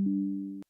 Good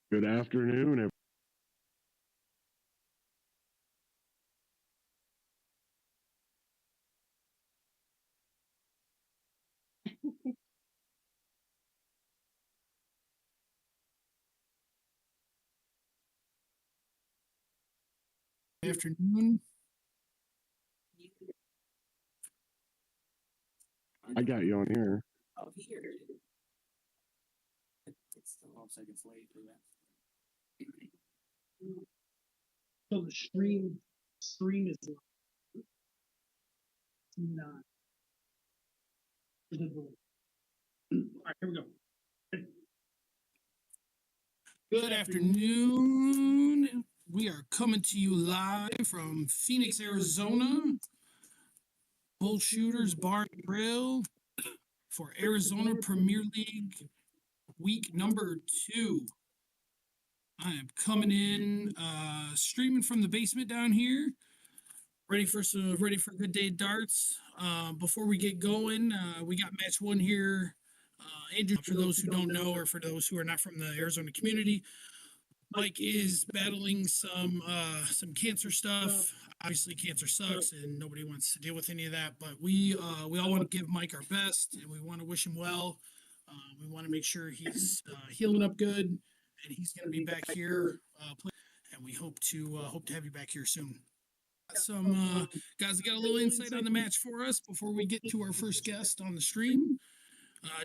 Good afternoon. afternoon. I got you on here. Oh, here. It's 12 seconds late for that. So the stream is not. All right, here we go. Good afternoon. We are coming to you live from Phoenix, Arizona. Bullshooters Bar and Grill for Arizona Premier League week number 2. I am coming in, streaming from the basement down here. Ready for a good day of darts. Before we get going, we got match 1 here. Andrew, for those who don't know, or for those who are not from the Arizona community, Mike is battling some cancer stuff. Obviously, cancer sucks, and nobody wants to deal with any of that. But we all want to give Mike our best, and we want to wish him well. We want to make sure he's healing up good, and he's going to be back here. And we hope to have you back here soon. Some guys got a little insight on the match for us before we get to our first guest on the stream.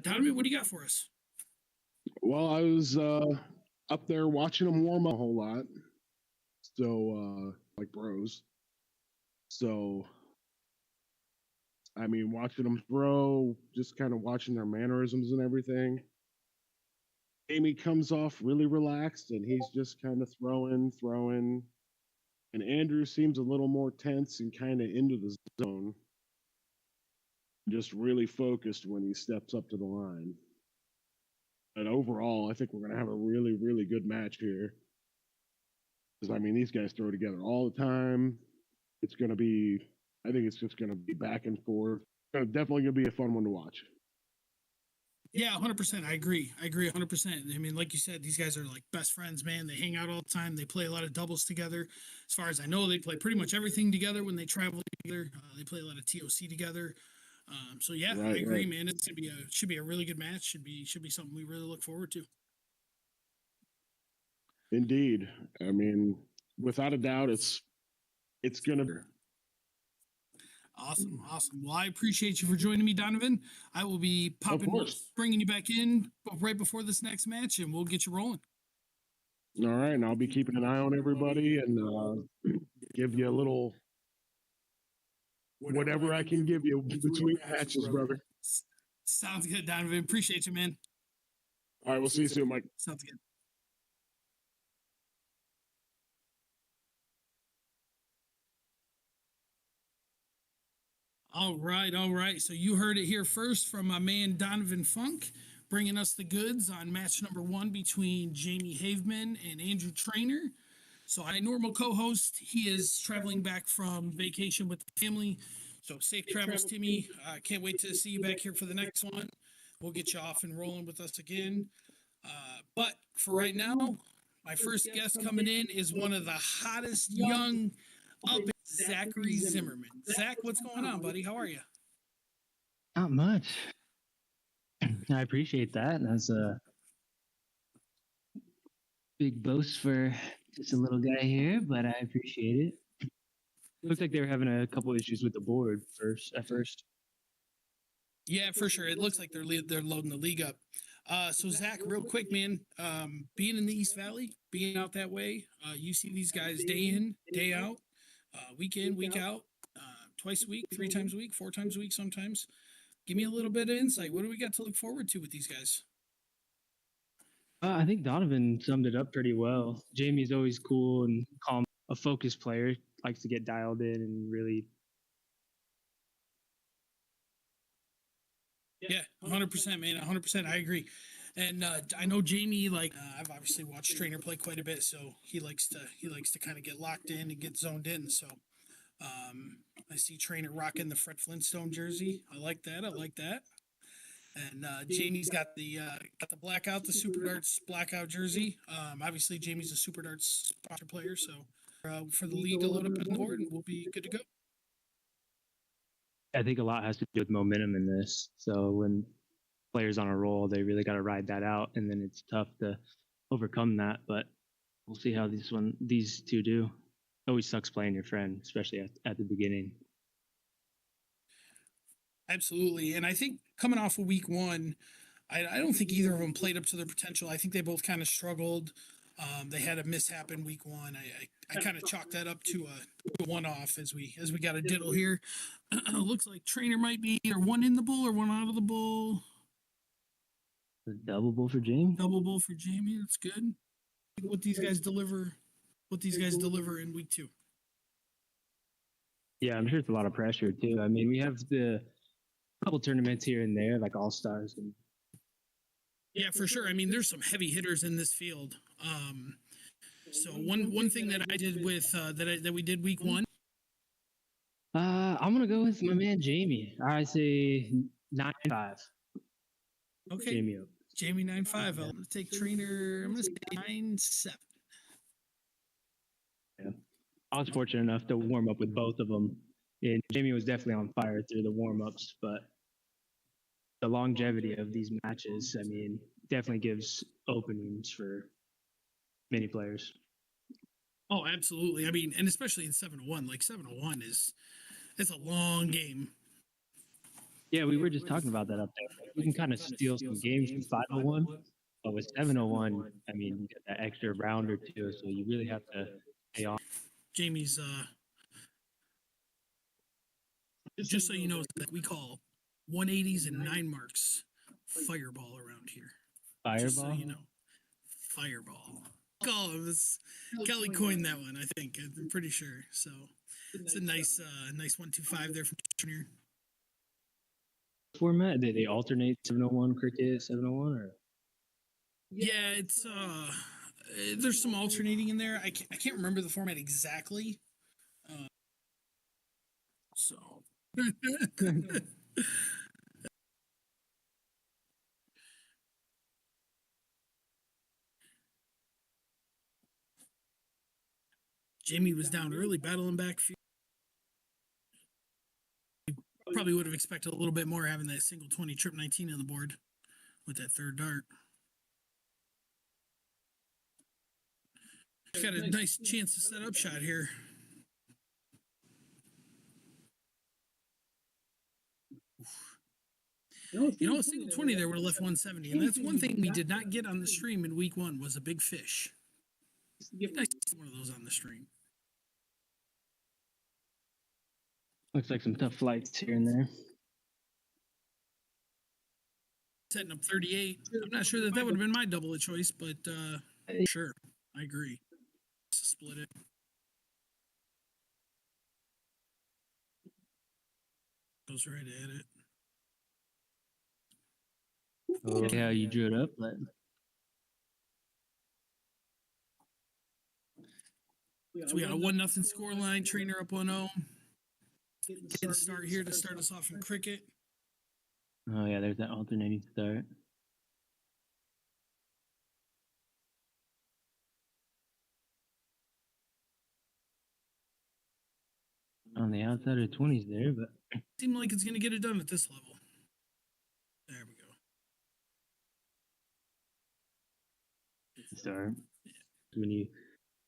Donovan, what do you got for us? Well, I was up there watching them warm up a whole lot. So, like bros. So, I mean, watching them throw, just kind of watching their mannerisms and everything. Amy comes off really relaxed, and he's just kind of throwing. And Andrew seems a little more tense and kind of into the zone. Just really focused when he steps up to the line. And overall, I think we're going to have a really, really good match here. Because, I mean, these guys throw together all the time. It's going to be, I think it's just going to be back and forth. Definitely going to be a fun one to watch. Yeah, 100%. I agree. I agree 100%. I mean, like you said, these guys are like best friends, man. They hang out all the time. They play a lot of doubles together. As far as I know, they play pretty much everything together when they travel together. They play a lot of TOC together. So yeah, I Right, agree, right. man. It's gonna be a should be a really good match. Should be something we really look forward to. Indeed. I mean, without a doubt, it's gonna be. Awesome, awesome. Well, I appreciate you for joining me, Donovan. I will be Of popping, course. bringing you back in right before this next match, and we'll get you rolling. All right, and I'll be keeping an eye on everybody and give you a little whatever I can give you between matches, brother. S- Sounds good, Donovan. Appreciate you, man. All right, we'll see you soon, Mike. Sounds good. All right, all right. So you heard it here first from my man Donovan Funk, bringing us the goods on match number one between Jamie Haveman and Andrew Trainer. So my normal co-host, he is traveling back from vacation with the family. So safe travels, Timmy. Can't wait to see you back here for the next one. We'll get you off and rolling with us again. But for right now, my first guest coming in is one of the hottest young up, Zachary Zimmerman. Zach, what's going on, buddy? How are you? Not much. I appreciate that. That's a big boast for just a little guy here, but I appreciate it. Looks like they were having a couple issues with the board at first. Yeah, for sure. It looks like they're loading the league up. So Zach, real quick, man. Being in the East Valley, being out that way, you see these guys day in, day out, week in, week out, twice a week, three times a week, four times a week, sometimes. Give me a little bit of insight. What do we got to look forward to with these guys? I think Donovan summed it up pretty well. Jamie's always cool and calm, a focused player, likes to get dialed in and really. Yeah, 100%, man. 100%. I agree. And I know Jamie. Like I've obviously watched Trainer play quite a bit, so he likes to kind of get locked in and get zoned in. So I see Trainer rocking the Fred Flintstone jersey. I like that. I like that. And Jamie's got the blackout, the Super Darts blackout jersey. Obviously Jamie's a Super Darts sponsor player, so for the league to load up on the board, and we'll be good to go. I think a lot has to do with momentum in this. So when players on a roll, they really got to ride that out, and then it's tough to overcome that. But we'll see how these two do. Always sucks playing your friend, especially at the beginning. Absolutely. And I think coming off of week one, I don't think either of them played up to their potential. I think they both kind of struggled. They had a mishap in week one. I kind of chalked that up to a one off as we got a diddle here. Looks like Trainer might be either one in the bull or one out of the bull. A double bull for Jamie. Double bull for Jamie. That's good. What these guys deliver. What these guys deliver in week two. Yeah, I'm sure it's a lot of pressure too. I mean, we have the couple tournaments here and there, like All Stars, and Yeah, for sure. I mean, there's some heavy hitters in this field. So one thing that I did with that we did week one. I'm gonna go with my man Jamie. I say 9-5. Okay, Jamie up. Jamie 9-5. I'll take Trainer. I'm gonna say 9-7. Yeah, I was fortunate enough to warm up with both of them, and Jamie was definitely on fire through the warm ups. But the longevity of these matches, I mean, definitely gives openings for many players. Oh, absolutely. I mean, and especially in 701, like 701 it's a long game. Yeah, we were just talking about that up there. You can kind of steal some games from 501, but with 701, I mean, you get that extra round or two, so you really have to stay on. Jamie's just so you know, like we call 180s and 9 marks fireball around here. Just so Fireball. you know, fireball. Call him this. Kelly coined that one, I think. I'm pretty sure. So it's a nice 125 there from Junior. Format? Did they alternate 701 cricket, 701, or? Yeah, it's there's some alternating in there. I can't remember the format exactly. So Jamie was down early, battling back. Probably would have expected a little bit more having that single 20 trip 19 on the board with that third dart. Got a nice chance to set up shot here. You know, a single 20 there would have left 170, and that's one thing we did not get on the stream in week one was a big fish. Nice to see one of those on the stream. Looks like some tough flights here and there. Setting up 38. I'm not sure that would have been my double of choice, but sure, I agree. Split it. Goes right at it. Okay, how you drew it up, but So we got a 1-0 score line. Trainer up 1-0. Getting a start here to start us off in cricket. oh yeah, there's that alternating start. On the outside of the 20s there, but Seemed like it's going to get it done at this level. There we go. start. When you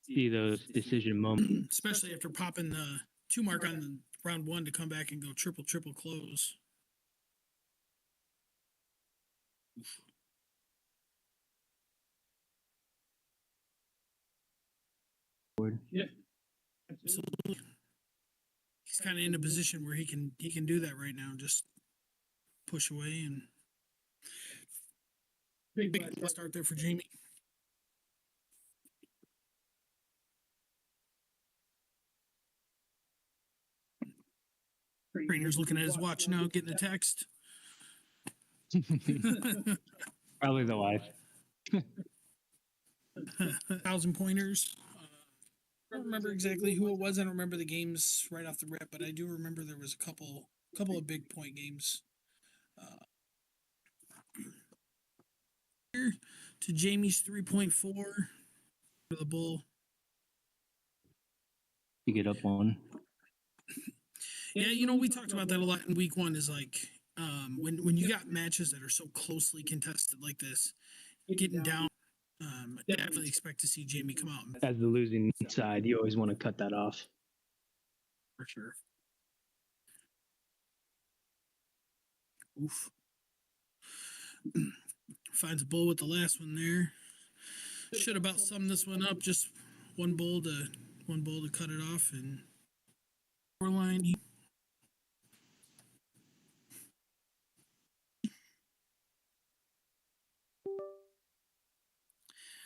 see those decision moments, Especially after popping the 2 mark on the round 1 to come back and go triple close. Yeah. Absolutely. He's kind of in a position where he can do that right now. Just push away and big start there for Jamie. Trainer's looking at his watch now, getting a text. probably the wife. 1,000 pointers. I don't remember exactly who it was. I don't remember the games right off the rip, but I do remember there was a couple of big point games. Here to Jamie's 3.4 for the bull. You get up one. Yeah, you know, we talked about that a lot in week 1 is like when you got matches that are so closely contested like this, getting down, definitely expect to see Jamie come out. As the losing side, you always want to cut that off. For sure. Oof. Finds a bull with the last one there. Should about sum this one up. Just one bull to cut it off and line.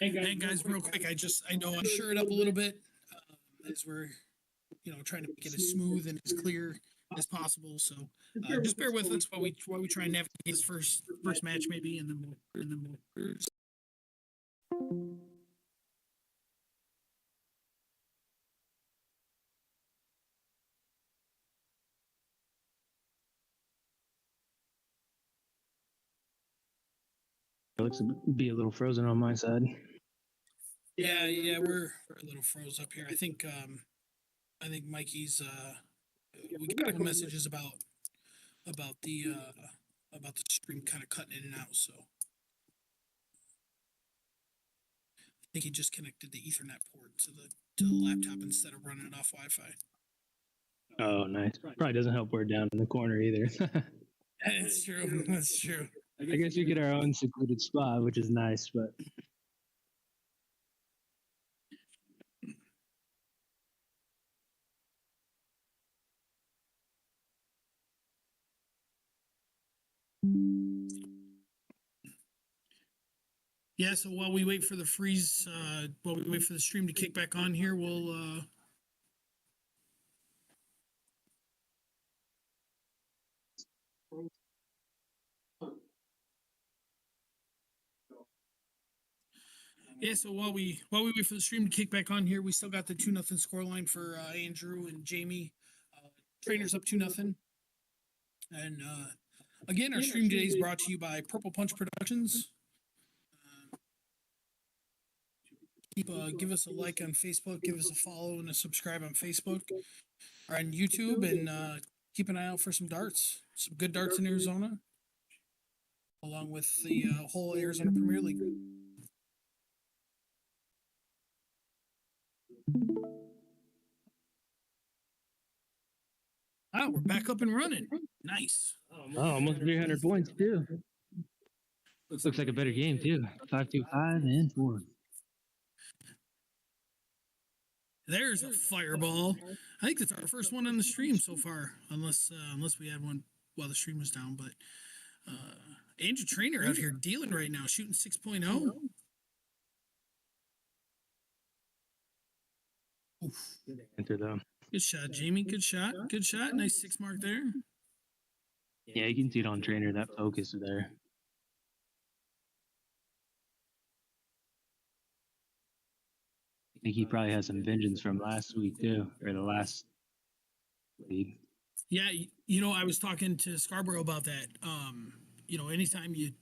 Hey guys, real quick, I know I sure it up a little bit as we're trying to make it as smooth and as clear as possible. So just bear with us while we try and navigate this first match maybe, and then we'll. It looks to be a little frozen on my side. Yeah, we're a little froze up here. I think Mikey's we got a couple messages about the stream kind of cutting in and out, so I think he just connected the Ethernet port to the laptop instead of running it off Wi-Fi. Oh, nice. Probably doesn't help we're down in the corner either. That's true. That's true. I guess we get our own secluded spot, which is nice, but Yeah, so while we wait for the freeze, while we wait for the stream to kick back on here, we'll yeah, so while we wait for the stream to kick back on here, we still got the 2-0 scoreline for Andrew and Jamie. Trainers up 2-0. And again, our stream today is brought to you by Purple Punch Productions. give us a like on Facebook, give us a follow and a subscribe on Facebook or on YouTube, and keep an eye out for some darts, some good darts in Arizona, along with the whole Arizona Premier League. Ah, we're back up and running. Nice. Oh, almost 300 points too. Looks like a better game too. 5-2-5 and 4. There's a fireball. I think that's our first one on the stream so far, unless we had one while the stream was down. But Andrew Trainer out here dealing right now, shooting 6.0. Oof. Enter though. Good shot, Jamie. Good shot. Good shot. Nice 6 mark there. Yeah, you can see it on Trainer, that focus there. I think he probably has some vengeance from last week too, or the last league. Yeah, you know, I was talking to Scarboro about that. You know, anytime you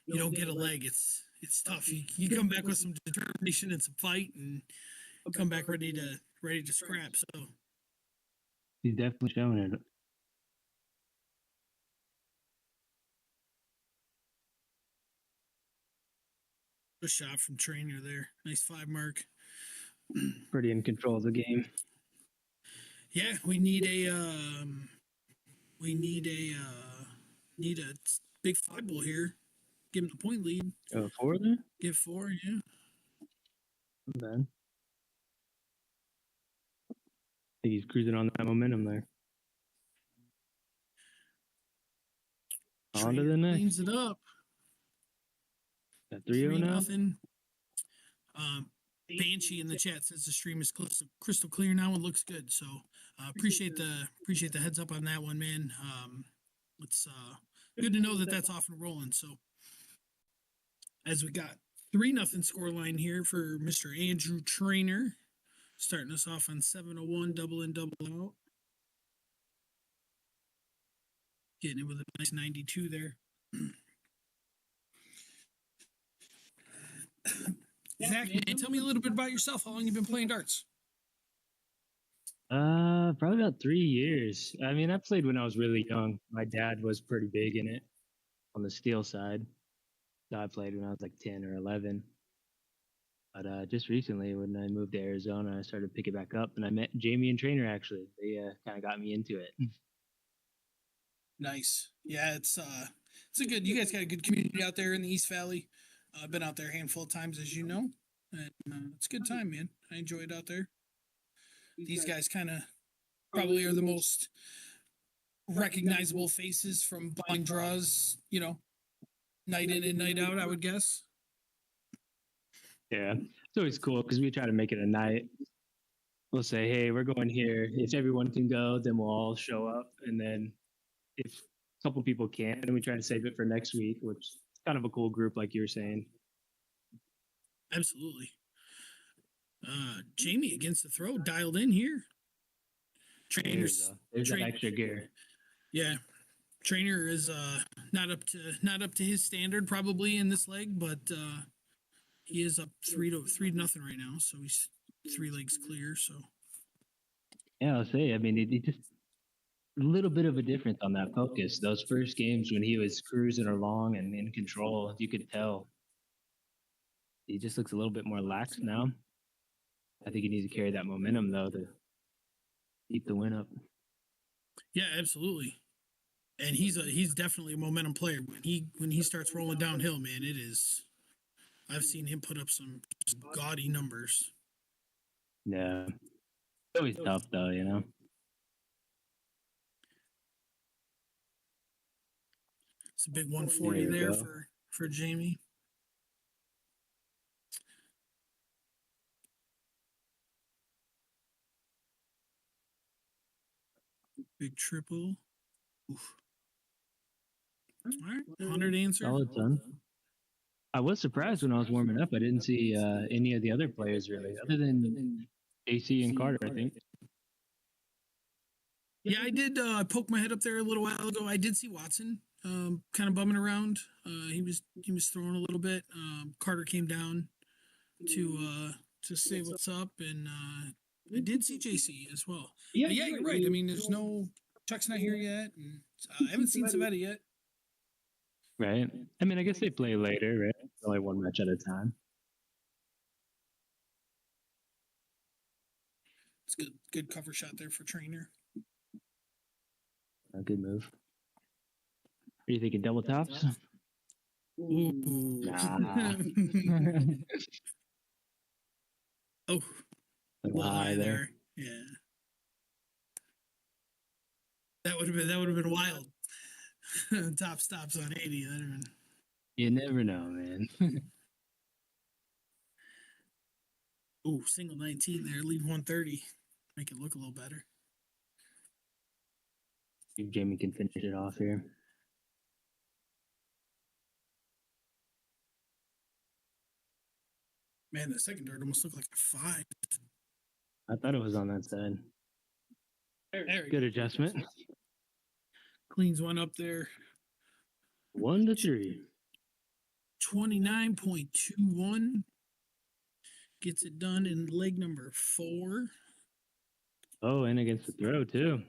don't get a leg, it's tough. You come back with some determination and some fight, and come back ready to scrap. So He's definitely showing it. good shot from Trainer there. Nice 5 mark. Pretty in control of the game. Yeah, we need a big 5 ball here. Give him the point lead. 4 there? Get 4, yeah. Not bad. I think he's cruising on that momentum there. On to the next. Cleans it up. Got 3-0 now. 3-0. Banshee in the chat says the stream is crystal clear now and looks good. So appreciate the heads up on that one, man. It's good to know that that's off and rolling. So as we got 3-0 score line here for Mr. Andrew Trainer, starting us off on 701, double in, double out. Getting it with a nice 92 there. Zach, man, tell me a little bit about yourself. How long you been playing darts? Probably about 3 years. I mean, I played when I was really young. My dad was pretty big in it on the steel side. So I played when I was like 10 or 11. But just recently, when I moved to Arizona, I started picking back up, and I met Jamie and Trainer. Actually, they kind of got me into it. Nice. Yeah, it's a good. You guys got a good community out there in the East Valley. I've been out there a handful of times, as you know, and it's a good time, man. I enjoy it out there. These guys kind of probably are the most recognizable faces from blind draws, you know, night in and night out, I would guess. Yeah, it's always cool because we try to make it a night. We'll say, hey, we're going here. If everyone can go, then we'll all show up. And then if a couple people can't, then we try to save it for next week, which is kind of a cool group, like you were saying. Absolutely. Jamie against the throw, dialed in here. Trainers, There's that extra gear. Yeah, Trainer is not up to his standard probably in this leg, but he is up 3-0 right now, so he's 3 legs clear. So yeah, I'll say. I mean, it just a little bit of a difference on that focus. Those first games when he was cruising along and in control, you could tell he just looks a little bit more lax now. I think he needs to carry that momentum though to keep the win up. yeah, absolutely. And he's definitely a momentum player. When he starts rolling downhill, man, it is. I've seen him put up some gaudy numbers. Yeah, it's always tough though, you know. It's a big 140 there for Jamie. Big triple. Oof. All right, 100 answer. Solid, son. I was surprised when I was warming up. I didn't see any of the other players really, other than AC and Carter, I think. Yeah, I did poke my head up there a little while ago. I did see Watson kind of bumming around. He was throwing a little bit. Carter came down. to say what's up, and I did see JC as well. But yeah, you're right. I mean, there's no Chuck's not here yet, and I haven't seen Seveta yet. Right. I mean, I guess they play later, right? Only one match at a time. It's good cover shot there for Trainer. A good move. Are you thinking double tops? Ooh. Nah. Oh, A little high there. Yeah. That would have been wild. Top stops on 80. That'd have been. You never know, man. Ooh, single 19 there, leave 130. Make it look a little better. See if Jamie can finish it off here. Man, the second dart almost looked like a 5. I thought it was on that side. There we Good go. adjustment. Cleans one up there. 1 to 3. 29.21. Gets it done in leg number 4. Oh, and against the throw too.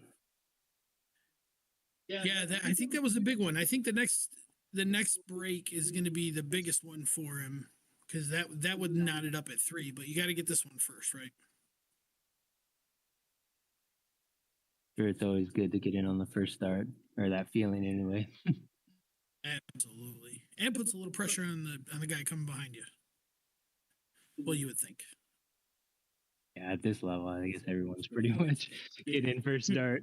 Yeah, I think that was a big one. I think the next break is going to be the biggest one for him, because that would knot it up at 3. But you got to get this one first, right? Sure, it's always good to get in on the first start, or that feeling anyway. Absolutely, and puts a little pressure on the guy coming behind you. Well, you would think. Yeah, at this level, I guess everyone's pretty much getting in first start.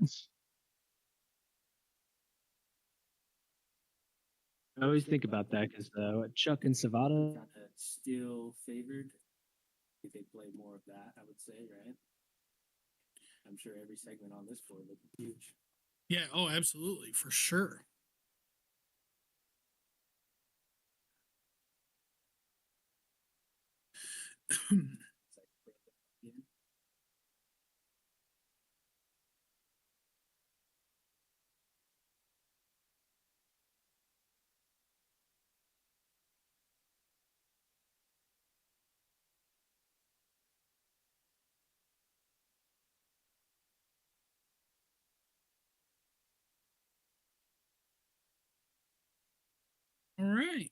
I always think about that because Chuck and Seveta. Kind of still favored. If they play more of that, I would say, right? I'm sure every segment on this board looked huge. Yeah. Oh, absolutely, for sure. It's like, yeah. All right.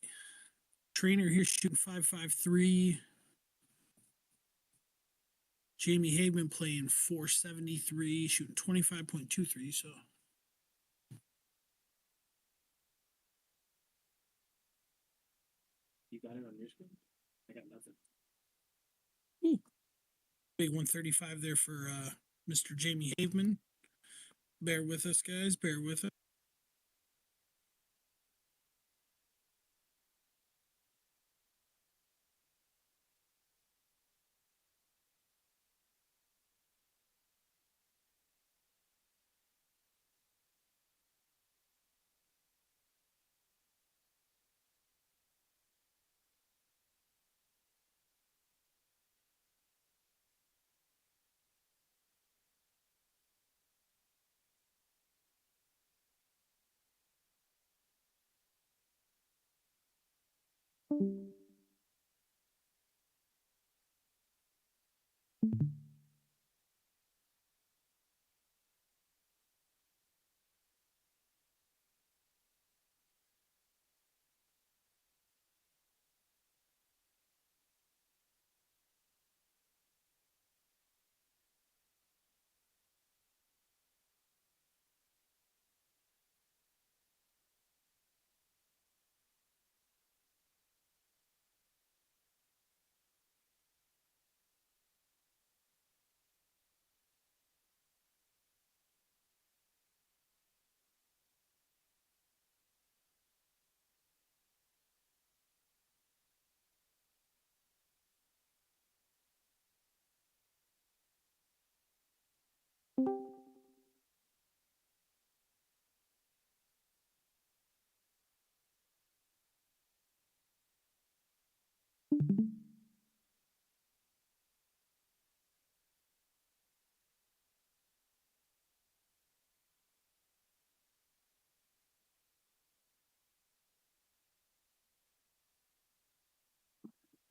Trainer here shooting 5.53. Jamie Hageman playing 473, shooting 25.23. So You got it on your screen? I got nothing. big 135 there for Mr. Jamie Haveman. Bear with us, guys. Bear with us.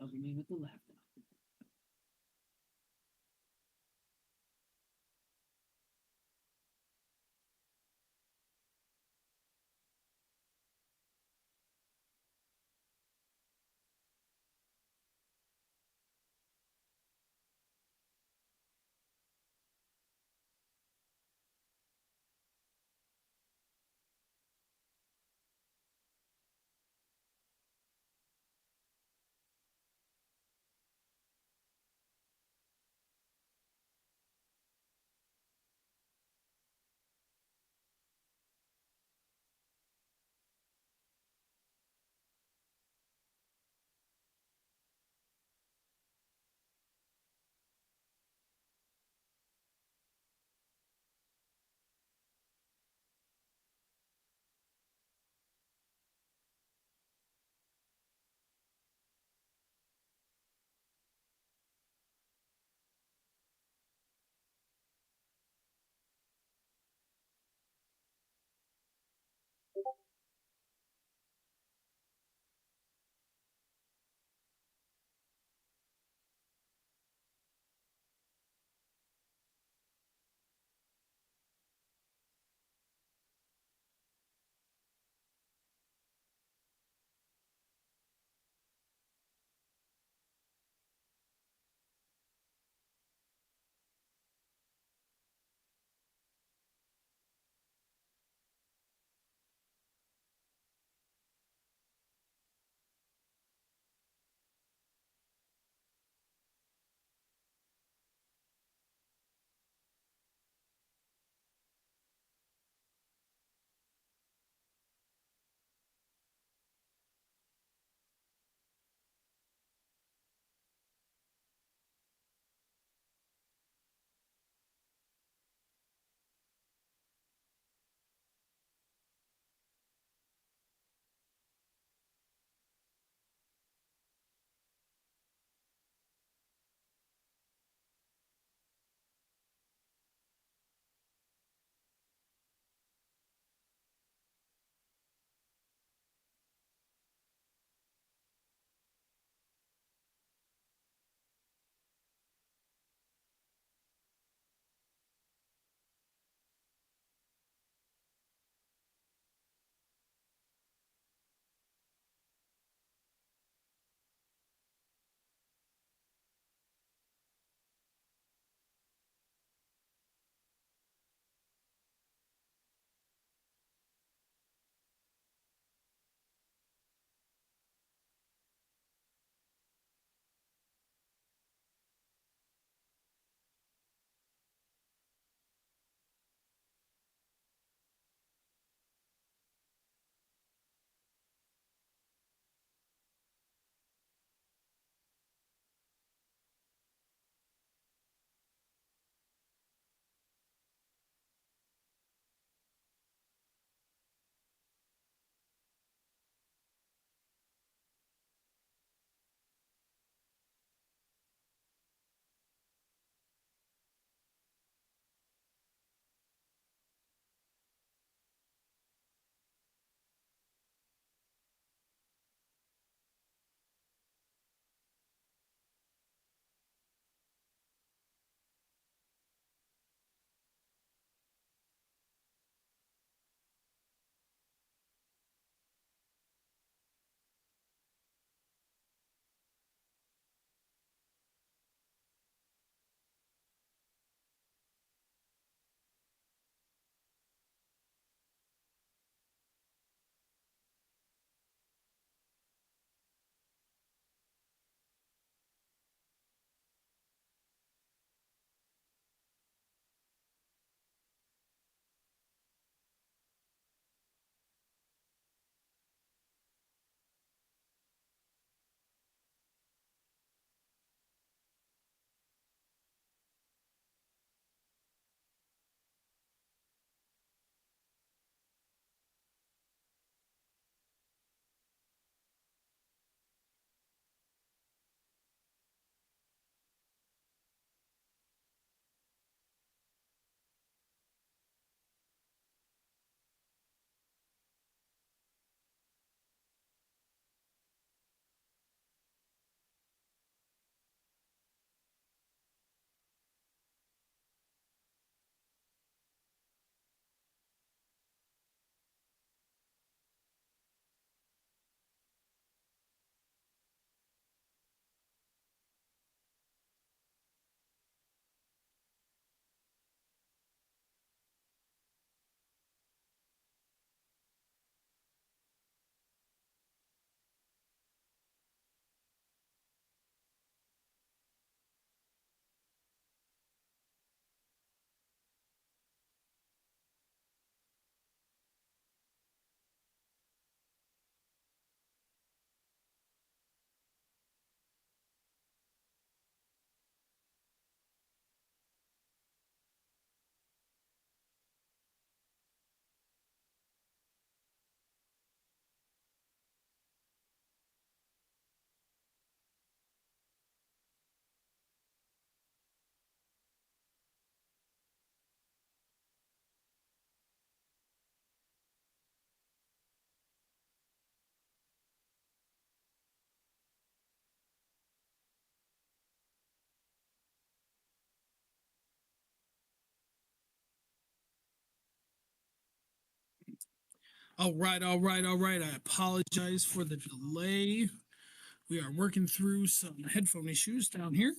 Cover me with the laptop. All right, all right, all right. I apologize for the delay. We are working through some headphone issues down here.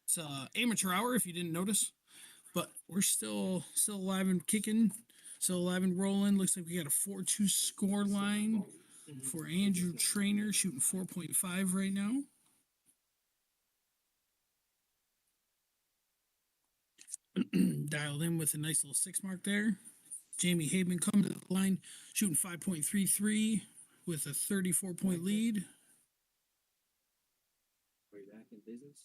It's amateur hour, if you didn't notice, but we're still alive and kicking, still alive and rolling. Looks like we got a 4-2 score line for Andrew Trainer, shooting 4.5 right now. Dialed in with a nice little 6 mark there. Jamie Haben coming to the line, shooting 5.33 with a 34-point lead. Are you back in business?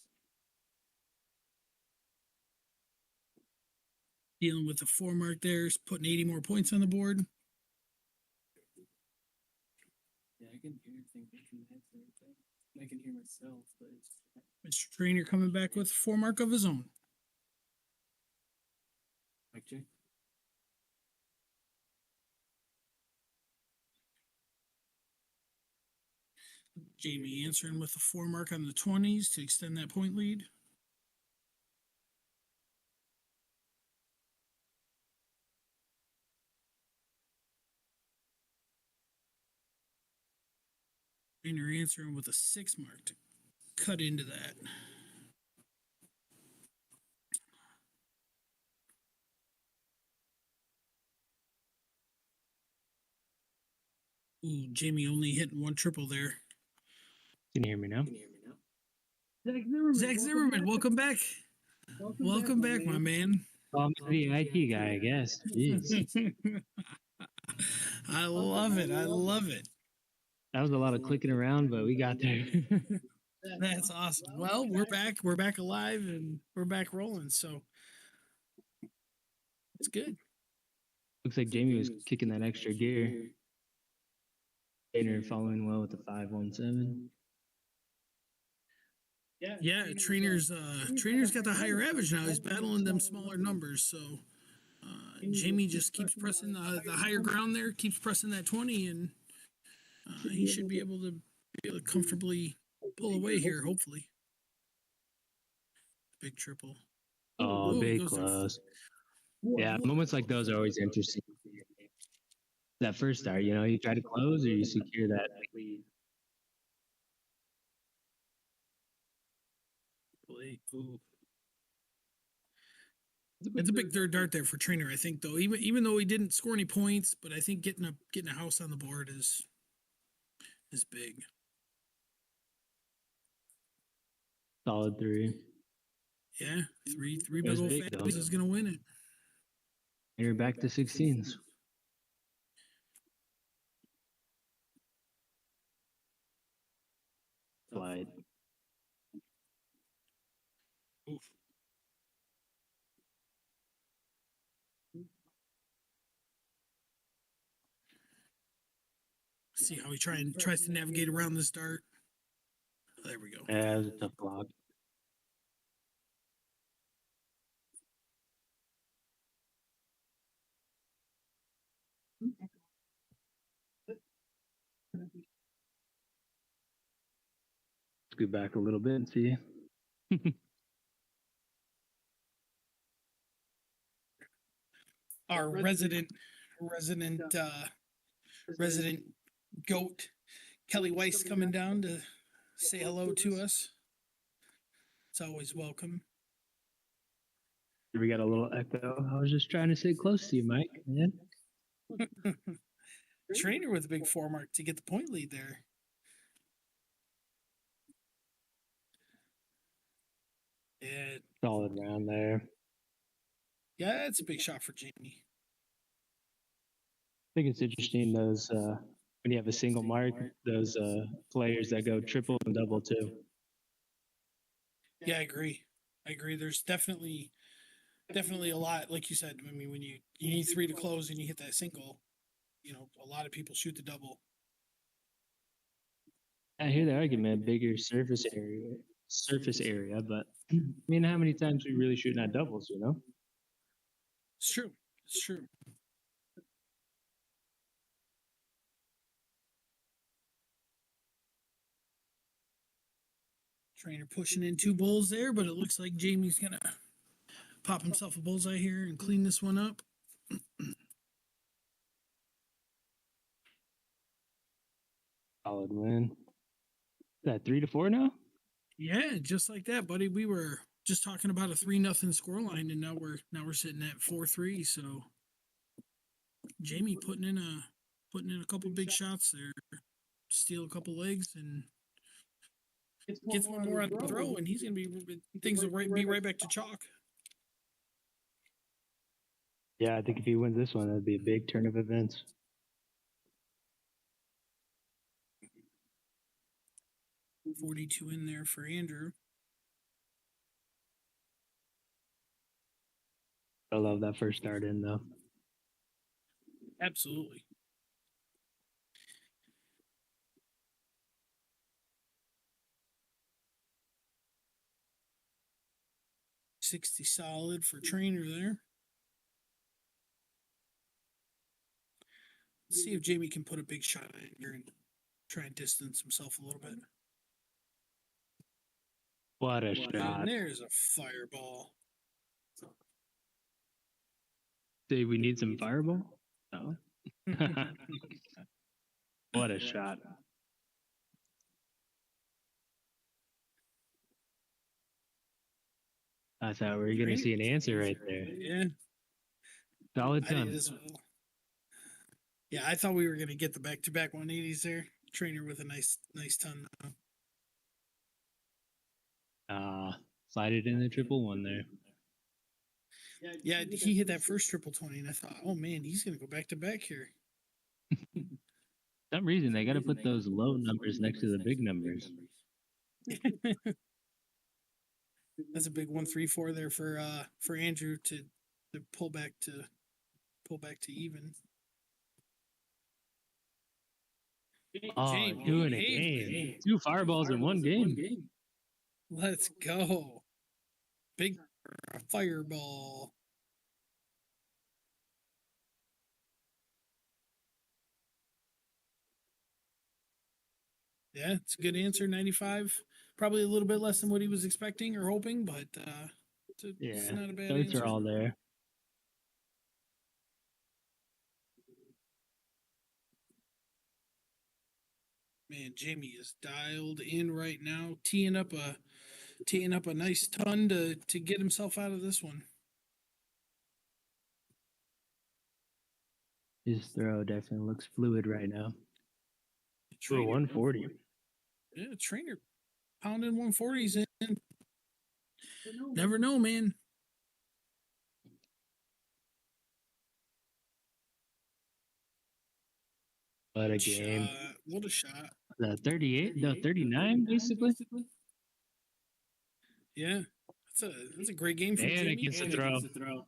Dealing with the 4 mark there, is putting 80 more points on the board. Yeah, I can hear things making heads and everything. I can hear myself, but it's Mr. Trainer coming back with a 4 mark of his own. mic check. Jamie answering with a 4 mark on the 20s to extend that point lead. Trainer answering with a 6 mark to cut into that. Ooh, Jamie only hitting 1 triple there. Can you hear me now? Can you hear me now? Zach Zimmerman, welcome back. Welcome back, my man. Oh, I'm the IT guy, I guess. Jeez. I love it. I love it. That was a lot of clicking around, but we got there. That's awesome. Well, we're back. We're back alive and we're back rolling. So it's good. Looks like Jamie was kicking that extra gear. Trainer following well with the 517. Yeah, trainer's got the higher average now. He's battling them smaller numbers. So Jamie just keeps pressing the higher ground there, keeps pressing that 20, and he should be able to comfortably pull away here, hopefully. Big triple. Oh, Ooh, he big goes there. close. Yeah, moments like those are always interesting. That first start, you know, you try to close or you secure that lead. Ooh. It's a big third dart there for Trainer, I think, though. Even though he didn't score any points, but I think getting a house on the board is big. Solid 3. Yeah, three It big was old big, fat though. is gonna win it. And you're back to 16s. Slide. Oof. See how he tries to navigate around this dart. There we go. Yeah, it was a tough block. Scoot back a little bit and see. Our resident goat Kelly Weiss coming down to say hello to us. It's always welcome. We got a little echo. I was just trying to sit close to you, Mike. Man. Trainer with a big 4 mark to get the point lead there. Yeah, Solid round there. yeah, it's a big shot for Jamie. I think it's interesting those when you have a single mark, those players that go triple and double too. Yeah, I agree. There's definitely a lot, like you said. I mean, when you need 3 to close and you hit that single, you know, a lot of people shoot the double. I hear the argument, bigger surface area, but I mean, how many times we really shooting at doubles, you know? It's true. It's true. Trainer pushing in 2 bulls there, but it looks like Jamie's gonna pop himself a bullseye here and clean this one up. Solid win. Is that 3-4 now? Yeah, just like that, buddy. We were just talking about a 3-0 scoreline, and now we're sitting at 4-3. So Jamie putting in a couple big shots there, steal a couple legs, and gets one more on the throw, and he's gonna be things will be right back to chalk. Yeah, I think if he wins this one, that'd be a big turn of events. $42 in there for Andrew. I love that first start in though. Absolutely. $60 solid for Trainer there. Let's see if Jamie can put a big shot in here and try and distance himself a little bit. What a And shot. there's a fireball. Say we need some fireball? No. What a shot. I thought we were going to see an answer right there. Yeah. Solid I think ton. this will. Yeah, I thought we were gonna get the back-to-back 180s there. Trainer with a nice ton. Slide it in the 111 there. Yeah, he hit that first 20, and I thought, oh man, he's gonna go back-to-back here. For some reason, they got to put those low numbers next to the big numbers. That's a big 1-3-4 there for Andrew to pull back to even. Oh, Jamie, doing a hey, game. man. 2 fireballs in one game. Let's go. Big fireball. Yeah, it's a good answer. 95. Probably a little bit less than what he was expecting or hoping, but it's Yeah, not a bad starts answer. are all there. Man, Jamie is dialed in right now, teeing up a nice ton to get himself out of this one. His throw definitely looks fluid right now. Ooh, Trainer, 140. yeah, Trainer pounding 140s in. Never know, man. What a game. What a shot. The 38? No, 39, basically. Yeah, that's a great game from And Jamie. it gets a throw.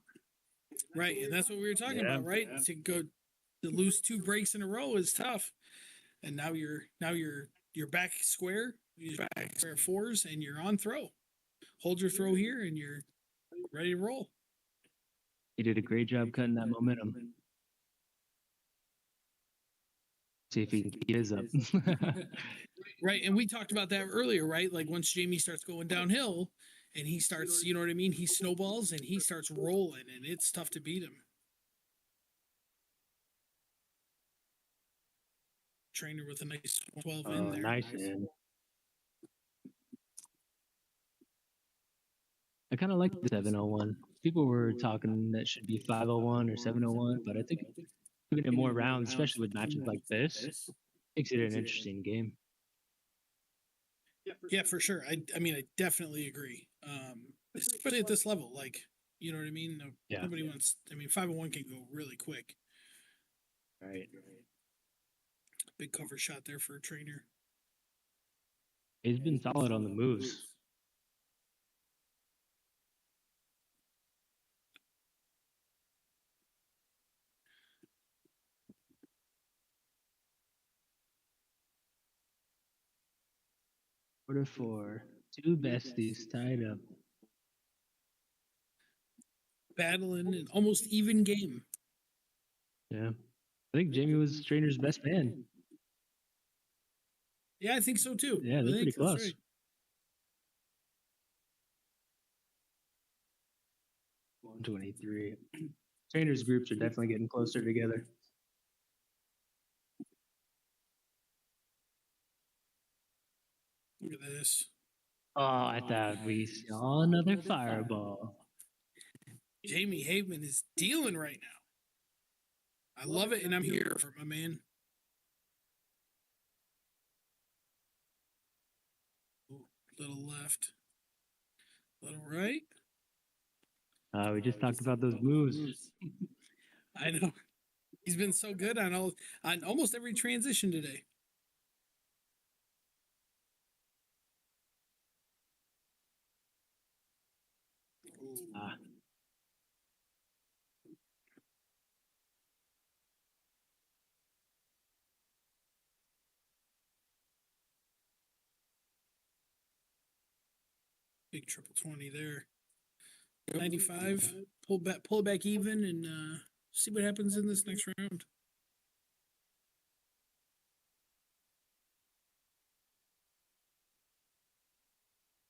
Right, and that's what we were talking Yeah. about, right? To lose 2 breaks in a row is tough, and now you're back square, you're back square 4s, and you're on throw. Hold your throw here, and you're ready to roll. He did a great job cutting that momentum. See if he can keep his up. Right, and we talked about that earlier, right? Like once Jamie starts going downhill, and he starts, you know what I mean? He snowballs and he starts rolling, and it's tough to beat him. Trainer with a nice 12 in there. Nice in. I kind of like the 701. People were talking that should be 501 or 701, but I think giving it more rounds, especially with matches like this, makes it an interesting game. Yeah, for sure. I mean, I definitely agree. Especially at this level, like, you know what I mean? Yeah. Nobody wants. I mean, 501 can go really quick. Right. Big cover shot there for a Trainer. He's been solid on the moves. Quarter 4. 2 besties tied up. Battling an almost even game. Yeah. I think Jamie was Trainer's best man. Yeah, I think so too. Yeah, I they're think pretty that's close. right. 123. Trainers groups are definitely getting closer together. Look at this. Oh, I thought we saw another fireball. Jamie Haveman is dealing right now. I love it, and I'm here for it, my man. Ooh, little left, little right. We just talked about those moves. I know. He's been so good on almost every transition today. Ooh. Big triple 20 there. 95. Pull it back even, and see what happens in this next round.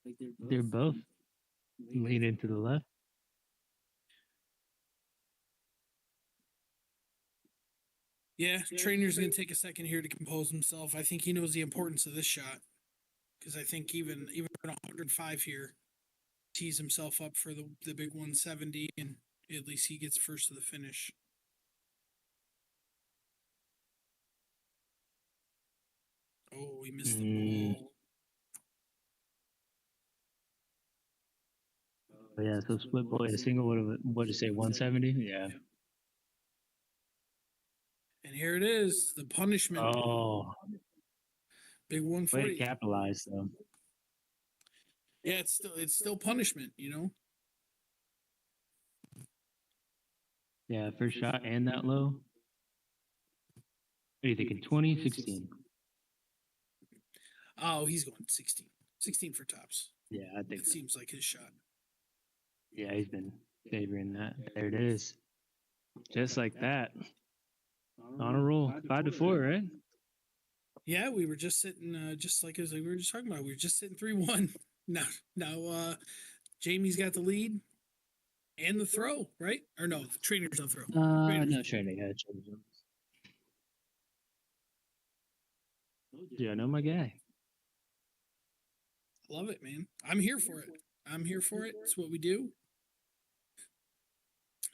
Like They're both leaning to the left. Yeah, trainer's going to take a second here to compose himself. I think he knows the importance of this shot, because I think even 105 here tees himself up for the big 170, and at least he gets first to the finish. Oh, he missed the ball. Oh, yeah, so split boy, a single would have, what did you say, 170? Yeah. And here it is, the punishment. Oh, Big way 140. to capitalize, though. Yeah, it's still punishment, you know. Yeah, first shot and that low. What are you thinking, 20, 16? Oh, he's going 16. 16 for tops. Yeah, I think It so. seems like his shot. Yeah, he's been favoring that. There it is. Just like that. On a roll. 5-4, right? Yeah, we were just sitting, just like as we were just talking about. We were just sitting 3-1. Now, Jamie's got the lead and the throw, right? Or no, the trainer's on throw. No, training. Yeah, I know my guy. Love it, man. I'm here for it. I'm here for it. It's what we do.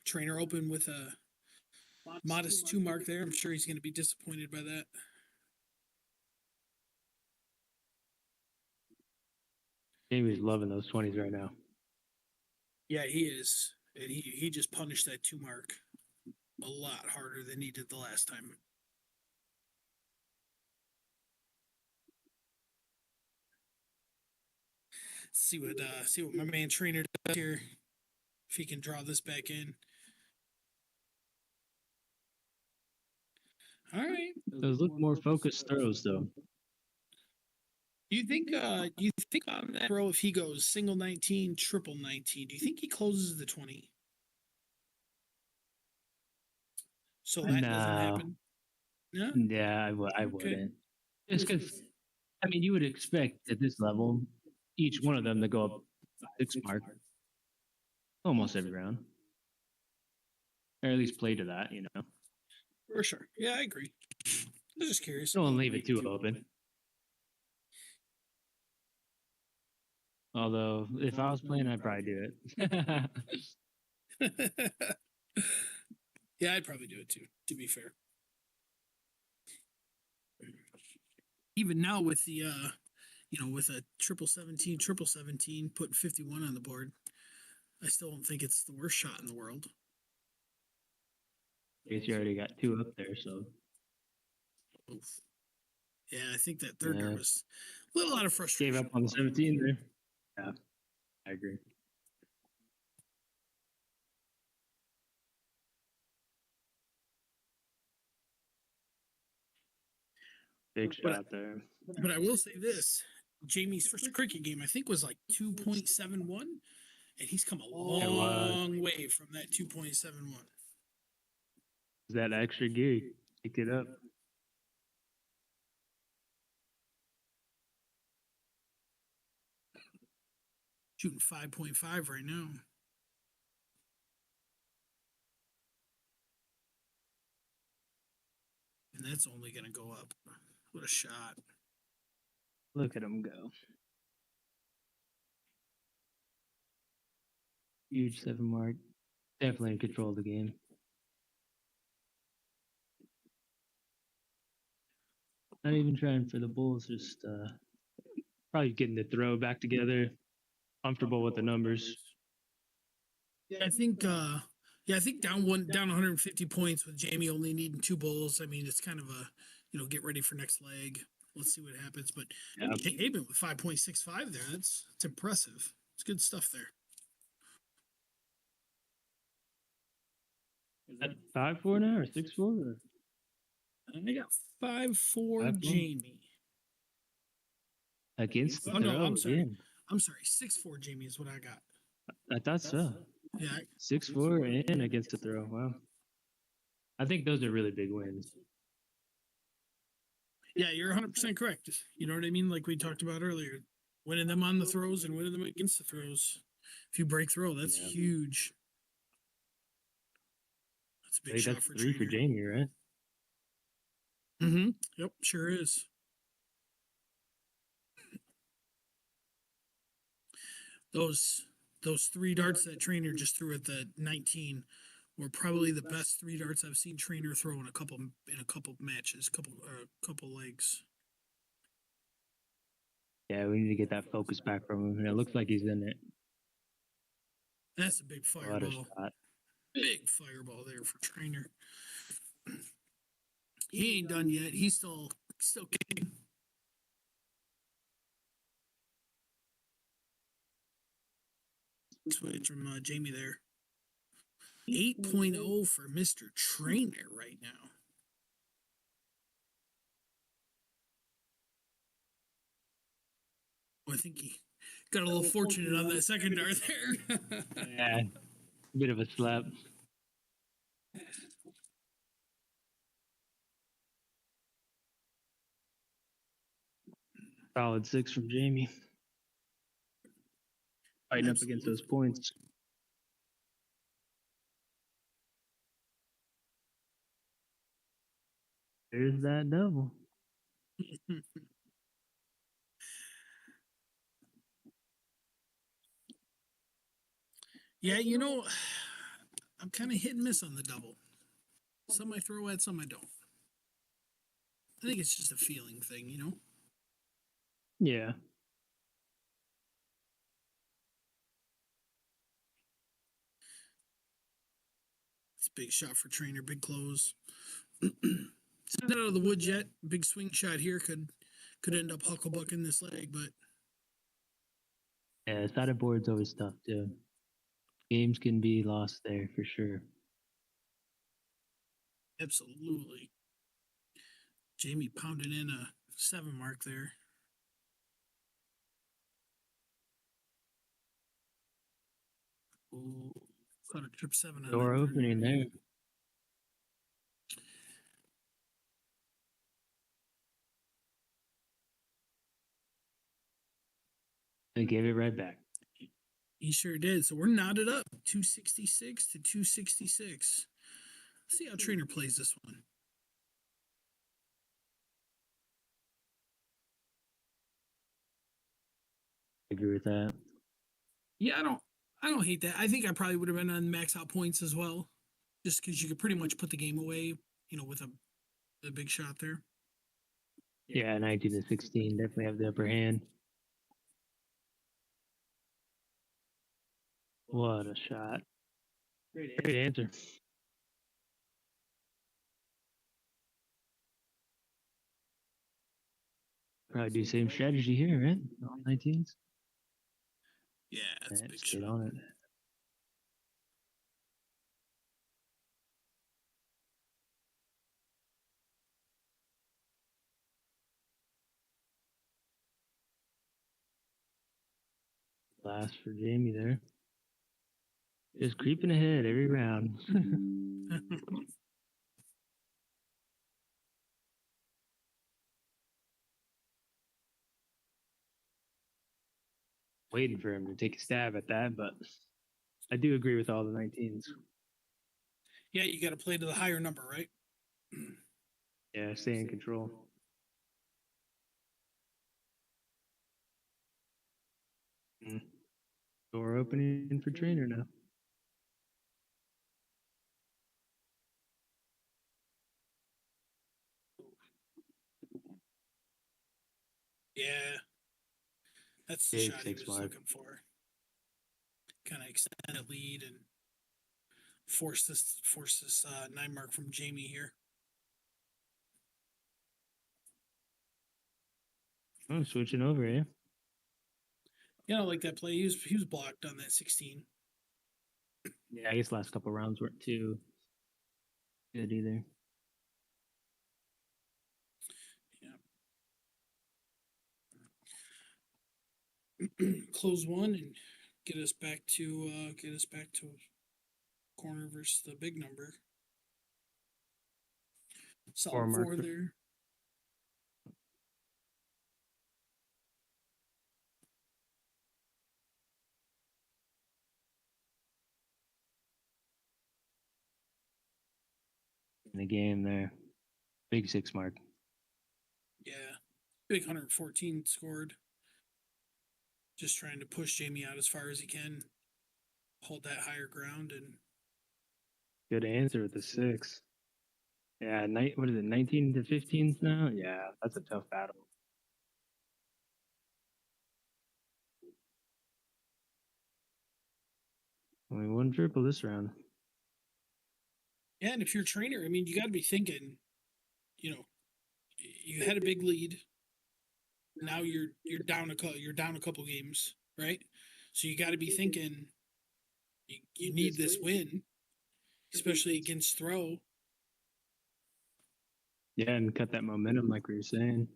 Trainer open with a modest 2 mark there. I'm sure he's going to be disappointed by that. Jamie's loving those 20s right now. Yeah, he is. And he just punished that 2 mark a lot harder than he did the last time. See what my man trainer does here. If he can draw this back in. All right. Those look more focused throws, though. You think on that throw, if he goes single 19, triple 19, do you think he closes the 20? So that doesn't No. happen? No? Yeah, I wouldn't. Just because, I mean, you would expect at this level, each one of them to go up 6 mark almost every round. Or at least play to that, you know. For sure. Yeah, I agree. I was just curious. Don't leave it too open. Although, if I was playing, I'd probably do it. Yeah, I'd probably do it too, to be fair. Even now with the with a triple 17, putting 51 on the board, I still don't think it's the worst shot in the world. I guess you already got 2 up there, so. Oof. Yeah, I think that third Yeah. guard was a little out of frustration. Gave up on the 17 there. Yeah, I agree. Big shot there. But I will say this: Jamie's first cricket game, I think, was like 2.71, and he's come a long way from that 2.71. That extra gear, pick it up. Shooting 5.5 right now. And that's only going to go up. What a shot. Look at him go. Huge 7 mark. Definitely in control of the game. Not even trying for the Bulls, just probably getting the throw back together. Comfortable with the numbers. I think I think down 150 points with Jamie only needing 2 bowls. I mean, it's kind of a, get ready for next leg. Let's see what happens. But Yeah. Aben with 5.65 there. That's impressive. It's good stuff there. Is At that 5-4 now or 6-4? I got 5-4 5-4? Jamie. Against the Oh no, throw I'm sorry. again. I'm sorry. 6-4 Jamie is what I got. I thought so. Yeah, 6-4 and against the throw. Wow. I think those are really big wins. yeah, you're 100% correct. You know what I mean? Like we talked about earlier, winning them on the throws and winning them against the throws. If you break throw, that's Yeah. huge. That's a I big think shot that's for 3 for Trainer. Jamie, right? Mm-hmm. Yep, sure is. Those 3 darts that Trainer just threw at the 19 were probably the best 3 darts I've seen Trainer throw in a couple matches, couple legs. Yeah, we need to get that focus back from him. And it looks like he's in it. That's a big What a fireball. shot. Big fireball there for Trainer. He ain't done yet. He's still kicking. Switch from Jamie there. 8.0 for Mr. Trainer right now. I think he got a little fortunate on that second dart there. Yeah, bit of a slap. Solid 6 from Jamie. Fighting up against those points. There's that double. Yeah, I'm kind of hit and miss on the double. Some I throw at, some I don't. I think it's just a feeling thing. Yeah. It's a big shot for Trainer, big close. It's not out of the woods yet. Big swing shot here could end up hucklebucking this leg, but Yeah, sided board's always tough too. Games can be lost there for sure. absolutely. Jamie pounding in a 7 mark there. Ooh, caught a trip 7 on Door it. opening there. They gave it right back. He sure did. So we're knotted up 266 to 266. Let's see how Trainer plays this one. I agree with that. Yeah, I don't hate that. I think I probably would have been on max out points as well, just because you could pretty much put the game away, with a big shot there. Yeah, 19 to 16 definitely have the upper hand. What a shot. Great answer. Probably do same strategy here, right? All 19s. Yeah, that's a big Straight shot. on it. Last for Jamie there. Just creeping ahead every round. Waiting for him to take a stab at that, but I do agree with all the 19s. Yeah, you got to play to the higher number, right? Yeah, stay in control. Door opening for trainer now. Yeah. That's the Big shot he 6 was mark. looking for. Kind of extend that lead and force this 9 mark from Jamie here. Oh, switching over, eh? Yeah, I like that play. He was blocked on that 16. Yeah, I guess last couple rounds weren't too good either. Close one and get us back to corner versus the big number. Solid 4 marker. there. In the game there. Big 6 mark. Yeah. Big 114 scored. Just trying to push Jamie out as far as he can. Hold that higher ground and Good answer with the 6. Yeah, what is it, 19 to 15s now? Yeah, that's a tough battle. Only one triple this round. yeah, and if you're a trainer, I mean, you got to be thinking, you had a big lead. Now you're down a couple games, right? So you got to be thinking you need this win, especially against Throw. Yeah, and cut that momentum like we were saying.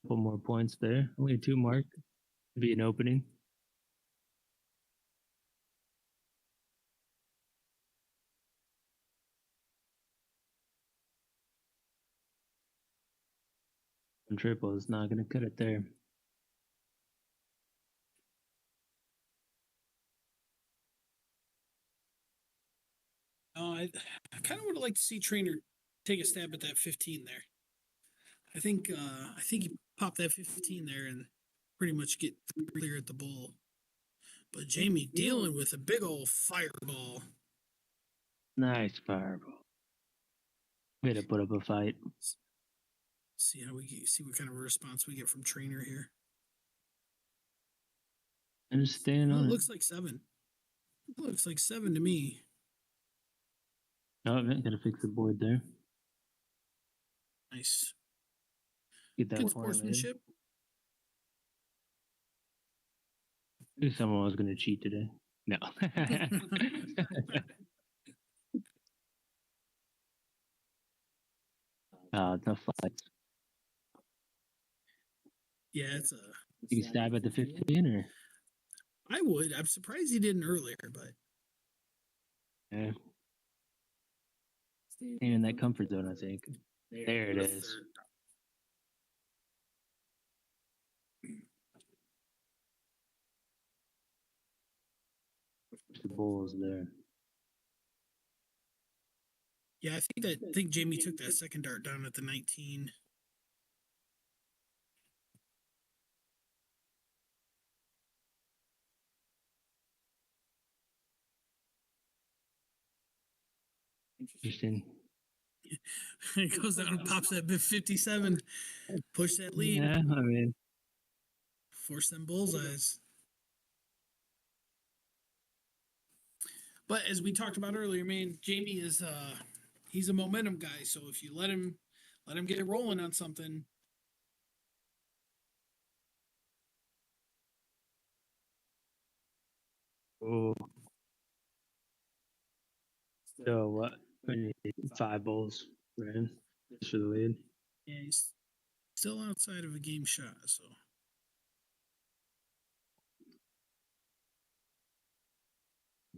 Couple more points there. Only 2 mark. Be an opening. And triple is not going to cut it there. I kind of would like to see Trainer take a stab at that 15 there. I think he popped that 15 there and pretty much get clear at the bowl. But Jamie dealing with a big old fireball. Nice fireball. Way to put up a fight. See what kind of a response we get from Trainer here. And just staying Well, on it it. looks like 7. It looks like 7 to me. Oh, man, gotta fix the board there. Nice. Get that Good point later. sportsmanship. Knew someone was gonna cheat today. No. Tough fights. Yeah, it's a. You can stab at the 15 or? I would. I'm surprised he didn't earlier, but Yeah. Staying in that comfort zone, I think. There it is. The Bulls there. Yeah, I think Jamie took that second dart down at the 19. Interesting. It goes down and pops that 57. Push that lead. Yeah, I mean, Force them bullseyes. But as we talked about earlier, man, Jamie is he's a momentum guy. So if you let him get it rolling on something. oh. So what? We need 5 bowls, right? Just for the lead. Yeah, he's still outside of a game shot, so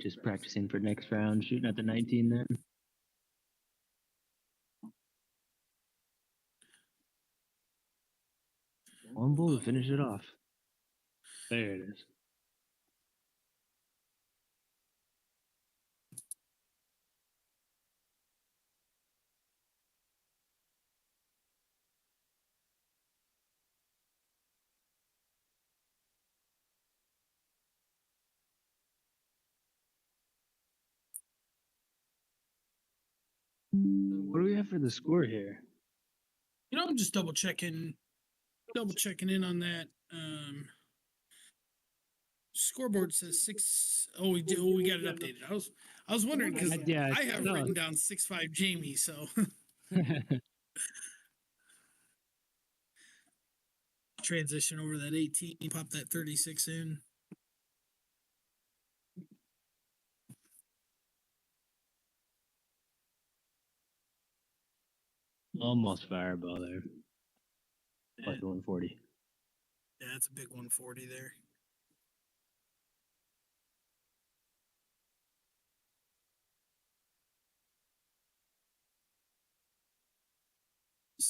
Just practicing for next round, shooting at the 19 there. One bowl to finish it off. There it is. What do we have for the score here? You know, I'm just double checking in on that. Scoreboard says 6. Oh, we do. We got it updated. I was wondering because Yeah, I have no. written down 6-5 Jamie. So transition over that 18, pop that 36 in. Almost fireball there. Plus 140. Yeah, that's a big 140 there.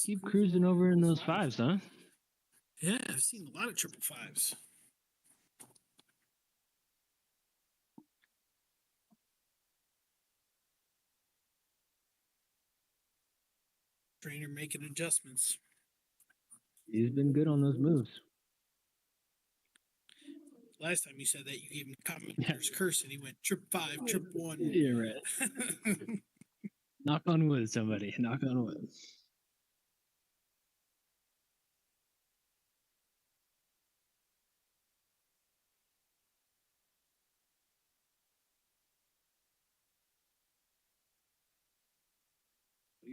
Keep cruising over in those fives, huh? Yeah, I've seen a lot of 555s. Trainer making adjustments. He's been good on those moves. Last time you said that, you gave him commentator's curse, and he went 555, 1. You're right. Knock on wood, somebody. Knock on wood.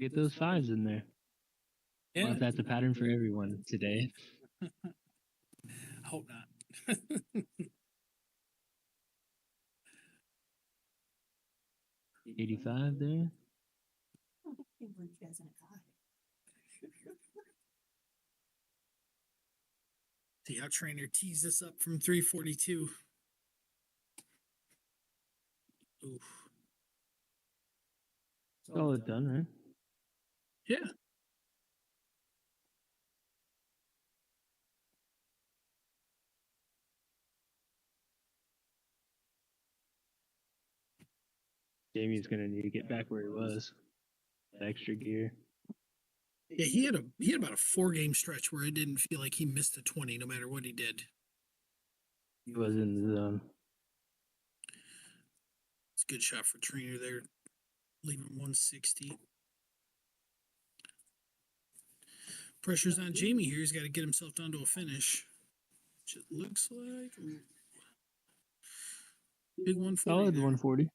Get those fives in there. I wonder Yeah, if that's a pattern for everyone today. I hope not. 85 there. See how trainer teased this up from 342. Oof. Solid done, right? Yeah. Jamie's gonna need to get back where he was. That extra gear. Yeah, he had about a 4-game stretch where it didn't feel like he missed a 20 no matter what he did. He was in the zone. It's a good shot for trainer there. Leaving 160. Pressure's on Jamie here. He's got to get himself down to a finish. Which it looks like. Big 140. Solid there. 140.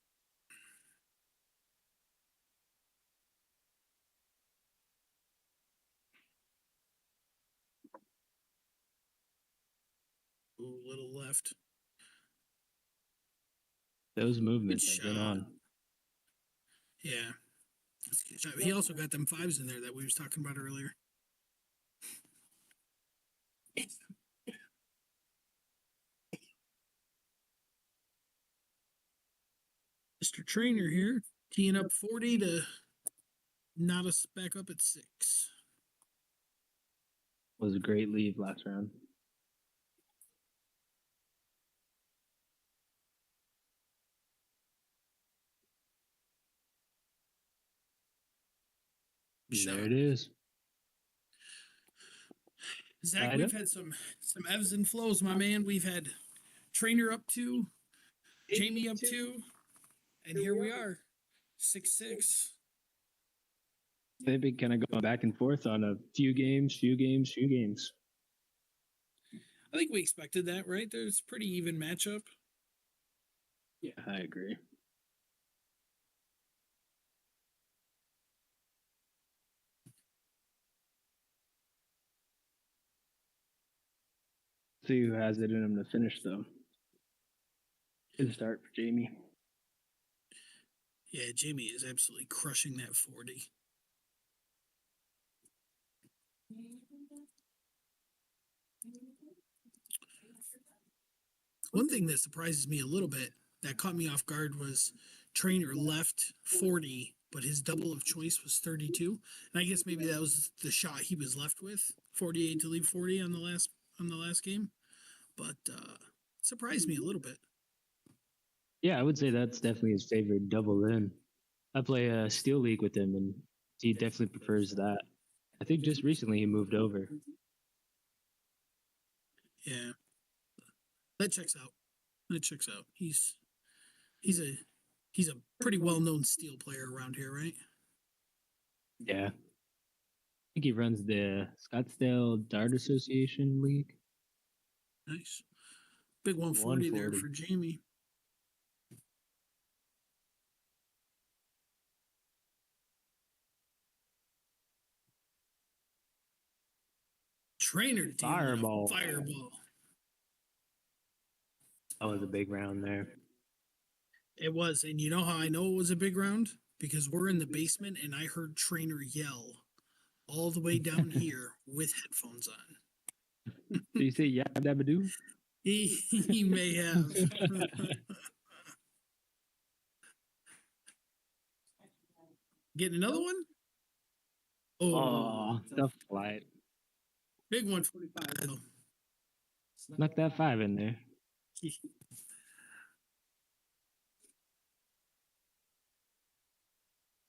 Ooh, little left. Those Good movements have been shot. on. Yeah. That's a good shot. He also got them 5s in there that we was talking about earlier. Mr. Trainer here, teeing up 40 to knot us back up at 6. Was a great leave last round. Shot. There it is. Zach, Tied we've up. had some ebbs and flows, my man. We've had Trainer up 2, Jamie up 2, and here we are, 6-6. They've been kind of going back and forth on a few games. I think we expected that, right? There's a pretty even matchup. Yeah, I agree. See who has it in him to finish, though. Good start for Jamie. Yeah, Jamie is absolutely crushing that 40. One thing that surprises me a little bit that caught me off guard was Trainer left 40, but his double of choice was 32. And I guess maybe that was the shot he was left with, 48 to leave 40 on the last game. But surprised me a little bit. Yeah, I would say that's definitely his favorite double in. I play a Steel League with him, and he definitely prefers that. I think just recently he moved over. Yeah. That checks out. He's a pretty well known steel player around here, right? Yeah. I think he runs the Scottsdale Dart Association League. Nice. Big 140 there 140. for Jamie. Trainer dealing a Fireball. fireball. That was a big round there. It was, and you know how I know it was a big round? Because we're in the basement and I heard Trainer yell all the way down here with headphones on. Did you say Yab Dabba Doo? He may have. Getting another one? Oh, tough flight. Big 145 though. Snuck that 5 in there.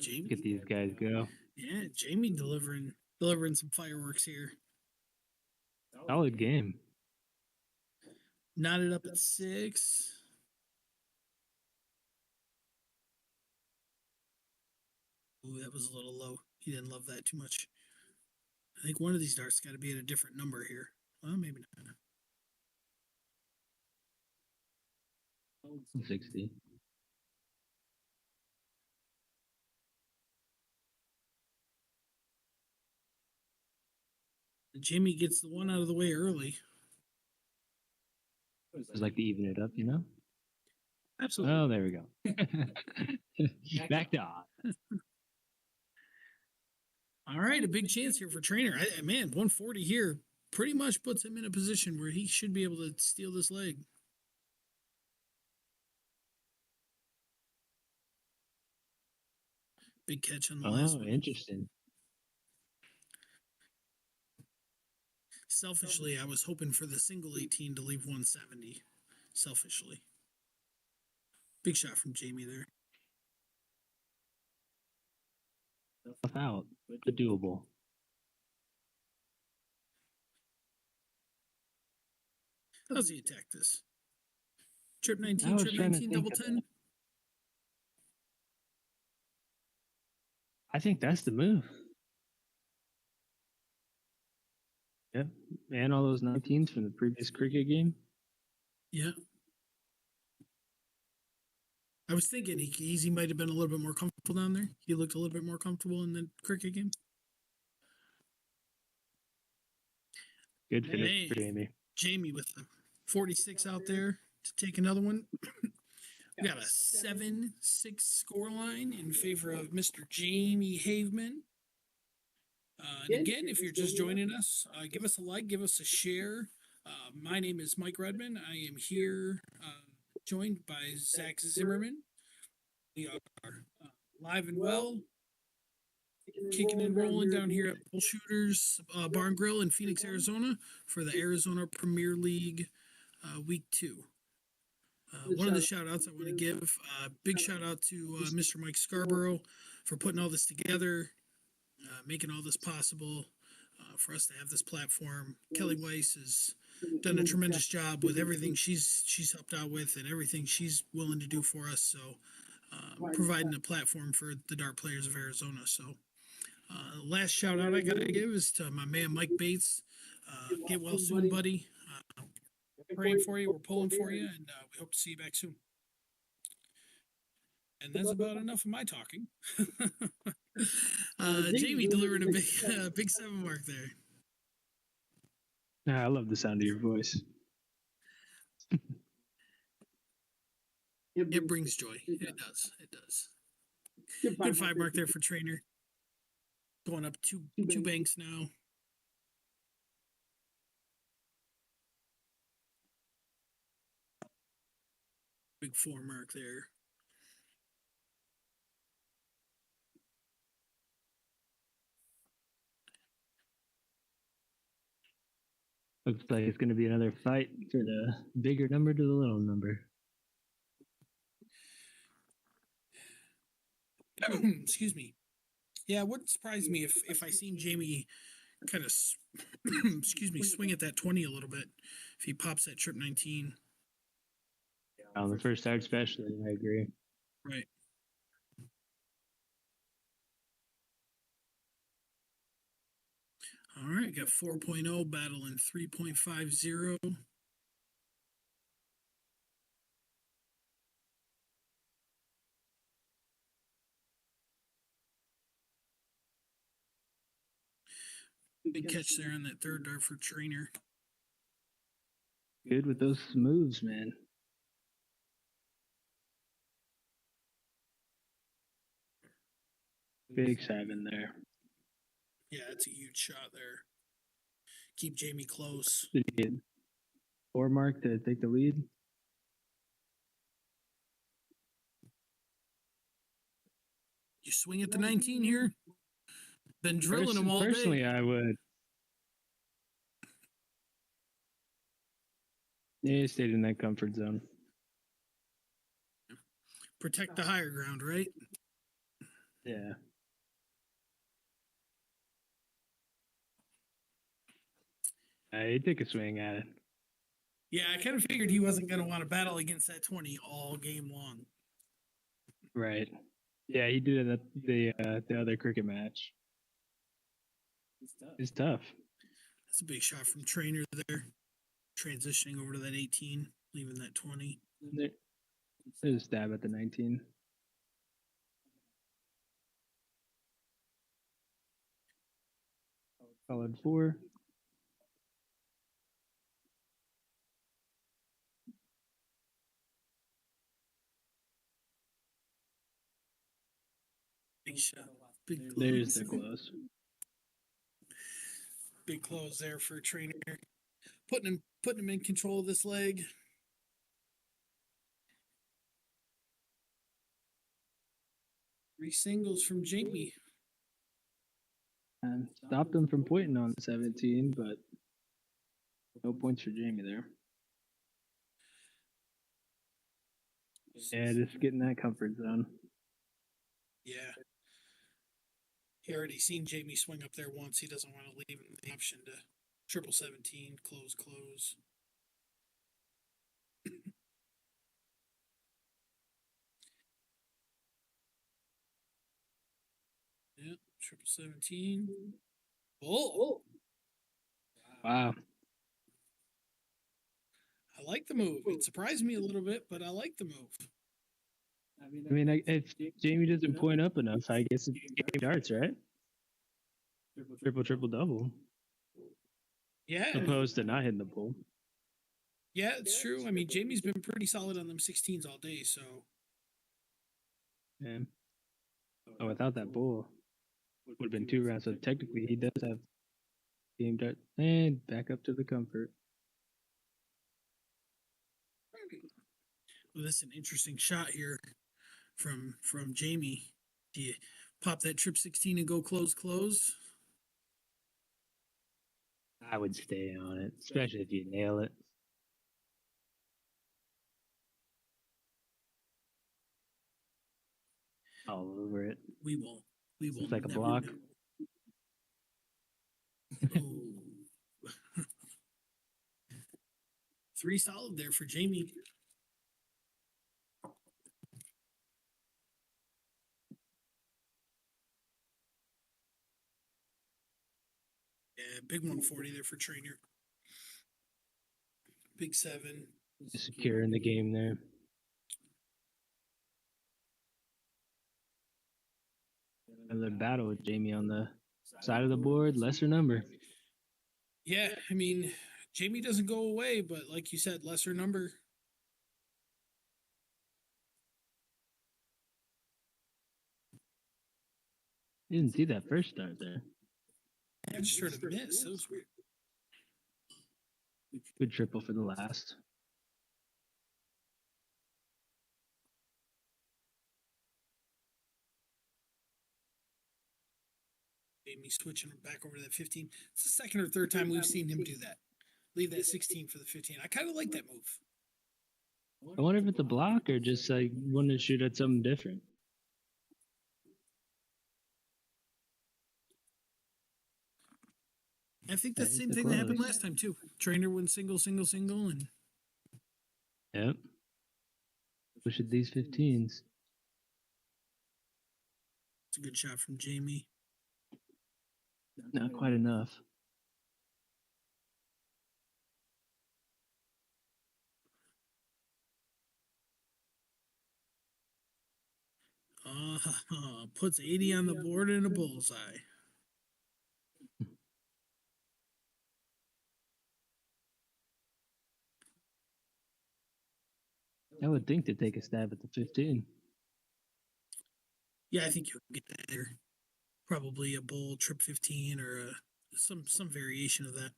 Jamie. Look at these guys go. Yeah, Jamie delivering some fireworks here. Solid game. Knotted up at 6. Ooh, that was a little low. He didn't love that too much. I think one of these darts got to be at a different number here. Well, maybe not. 60. Jimmy gets the one out of the way early. Just like to even it up, you know? Absolutely. Oh, there we go. Back to odd. All right, a big chance here for Trainer. Man, 140 here pretty much puts him in a position where he should be able to steal this leg. Big catch on the last one. Interesting. Selfishly, I was hoping for the single 18 to leave 170. Selfishly. Big shot from Jamie there. Tough out, but doable. How's he attack this? Trip 19, I was trip trying to 19, think double of 10. I think that's the move. Yep. And all those 19s from the previous cricket game. Yeah. I was thinking he might have been a little bit more comfortable down there. He looked a little bit more comfortable in the cricket game. Good finish Hey, for Jamie. Jamie with the 46 out there to take another one. We got a 7-6 score line in favor of Mr. Jamie Haveman. And again, if you're just joining us, give us a like, give us a share. My name is Mike Redman. I am here joined by Zach Zimmerman. We are live and well, kicking and rolling down here at Bullshooters Bar and Grill in Phoenix, Arizona for the Arizona Premier League Week 2. One of the shout outs I want to give, big shout out to Mr. Mike Scarboro for putting all this together, making all this possible for us to have this platform. Kelly Weiss has done a tremendous job with everything she's helped out with and everything she's willing to do for us. So providing a platform for the dart players of Arizona. So last shout out I got to give is to my man Mike Bates. Get well soon, buddy. Praying for you. We're pulling for you, and we hope to see you back soon. And that's about enough of my talking. Jamie delivered a big 7 mark there. I love the sound of your voice. It brings joy. It does. It does. Good 5 mark there for Trainer. Going up two banks now. Big 4 mark there. Looks like it's going to be another fight for the bigger number to the little number. Excuse me. Yeah, it wouldn't surprise me if I seen Jamie kind of, excuse me, swing at that 20 a little bit if he pops that trip 19. On the first start, especially, I agree. Right. right, got 4.0 battling 3.50. Big catch there on that third dart for Trainer. Good with those moves, man. Big 7 there. Yeah, it's a huge shot there. Keep Jamie close. Did he get 4 mark to take the lead? You swing at the 19 here. Been drilling them all Personally, day. I would. Yeah, stayed in that comfort zone. Protect the higher ground, right? Yeah. He took a swing at it. Yeah, I kind of figured he wasn't going to want to battle against that 20 all game long. Right. Yeah, he did it at the other cricket match. It's tough. That's a big shot from Trainer there. Transitioning over to that 18, leaving that 20. There's a stab at the 19. Solid 4. Big shot. Big There's close. the close. Big close there for Trainer. Putting him in control of this leg. Three singles from Jamie. And stopped him from pointing on the 17, but no points for Jamie there. Yeah, just getting that comfort zone. Yeah. He already seen Jamie swing up there once. He doesn't want to leave him the option to triple 17, close. Yep, triple 17. Oh, Wow. I like the move. It surprised me a little bit, but I like the move. I mean, if Jamie doesn't point up enough, I guess it's game darts, right? Triple, double. Yeah, Opposed to not hitting the pole. yeah, it's true. I mean, Jamie's been pretty solid on them 16s all day, so Yeah. Oh, without that bull, would have been 2 rounds. So technically, he does have game dart. And back up to the comfort. well, that's an interesting shot here from Jamie. Do you pop that trip 16 and go close? I would stay on it, especially if you nail it. All over it. We will. It's like a never block. know. Ooh. 3 solid there for Jamie. Yeah, big 140 there for Trainer. Big 7. Secure in the game there. Another battle with Jamie on the side of the board, lesser number. Yeah, I mean, Jamie doesn't go away, but like you said, lesser number. Didn't see that first start there. I just heard a miss. That was weird. Good triple for the last. Jamie switching back over to that 15. It's the second or third time we've seen him do that. Leave that 16 for the 15. I kind of like that move. I wonder if it's a block or just like wanting to shoot at something different. I think that's the same it's a thing that happened close. last time too. Trainer went single, and Yep. Push at these 15s. it's a good shot from Jamie. Not quite enough. Puts 80 on the board and a bullseye. I would think to take a stab at the 15. Yeah, I think you'll get that there. Probably a bull trip 15 or some variation of that.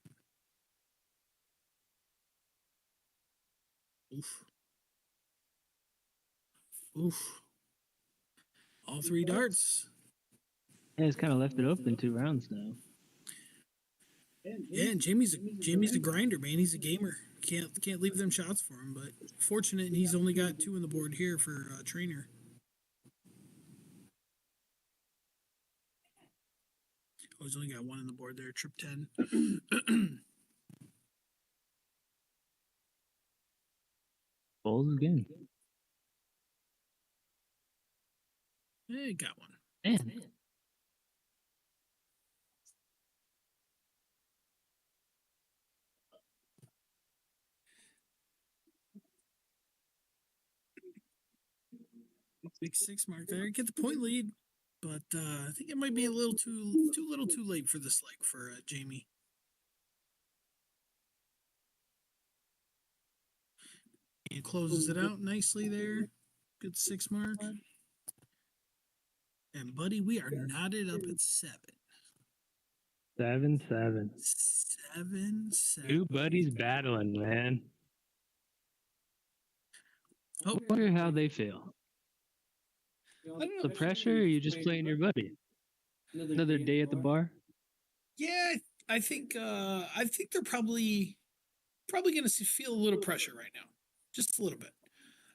Oof. Oof. All three darts. Yeah, it's kind of left it open 2 rounds now. Yeah, and Jamie's a grinder, man. He's a gamer. Can't leave them shots for him. But fortunate, he's only got 2 on the board here for trainer. Oh, he's only got 1 on the board there. Trip 10. Bulls again. Hey, got 1. Man. Big 6 mark there. Get the point lead, but I think it might be a little too late for this leg for Jamie. And closes it out nicely there. Good 6 mark. And buddy, we are knotted up at 7. 7-7. 7. Two buddies battling, man. Oh, I wonder how they feel. I don't The know. pressure, or you just playing your buddy? Another day at the bar? Yeah, I think they're probably going to feel a little pressure right now, just a little bit.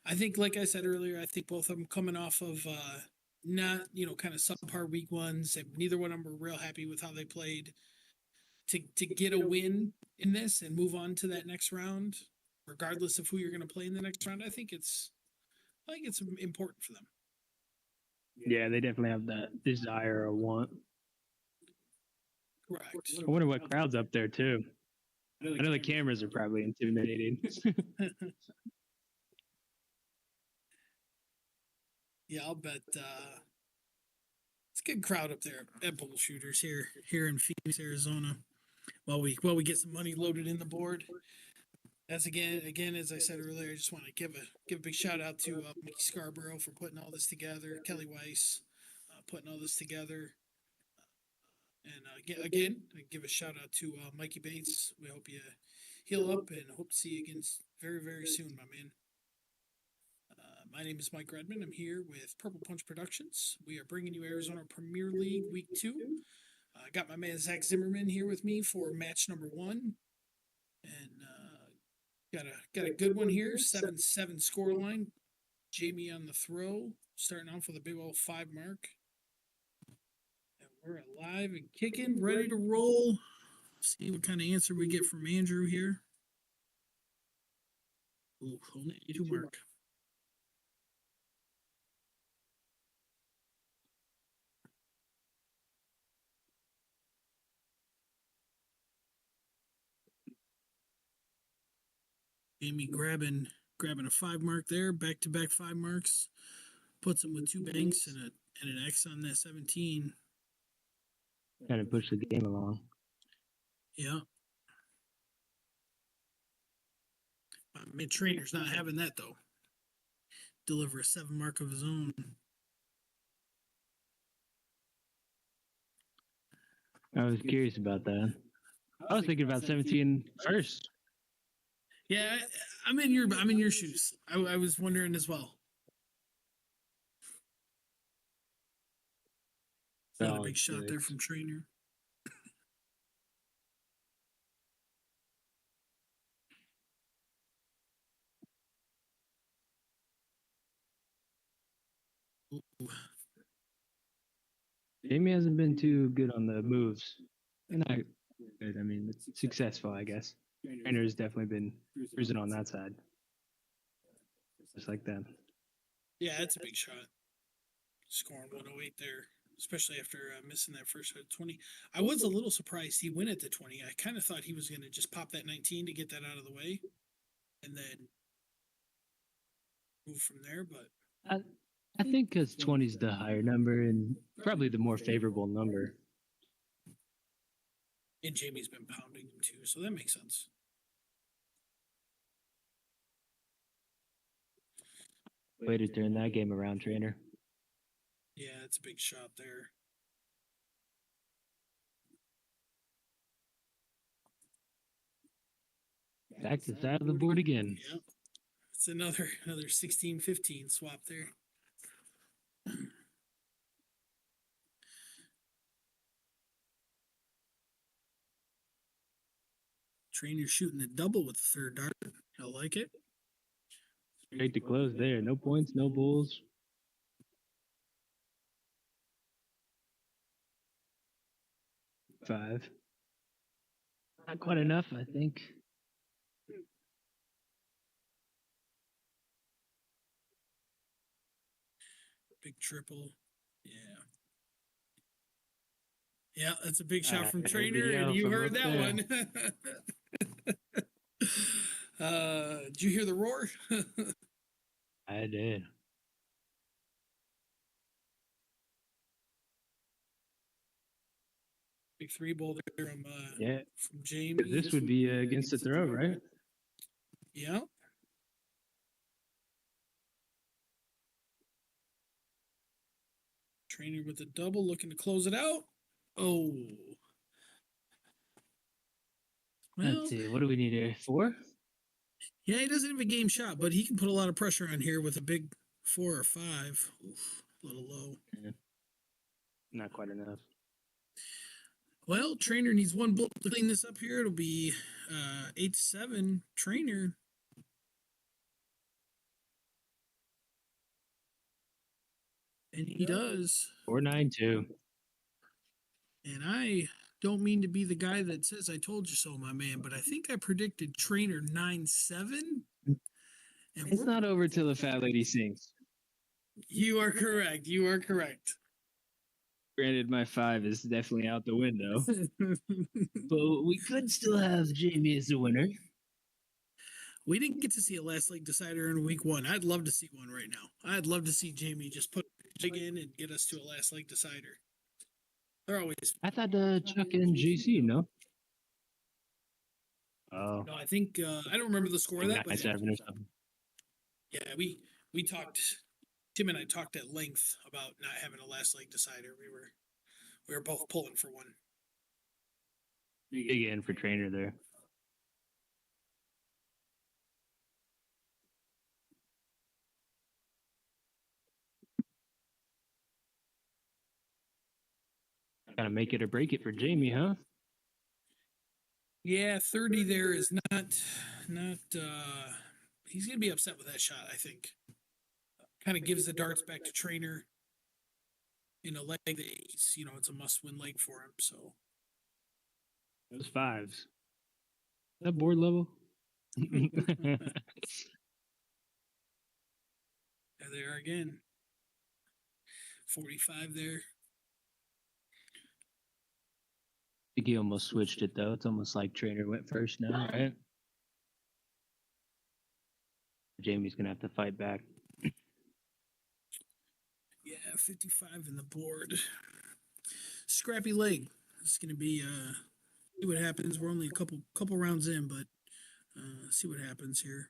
I think, like I said earlier, I think both of them coming off of not kind of subpar week ones. And neither one of them were real happy with how they played. To get a win in this and move on to that next round, regardless of who you're going to play in the next round, I think it's important for them. Yeah, they definitely have that desire or want. Correct. I wonder what crowd's up there too. I know the cameras are probably intimidating. Yeah, I'll bet it's a good crowd up there at Bullshooters here in Phoenix, Arizona. While we get some money loaded in the board. As again, as I said earlier, I just want to give a big shout out to Mickey Scarboro for putting all this together. Kelly Weiss putting all this together. And again, I give a shout out to Mikey Bates. We hope you heal up and hope to see you again very, very soon, my man. My name is Mike Redmond. I'm here with Purple Punch Productions. We are bringing you Arizona Premier League Week 2. I got my man Zach Zimmerman here with me for match number 1. And got a good one here. 7-7 scoreline. Jamie on the throw, starting off with a big old 5 mark. And we're alive and kicking, ready to roll. See what kind of answer we get from Andrew here. Ooh, only 2 mark. Jamie grabbing a 5 mark there, back to back 5 marks. Puts him with 2 banks and an X on that 17. Kind of push the game along. Yeah. My trainer's not having that though. Deliver a 7 mark of his own. I was curious about that. I was thinking about 17 first. Yeah, I'm in your shoes. I was wondering as well. Got a big shot there from trainer. Ooh. Jamie hasn't been too good on the moves. And I mean, it's successful, I guess. Trainer's definitely been cruising on that side. Just like that. Yeah, that's a big shot. Scoring 108 there, especially after missing that first 20. I was a little surprised he went at the 20. I kind of thought he was going to just pop that 19 to get that out of the way and then move from there. But I think because 20 is the higher number and probably the more favorable number. And Jamie's been pounding him too, so that makes sense. Way to turn that game around, trainer. Yeah, it's a big shot there. Back to the side of the board again. Yep. It's another 16-15 swap there. Trainer shooting the double with the third dart. I like it. Straight to close there. No points, no bulls. Five. Not quite enough, I think. Big triple. Yeah. Yeah, that's a big shot I from heard the Trainer, and yell you from heard up that there. one. Did you hear the roar? I did. Big three ball there from Yeah. from Jamie. This would be against the throw, right? Yeah. Trainer with a double, looking to close it out. Oh. Well, Let's see. What do we need here? 4? yeah, he doesn't have a game shot, but he can put a lot of pressure on here with a big 4 or 5. Oof, a little low. Yeah. Not quite enough. Well, Trainer needs one bullet to clean this up here. It'll be 8-7. Trainer. And he does. 4-9-2. And I don't mean to be the guy that says I told you so, my man, but I think I predicted Trainer 9-7. And It's not over till the fat lady sings. You are correct. You are correct. Granted, my 5 is definitely out the window, but we could still have Jamie as the winner. We didn't get to see a last leg decider in week 1. I'd love to see one right now. I'd love to see Jamie just put a jig in and get us to a last leg decider. They're always. I thought Chuck and GC, no? Oh, No, I think I don't remember the score of that, but 9-7 or something. yeah, we talked. Tim and I talked at length about not having a last leg decider. We were both pulling for one. Big in for Trainer there. Gotta make it or break it for Jamie, huh? Yeah, 30 there is not he's gonna be upset with that shot, I think. Kind of gives the darts back to Trainer in a leg that he's, it's a must win leg for him. So Those 5s. That board level? there they are again. 45 there. I think he almost switched it though. It's almost like Trainer went first now, right? Jamie's gonna have to fight back. Yeah, 55 in the board. Scrappy leg. It's gonna be see what happens. We're only a couple rounds in, but see what happens here.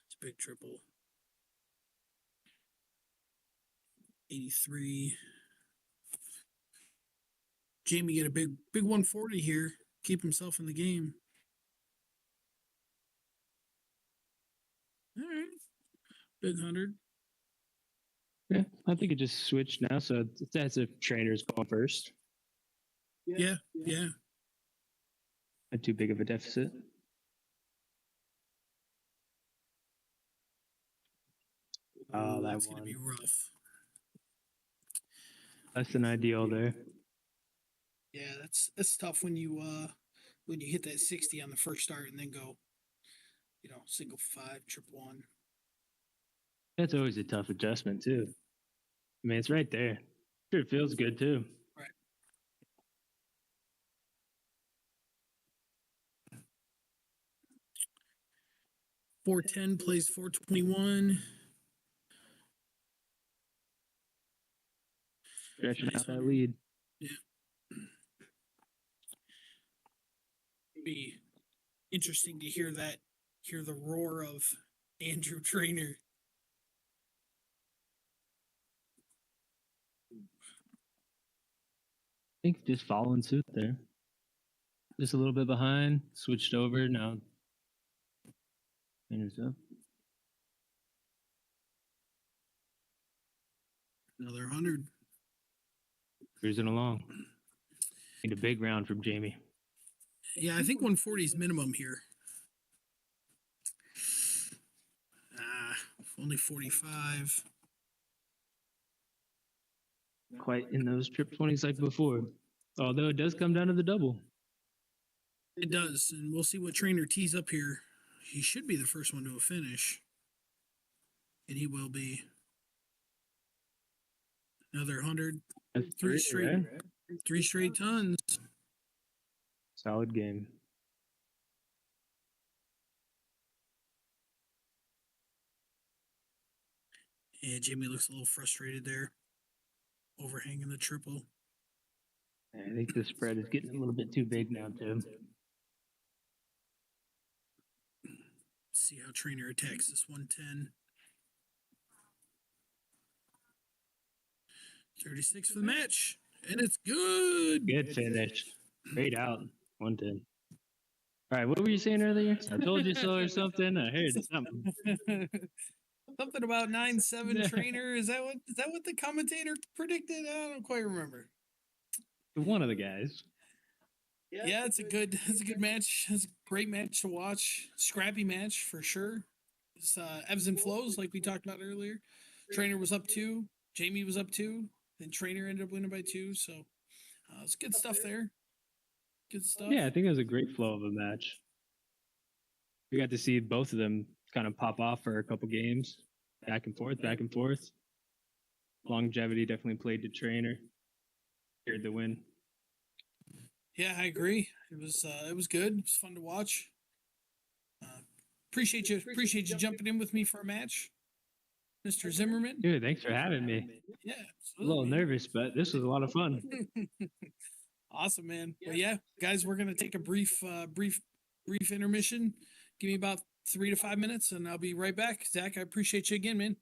It's a big triple. 83. Jamie get a big 140 here. Keep himself in the game. All right. Big 100. Yeah, I think it just switched now, so that's if Trainer's going first. Yeah. Not too big of a deficit. Oh, that That's gonna one. be rough. Less than ideal there. Yeah, that's tough when you hit that 60 on the first start and then go, single 5, triple 1. That's always a tough adjustment too. I mean, it's right there. Sure, it feels good too. Right. $410 plays $421. stretching Nice out that one. lead. Be interesting to hear the roar of Andrew Trainer. I think just following suit there. Just a little bit behind, switched over now. Trainer's up. Another 100. Cruising along. Need a big round from Jamie. Yeah, I think 140 is minimum here. Only 45. Quite in those trip 20s like before. Although it does come down to the double. It does, and we'll see what Trainer tees up here. He should be the first one to a finish. And he will be. Another 100. That's Three straight. right? 3 straight tons. Solid game. Yeah, Jamie looks a little frustrated there. Overhanging the triple. I think the spread is getting a little bit too big now, too. See how Trainer attacks this 110. 36 for the match. And it's good. Good finish. Great out. 110. All right, what were you saying earlier? I told you so or something. I heard something. Something about 9-7 Trainer. Is that what the commentator predicted? I don't quite remember. One of the guys. Yeah, it's a good match. It's a great match to watch. Scrappy match for sure. It's ebbs and flows like we talked about earlier. Trainer was up 2. Jamie was up 2. Then Trainer ended up winning by 2. So it's good stuff there. Good stuff. Yeah, I think it was a great flow of a match. We got to see both of them kind of pop off for a couple games. Back and forth, back and forth. Longevity definitely played to Trainer. Heard the win. Yeah, I agree. It was good. It was fun to watch. Appreciate you jumping in with me for a match, Mr. Zimmerman. Dude, thanks for having me. Yeah, A little absolutely. nervous, but this was a lot of fun. Awesome, man. Well, yeah, guys, we're gonna take a brief intermission. Give me about 3 to 5 minutes, and I'll be right back. Zach, I appreciate you again, man.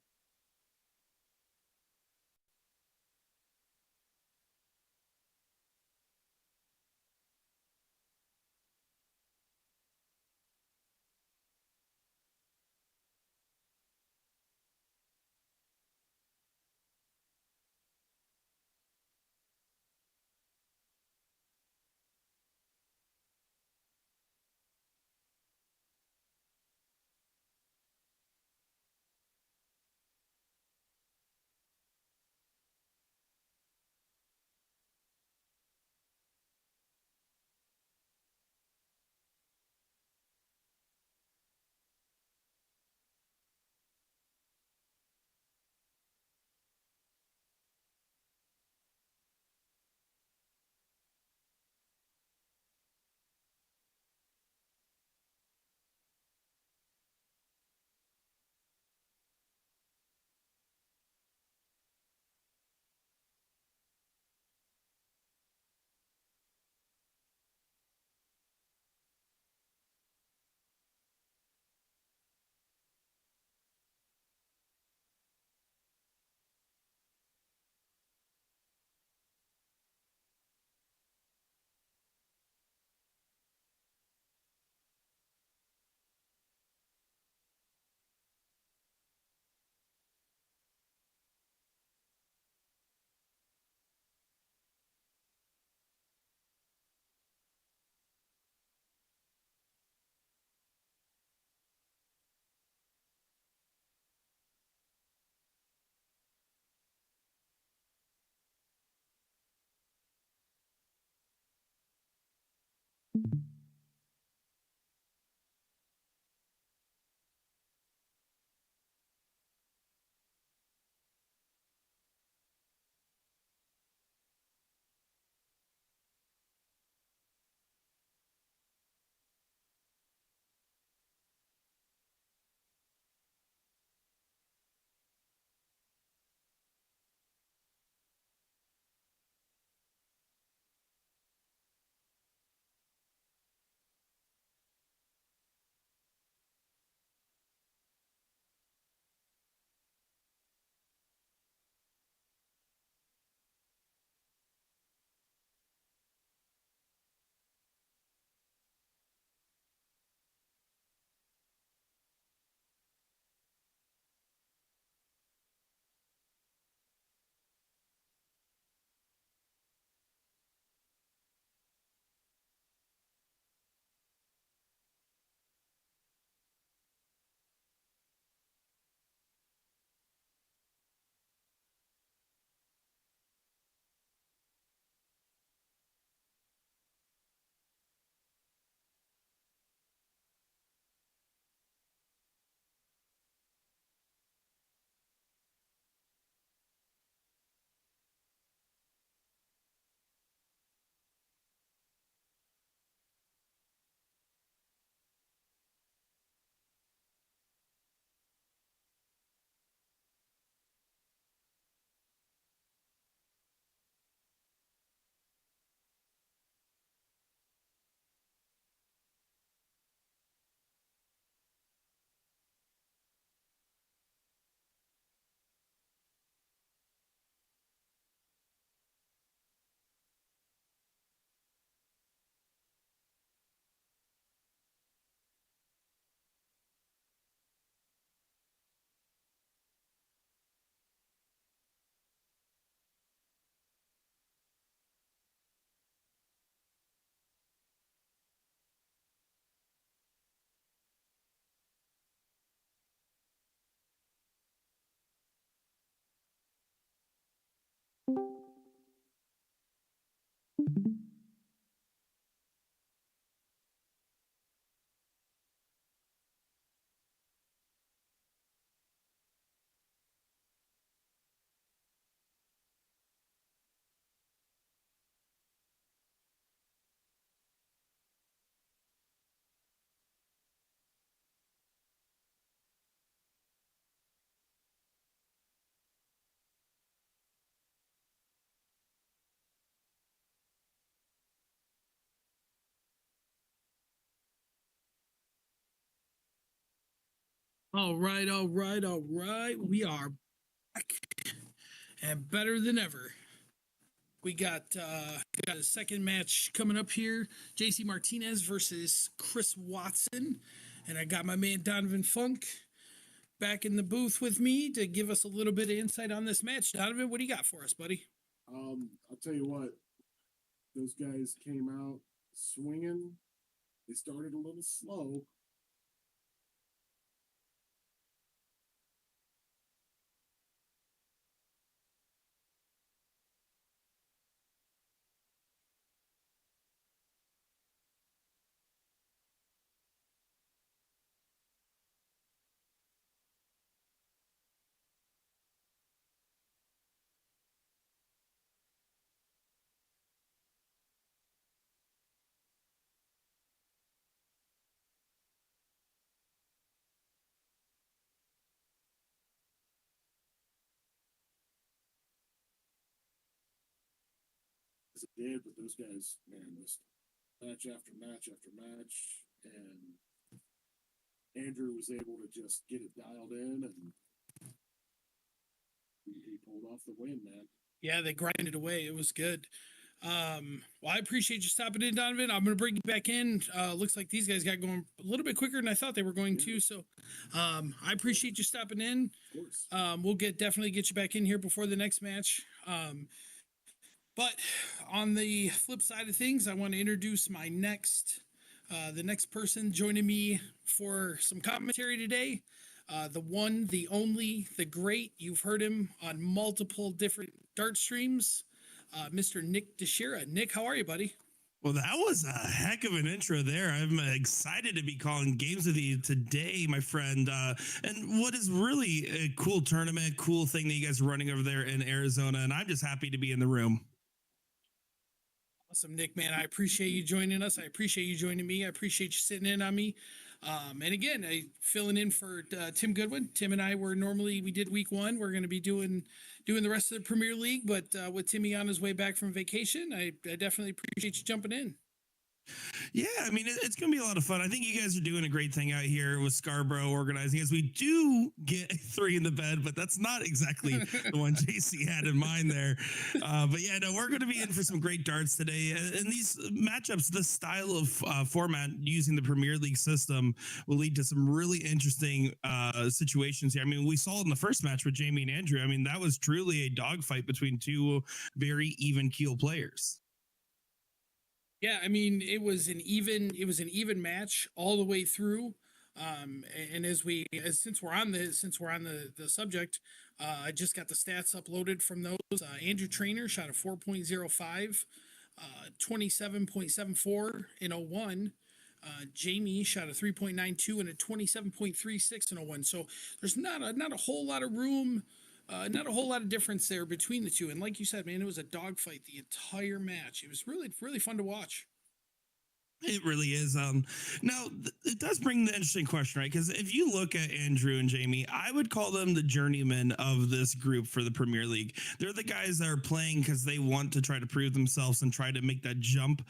All right, all right, all right. We are back and better than ever. We got a second match coming up here. JC Martinez versus Chris Watson. And I got my man Donovan Funk back in the booth with me to give us a little bit of insight on this match. Donovan, what do you got for us, buddy? I'll tell you what, those guys came out swinging. They started a little slow. As it did, but those guys, man, just match after match after match, and Andrew was able to just get it dialed in, and he pulled off the win, man. Yeah, they grinded away. It was good. Well, I appreciate you stopping in, Donovan. I'm going to bring you back in. Looks like these guys got going a little bit quicker than I thought they were going to. So I appreciate you stopping in. Of course. We'll definitely get you back in here before the next match. But on the flip side of things, I want to introduce my the next person joining me for some commentary today. The one, the only, the great. You've heard him on multiple different dart streams. Mr. Nick DeShera. Nick, how are you, buddy? Well, that was a heck of an intro there. I'm excited to be calling games with you today, my friend. And what is really a cool tournament, cool thing that you guys are running over there in Arizona. And I'm just happy to be in the room. Awesome, Nick, man. I appreciate you joining us. I appreciate you joining me. I appreciate you sitting in on me. And again, I filling in for Tim Goodwin. Tim and I we did week one. We're going to be doing the rest of the Premier League, but with Timmy on his way back from vacation, I definitely appreciate you jumping in. Yeah, I mean, it's going to be a lot of fun. I think you guys are doing a great thing out here with Scarboro organizing, as we do get 3 in the bed, but that's not exactly the one JC had in mind there. But yeah, no, we're going to be in for some great darts today. And these matchups, the style of format using the Premier League system will lead to some really interesting situations here. I mean, we saw it in the first match with Jamie and Andrew. I mean, that was truly a dogfight between two very even keel players. Yeah, I mean, it was an even match all the way through. And since we're on the subject, I just got the stats uploaded from those. Andrew Trainer shot a 4.05, 27.74 in 01. Jamie shot a 3.92 and a 27.36 in 01. So there's not a whole lot of room. Not a whole lot of difference there between the two. And like you said, man, it was a dogfight the entire match. It was really, really fun to watch. It really is. Now, it does bring the interesting question, right? Because if you look at Andrew and Jamie, I would call them the journeymen of this group for the Premier League. They're the guys that are playing because they want to try to prove themselves and try to make that jump,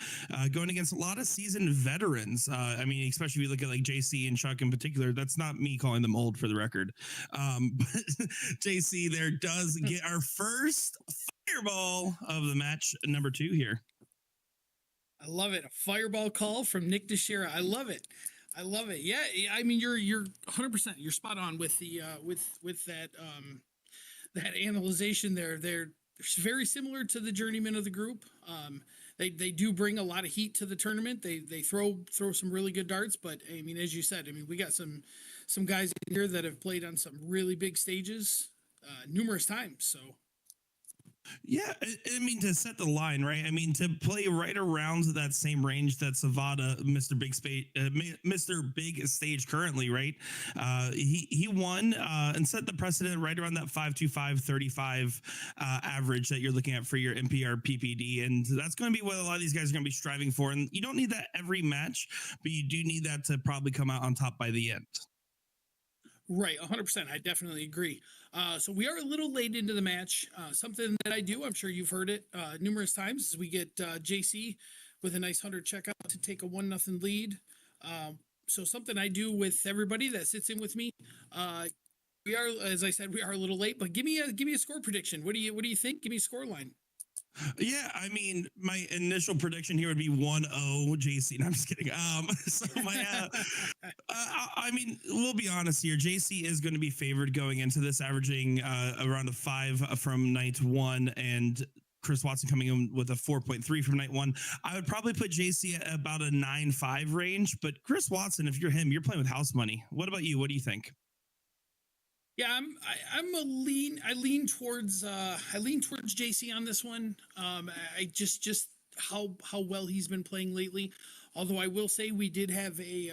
going against a lot of seasoned veterans. I mean, especially if you look at like JC and Chuck in particular. That's not me calling them old, for the record. But JC there does get our first fireball of the match, number 2 here. I love it. A fireball call from Nick DeShera. I love it. I love it. Yeah, I mean, you're 100%. You're spot on with the with that that analyzation there. They're very similar to the journeymen of the group. They do bring a lot of heat to the tournament. They throw some really good darts. But I mean, as you said, I mean, we got some guys in here that have played on some really big stages numerous times. So. Yeah, I mean, to set the line, right? I mean, to play right around that same range that Seveta, Mr. Big Stage currently, right? He won and set the precedent right around that 5.25/35 average that you're looking at for your NPR PPD, and that's going to be what a lot of these guys are going to be striving for. And you don't need that every match, but you do need that to probably come out on top by the end. Right, 100%. I definitely agree. So we are a little late into the match. Something that I do, I'm sure you've heard it numerous times, is we get JC with a nice 100 checkout to take a 1-0 lead. so something I do with everybody that sits in with me. We are, as I said, we are a little late, but give me a score prediction. What do you think? Give me a score line. Yeah, I mean, my initial prediction here would be 1-0 JC. No, I'm just kidding. So I mean, we'll be honest here. JC is going to be favored going into this, averaging around a 5 from night one, and Chris Watson coming in with a 4.3 from night one. I would probably put JC at about a 9-5 range, but Chris Watson, if you're him, you're playing with house money. What about you? What do you think? Yeah, I lean towards JC on this one. I just how well he's been playing lately. Although I will say we do have a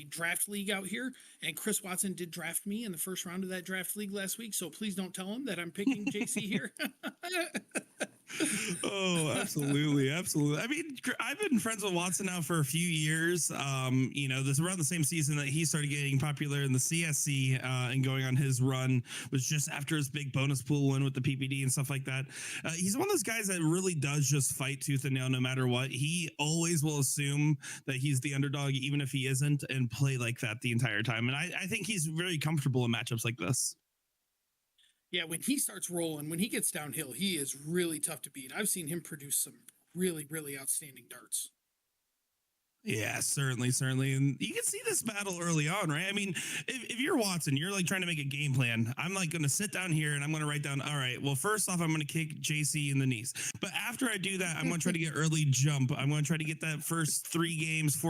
draft league out here, and Chris Watson did draft me in the first round of that draft league last week. So please don't tell him that I'm picking JC here. Oh, absolutely, absolutely. I mean, I've been friends with Watson now for a few years. This around the same season that he started getting popular in the CSC and going on his run was just after his big bonus pool win with the PPD and stuff like that. He's one of those guys that really does just fight tooth and nail no matter what. He always will assume that he's the underdog, even if he isn't, and play like that the entire time. And I think he's very comfortable in matchups like this. Yeah, when he starts rolling, when he gets downhill, he is really tough to beat. I've seen him produce some really, really outstanding darts. Yeah, certainly. And you can see this battle early on, right? I mean, if you're Watson, you're like trying to make a game plan. I'm like going to sit down here and I'm going to write down, all right, well, first off, I'm going to kick JC in the knees. But after I do that, I'm going to try to get early jump. I'm going to try to get that first 4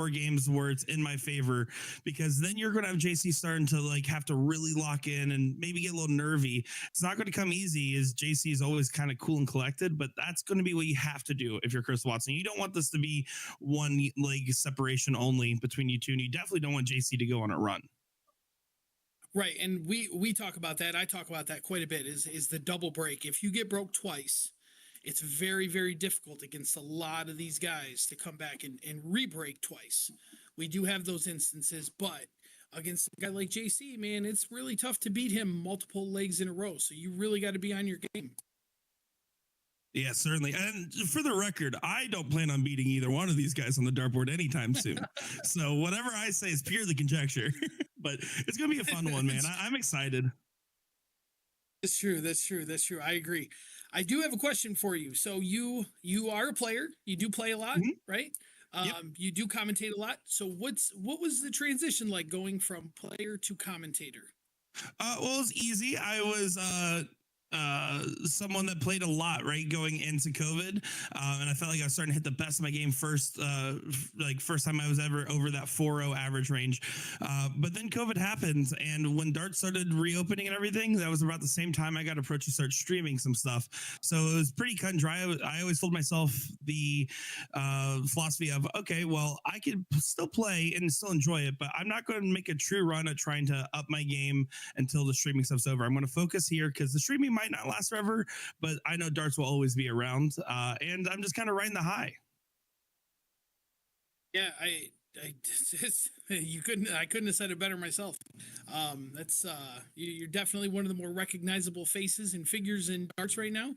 games where it's in my favor, because then you're going to have JC starting to like have to really lock in and maybe get a little nervy. It's not going to come easy, as JC is always kind of cool and collected, but that's going to be what you have to do if you're Chris Watson. You don't want this to be one leg separation only between you two, and you definitely don't want JC to go on a run. Right, and we talk about that. I talk about that quite a bit. Is the double break? If you get broke twice, it's very, very difficult against a lot of these guys to come back and re-break twice. We do have those instances, but against a guy like JC, man, it's really tough to beat him multiple legs in a row. So you really got to be on your game. Yeah, certainly. And for the record, I don't plan on beating either one of these guys on the dartboard anytime soon. So whatever I say is purely conjecture, but it's going to be a fun one, man. I'm excited. That's true. I agree. I do have a question for you. So you are a player. You do play a lot, right? Yep. You do commentate a lot. So what was the transition like going from player to commentator? Well, it's easy. I was someone that played a lot, right, going into COVID, and I felt like I was starting to hit the best of my game first time I was ever over that 4.0 average range. But then COVID happened, and when darts started reopening and everything, that was about the same time I got approached to start streaming some stuff. So it was pretty cut and dry. I always told myself the philosophy of, okay, well, I can still play and still enjoy it, but I'm not going to make a true run at trying to up my game until the streaming stuff's over. I'm going to focus here because the streaming might not last forever, but I know darts will always be around, and I'm just kind of riding the high. Yeah, I couldn't have said it better myself. That's you're definitely one of the more recognizable faces and figures in darts right now.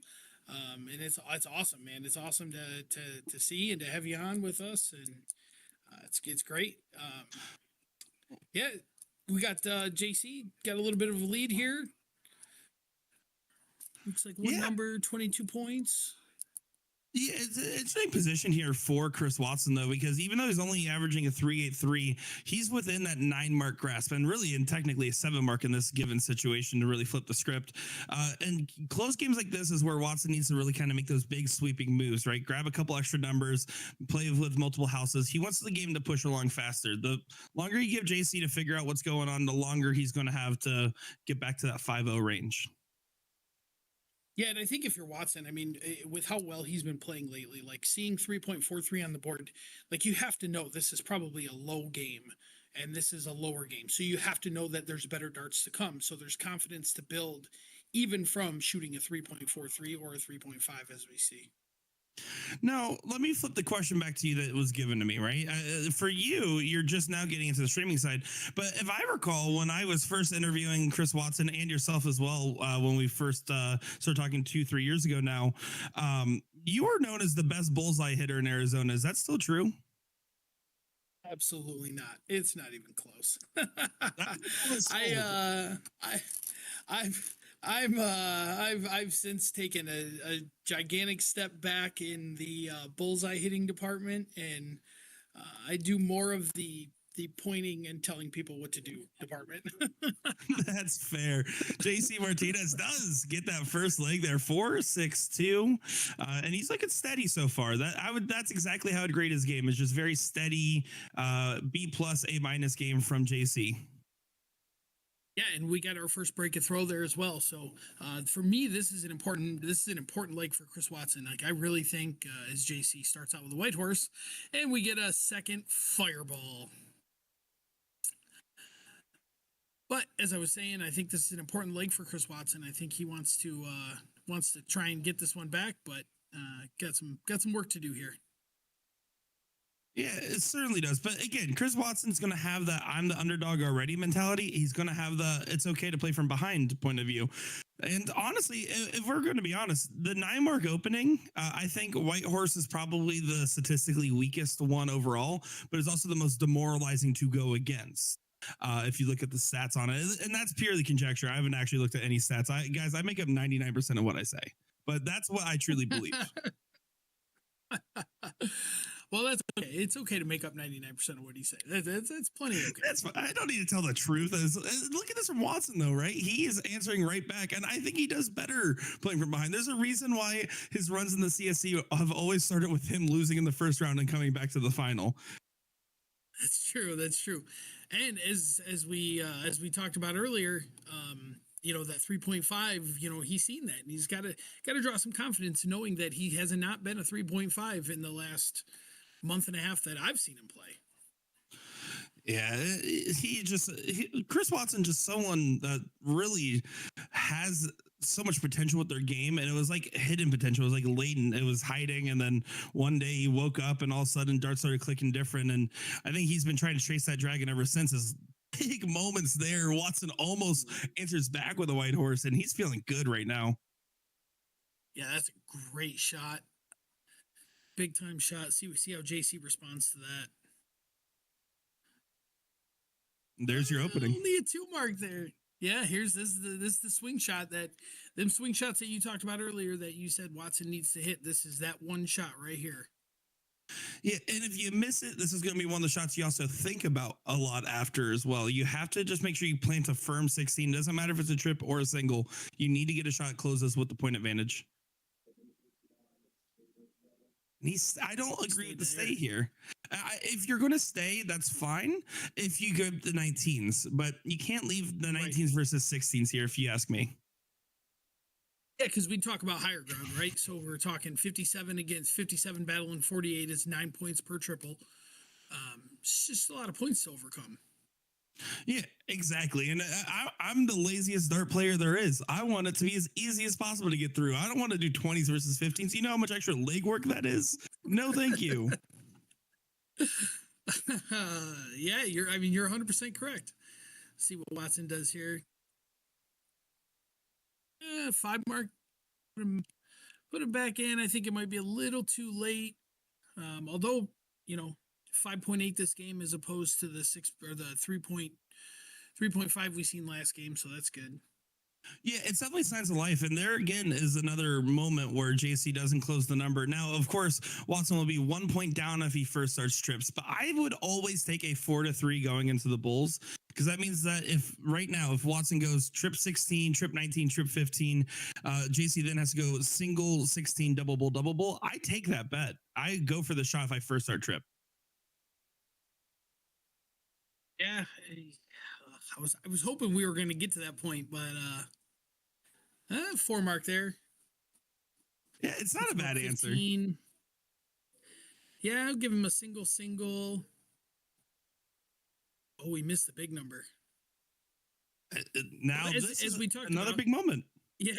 And it's awesome, man. It's awesome to see and to have you on with us, and it's great. Yeah, we got JC got a little bit of a lead here. Looks like one number, 22 points. Yeah, it's a position here for Chris Watson, though, because even though he's only averaging a 3.83, he's within that 9 mark grasp, and really, and technically a 7 mark in this given situation to really flip the script. And close games like this is where Watson needs to really kind of make those big sweeping moves, right? Grab a couple extra numbers, play with multiple houses. He wants the game to push along faster. The longer you give JC to figure out what's going on, the longer he's going to have to get back to that 5.0 range. Yeah, and I think if you're Watson, I mean, with how well he's been playing lately, like seeing 3.43 on the board, like you have to know this is probably a low game and this is a lower game. So you have to know that there's better darts to come. So there's confidence to build even from shooting a 3.43 or a 3.5 as we see. Now, let me flip the question back to you that was given to me, right? For you, you're just now getting into the streaming side. But if I recall, when I was first interviewing Chris Watson and yourself as well, when we first started talking 2-3 years ago now, you were known as the best bullseye hitter in Arizona. Is that still true? Absolutely not. It's not even close. was I've since taken a gigantic step back in the bullseye hitting department, and I do more of the pointing and telling people what to do department. That's fair. JC Martinez does get that first leg there, 4.62, and he's looking steady so far. That's exactly how I'd grade his game. It's just very steady, B plus, A minus game from JC. Yeah, and we got our first break of throw there as well. So for me, this is an important leg for Chris Watson. Like I really think as JC starts out with a white horse, and we get a second fireball. But as I was saying, I think this is an important leg for Chris Watson. I think he wants to try and get this one back, but got some work to do here. Yeah, it certainly does. But again, Chris Watson's going to have that I'm the underdog already mentality. He's going to have the it's okay to play from behind point of view. And honestly, if we're going to be honest, the 9-mark opening, I think White Horse is probably the statistically weakest one overall, but it's also the most demoralizing to go against. If you look at the stats on it, and that's purely conjecture. I haven't actually looked at any stats. I make up 99% of what I say, but that's what I truly believe. Well, that's okay. It's okay to make up 99% of what he said. That's plenty okay. That's fine. I don't need to tell the truth. Look at this from Watson, though, right? He is answering right back, and I think he does better playing from behind. There's a reason why his runs in the CSC have always started with him losing in the first round and coming back to the final. That's true. That's true. And as we talked about earlier, that 3.5, he's seen that, and he's got to draw some confidence knowing that he has not been a 3.5 in the last month and a half that I've seen him play. Yeah, Chris Watson, just someone that really has so much potential with their game, and it was like hidden potential. It was like latent. It was hiding, and then one day he woke up, and all of a sudden darts started clicking different. And I think he's been trying to chase that dragon ever since. His big moments there, Watson almost answers back with a white horse, and he's feeling good right now. Yeah, that's a great shot. Big time shot. See how JC responds to that. There's your opening. Only a 2-mark there. Yeah, here's this is the swing shot them swing shots that you talked about earlier that you said Watson needs to hit. This is that one shot right here. Yeah, and if you miss it, this is going to be one of the shots you also think about a lot after as well. You have to just make sure you plant a firm 16. Doesn't matter if it's a trip or a single. You need to get a shot closes with the point advantage. I don't agree with the stay here. If you're going to stay, that's fine. If you go the 19s, but you can't leave the 19s versus 16s here, if you ask me. Yeah, because we talk about higher ground, right? So we're talking 57 against 57 battling 48 is 9 points per triple. It's just a lot of points to overcome. Yeah, exactly. And I'm the laziest dart player there is. I want it to be as easy as possible to get through. I don't want to do 20s versus 15s. You know how much extra legwork that is? No, thank you. Yeah, you're 100% correct. See what Watson does here. 5-mark. Put him back in. I think it might be a little too late. Although, 5.8 this game as opposed to the 3.5 we seen last game, so that's good. Yeah, it's definitely signs of life. And there again is another moment where JC doesn't close the number. Now, of course, Watson will be 1 point down if he first starts trips, but I would always take a 4-3 going into the Bulls, because that means that if Watson goes trip 16, trip 19, trip 15, JC then has to go single 16, double bull. I take that bet. I go for the shot if I first start trip. Yeah, I was hoping we were going to get to that point, but 4-mark there. Yeah, it's not a bad 15. answer. Yeah, I'll give him a single. Oh, we missed the big number. Now, as this is we talked another about, big moment. Yeah,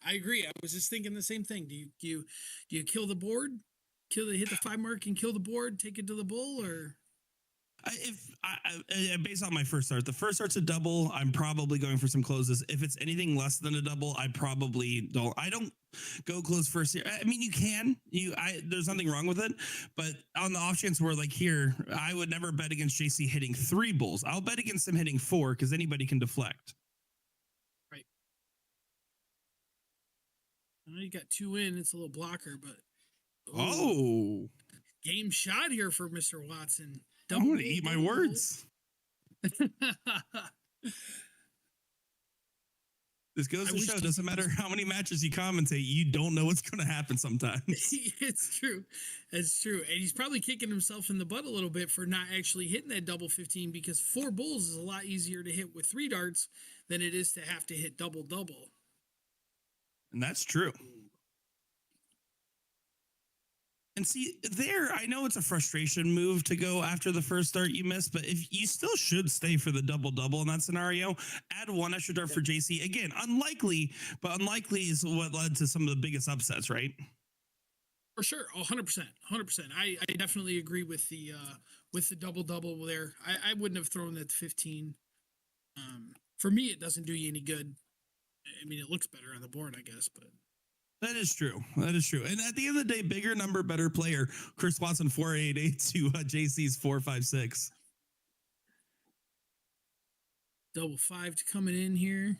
I agree. I was just thinking the same thing. Do you kill the board? Hit the 5-mark and kill the board, take it to the bull, or? Based on my first start, the first start's a double. I'm probably going for some closes. If it's anything less than a double, I probably don't. I don't go close first here. I mean, you can. There's nothing wrong with it, but on the off chance where like here, I would never bet against JC hitting 3 bulls. I'll bet against him hitting 4 because anybody can deflect. Right. I know you got 2 in. It's a little blocker, but Oh, game shot here for Mr. Watson. I'm going to eat my words. This goes I to wish show, he doesn't could matter how many matches you commentate, you don't know what's going to happen sometimes. It's true. It's true. And he's probably kicking himself in the butt a little bit for not actually hitting that double 15 because 4 bulls is a lot easier to hit with 3 darts than it is to have to hit double. And that's true. And see, there, I know it's a frustration move to go after the first dart you missed, but if you still should stay for the double in that scenario, add 1 extra dart for JC. Again, unlikely, but unlikely is what led to some of the biggest upsets, right? For sure. 100%. 100%. I definitely agree with the double there. I wouldn't have thrown that 15. For me, it doesn't do you any good. I mean, it looks better on the board, I guess, but. That is true. That is true. And at the end of the day, bigger number, better player. Chris Watson 488 to JC's 456. Double 5 coming in here.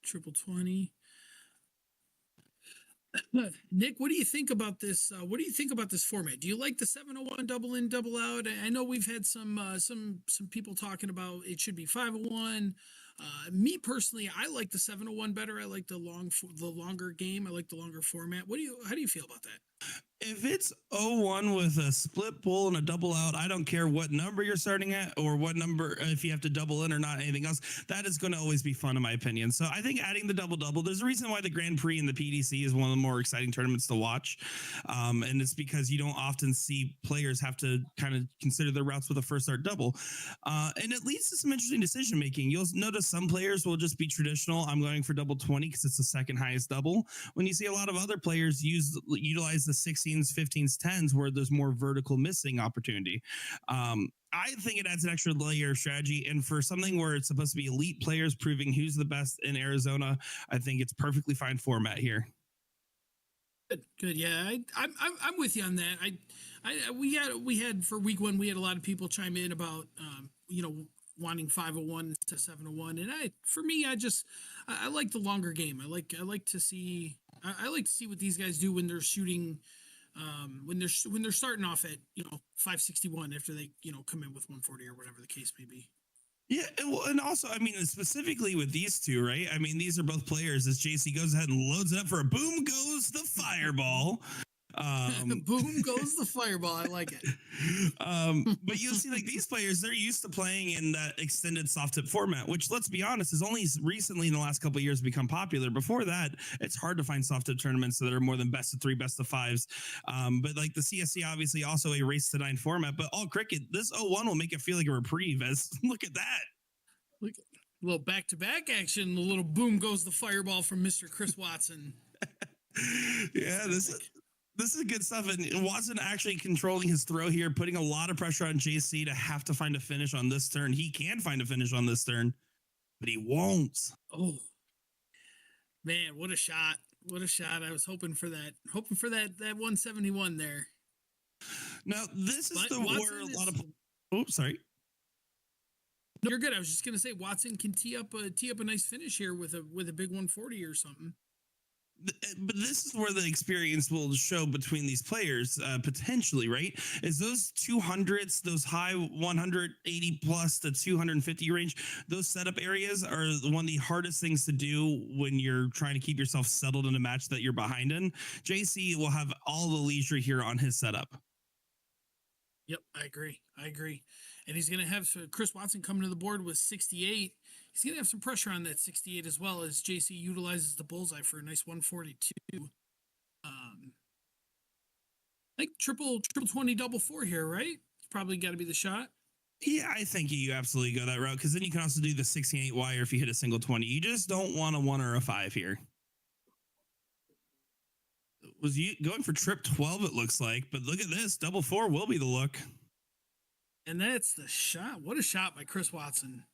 Triple 20. Nick, what do you think about this? What do you think about this format? Do you like the 701 double in, double out? I know we've had some people talking about it should be 501. Me personally, I like the 701 better. I like the longer game. I like the longer format. How do you feel about that? If it's 0-1 with a split bull and a double out, I don't care what number you're starting at or what number, if you have to double in or not, anything else. That is going to always be fun, in my opinion. So I think adding the double, there's a reason why the Grand Prix and the PDC is one of the more exciting tournaments to watch. And it's because you don't often see players have to kind of consider their routes with a first start double. And it leads to some interesting decision making. You'll notice some players will just be traditional. I'm going for double 20 because it's the second highest double. When you see a lot of other players utilize the 16s, 15s, 10s where there's more vertical missing opportunity. I think it adds an extra layer of strategy. And for something where it's supposed to be elite players proving who's the best in Arizona, I think it's perfectly fine format here. Good. Yeah, I'm with you on that. We had for week 1, we had a lot of people chime in about wanting 501 to 701, and for me, I like the longer game. I like to see what these guys do when they're shooting. When they're starting off at 561 after they come in with 140 or whatever the case may be. Yeah, and also, I mean, specifically with these two, right? I mean, these are both players. As JC goes ahead and loads it up for a boom goes the fireball. Boom goes the fireball. I like it. But you'll see, like these players, they're used to playing in that extended soft tip format, which, let's be honest, has only recently in the last couple of years become popular. Before that, it's hard to find soft tip tournaments that are more than best of 3, best of 5s. But like the CSC, obviously, also a race to 9 format. But all cricket, this 0-1 will make it feel like a reprieve. As look at that. Look, a little back-to-back action. A little boom goes the fireball from Mr. Chris Watson. Yeah, this is good stuff. And Watson actually controlling his throw here, putting a lot of pressure on JC to have to find a finish on this turn. He can find a finish on this turn, but he won't. Oh, man, what a shot. What a shot. I was hoping for that 171 there. Now, this is But where a lot of... Oh, sorry. No, you're good. I was just going to say Watson can tee up a nice finish here with a big 140 or something. But this is where the experience will show between these players, potentially, right? Is those 200s, those high 180 plus to 250 range, those setup areas are one of the hardest things to do when you're trying to keep yourself settled in a match that you're behind in. JC will have all the leisure here on his setup. Yep, I agree. And he's going to have Chris Watson coming to the board with 68. He's going to have some pressure on that 68 as well as JC utilizes the bullseye for a nice 142. I think triple 20 double 4 here, right? It's probably got to be the shot. Yeah, I think you absolutely go that route because then you can also do the 68 wire if you hit a single 20. You just don't want a 1 or a 5 here. Was you going for trip 12? It looks like, but look at this. Double 4 will be the look. And that's the shot. What a shot by Chris Watson.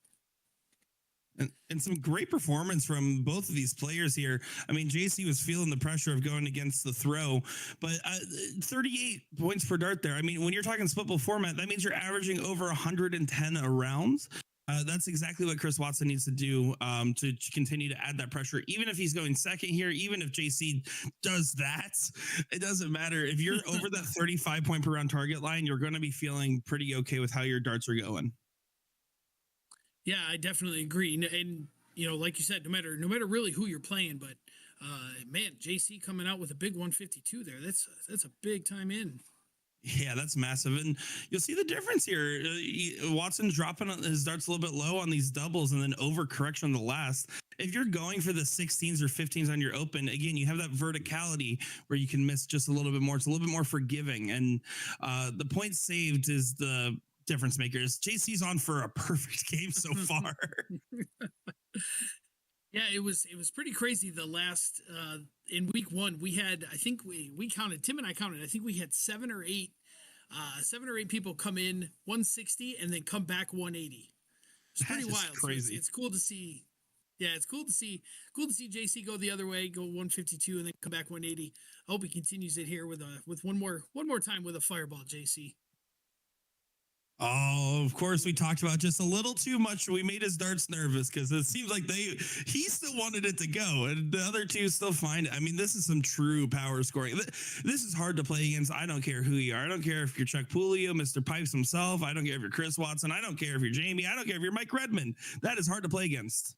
And some great performance from both of these players here. I mean, JC was feeling the pressure of going against the throw, but 38 points per dart there. I mean, when you're talking split ball format, that means you're averaging over 110 a round. That's exactly what Chris Watson needs to do to continue to add that pressure. Even if he's going second here, even if JC does that, it doesn't matter. If you're over that 35 point per round target line, you're going to be feeling pretty okay with how your darts are going. Yeah, I definitely agree. And you know, like you said, no matter really who you're playing, but man, JC coming out with a big 152 there. That's a big time in. Yeah, that's massive. And you'll see the difference here. Watson's dropping his darts a little bit low on these doubles and then overcorrection on the last. If you're going for the 16s or 15s on your open, again, you have that verticality where you can miss just a little bit more. It's a little bit more forgiving. And the points saved is the difference makers. JC's on for a perfect game so far. Yeah, it was pretty crazy. The last in week one, we had, I think we counted, Tim and I counted, I think we had 7 or 8 people come in 160 and then come back 180. It's pretty That is wild. crazy. So it's cool to see. Yeah, it's cool to see JC go the other way, go 152 and then come back 180. I hope he continues it here with one more time with a fireball, JC. Oh, of course, we talked about just a little too much. We made his darts nervous because it seems like he still wanted it to go, and the other two still find it. I mean, this is some true power scoring. This is hard to play against. I don't care who you are. I don't care if you're Chuck Pulio, Mr. Pipes himself. I don't care if you're Chris Watson. I don't care if you're Jamie. I don't care if you're Mike Redmond. That is hard to play against.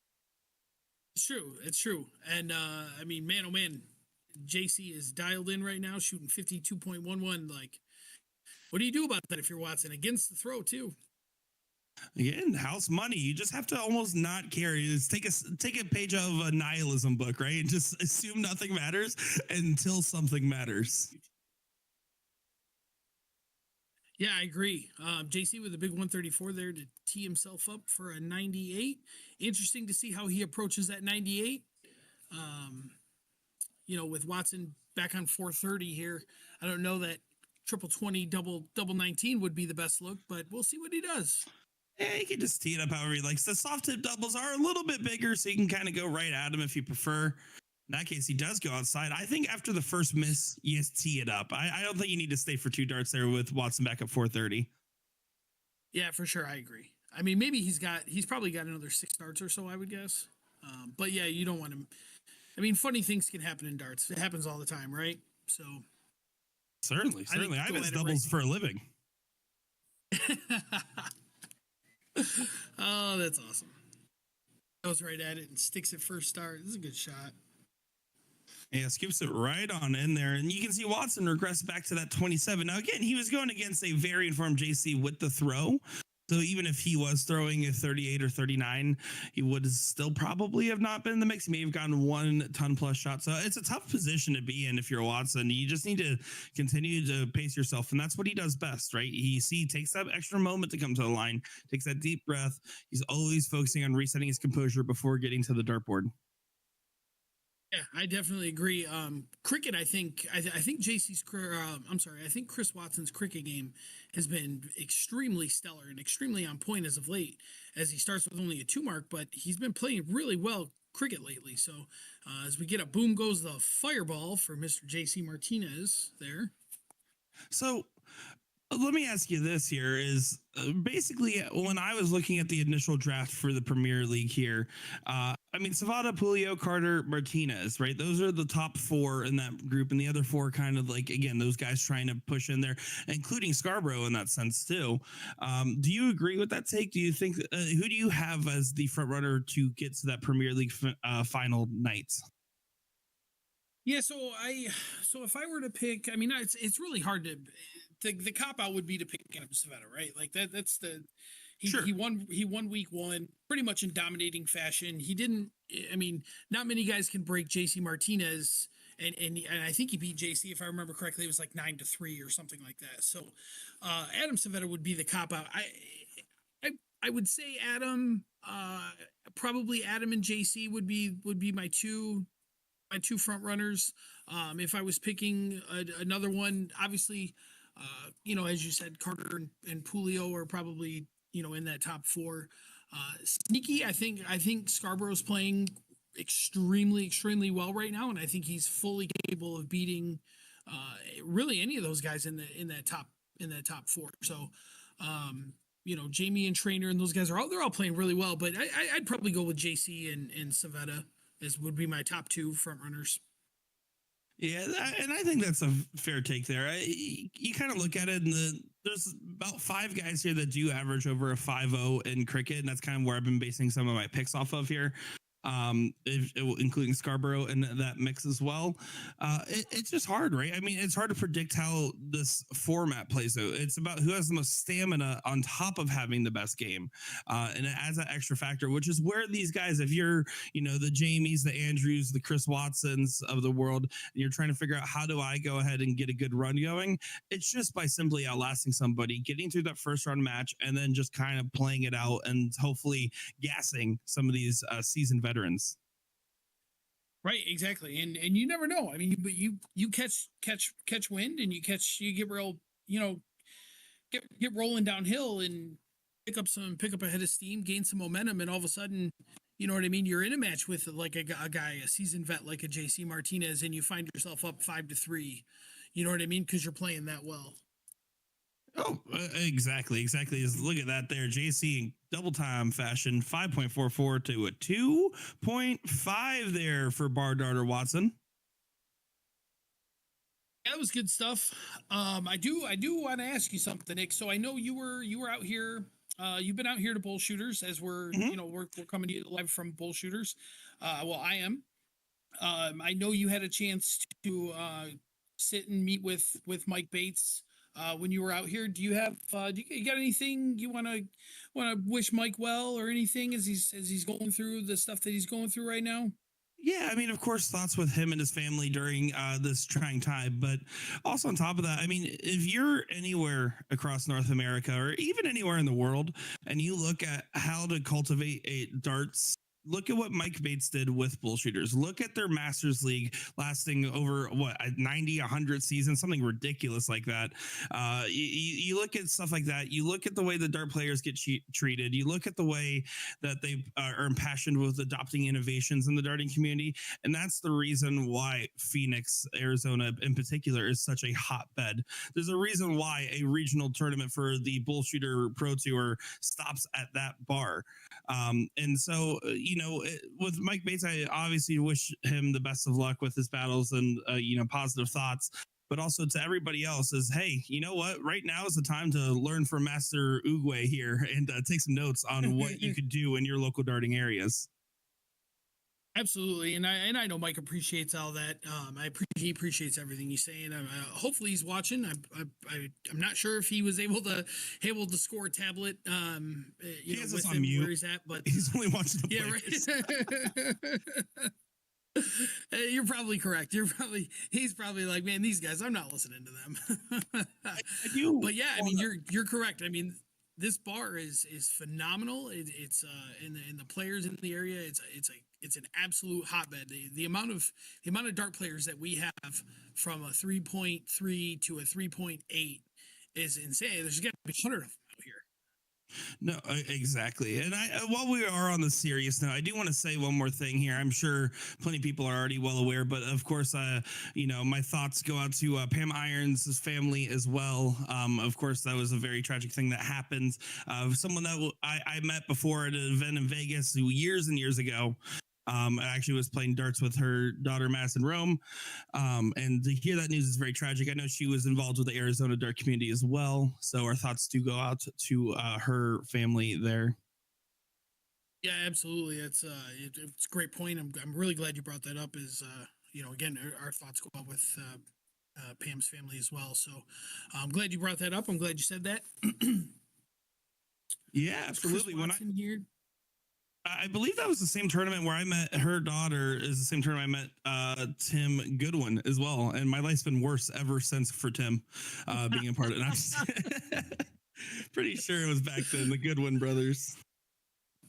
It's true. It's true. And I mean, man, oh man, JC is dialed in right now, shooting 52.11. Like, what do you do about that if you're Watson against the throw too? Again, house money. You just have to almost not care. Just take a page of a nihilism book, right? And just assume nothing matters until something matters. Yeah, I agree. JC with a big 134 there to tee himself up for a 98. Interesting to see how he approaches that 98. You know, with Watson back on 430 here, I don't know that triple 20 double 19 would be the best look, but we'll see what he does. Yeah, you can just tee it up however he likes. The soft tip doubles are a little bit bigger, so you can kind of go right at him if you prefer. In that case, he does go outside. I think after the first miss, you just tee it up. I don't think you need to stay for 2 darts there with Watson back at 430. Yeah, for sure. I agree. I mean, maybe he's probably got another 6 darts or so, I would guess. But yeah, you don't want him. I mean, funny things can happen in darts. It happens all the time, right? So Certainly. I miss doubles for a living. Oh, that's awesome. Goes right at it and sticks it first start. This is a good shot. Yeah, scoops it right on in there. And you can see Watson regress back to that 27. Now, again, he was going against a very informed JC with the throw. So even if he was throwing a 38 or 39, he would still probably have not been in the mix. He may have gotten 1 ton plus shot. So it's a tough position to be in if you're Watson. You just need to continue to pace yourself. And that's what he does best, right? He takes that extra moment to come to the line, takes that deep breath. He's always focusing on resetting his composure before getting to the dartboard. Yeah, I definitely agree. Cricket, I think JC's I think Chris Watson's cricket game has been extremely stellar and extremely on point as of late, as he starts with only a 2 mark, but he's been playing really well cricket lately. So as we get a boom goes the fireball for Mr. JC Martinez there. So let me ask you this here is basically when I was looking at the initial draft for the Premier League here, I mean, Seveta, Pulio, Carter, Martinez, right? Those are the top 4 in that group. And the other 4 kind of like, again, those guys trying to push in there, including Scarboro in that sense too. Do you agree with that take? Do you think, who do you have as the front runner to get to that Premier League final night? Yeah, so if I were to pick, I mean, it's really hard to the cop out would be to pick Adam Seveta, right? Like that's the Sure. He won week 1 pretty much in dominating fashion. He didn't. I mean, not many guys can break JC Martinez, and I think he beat JC, if I remember correctly. It was like 9-3 or something like that. So Adam Seveta would be the cop out. I would say Adam, probably Adam and JC would be my two front runners. If I was picking another one, obviously As you said, Carter and Pulio are probably, in that top four. Sneaky, I think Scarborough's playing extremely well right now, and I think he's fully capable of beating really any of those guys in that top four. So, Jamie and Trainer and those guys they're all playing really well. But I'd probably go with JC and Seveta as would be my top two front runners. Yeah, and I think that's a fair take there. You kind of look at it, and there's about five guys here that do average over a 5.0 in cricket, and that's kind of where I've been basing some of my picks off of here. Including Scarboro in that mix as well. It's just hard, right? I mean, it's hard to predict how this format plays out. It's about who has the most stamina on top of having the best game, and it adds that extra factor, which is where these guys, if you're, the Jamies, the Andrews, the Chris Watsons of the world, and you're trying to figure out how do I go ahead and get a good run going, it's just by simply outlasting somebody, getting through that first round match, and then just kind of playing it out and hopefully gassing some of these seasoned veterans. Right, exactly, and you never know. I mean, but you catch wind, and you get real, get rolling downhill, and pick up a head of steam, gain some momentum, and all of a sudden, you know what I mean. You're in a match with like a guy, a seasoned vet like a JC Martinez, and you find yourself up 5-3. You know what I mean? Because you're playing that well. Oh, exactly. Look at that there. JC in double time fashion, 5.44 to a 2.5 there for Bar Darter Watson. That was good stuff. I do want to ask you something, Nick. So I know you were out here. You've been out here to Bullshooters as we're we're coming to you live from Bullshooters. Well, I am. I know you had a chance to sit and meet with Mike Bates when you were out here. Do you have you got anything you want to wish Mike well or anything as he's going through the stuff that he's going through right now? Yeah, I mean, of course, thoughts with him and his family during this trying time. But also on top of that, I mean, if you're anywhere across North America or even anywhere in the world, and you look at how to cultivate a darts, look at what Mike Bates did with Bullshooters. Look at their Masters League lasting over 90, 100 seasons, something ridiculous like that. You look at stuff like that. You look at the way the dart players get treated. You look at the way that they are impassioned with adopting innovations in the darting community. And that's the reason why Phoenix, Arizona in particular is such a hotbed. There's a reason why a regional tournament for the Bullshooter Pro Tour stops at that bar. And so, with Mike Bates, I obviously wish him the best of luck with his battles and, positive thoughts. But also to everybody else is, hey, you know what? Right now is the time to learn from Master Uguay here and take some notes on what you could do in your local darting areas. Absolutely, and I know Mike appreciates all that. He appreciates everything he's saying. Hopefully, he's watching. I'm not sure if he was able to score a tablet. He has with us on him mute. where he's at, but He's only watching the yeah, right. You're probably correct. He's probably like, man, these guys, I'm not listening to them. But yeah, I mean, you're correct. I mean, this bar is phenomenal. It's and the players in the area. It's an absolute hotbed. The amount of dart players that we have from a 3.3 to a 3.8 is insane. There's got to be 100 of them out here. No, exactly. And while we are on the serious note, I do want to say one more thing here. I'm sure plenty of people are already well aware, but of course, my thoughts go out to Pam Irons' family as well. Of course, that was a very tragic thing that happened. Someone that I met before at an event in Vegas years and years ago. I actually was playing darts with her daughter, Madison Rome. And to hear that news is very tragic. I know she was involved with the Arizona dart community as well. So our thoughts do go out to her family there. Yeah, absolutely. It's a great point. I'm really glad you brought that up. Again, our thoughts go out with Pam's family as well. So I'm glad you brought that up. I'm glad you said that. Yeah, absolutely. Chris Watson here. I believe that was the same tournament where I met her daughter. Is the same tournament I met Tim Goodwin as well. And my life's been worse ever since for Tim being a part of it. I'm pretty sure it was back then, the Goodwin brothers.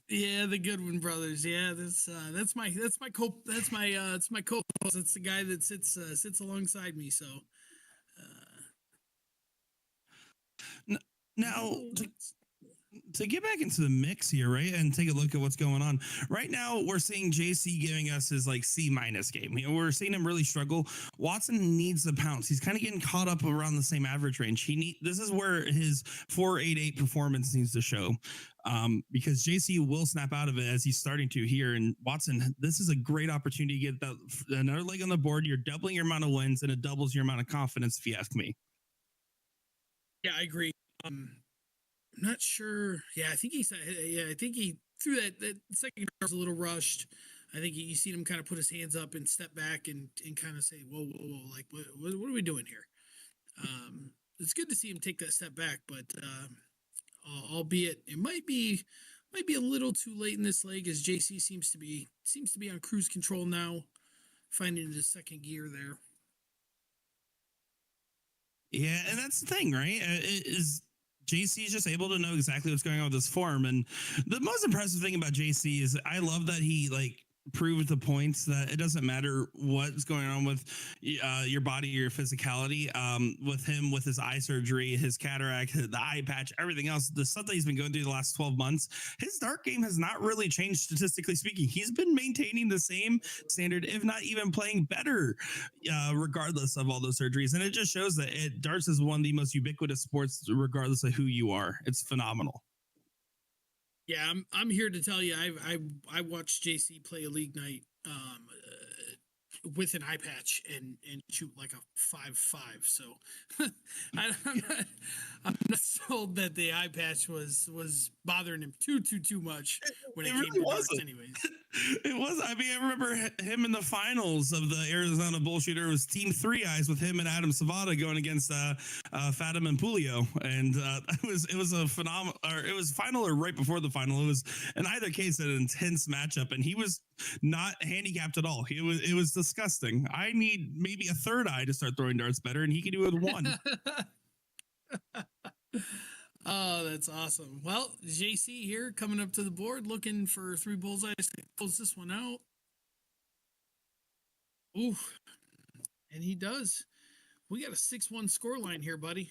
Yeah, the Goodwin brothers. Yeah, that's my co-host. It's the guy that sits alongside me. So Now, Oh, to get back into the mix here, right, and take a look at what's going on right now, we're seeing JC giving us his like C- game. We're seeing him really struggle. Watson needs the pounce. He's kind of getting caught up around the same average range. This is where his 4.88 performance needs to show, because JC will snap out of it as he's starting to here. And Watson, this is a great opportunity to get another leg on the board. You're doubling your amount of wins, and it doubles your amount of confidence, if you ask me. yeah, I agree. I'm not sure. Yeah, I think I think he threw that second guard was a little rushed. I think you seen him kind of put his hands up and step back and kind of say, "Whoa, whoa, whoa! Like, what are we doing here?" It's good to see him take that step back, but albeit it might be a little too late in this leg, as JC seems to be on cruise control now, finding his second gear there. Yeah, and that's the thing, right? Is JC is just able to know exactly what's going on with his form. And the most impressive thing about JC is I love that he like proved the points that it doesn't matter what's going on with your body or your physicality. With him, with his eye surgery, his cataract, the eye patch, everything else, the stuff that he's been going through the last 12 months, his dart game has not really changed statistically speaking. He's been maintaining the same standard, if not even playing better, regardless of all those surgeries. And it just shows that darts is one of the most ubiquitous sports, regardless of who you are. It's phenomenal. Yeah, I'm here to tell you, I watched JC play a league night with an eye patch and shoot like a 5.5. So I'm not sold that the eye patch was bothering him too much when it It came really to darts. wasn't. Anyways, It was. I mean, I remember him in the finals of the Arizona Bullshooter. It was Team Three Eyes with him and Adam Seveta going against Fatim and Pulio, and it was a phenomenal. Or it was final or right before the final. It was in either case an intense matchup, and he was not handicapped at all. It was disgusting. I need maybe a third eye to start throwing darts better, and he can do it with one. Oh, that's awesome. Well, JC here coming up to the board, looking for 3 bullseyes to close this one out. Ooh, and he does. We got a 6-1 score line here, buddy.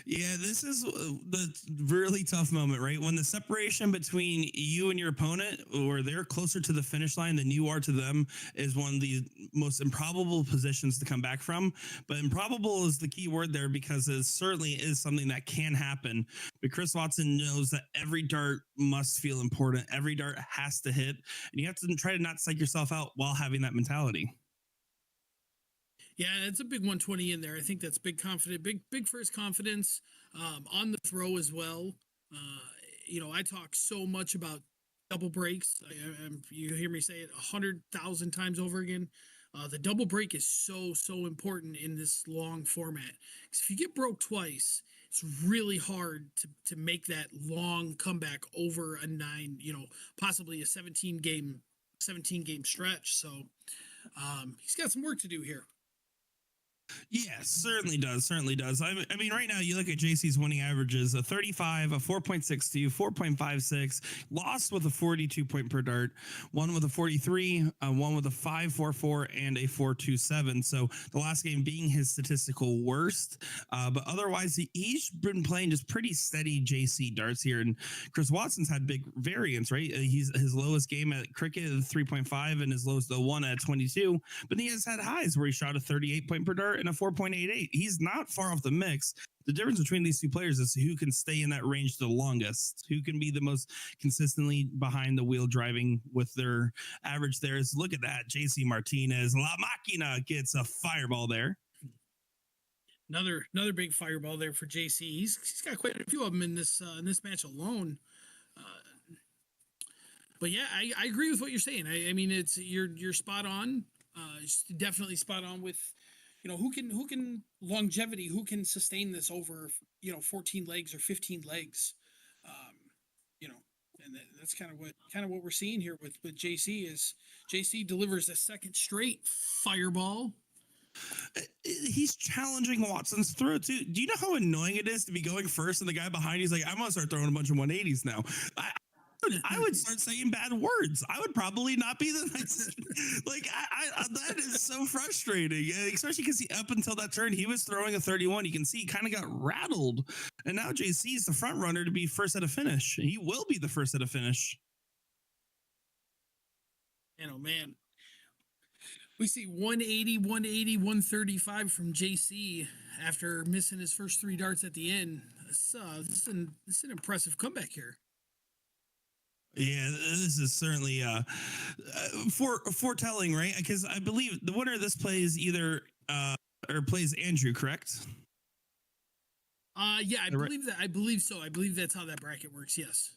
Yeah, this is the really tough moment, right? When the separation between you and your opponent, or they're closer to the finish line than you are to them, is one of the most improbable positions to come back from. But improbable is the key word there, because it certainly is something that can happen. But Chris Watson knows that every dart must feel important. Every dart has to hit, and you have to try to not psych yourself out while having that mentality. Yeah, it's a big 120 in there. I think that's big first confidence on the throw as well. I talk so much about double breaks. You hear me say it 100,000 times over again. The double break is so important in this long format. Because if you get broke twice, it's really hard to make that long comeback over a 9, possibly a 17 game stretch. So he's got some work to do here. Yeah, certainly does. Certainly does. I mean, right now, you look at JC's winning averages: a 35, a 4.62, 4.56, lost with a 42 point per dart, one with a 43, one with a 5.44, and a 4.27. So the last game being his statistical worst. But otherwise, he's been playing just pretty steady JC darts here. And Chris Watson's had big variance, right? His lowest game at cricket is 3.5 and his lowest one at 22. But he has had highs where he shot a 38 point per dart and a 4.88. He's not far off the mix. The difference between these two players is who can stay in that range the longest, who can be the most consistently behind the wheel driving with their average there. Is look at that. JC Martinez, La Máquina gets a fireball there. Another big fireball there for JC. He's got quite a few of them in this match alone. But yeah, I agree with what you're saying. I mean, it's you're spot on. It's definitely spot on with, who can longevity, who can sustain this over 14 legs or 15 legs. And that's kind of what we're seeing here with JC. Is JC delivers a second straight fireball. He's challenging Watson's throw too. Do you know how annoying it is to be going first and the guy behind you's like, I'm gonna start throwing a bunch of 180s now? would start saying bad words. I would probably not be the nicest. Like I that is so frustrating, especially because up until that turn he was throwing a 31. You can see he kind of got rattled, and now JC is the front runner to be first at a finish. He will be the first at a finish. And oh man, we see 180, 180, 135 from JC after missing his first 3 darts at the end. This is an impressive comeback here. Yeah, this is certainly foretelling, right? Because I believe the winner of this plays either or plays Andrew, correct? Yeah, I believe that. I believe so. I believe that's how that bracket works. Yes.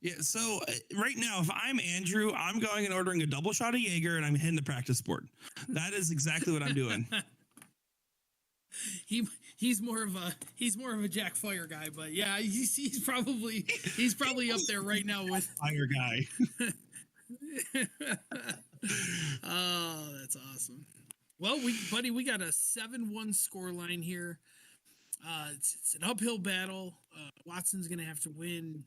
Yeah. So right now, if I'm Andrew, I'm going and ordering a double shot of Jaeger, and I'm hitting the practice board. That is exactly what I'm doing. He's more of a Jack Fire guy, but yeah, he's probably up there right now with Fire guy. Oh, that's awesome. Well, we got a 7-1 score line here. It's an uphill battle. Watson's gonna have to win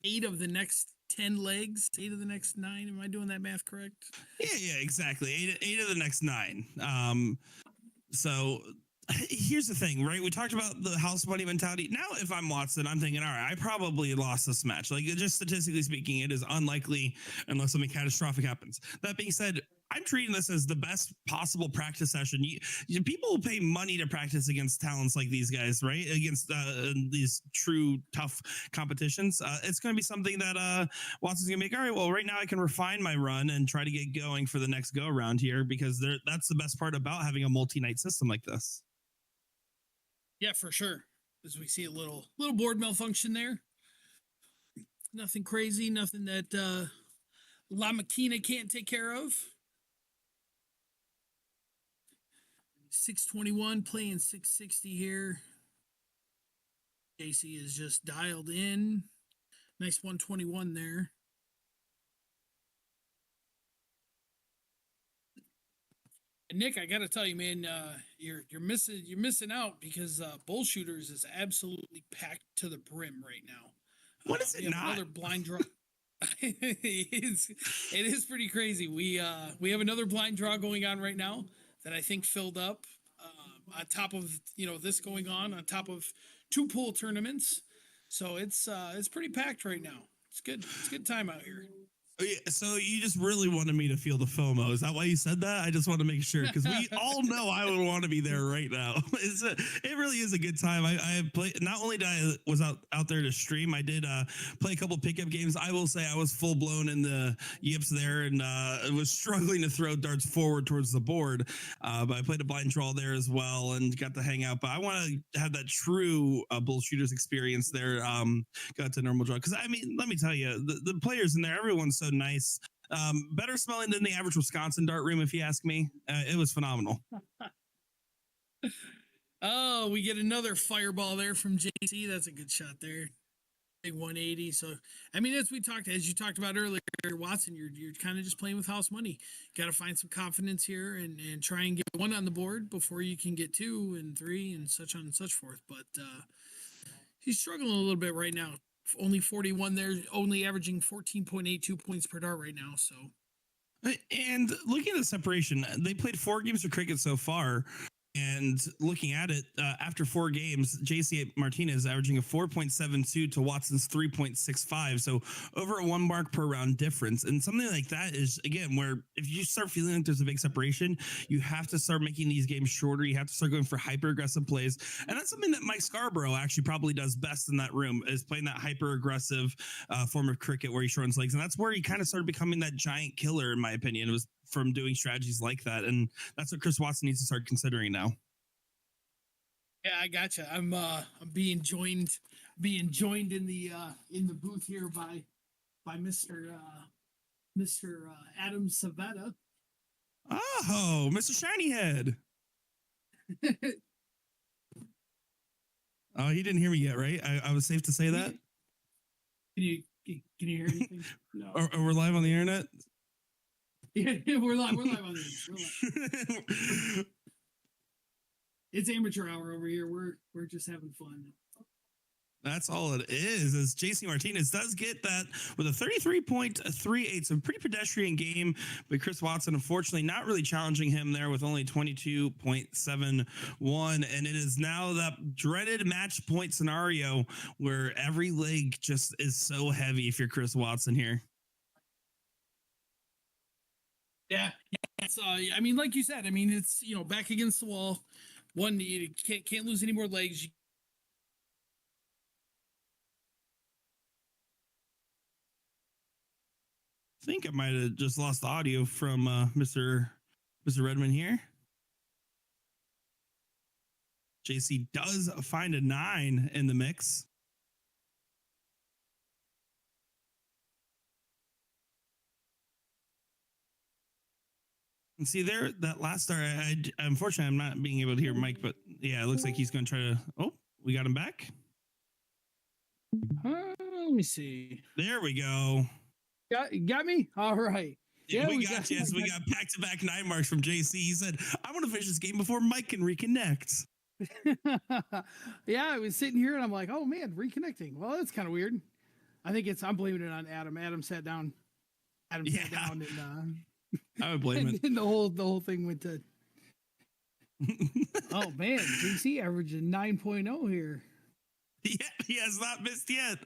8 of the next 10 legs, 8 of the next 9. Am I doing that math correct? Yeah, exactly. 8 of the next 9. So here's the thing, right? We talked about the house money mentality. Now, if I'm Watson, I'm thinking, all right, I probably lost this match. Like, just statistically speaking, it is unlikely unless something catastrophic happens. That being said, I'm treating this as the best possible practice session. People will pay money to practice against talents like these guys, right? Against these true tough competitions. It's going to be something that Watson's going to make. All right, well, right now I can refine my run and try to get going for the next go around here, because that's the best part about having a multi-night system like this. Yeah, for sure. As we see a little board malfunction there. Nothing crazy, nothing that La Maquina can't take care of. 621 playing 660 here. JC is just dialed in. Nice 121 there. And Nick, I got to tell you, man, you're missing out because Bullshooters is absolutely packed to the brim right now. What is it not? Another blind draw. It is pretty crazy. We have another blind draw going on right now that I think filled up on top of this going on top of 2 pool tournaments. So it's pretty packed right now. It's good. It's a good time out here. So you just really wanted me to feel the FOMO. Is that why you said that? I just want to make sure, because we all know I would want to be there right now. It really is a good time. I played, not only did I was out there to stream, I did play a couple pickup games. I will say I was full blown in the yips there, and was struggling to throw darts forward towards the board. But I played a blind draw there as well and got to hang out. But I want to have that true Bullshooters experience there. Got to normal draw, because I mean, let me tell you, the players in there, everyone's so nice. Better smelling than the average Wisconsin dart room, if you ask me. It was phenomenal. Oh, we get another fireball there from JC. That's a good shot there. Big 180. So, I mean, as you talked about earlier, Watson, you're kind of just playing with house money. Got to find some confidence here and try and get 1 on the board before you can get 2 and 3 and such on and such forth. But he's struggling a little bit right now. Only 41 there, only averaging 14.82 points per dart right now. So, and looking at the separation, they played 4 games of cricket so far. And looking at it, after 4 games, JC Martinez averaging a 4.72 to Watson's 3.65. So over a 1 mark per round difference. And something like that is, again, where if you start feeling like there's a big separation, you have to start making these games shorter. You have to start going for hyper aggressive plays. And that's something that Mike Scarboro actually probably does best in that room, is playing that hyper aggressive form of cricket where he shortens legs. And that's where he kind of started becoming that giant killer, in my opinion. It was from doing strategies like that. And that's what Chris Watson needs to start considering now. Yeah, I gotcha. I'm being joined in the booth here by Mr. Adam Seveta. Oh, Mr. Shiny Head. Oh, he didn't hear me yet, right? I was safe to say that. Can you hear anything? No. Or we're live on the internet. Yeah, we're live on the internet. It's amateur hour over here. We're just having fun. That's all it is. As JC Martinez does get that with a 33.38, so pretty pedestrian game. But Chris Watson, unfortunately, not really challenging him there with only 22.71. And it is now that dreaded match point scenario where every leg just is so heavy if you're Chris Watson here. Yeah, it's I mean, like you said, I mean, it's back against the wall. One, you can't lose any more legs. I think I might have just lost the audio from Mr. Redmond here. JC does find a 9 in the mix. And see there, that last star, unfortunately, I'm not being able to hear Mike, but yeah, it looks like he's going to try to, oh, we got him back. Let me see. There we go. Got me? All right. Yeah, we got you. So we got back-to-back 9 marks from JC. He said, I want to finish this game before Mike can reconnect. Yeah, I was sitting here and I'm like, oh man, reconnecting. Well, that's kind of weird. I think I'm blaming it on Adam. Adam sat down and I would blame it. And the whole thing went to oh man, JC averaging 9.0 here. Yeah, he has not missed yet.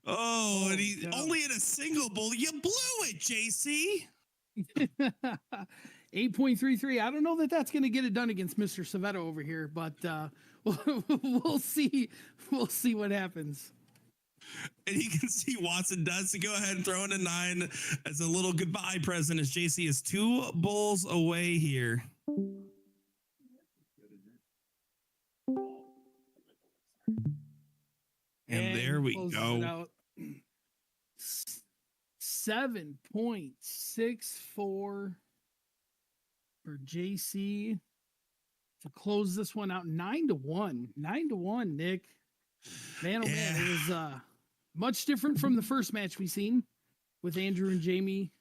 Oh, and he only in a single bowl. You blew it, JC. 8.33. I don't know that that's going to get it done against Mr. Seveta over here, but we'll see. We'll see what happens. And you can see Watson does to go ahead and throw in a 9 as a little goodbye present as JC is 2 bowls away here. And there we go. 7.64 for JC to close this one out. 9-1. 9-1, Nick. Man, oh man, it was much different from the first match we seen with Andrew and Jamie.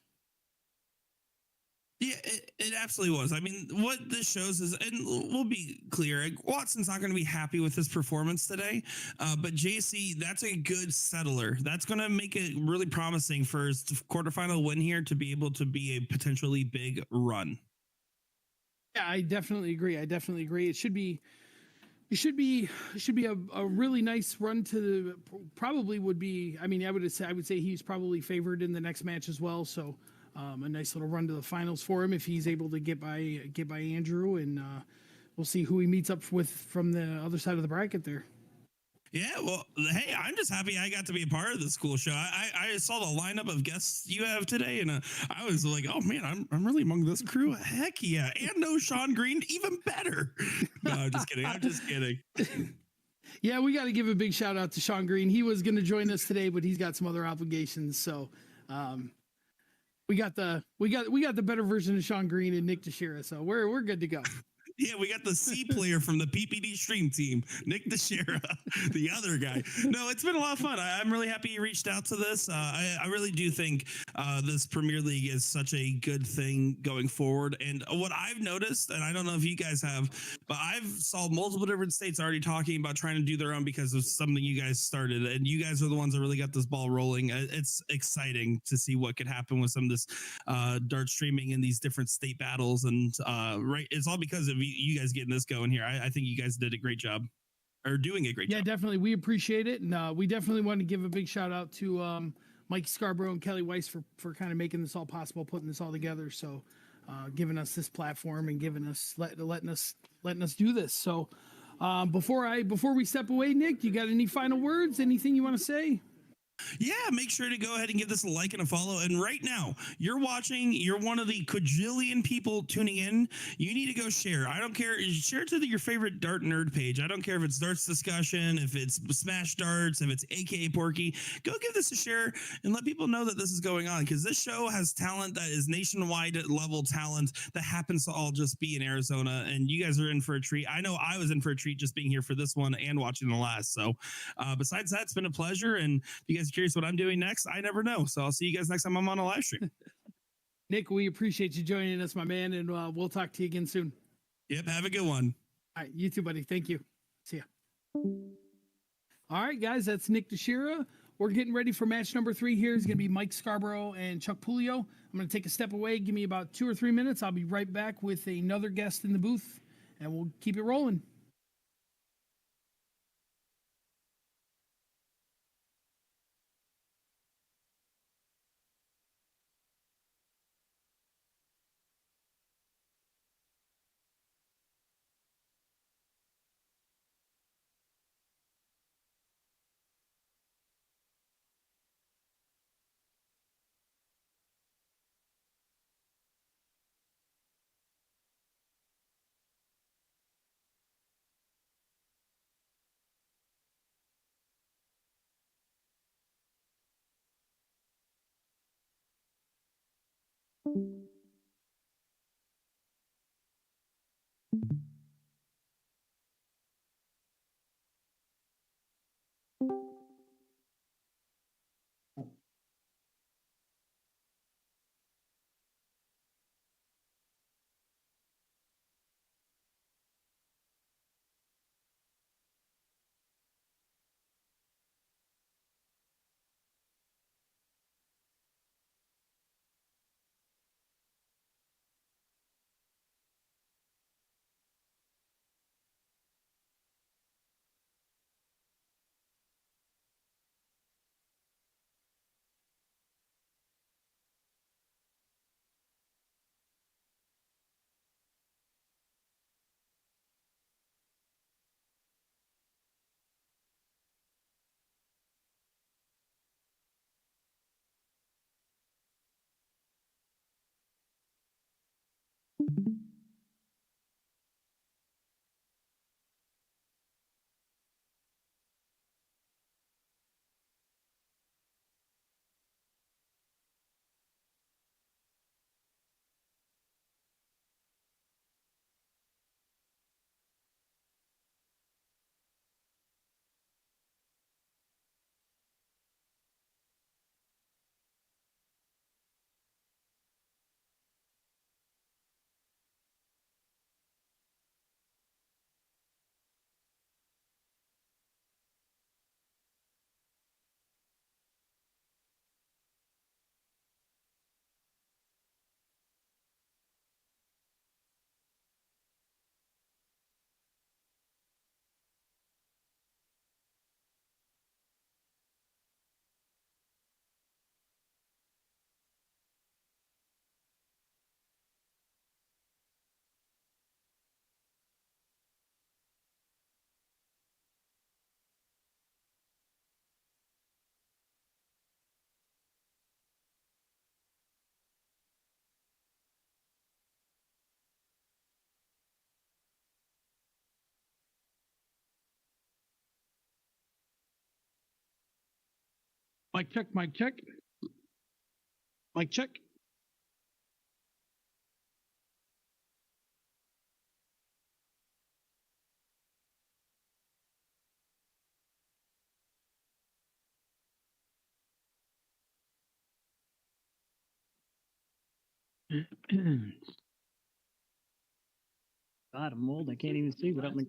Yeah, it absolutely was. I mean, what this shows is, and we'll be clear, Watson's not going to be happy with his performance today, but JC, that's a good settler. That's going to make it really promising for his quarterfinal win here to be able to be a potentially big run. Yeah, I definitely agree. It should be a really nice run to the, probably would be, I mean, I would say he's probably favored in the next match as well. So a nice little run to the finals for him if he's able to get by Andrew, and we'll see who he meets up with from the other side of the bracket there. Yeah, well, hey, I'm just happy I got to be a part of this cool show. I saw the lineup of guests you have today, and I was like, oh man, I'm really among this crew. Heck yeah, and no Sean Green, even better. No, I'm just kidding. Yeah, we got to give a big shout out to Sean Green. He was going to join us today, but he's got some other obligations, so. We got the better version of Sean Green and Nick Teixeira, so we're good to go. Yeah, we got the C player from the PPD stream team, Nick Teixeira, the other guy. No, it's been a lot of fun. I'm really happy you reached out to this. I really do think this Premier League is such a good thing going forward. And what I've noticed, and I don't know if you guys have, but I've saw multiple different states already talking about trying to do their own because of something you guys started. And you guys are the ones that really got this ball rolling. It's exciting to see what could happen with some of this dart streaming in these different state battles. And right, it's all because of you guys getting this going here. I think you guys did a great job, or doing a great job. Yeah, definitely. We appreciate it. And we definitely want to give a big shout out to Mike Scarboro and Kelly Weiss for kind of making this all possible, putting this all together. So giving us this platform and giving us, letting us do this. So before we step away, Nick, you got any final words? Anything you want to say? Yeah, make sure to go ahead and give this a like and a follow. And right now, you're one of the quadrillion people tuning in. You need to go share. I don't care. Share it to your favorite Dart Nerd page. I don't care if it's Darts Discussion, if it's Smash Darts, if it's AKA Porky. Go give this a share and let people know that this is going on, because this show has talent that is nationwide level talent that happens to all just be in Arizona. And you guys are in for a treat. I know I was in for a treat just being here for this one and watching the last. So besides that, it's been a pleasure. And if you guys are curious what I'm doing next, I never know. So I'll see you guys next time I'm on a live stream. Nick, we appreciate you joining us, my man, and we'll talk to you again soon. Yep, have a good one. All right, you too, buddy. Thank you. See ya. All right, guys, that's Nick DeShira. We're getting ready for match number 3 here. It's going to be Mike Scarboro and Chuck Pulio. I'm going to take a step away. Give me about 2 or 3 minutes. I'll be right back with another guest in the booth, and we'll keep it rolling. Mic check, mic check. Mic check. God, I'm old. I can't even see without my.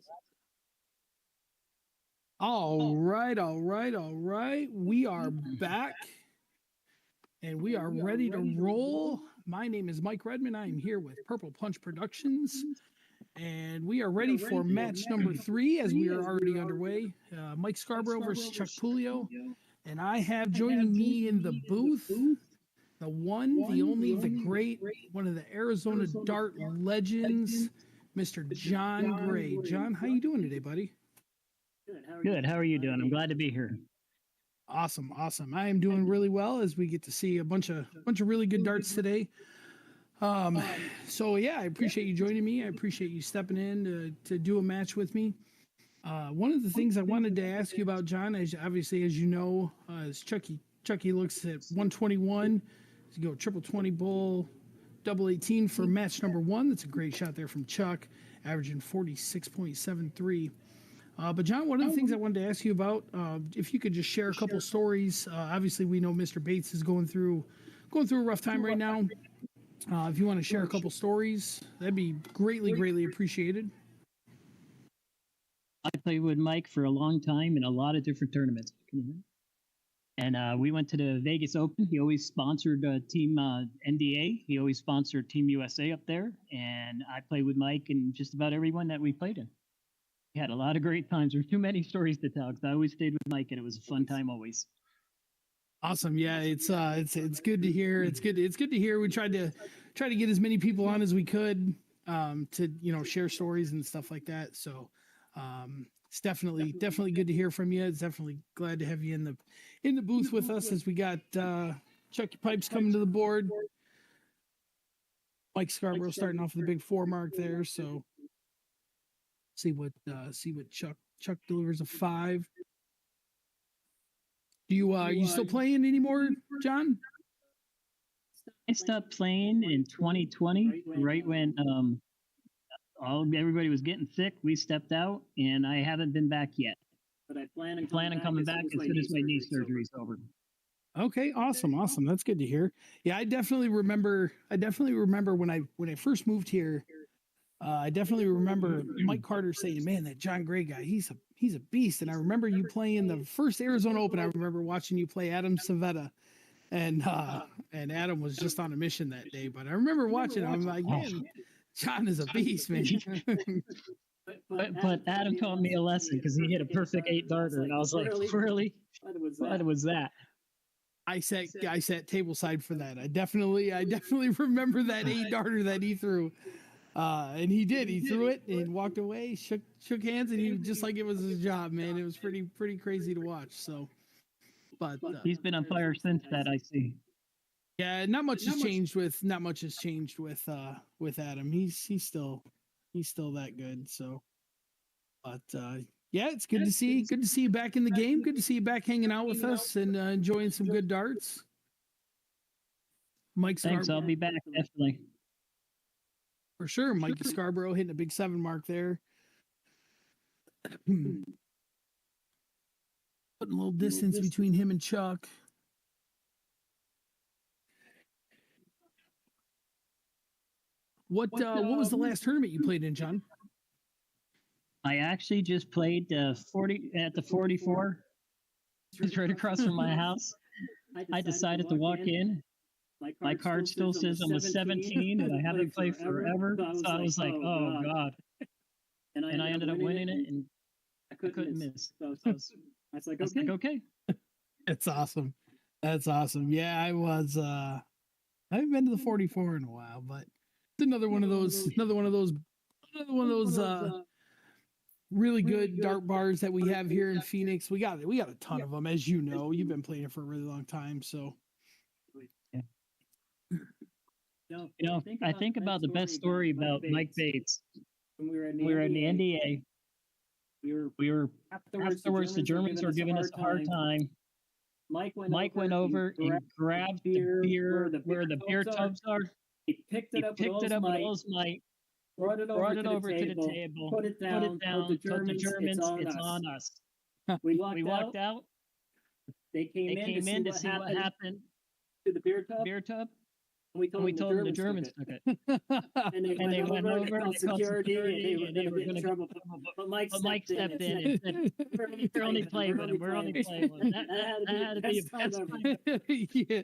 All right, all right, all right. We are back and we are ready to roll. My name is Mike Redmond. I am here with Purple Punch Productions, and we are ready for match number 3 as we are already underway. Mike Scarborough versus Chuck Pulio. And I have joining me in the booth the one, the only, the great, one of the Arizona Dart legends, Mr. John Gray. John, how you doing today, buddy? Good. How are you doing? I'm glad to be here. Awesome, awesome. I am doing really well as we get to see a bunch of really good darts today. So yeah, I appreciate you joining me. I appreciate you stepping in to do a match with me. One of the things I wanted to ask you about, John, is obviously, as you know, is Chucky. Chucky looks at 121. To go triple 20 bull, double 18 for match number 1. That's a great shot there from Chuck, averaging 46.73. But John, one of the things I wanted to ask you about, if you could just share a couple stories. Obviously, we know Mr. Bates is going through a rough time right now. If you want to share a couple stories, that'd be greatly appreciated. played with Mike for a long time in a lot of different tournaments. Can you hear me? And we went to the Vegas Open. He always sponsored Team NDA. He always sponsored Team USA up there. And I played with Mike and just about everyone that we played in. We had a lot of great times. There's too many stories to tell because I always stayed with Mike and it was a fun time always. Awesome. Yeah, it's good to hear. It's good to hear. We tried to get as many people on as we could to share stories and stuff like that. So it's definitely good to hear from you. It's definitely glad to have you in the booth with us as we got Chuck Your Pipes coming to the board. Mike Scarboro starting off with the big 4 mark there. So see what Chuck delivers a 5. Do you are you still playing anymore, John? I stopped playing in 2020, right when everybody was getting sick. We stepped out, and I haven't been back yet. But I plan on coming back as soon as my knee surgery is over. Okay, awesome. That's good to hear. Yeah, I definitely remember when I first moved here. I definitely remember Mike Carter saying, "Man, that John Gray guy, he's a beast." And I remember you playing the first Arizona Open. I remember watching you play Adam Seveta, and Adam was just on a mission that day. But I remember watching him. I'm like, man, John is a beast, man. But Adam taught me a lesson because he hit a perfect 8 darter, and I was like, really? What was that? I sat tableside for that. I definitely remember that 8 darter that he threw. And he did. He threw it and walked away, shook hands, and he was just like it was his job, man. It was pretty crazy to watch. So, but he's been on fire since that. I see. Yeah, not much has changed with Adam. He's still that good. So, but yeah, it's good to see you back in the game. Good to see you back hanging out with us and enjoying some good darts. Mike, thanks. I'll be back definitely. For sure. Mike Scarborough hitting a big 7 mark there. Putting a little distance between him and Chuck. What was the last tournament you played in, John? I actually just played 40 at the 44. It's right across from my house. I decided to walk in. My card still says I'm a 17 and I haven't played forever. So I was like, oh God. And I ended up winning it and I couldn't miss. So I was like, okay. That's awesome. Yeah, I haven't been to the 44 in a while, but it's another one of those really good dart bars that we have here in Phoenix. We got a ton of them, as you know. You've been playing it for a really long time, so. I think about the best story about Mike Bates. When we were in the NDA, we were afterwards the Germans were giving us a hard time. Mike went over and grabbed the beer where the beer tubs are. He picked it up with all his might, brought it over to the table, put it down, told the Germans, it's on us. We walked out. They came in to see what happened to the beer tub. We told them the Germans took it. And they went over and called security and they were going to trouble. But Mike stepped in and said, we're only playing with him. We're only playing with him. That had to be a best time. Yeah,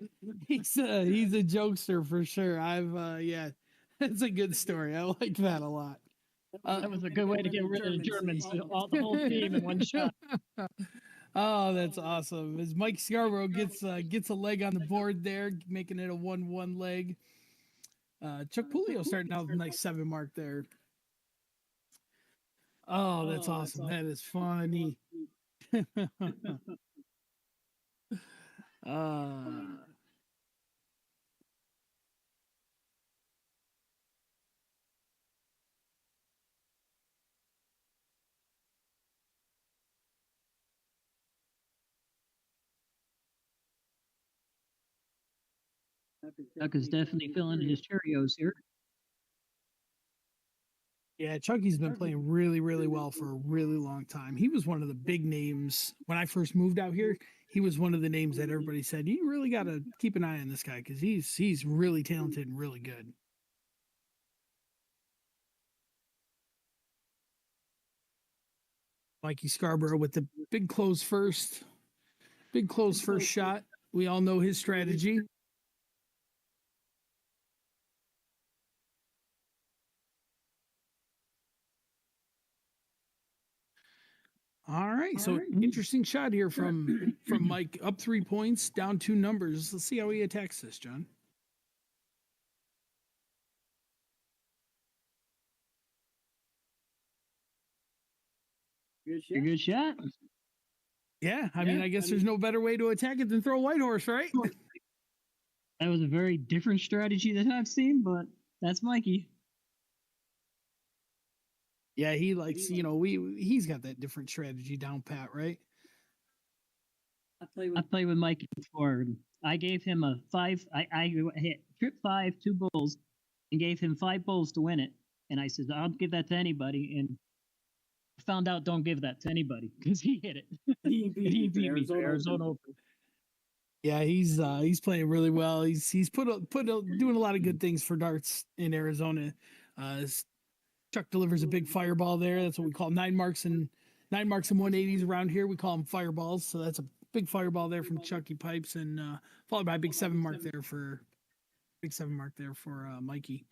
he's a jokester for sure. Yeah, that's a good story. I like that a lot. That was a good way to get rid of the Germans, the whole team in one shot. Oh, that's awesome. As Mike Scarborough gets a leg on the board there, making it a 1-1 leg. Chuck Pulio starting out with a nice 7 mark there. Oh, that's awesome. That is funny. Chuck is definitely filling his Cheerios here. Yeah, Chucky's been playing really, really well for a really long time. He was one of the big names when I first moved out here. He was one of the names that everybody said, you really got to keep an eye on this guy because he's really talented and really good. Mikey Scarborough with the big close first. Big close first shot. We all know his strategy. All right, so interesting shot here from Mike. Up 3 points, down 2 numbers. Let's see how he attacks this, John. Good shot. Yeah, I mean, I guess there's no better way to attack it than throw a white horse, right? That was a very different strategy that I've seen, but that's Mikey. Yeah, he likes, he's got that different strategy down pat, right? I played with Mikey before. I gave him a 5. I hit trip 5, 2 bulls, and gave him 5 bulls to win it. And I said, I'll give that to anybody. And I found out don't give that to anybody because he hit it. He beat me for Arizona Open. Yeah, he's playing really well. He's doing a lot of good things for darts in Arizona. Chuck delivers a big fireball there. That's what we call 9 marks and 180s around here. We call them fireballs. So that's a big fireball there from Chucky Pipes, and followed by a big 7 mark there for Mikey.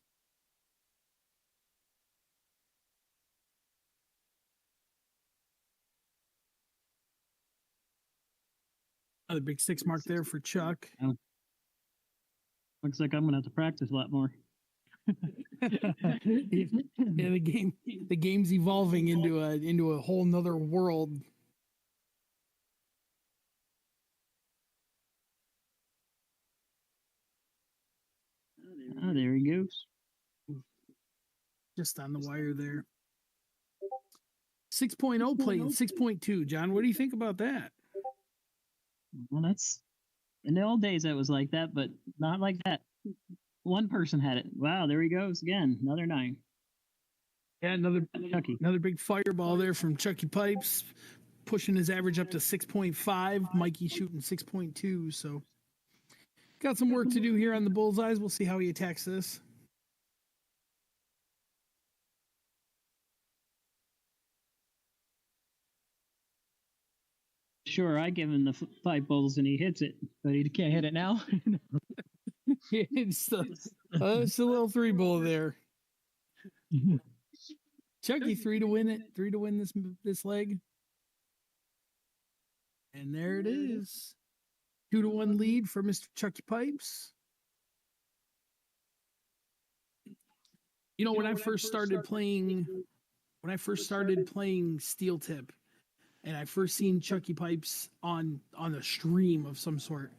Another big 6 mark there for Chuck. Looks like I'm gonna have to practice a lot more. Yeah, the game's evolving into a whole nother world. Oh, there he goes. Just on the wire there. 6.0 playing 6.2. John, what do you think about that? Well, that's in the old days. That was like that, but not like that. One person had it. Wow, there he goes again. Another 9. Yeah, another Chucky. Another big fireball there from Chucky Pipes, pushing his average up to 6.5. Mikey shooting 6.2. So got some work to do here on the bullseyes. We'll see how he attacks this. Sure, I give him the 5 bulls and he hits it, but he can't hit it now. It's a little 3 bull there. Chucky 3 to win it. 3 to win this leg. And there it is. 2-1 lead for Mr. Chucky Pipes. When I first started playing steel tip, and I first seen Chucky Pipes on a stream of some sort,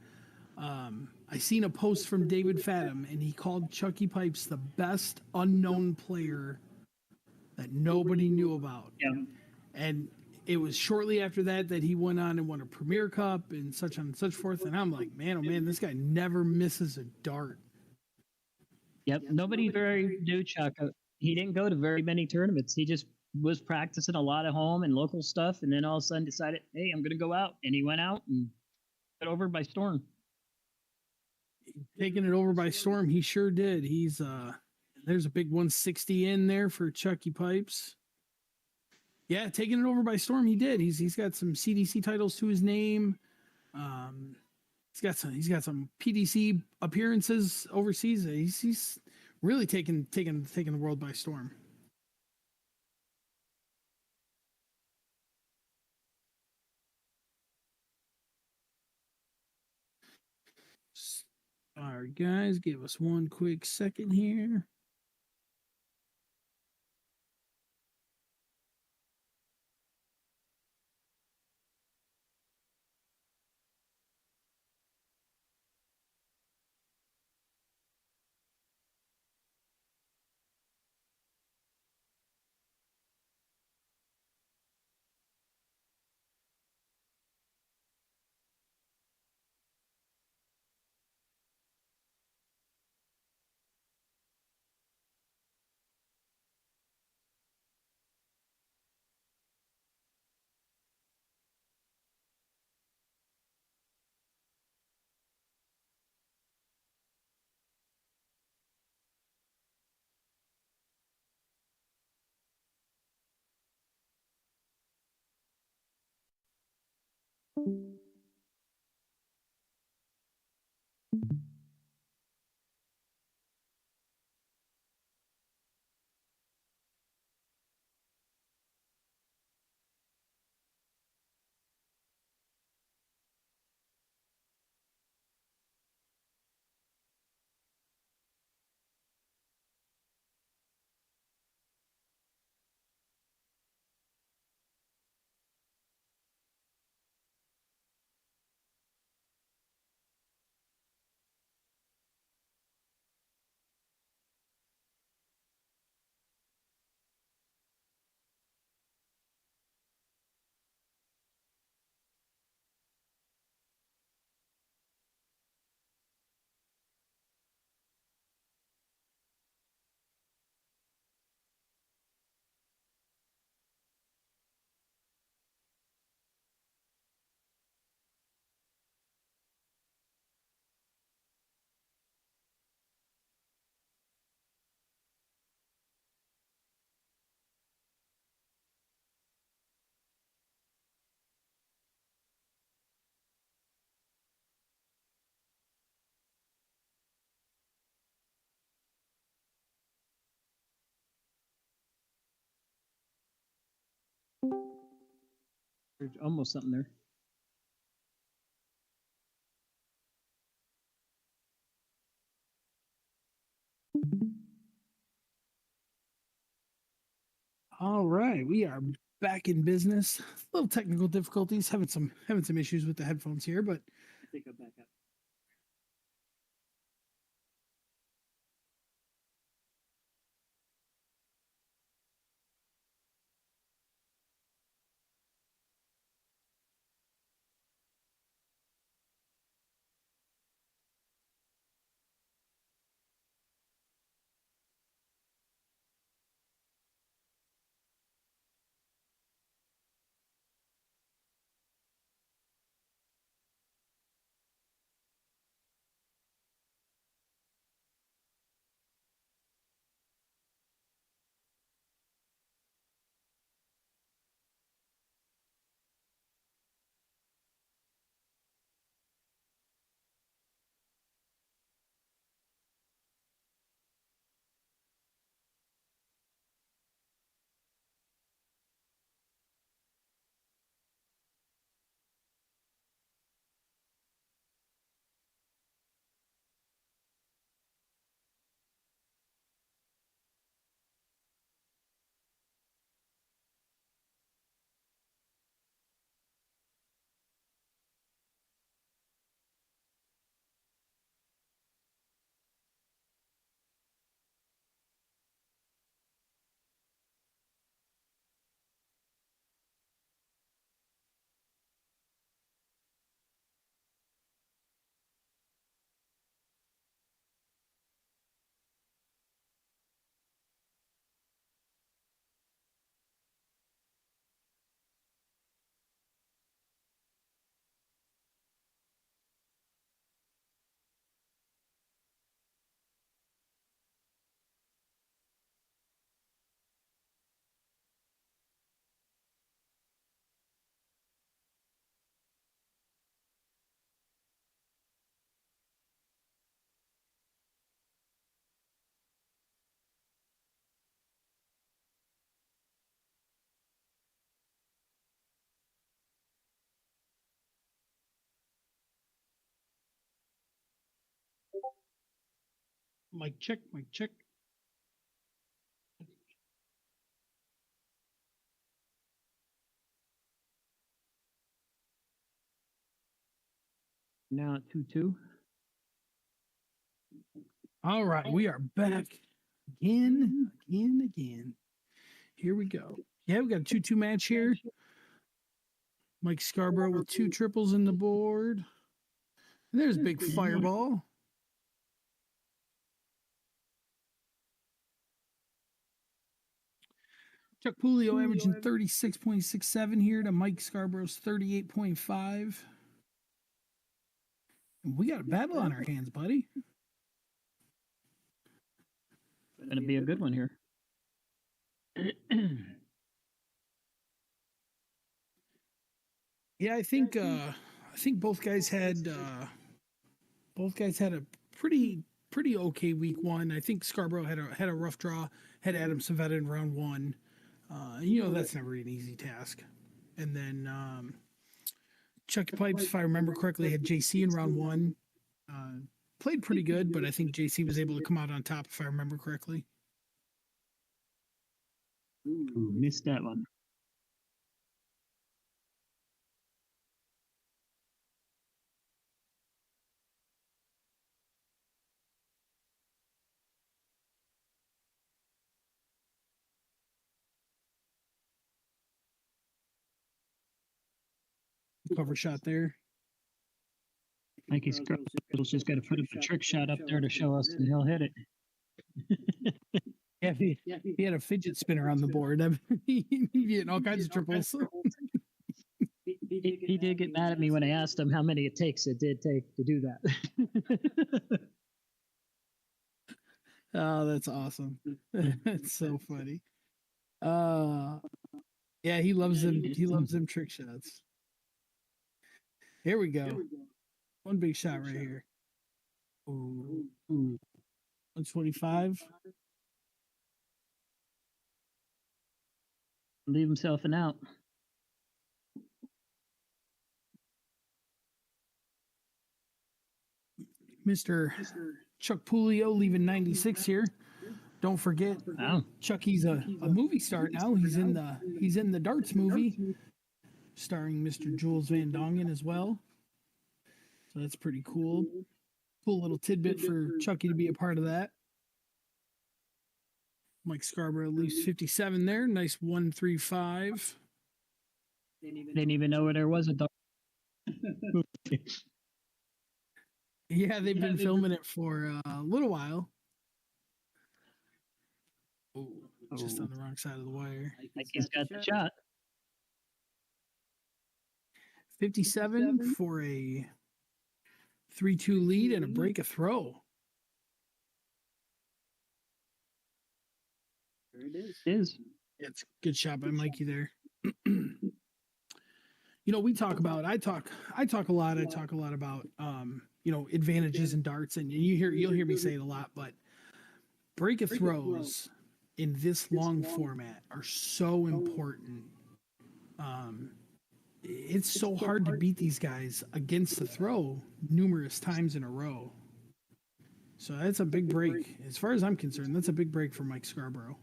I seen a post from David Fathom, and he called Chucky Pipes the best unknown player that nobody knew about. Yeah. And it was shortly after that he went on and won a Premier Cup and such on and such forth. And I'm like, man, oh man, this guy never misses a dart. Yep, nobody very knew Chuck. He didn't go to very many tournaments. He just was practicing a lot at home and local stuff, and then all of a sudden decided, hey, I'm going to go out. And he went out and got over by storm. Taking it over by storm, he sure did. There's a big 160 in there for Chucky Pipes. Yeah, taking it over by storm, he did. He's got some CDC titles to his name. He's got some PDC appearances overseas. He's really taking the world by storm. All right, guys, give us one quick second here. There's almost something there. All right, we are back in business. Little technical difficulties, having some issues with the headphones here, but I think I'm back up. mic check, mic check. Now at 2-2. All right, we are back again. Here we go. Yeah, we got a 2-2 match here. Mike Scarborough with 2 triples in the board. And there's big fireball. Chuck Pulio averaging 36.67 here to Mike Scarborough's 38.5. And we got a battle on our hands, buddy. Gonna be a good one here. Yeah, I think both guys had a pretty okay week one. I think Scarborough had a rough draw, had Adam Seveta in round one. That's never an easy task. And then Chucky Pipes, if I remember correctly, had JC in round one. Played pretty good, but I think JC was able to come out on top, if I remember correctly. Ooh, missed that one. Cover shot there. Mikey Scribble's just got to put up a trick shot up there to show us, and he'll hit it. Yeah, he had a fidget spinner on the board. He had all kinds of triples. He did get mad at me when I asked him how many it did take to do that. Oh, that's awesome. That's so funny. Yeah, he loves them. He loves them trick shots. Here we go. One big shot right here. Ooh. 125. Leave himself an out. Mr. Chuck Pulio leaving 96 here. Don't forget, Wow. Chucky's a movie star now. He's in the Darts movie, starring Mr. Jules Van Dongen as well. So that's pretty cool. Cool little tidbit for Chucky to be a part of that. Mike Scarborough leaves 57 there. Nice 135. Didn't even know where there was a dart. Yeah, they've been filming it for a little while. Oh, just on the wrong side of the wire. Mikey's got the shot. 57 for a 3-2 lead and a break a throw. There it is. It is. It's a good shot by Mikey there. We talk about, I talk a lot about advantages in darts, and you'll hear me say it a lot, but break a throws in this long format are so important. It's so hard to beat these guys against the throw numerous times in a row. So that's a big break. As far as I'm concerned, that's a big break for Mike Scarborough.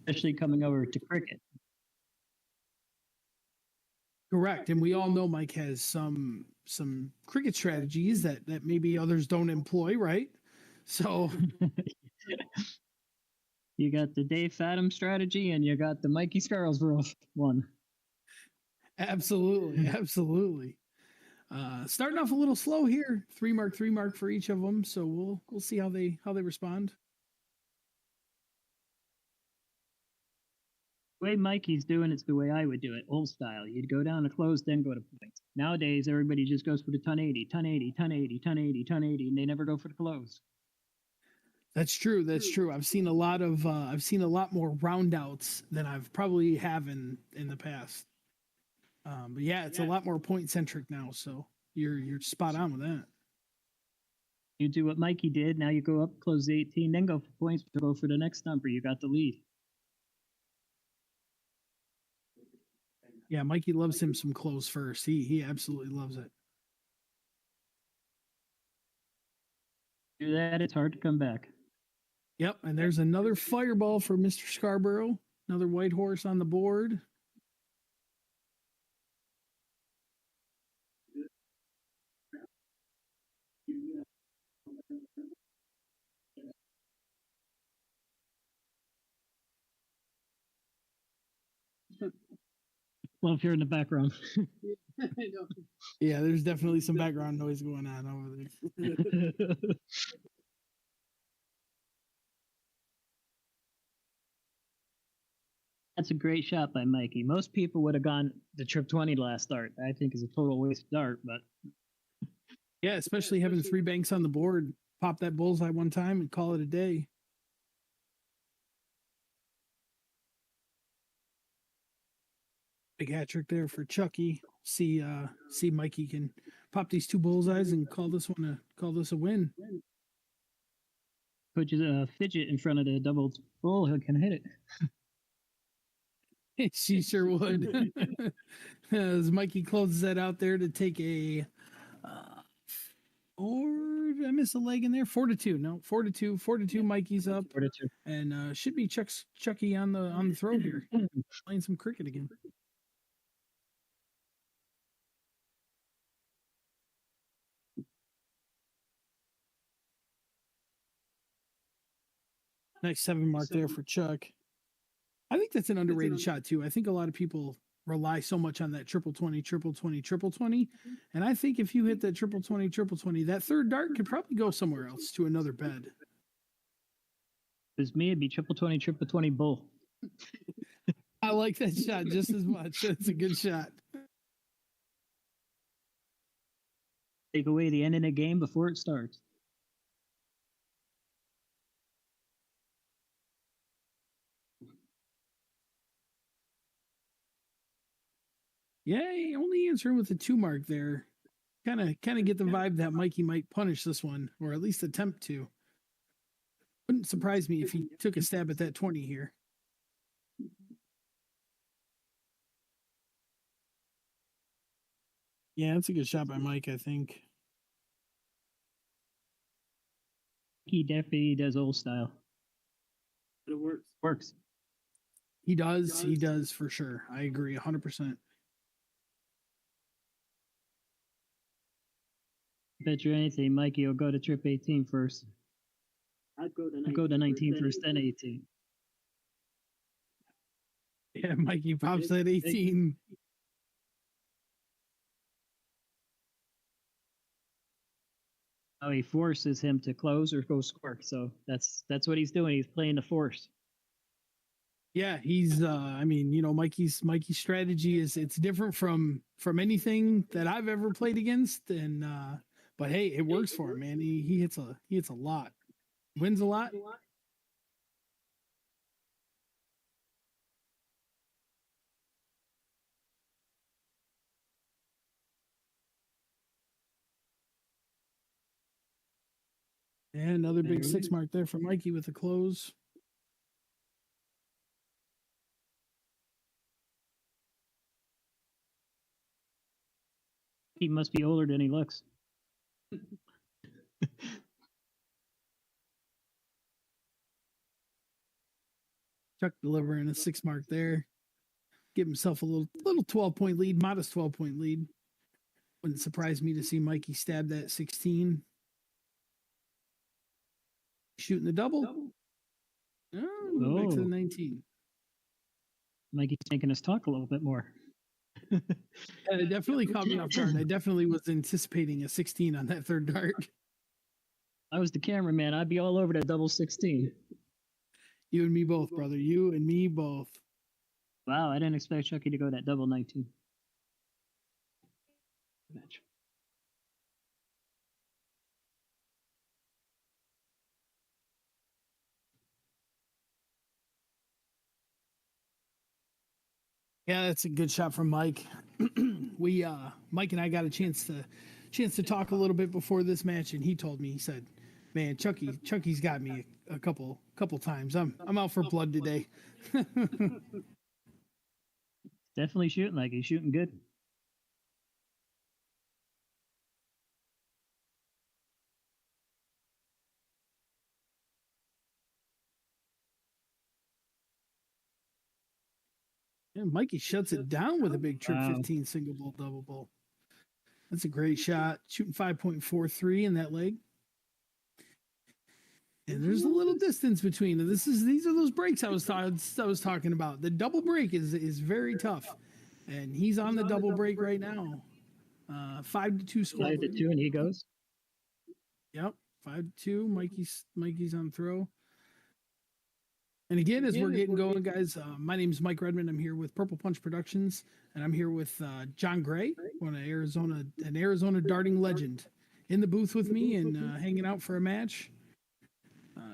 Especially coming over to cricket. Correct. And we all know Mike has some cricket strategies that maybe others don't employ, right? So you got the Dave Fathom strategy and you got the Mikey Scarborough one. Absolutely. Starting off a little slow here. 3 mark for each of them. So we'll see how they respond. The way Mikey's doing it's the way I would do it, old style. You'd go down to close, then go to points. Nowadays, everybody just goes for the ton 80, and they never go for the close. That's true. I've seen a lot more roundouts than I've probably have in the past. But yeah, it's a lot more point centric now. So you're spot on with that. You do what Mikey did. Now you go up, close the 18, then go for points, go for the next number. You got the lead. Yeah, Mikey loves him some close first. He absolutely loves it. Do that, it's hard to come back. Yep, and there's another fireball for Mr. Scarborough. Another white horse on the board. Well, if you're in the background. Yeah, there's definitely some background noise going on over there. That's a great shot by Mikey. Most people would have gone the trip 20 last start. I think is a total waste of dart, but yeah, especially having 3 banks on the board. Pop that bullseye one time and call it a day. Big hat trick there for Chucky. See Mikey can pop these 2 bullseyes and call this a win. Put a fidget in front of the double bull, he can hit it. She sure would. As Mikey closes that out there to take a or did I miss a leg in there? 4-2. No, 4-2. 4-2. Mikey's up. 4-2. And should be Chucky on the throw here. Playing some cricket again. Nice 7 mark there for Chuck. I think that's an underrated shot too. I think a lot of people rely so much on that triple 20, triple 20, triple 20. And I think if you hit that triple 20, triple 20, that third dart could probably go somewhere else to another bed. If it was me, it'd be triple 20 bull. I like that shot just as much. That's a good shot. Take away the end of the game before it starts. Yeah, only answering with a 2 mark there. Kind of get the vibe that Mikey might punish this one, or at least attempt to. Wouldn't surprise me if he took a stab at that 20 here. Yeah, that's a good shot by Mike, I think. He definitely does old style. But it works. Works. He does for sure. I agree 100%. Bet you anything, Mikey will go to trip 18 first. I'd go to 19 first, then 18. Yeah, Mikey pops that 18. Oh, he forces him to close or go square. So that's what he's doing. He's playing the force. Yeah, he's I mean, you know, Mikey's strategy is it's different from anything that I've ever played against, and but hey, it works for him, man. He hits a lot. Wins a lot. And another big 6 mark there for Mikey with the close. He must be older than he looks. Chuck delivering a 6 mark there. Give himself a little 12-point lead, modest 12-point lead. Wouldn't surprise me to see Mikey stab that 16. Shooting the double. Oh, back to the 19. Mikey's making us talk a little bit more. Yeah, it definitely caught me off guard. I definitely was anticipating a 16 on that third dart. I was the cameraman. I'd be all over that double 16. You and me both, brother. You and me both. Wow, I didn't expect Chucky to go that double 19. Match. Yeah, that's a good shot from Mike. Mike and I got a chance to talk a little bit before this match, and he told me, he said, "Man, Chucky's got me a couple times. I'm out for blood today." Definitely shooting like he's shooting good. And Mikey shuts it down with a big trip 15 single ball, double ball. That's a great shot. Shooting 5.43 in that leg. And there's a little distance between them. These are those breaks I was talking about. The double break is very tough. And he's on the double break right now. 5-2 score. 5-2 and he goes. Yep. 5-2. Mikey's on throw. And again, as we're getting going, guys, my name is Mike Redmond. I'm here with Purple Punch Productions, and I'm here with John Gray, an Arizona darting legend, in the booth with me and hanging out for a match.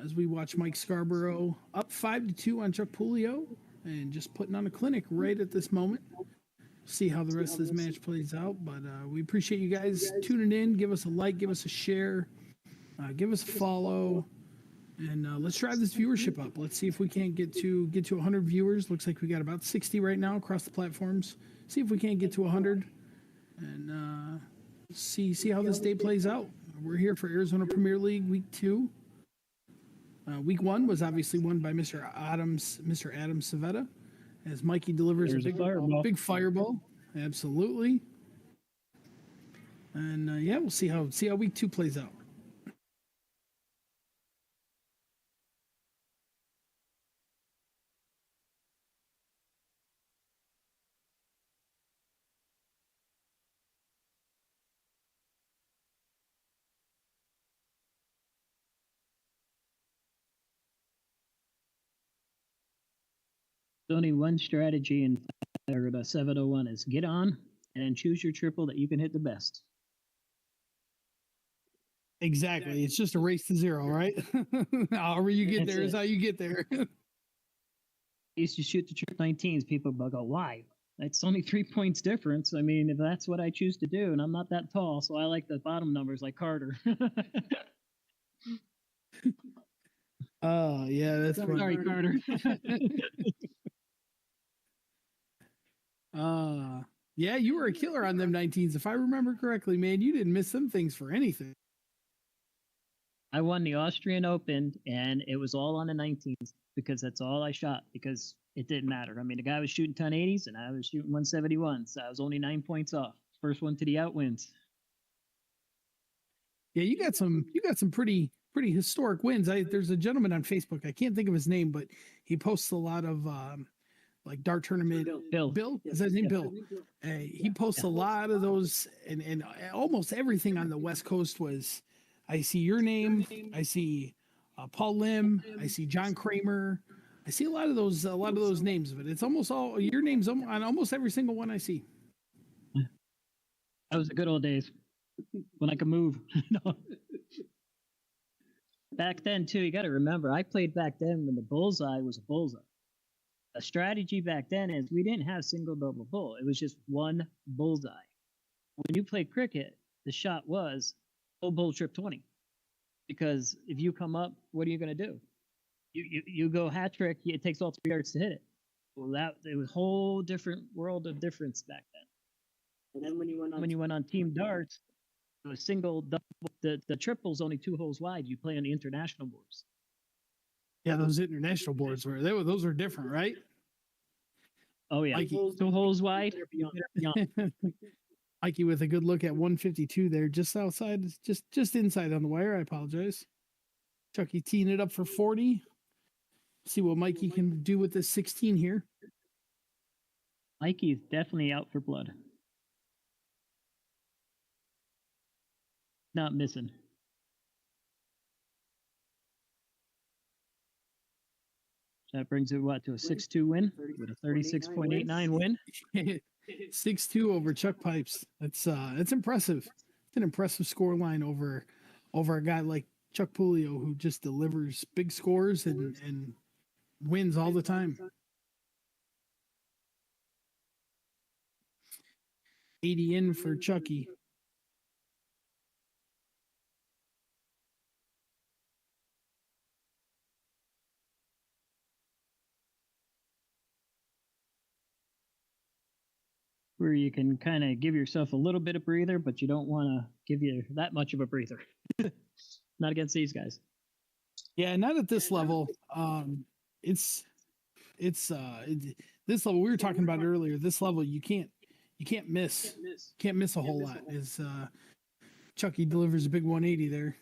As we watch Mike Scarboro up 5-2 on Chuck Pulio, and just putting on a clinic right at this moment. See how the rest of this match plays out. But we appreciate you guys tuning in. Give us a like, give us a share, give us a follow, and let's drive this viewership up. Let's see if we can't get to 100 viewers. Looks like we got about 60 right now across the platforms. See if we can't get to 100, and see how this day plays out. We're here for Arizona Premier League Week 2. Week 1 was obviously won by Mr. Adam Seveta, as Mikey delivers There's a a big fireball. Absolutely. And yeah, we'll see how Week 2 plays out. Only one strategy in the 701 is get on and then choose your triple that you can hit the best. Exactly. It's just a race to zero, right? However you get That's there is it. how you get there. I used to shoot the triple 19s. People would go, why? That's only 3 points difference. I mean, if that's what I choose to do, and I'm not that tall, so I like the bottom numbers like Carter. Oh, yeah, that's Sorry, funny. Carter. Yeah, you were a killer on them 19s. If I remember correctly, man, you didn't miss them things for anything. I won the Austrian Open, and it was all on the 19s because that's all I shot because it didn't matter. I mean, the guy was shooting 1080s, and I was shooting 171, so I was only 9 points off. First one to the out wins. Yeah, you got some pretty historic wins. There's a gentleman on Facebook. I can't think of his name, but he posts a lot of like dart tournament. Bill. Is that his name? Bill. He posts a lot of those, and almost everything on the West Coast was. I see your name. I see Paul Lim. I see John Kramer. I see a lot of those names, but it's almost all your names on almost every single one I see. That was the good old days when I could move. No. Back then, too, you got to remember, I played back then when the bullseye was a bullseye. A strategy back then is we didn't have single double bull. It was just one bullseye. When you played cricket, the shot was full bull trip 20. Because if you come up, what are you going to do? You go hat trick, it takes all 3 yards to hit it. Well, it was a whole different world of difference back then. And then when you went on team darts, it was single, double, the triple's only 2 holes wide. You play on the international boards. Yeah, those international boards those were different, right? Oh yeah, Mikey. 2 holes wide. Mikey with a good look at 152 there, just outside, just inside on the wire. I apologize. Chucky teeing it up for 40. See what Mikey can do with this 16 here. Mikey's definitely out for blood. Not missing. That brings it to a 6-2 win with a 36.89 win. 6-2 over Chuck Pipes. That's impressive. It's an impressive score line over a guy like Chuck Pulio, who just delivers big scores and wins all the time. 80 in for Chucky. Where you can kind of give yourself a little bit of breather, but you don't want to give you that much of a breather. Not against these guys. Yeah, not at this level. It's this level we were talking about earlier. This level you can't miss. Can't miss a whole lot. As Chucky delivers a big 180 there.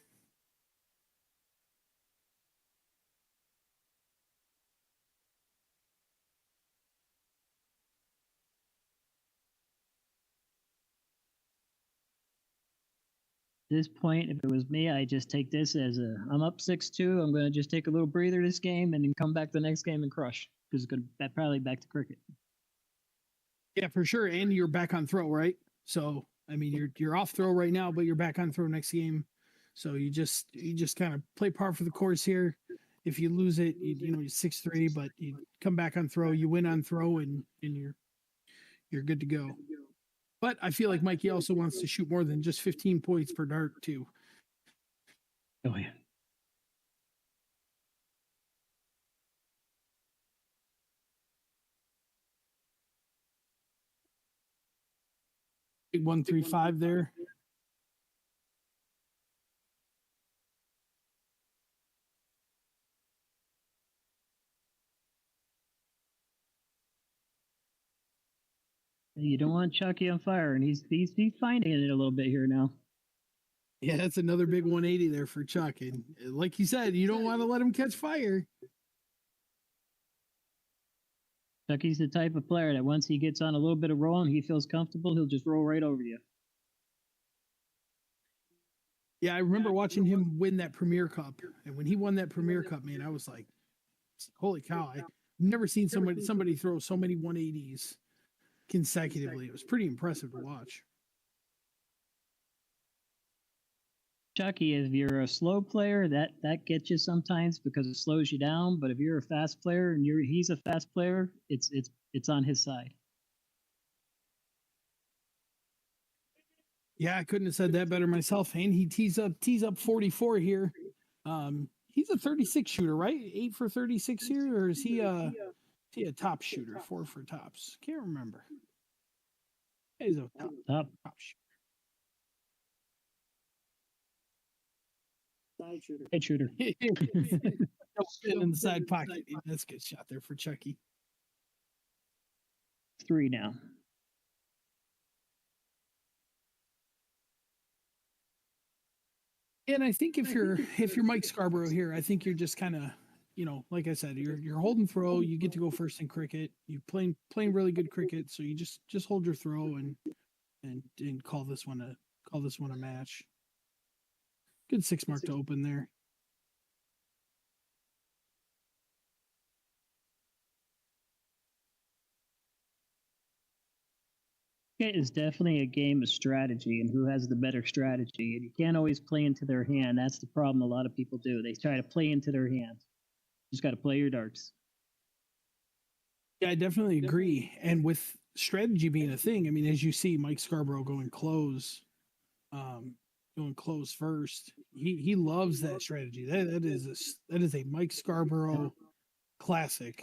This point, if it was me, I just take this as I'm up 6-2. I'm going to just take a little breather this game and then come back the next game and crush because it's going to probably back to cricket. Yeah, for sure. And you're back on throw, right? So I mean, you're off throw right now, but you're back on throw next game. So you just kind of play par for the course here. If you lose it, you're 6-3, but you come back on throw, you win on throw, and you're good to go. But I feel like Mikey also wants to shoot more than just 15 points per dart too. Oh yeah. Big 135 there. You don't want Chucky on fire, and he's finding it a little bit here now. Yeah, that's another big 180 there for Chuck. And like you said, you don't want to let him catch fire. Chucky's the type of player that once he gets on a little bit of roll and he feels comfortable, he'll just roll right over you. Yeah, I remember watching him win that Premier Cup. And when he won that Premier Cup, man, I was like, holy cow. I've never seen somebody throw so many 180s consecutively. It was pretty impressive to watch. Chucky, if you're a slow player, that gets you sometimes because it slows you down. But if you're a fast player and he's a fast player, it's on his side. Yeah, I couldn't have said that better myself. And he tees up 44 here. He's a 36 shooter, right? 8 for 36 here, or is he a top shooter? 4 for tops. Can't remember. He's a top shooter. Head shooter. In the side pocket. Yeah, that's a good shot there for Chucky. 3 now. And I think if you're Mike Scarboro here, I think you're just kind of, like I said, you're holding throw. You get to go first in cricket. You playing really good cricket, so you just hold your throw and call this one a match. Good 6 mark to open there. It is definitely a game of strategy and who has the better strategy. And you can't always play into their hand. That's the problem a lot of people do. They try to play into their hand. You just got to play your darts. Yeah, I definitely agree. And with strategy being a thing, I mean, as you see Mike Scarborough going close first, he loves that strategy. That is a Mike Scarborough classic.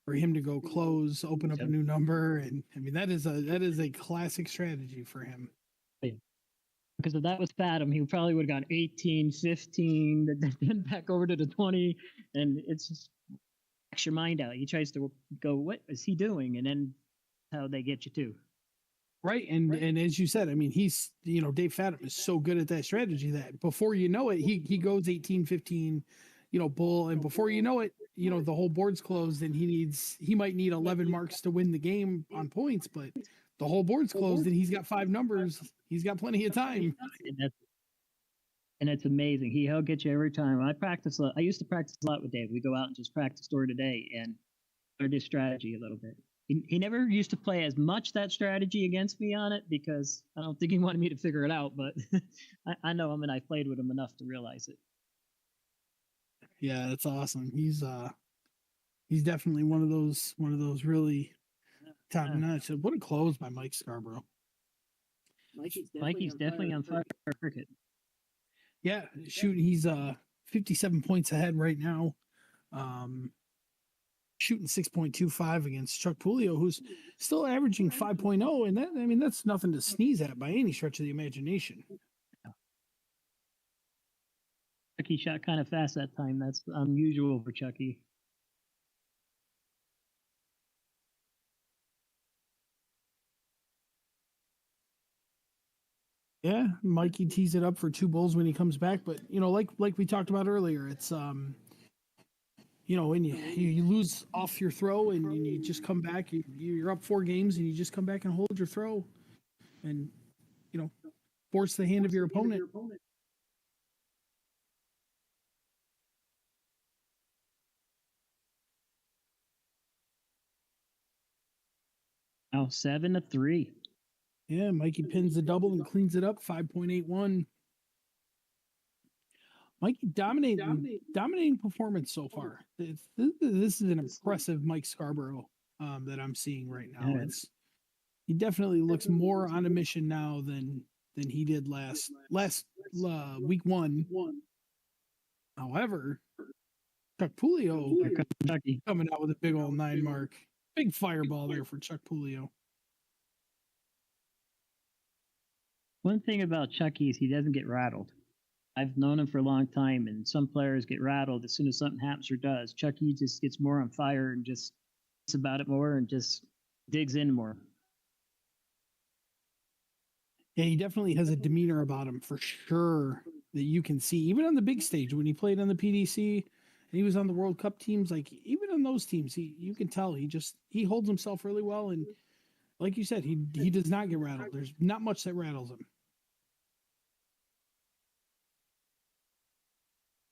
For him to go close, open up a new number, and I mean that is a classic strategy for him. Because if that was Fathom, he probably would have gone 18, 15, then back over to the 20, and it's just knocks your mind out. He tries to go, what is he doing? And then how they get you to. Right. And as you said, I mean, he's, Dave Fathom is so good at that strategy that before you know it, he goes 18, 15, bull. And before you know it, the whole board's closed and he might need 11 marks to win the game on points, but the whole board's closed and he's got 5 numbers. He's got plenty of time. And it's amazing. He'll get you every time. I used to practice a lot with Dave. We go out and just practice during the day and learn his strategy a little bit. He never used to play as much that strategy against me on it because I don't think he wanted me to figure it out, but I know him and I played with him enough to realize it. Yeah, that's awesome. He's definitely one of those really top notch. What a close by Mike Scarborough. Mikey's definitely on fire for cricket. Yeah, shooting. He's 57 points ahead right now. Shooting 6.25 against Chuck Pulio, who's still averaging 5.0, and that's nothing to sneeze at by any stretch of the imagination. Chucky shot kind of fast that time. That's unusual for Chucky. Yeah, Mikey tees it up for 2 bulls when he comes back, but like we talked about earlier, it's when you lose off your throw and you just come back, you're up 4 games and you just come back and hold your throw, and force the hand of your opponent. Now 7-3. Yeah, Mikey pins the double and cleans it up, 5.81. Mikey dominating performance so far. This is an impressive Mike Scarborough that I'm seeing right now. Yeah. he definitely looks more on a mission now than he did last week one. However, Chuck Pulio Here comes Chucky. coming out with a big old 9 mark. Big fireball there for Chuck Pulio. One thing about Chucky is he doesn't get rattled. I've known him for a long time, and some players get rattled as soon as something happens or does. Chucky just gets more on fire and just thinks about it more and just digs in more. Yeah, he definitely has a demeanor about him for sure that you can see. Even on the big stage when he played on the PDC and he was on the World Cup teams, like even on those teams, you can tell he holds himself really well. And like you said, he does not get rattled. There's not much that rattles him.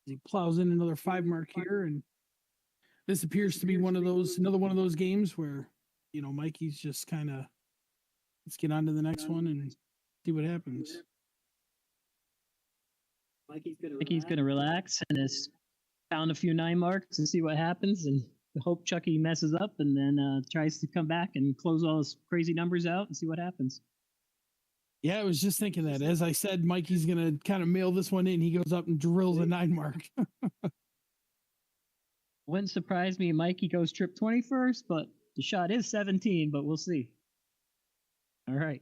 He plows in another 5 mark here, and this appears to be another one of those games where, Mikey's just kind of, let's get on to the next one and see what happens. Mikey's gonna relax and just pound a few 9 marks and see what happens, and hope Chucky messes up and then tries to come back and close all his crazy numbers out and see what happens. Yeah, I was just thinking that. As I said, Mikey's going to kind of mail this one in. He goes up and drills a 9 mark. Wouldn't surprise me. Mikey goes trip 21st, but the shot is 17, but we'll see. All right.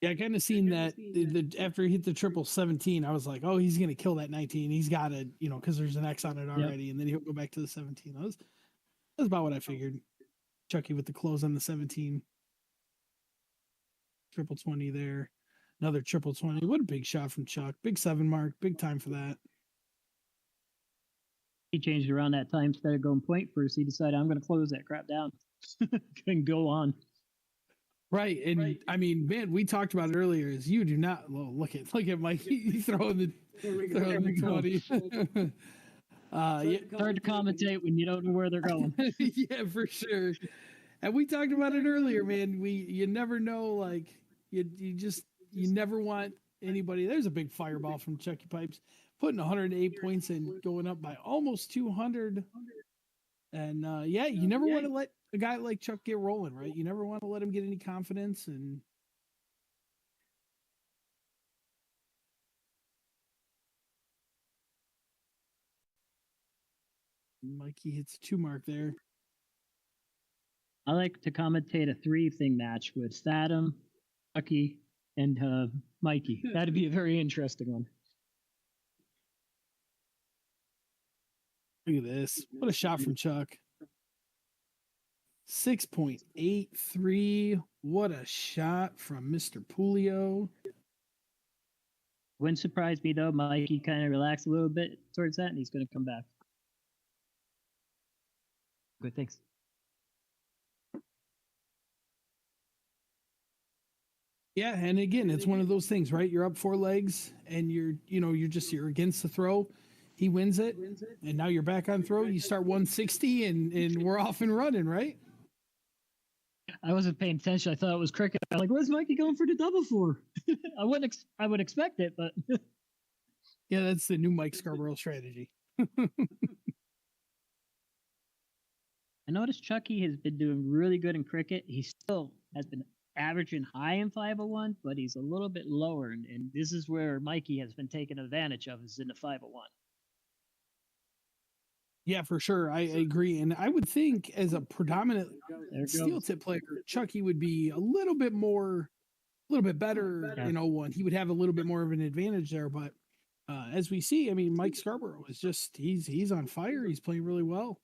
Yeah, I kind of seen that after he hit the triple 17, I was like, oh, he's going to kill that 19. He's got to, because there's an X on it already, and then he'll go back to the 17. That's about what I figured. Chucky with the close on the 17. Triple 20 there. Another triple 20. What a big shot from Chuck. Big 7 mark. Big time for that. He changed around that time. Instead of going point first, he decided, I'm going to close that crap down and go on. Right. And I mean, man, we talked about it earlier is you do not look at Mike. He's throwing the 20. It's hard to commentate when you don't know where they're going. Yeah, for sure. And we talked about it earlier, man. You never know, like you never want anybody. There's a big fireball from Chucky Pipes, putting 108 points and going up by almost 200. And you never want to let a guy like Chuck get rolling, right? You never want to let him get any confidence. And Mikey hits a 2 mark there. I like to commentate a 3-thing match with Statham, Chucky, and Mikey. That'd be a very interesting one. Look at this. What a shot from Chuck. 6.83. What a shot from Mr. Pulio. Wouldn't surprise me, though. Mikey kind of relaxed a little bit towards that, and he's going to come back. Good, thanks. Yeah, and again, it's one of those things, right? You're up 4 legs, and you're against the throw. He wins it, and now you're back on throw. You start 160, and we're off and running, right? I wasn't paying attention. I thought it was cricket. I'm like, where's Mikey going for the double for? I would expect it, but yeah, that's the new Mike Scarboro strategy. I noticed Chucky has been doing really good in cricket. He still has been averaging high in 501, but he's a little bit lower, and this is where Mikey has been taken advantage of, is in the 501. Yeah, for sure. I agree. And I would think as a predominant steel tip player, Chucky would be a little bit better in 01. He would have a little bit more of an advantage there. But as we see, I mean, Mike Scarborough is just, he's on fire. He's playing really well.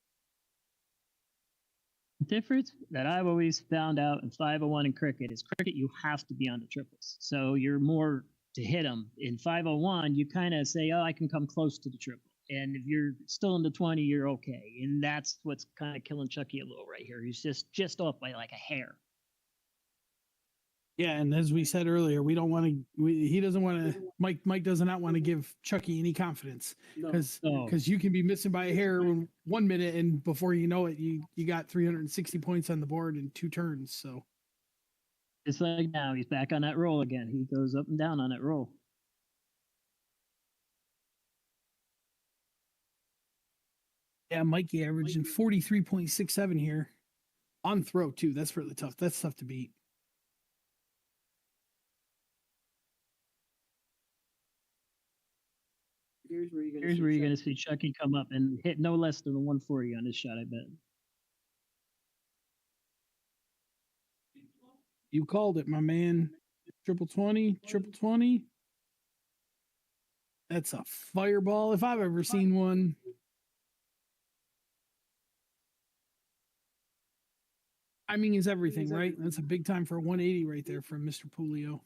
The difference that I've always found out in 501 in cricket is cricket, you have to be on the triples. So you're more to hit them. In 501, you kind of say, oh, I can come close to the triple. And if you're still in the 20, you're okay. And that's what's kind of killing Chucky a little right here. He's just off by like a hair. Yeah, and as we said earlier, we don't want to. He doesn't want to. Mike does not want to give Chucky any confidence because you can be missing by a hair in 1 minute, and before you know it, you got 360 points on the board in 2 turns. So it's like now he's back on that roll again. He goes up and down on that roll. Yeah, Mikey averaging 43.67 here. On throw, too. That's really tough. That's tough to beat. Here's where Here's where you're going to see Chucky come up and hit no less than a 140 on his shot, I bet. You called it, my man. Triple 20, triple 20. That's a fireball if I've ever seen one. Timing is everything, right? That's a big time for a 180 right there from Mr. Pulio.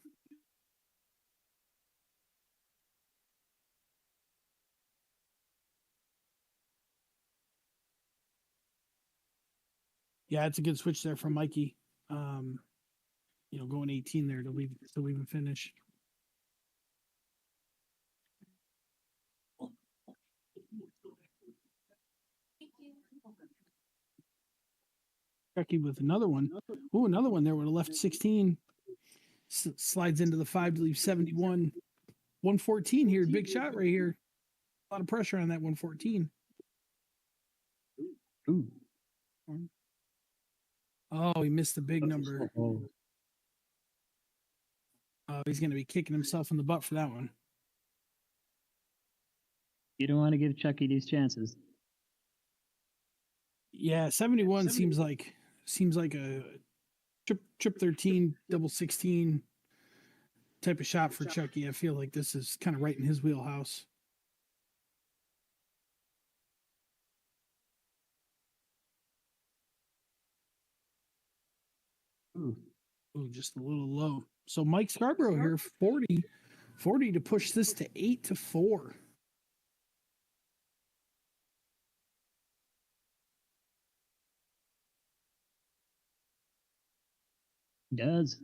Yeah, it's a good switch there from Mikey. Going 18 there to leave him finish. Chucky with another one. Oh, another one there would have left 16. Slides into the 5 to leave 71. 114 here. Big shot right here. A lot of pressure on that 114. Ooh. Oh, he missed the big number. Oh. He's going to be kicking himself in the butt for that one. You don't want to give Chucky these chances. Yeah, 71 seems like a trip 13, double 16 type of shot for Chucky. I feel like this is kind of right in his wheelhouse. Ooh, just a little low. So Mike Scarboro here, 40 to push this to 8-4. He does.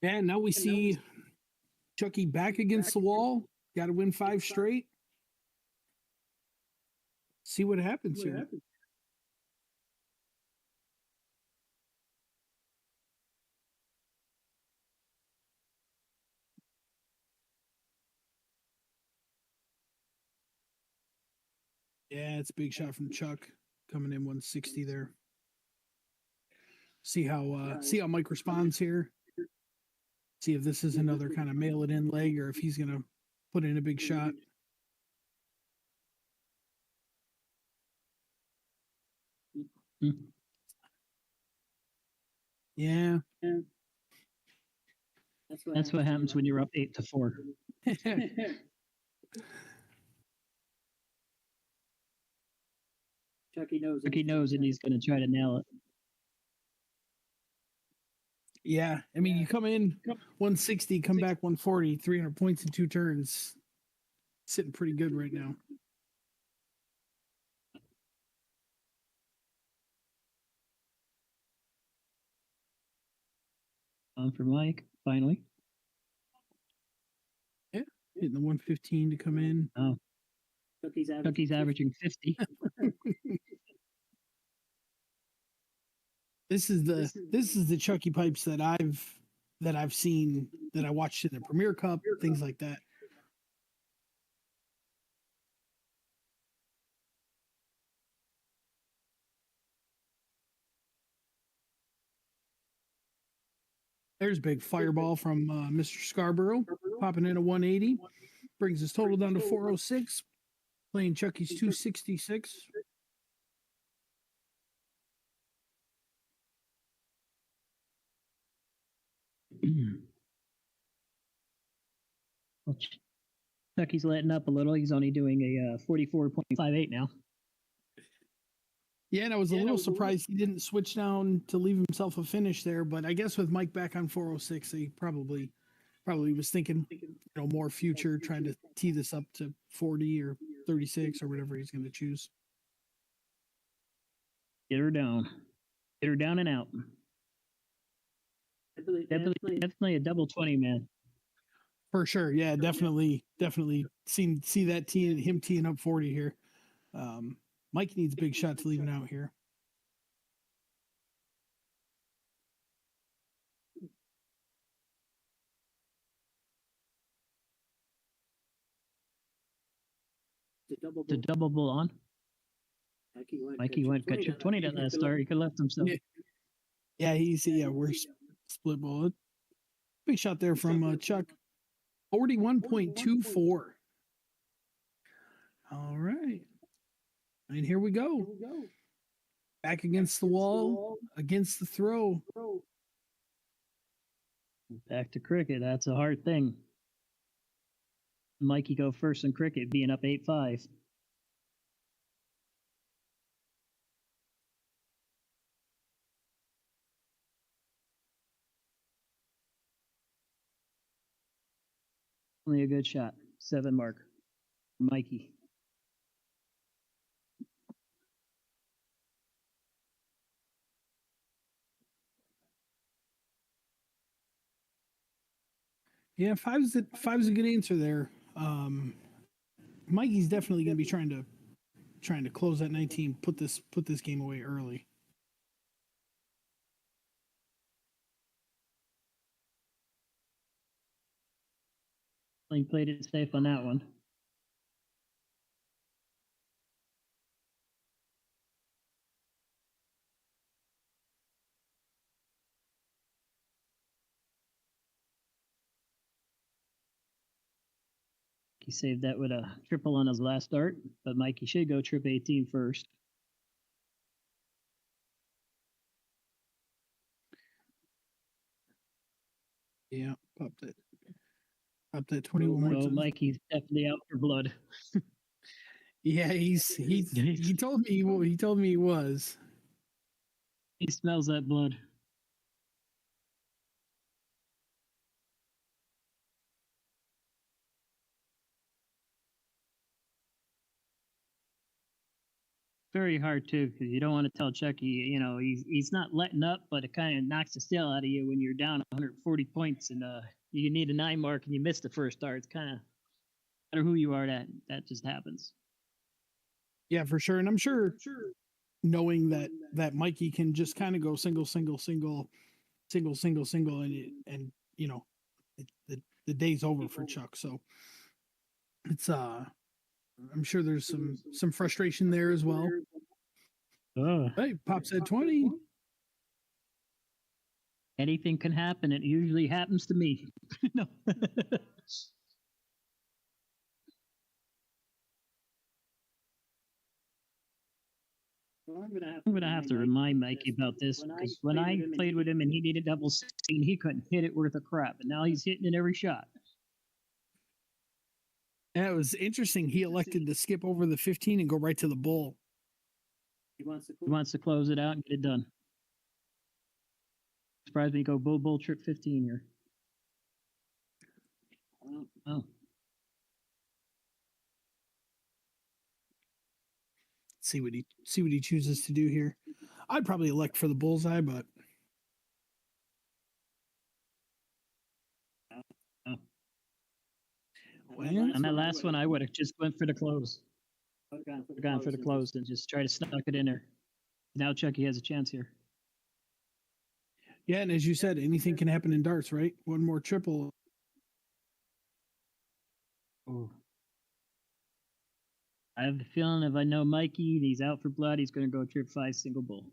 Yeah, now we see Chucky back against the wall. Got to win 5 straight. See what happens here. Yeah, it's a big shot from Chuck coming in 160 there. See how Mike responds here. See if this is another kind of mail it in leg or if he's gonna put in a big shot. Yeah. That's what happens when you're up 8-4. Chucky knows and he's going to try to nail it. Yeah, I mean, you come in 160, come back 140, 300 points in 2 turns. Sitting pretty good right now. On for Mike, finally. Yeah, hitting the 115 to come in. Oh, Chucky's averaging 50. This is the Chucky pipes that I've seen, that I watched in the Premier Cup, things like that. There's a big fireball from Mr. Scarborough, popping in a 180, brings his total down to 406. Playing Chucky's 266. Well, Chucky's letting up a little. He's only doing a 44.58 now. Yeah, and I was a little surprised he didn't switch down to leave himself a finish there. But I guess with Mike back on 406, he probably was thinking, more future, trying to tee this up to 40 or 36 or whatever he's going to choose. Get her down and out. Definitely a double 20, man. For sure, yeah, definitely see that him teeing up 40 here. Mike needs a big shot to leave it out here. to double bull on. Mikey went got chip 20 that last start. He could have left himself. Yeah, we're split bullet. Big shot there from Chuck. 41.24. All right. And here we go. Back against the wall, against the throw. Back to cricket. That's a hard thing. Mikey go first in cricket, being up 8-5. Only a good shot. 7 mark. Mikey. Yeah, five's a good answer there. Mikey's definitely going to be trying to close that 19, put this game away early. He played it safe on that one. He saved that with a triple on his last start, but Mikey should go trip 18 first. Yeah, popped that 21. So Mikey's definitely out for blood. Yeah, he told me he was. He smells that blood. Very hard too, because you don't want to tell Chucky, he's not letting up, but it kind of knocks the steel out of you when you're down 140 points and you need a 9 mark and you miss the first start. It's kind of, no matter who you are, that just happens. Yeah, for sure. And I'm sure knowing that Mikey can just kind of go single, and the day's over for Chuck. So it's I'm sure there's some frustration there as well. Hey, pops at 20. Anything can happen. It usually happens to me. No. I'm gonna have to remind Mikey about this because when I played with him and he needed double 16, he couldn't hit it worth a crap, and now he's hitting it every shot. Yeah, it was interesting. He elected to skip over the 15 and go right to the bull. He wants to close it out and get it done. Surprised me go bull trip 15 here. Oh. See what he chooses to do here. I'd probably elect for the bullseye, but on that last one, I would have just went for the close. Gone for the close and just try to snuck it in there. Now Chucky has a chance here. Yeah, and as you said, anything can happen in darts, right? One more triple. Oh. I have the feeling if I know Mikey and he's out for blood, he's going to go trip 5 single bull.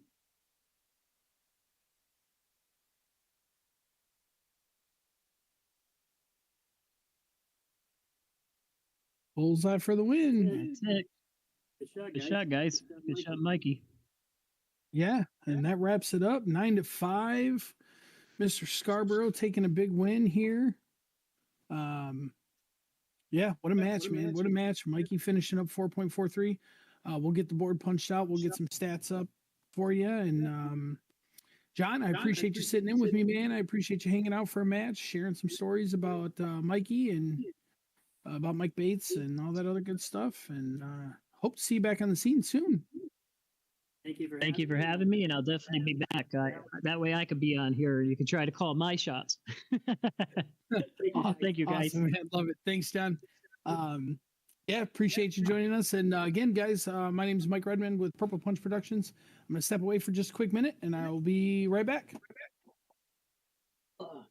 Bullseye for the win. That's it. Good shot, guys. Good shot, Mikey. Yeah, and that wraps it up. 9-5. Mr. Scarboro taking a big win here. Yeah, what a match, man. What a match. Mikey finishing up 4.43. We'll get the board punched out. We'll get some stats up for you. And John, I appreciate you sitting in with me, man. I appreciate you hanging out for a match, sharing some stories about Mikey and about Mike Bates and all that other good stuff. And hope to see you back on the scene soon. Thank you for having me, and I'll definitely be back. That way I could be on here. You can try to call my shots. Thank you, guys. Awesome, man. Love it. Thanks, John. Yeah, appreciate you joining us. And again, guys, my name is Mike Redmond with Purple Punch Productions. I'm going to step away for just a quick minute, and I will be right back. Holy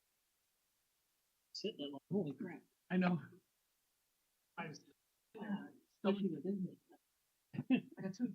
crap. I know. Good. That's good.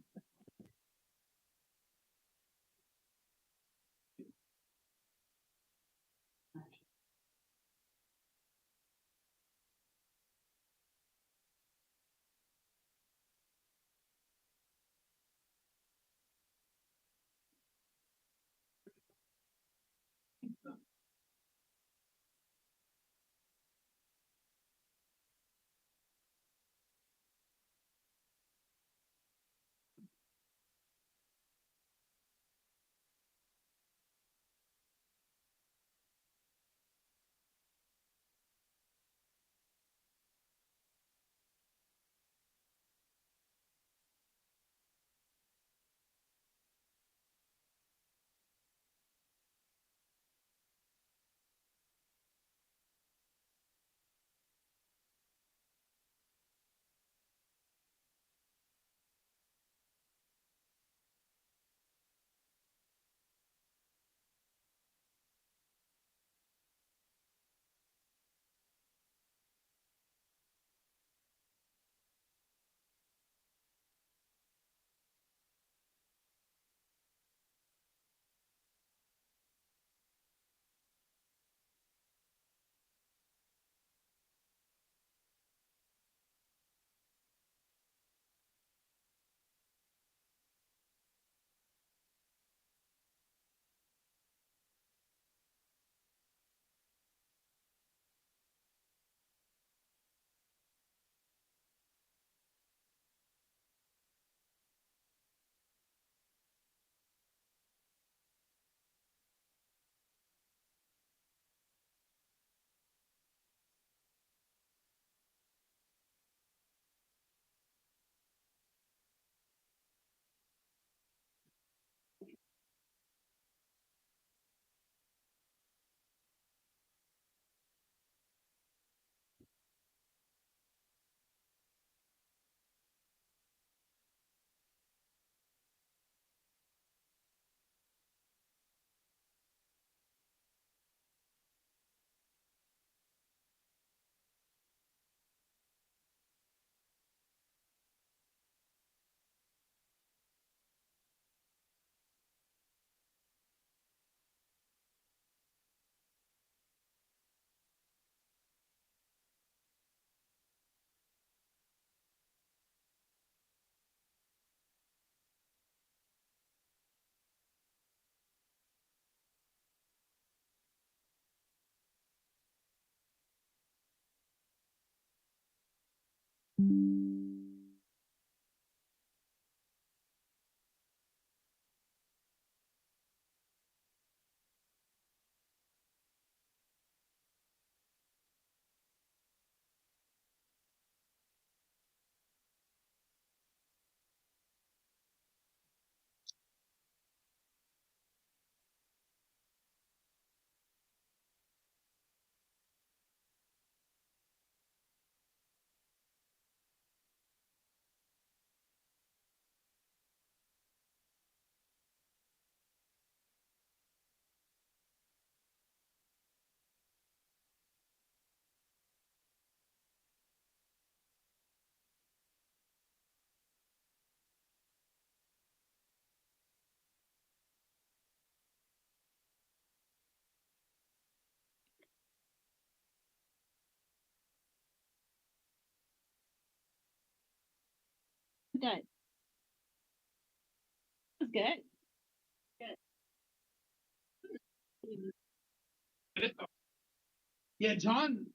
Yeah, John,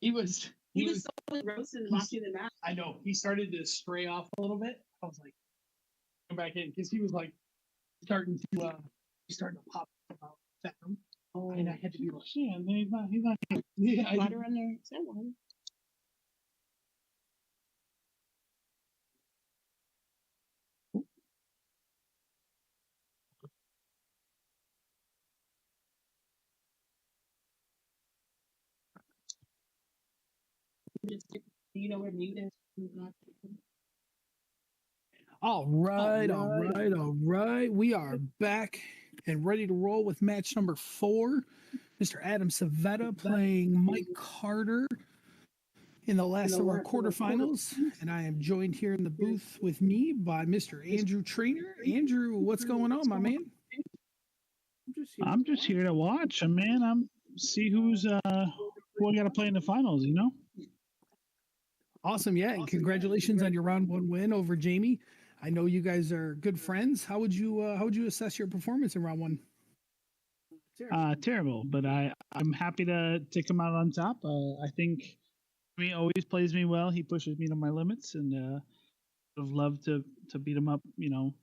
he was so roasted watching the match. I know he started to stray off a little bit. I was like, go back in because he was like starting to pop about Beckham. Oh, And I had to be like, yeah, man, he's not. Yeah, water on there. Is that one? Do you know where mute is? all right. We are back and ready to roll with match number 4. Mr. Adam Seveta playing Mike Carter in the last of our quarterfinals, and I am joined here in the booth with me by Mr. Andrew Trainer. Andrew, what's going on, my man? I'm just here to watch, and man, I'm see who I got to play in the finals. You know. Awesome, yeah, and congratulations on your round one win over Jamie. I know you guys are good friends. How would you assess your performance in round one? Terrible, but I'm happy to come out on top. I think he always plays me well. He pushes me to my limits, and would have loved to beat him up. 9-2,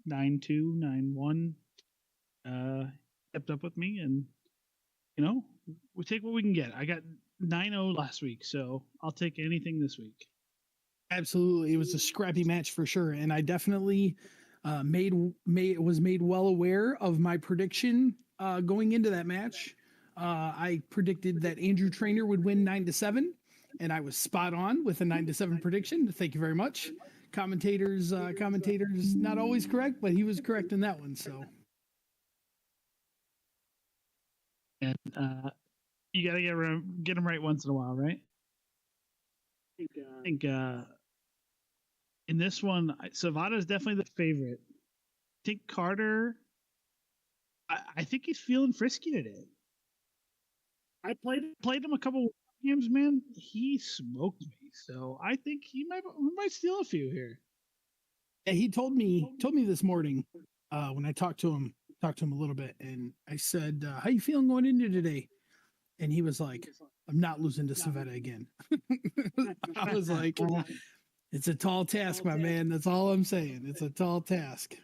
9-1. Kept up with me, and we take what we can get. I got 9-0 last week, so I'll take anything this week. Absolutely, it was a scrappy match for sure, and I definitely was made well aware of my prediction going into that match. I predicted that Andrew Trainer would win 9-7, and I was spot on with a 9-7 prediction. Thank you very much. Commentators not always correct, but he was correct in that one. So, and you gotta get him right once in a while, right? I think in this one, Seveta is definitely the favorite. I think Carter. I think he's feeling frisky today. I played him a couple games, man. He smoked me, so I think we might steal a few here. Yeah, he told me this morning when I talked to him a little bit, and I said, "How you feeling going into today?" And he was like, "I'm not losing to Seveta again." I was like, "It's a tall task, my man. That's all I'm saying. It's a tall task."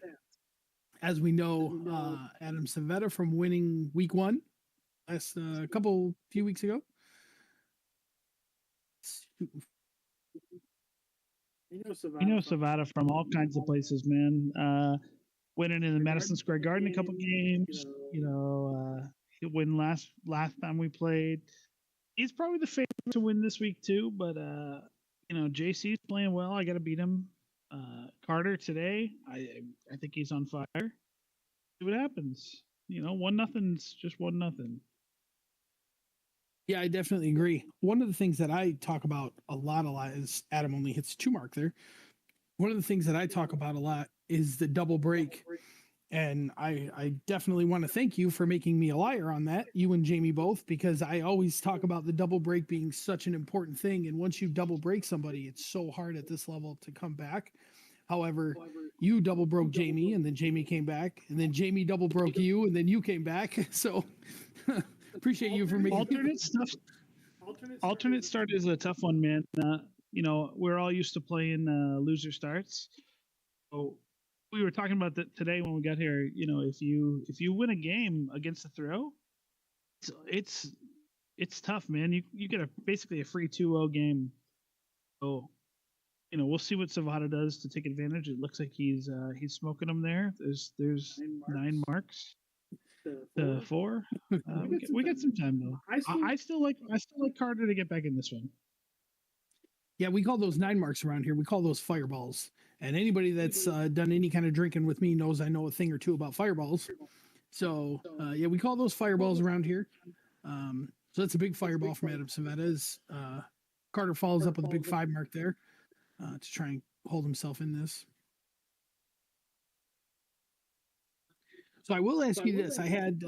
As we know, Adam Seveta from winning week one last few weeks ago. You know Seveta from all kinds of places, man. Winning in the Madison Square Garden a couple games. He win last time we played. He's probably the favorite to win this week too, but JC's playing well. I got to beat him. Carter today, I think he's on fire. See what happens. 1-0's just 1-0. Yeah, I definitely agree. One of the things that I talk about a lot is Adam only hits 2 mark there. One of the things that I talk about a lot is the double break. And I definitely want to thank you for making me a liar on that, you and Jamie both, because I always talk about the double break being such an important thing. And once you double break somebody, it's so hard at this level to come back. However, you double broke Jamie, and then Jamie came back, and then Jamie double broke you, and then you came back. So appreciate you for making alternate start is a tough one, man. We're all used to playing loser starts. So we were talking about that today when we got here. If you win a game against the throw, it's tough, man. You get basically a free 2-0 game. So we'll see what Seveta does to take advantage. It looks like he's smoking them there. There's 9 marks. The 4. We got some time though. I still like Carter to get back in this one. Yeah, we call those 9 marks around here. We call those fireballs. And anybody that's done any kind of drinking with me knows I know a thing or two about fireballs. So yeah, we call those fireballs around here. So that's a big fireball from Adam Seveta. Carter follows up with a big 5 mark there to try and hold himself in this. So I will ask you this: I had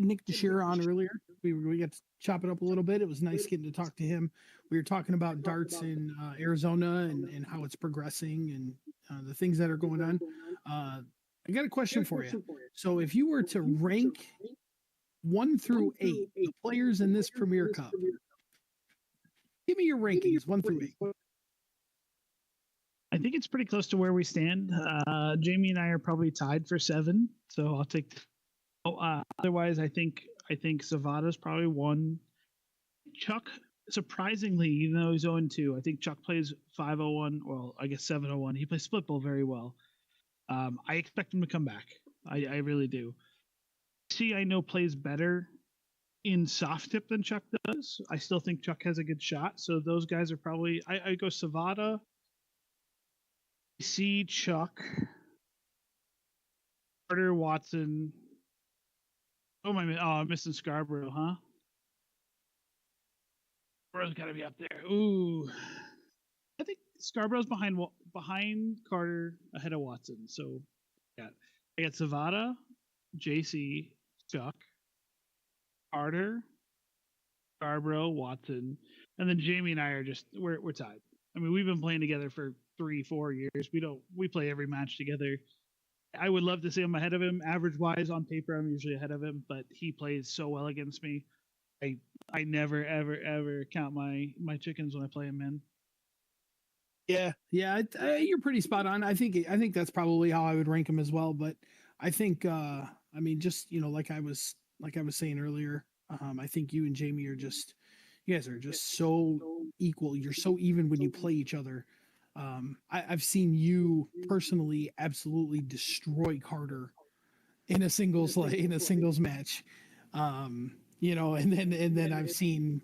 Nick DeShira on earlier. We got to chop it up a little bit. It was nice getting to talk to him. We were talking about darts in Arizona and how it's progressing and the things that are going on. I got a question for you. So if you were to rank 1 through 8 the players in this Premier Cup, give me your rankings 1 through 8. I think it's pretty close to where we stand. Jamie and I are probably tied for 7, so I'll take. Otherwise, I think Seveta's probably 1. Chuck, surprisingly, even though he's 0-2, I think Chuck plays 5-0-1. Well, I guess 7-0-1. He plays split ball very well. I expect him to come back. I really do. I know plays better in soft tip than Chuck does. I still think Chuck has a good shot. So those guys are probably. I go Seveta. Chuck, Carter, Watson. Oh, I'm missing Scarboro, huh? Scarborough's got to be up there. Ooh, I think Scarborough's behind Carter, ahead of Watson. So, I got Seveta, JC, Chuck, Carter, Scarborough, Watson, and then Jamie and I are just we're tied. I mean, we've been playing together for 3-4 years. We play every match together. I would love to say I'm ahead of him. Average wise on paper, I'm usually ahead of him, but he plays so well against me. I never ever count my chickens when I play him, man. Yeah, you're pretty spot on. I think that's probably how I would rank him as well. But I think, I mean, just like I was saying earlier, I think you and Jamie are you guys are just so equal. You're so even when you play each other. I've seen you personally absolutely destroy Carter in a singles match. And then I've seen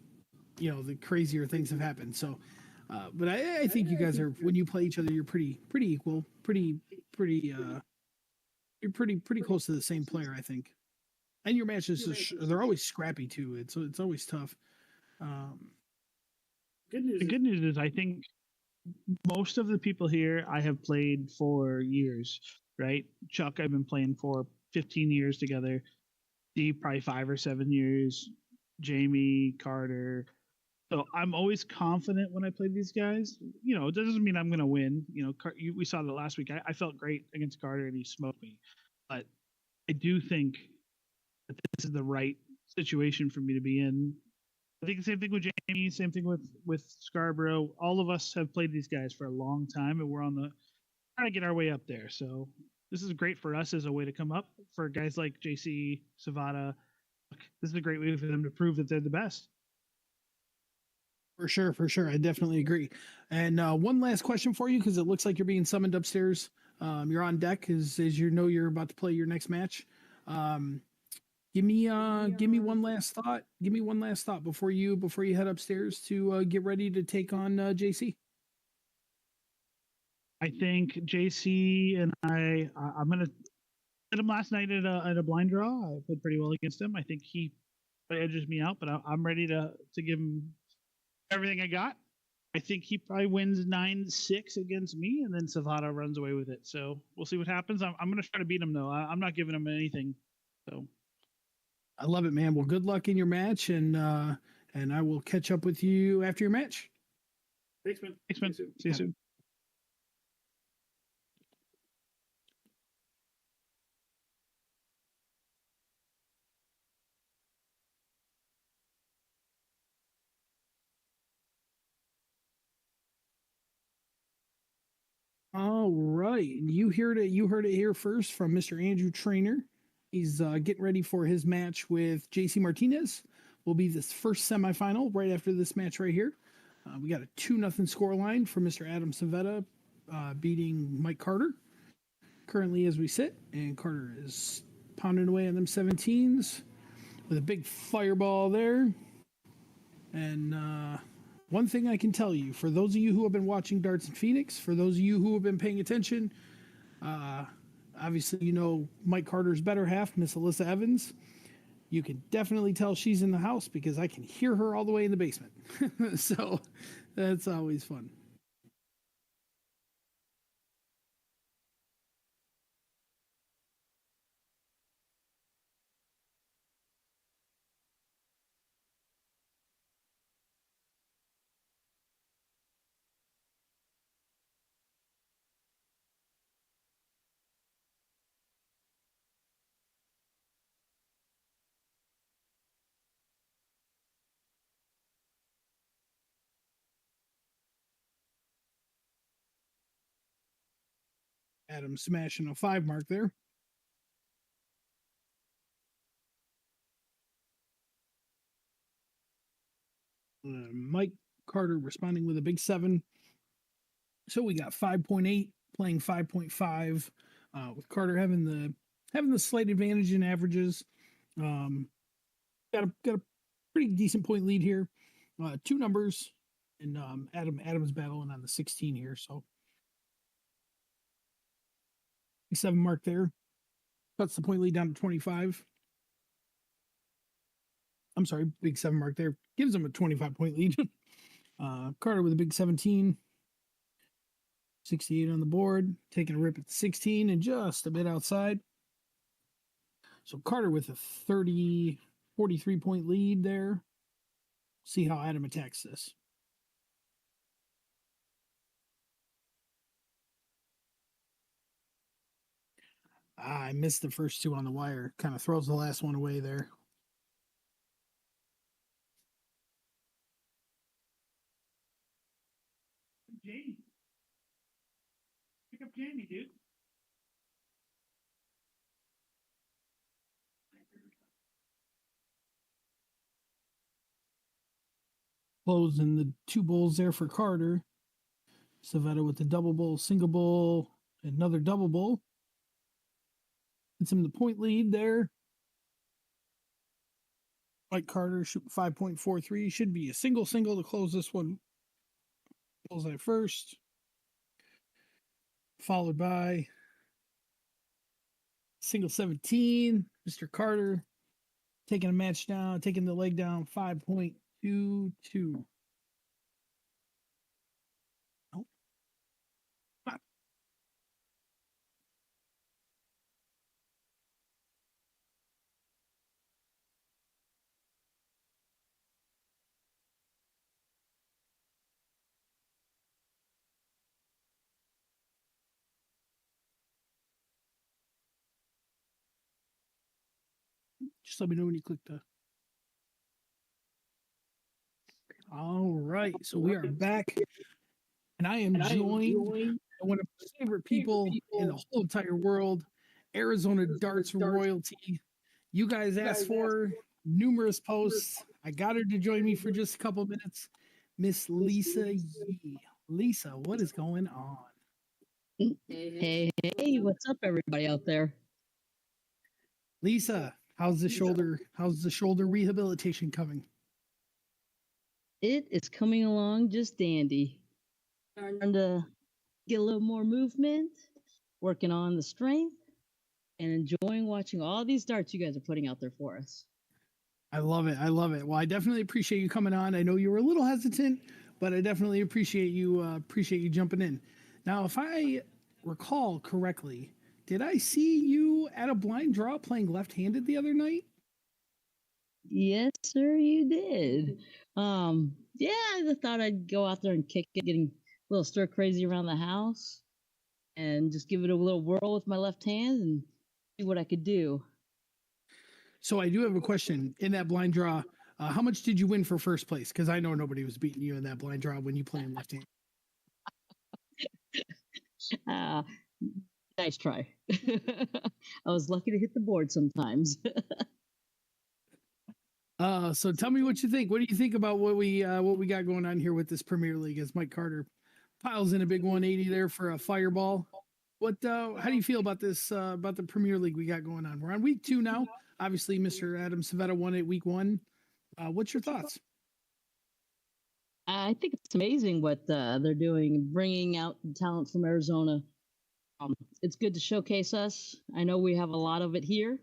the crazier things have happened. So. But I think you guys are when you play each other, you're pretty equal, you're pretty close to the same player, I think. And your matches they're always scrappy too. It's always tough. The good news is I think most of the people here I have played for years, right? Chuck, I've been playing for 15 years together. Steve, probably 5 or 7 years. Jamie, Carter. So I'm always confident when I play these guys. It doesn't mean I'm going to win. We saw that last week. I felt great against Carter and he smoked me. But I do think that this is the right situation for me to be in. I think the same thing with Jamie, same thing with Scarborough. All of us have played these guys for a long time and we're trying to get our way up there. So this is great for us as a way to come up. For guys like JC, Seveta, this is a great way for them to prove that they're the best. For sure. I definitely agree. And one last question for you, because it looks like you're being summoned upstairs. You're on deck as you're about to play your next match. Give me one last thought. Give me one last thought before you head upstairs to get ready to take on JC. I think JC and I'm gonna hit him last night at a blind draw. I played pretty well against him. I think he edges me out, but I'm ready to give him everything I got. I think he probably wins 9-6 against me, and then Seveta runs away with it. So we'll see what happens. I'm going to try to beat him, though. I'm not giving him anything. So I love it, man. Well, good luck in your match, and I will catch up with you after your match. Thanks, man. See you soon. All right, you heard it here first from Mr. Andrew Trainer. He's getting ready for his match with JC Martinez. Will be this first semifinal right after this match right here. We got a 2-0 score line for Mr. Adam Seveta beating Mike Carter currently as we sit, and Carter is pounding away on them 17s with a big fireball there. And one thing I can tell you, for those of you who have been watching Darts in Phoenix, for those of you who have been paying attention, obviously Mike Carter's better half, Miss Alyssa Evans. You can definitely tell she's in the house because I can hear her all the way in the basement. So that's always fun. Adam smashing a 5 mark there. Mike Carter responding with a big 7. So we got 5.8 playing 5.5, with Carter having the slight advantage in averages. Got a pretty decent point lead here. 2 numbers, and Adam's battling on the 16 here. So 7 mark there. Cuts the point lead down to 25. I'm sorry, big 7 mark there. Gives him a 25 point lead. Carter with a big 17. 68 on the board, taking a rip at the 16 and just a bit outside. So Carter with a 43 point lead there. See how Adam attacks this. I missed the first two on the wire. Kind of throws the last one away there. Jamie. Pick up Jamie, dude. Closing the two bowls there for Carter. Seveta with the double bowl, single bowl, another double bowl. It's him the point lead there. Mike Carter shooting 5.43. Should be a single to close this one. Bullseye first. Followed by single 17. Mr. Carter taking a match down, taking the leg down 5.22. Nope. Just let me know when you click the. All right, so we are back, and I am joined by one of my favorite people in the whole entire world, Arizona darts royalty. You guys asked for numerous posts. I got her to join me for just a couple minutes. Miss Lisa Yee. Lisa, what is going on? Hey, what's up, everybody out there? Lisa, how's the shoulder rehabilitation coming? It is coming along just dandy. Starting to get a little more movement, working on the strength, and enjoying watching all these darts you guys are putting out there for us. I love it. Well, I definitely appreciate you coming on. I know you were a little hesitant, but I definitely appreciate you jumping in. Now, if I recall correctly, did I see you at a blind draw playing left-handed the other night? Yes, sir, you did. Yeah, I just thought I'd go out there and kick it, getting a little stir crazy around the house, and just give it a little whirl with my left hand and see what I could do. So I do have a question. In that blind draw, how much did you win for first place? Because I know nobody was beating you in that blind draw when you play in left-handed. Nice try. I was lucky to hit the board sometimes. So tell me what you think. What do you think about what we got going on here with this Premier League as Mike Carter piles in a big 180 there for a fireball? What how do you feel about this about the Premier League we got going on? We're on week 2 now. Obviously, Mr. Adam Seveta won it week 1. What's your thoughts? I think it's amazing what they're doing, bringing out talent from Arizona. It's good to showcase us. I know we have a lot of it here,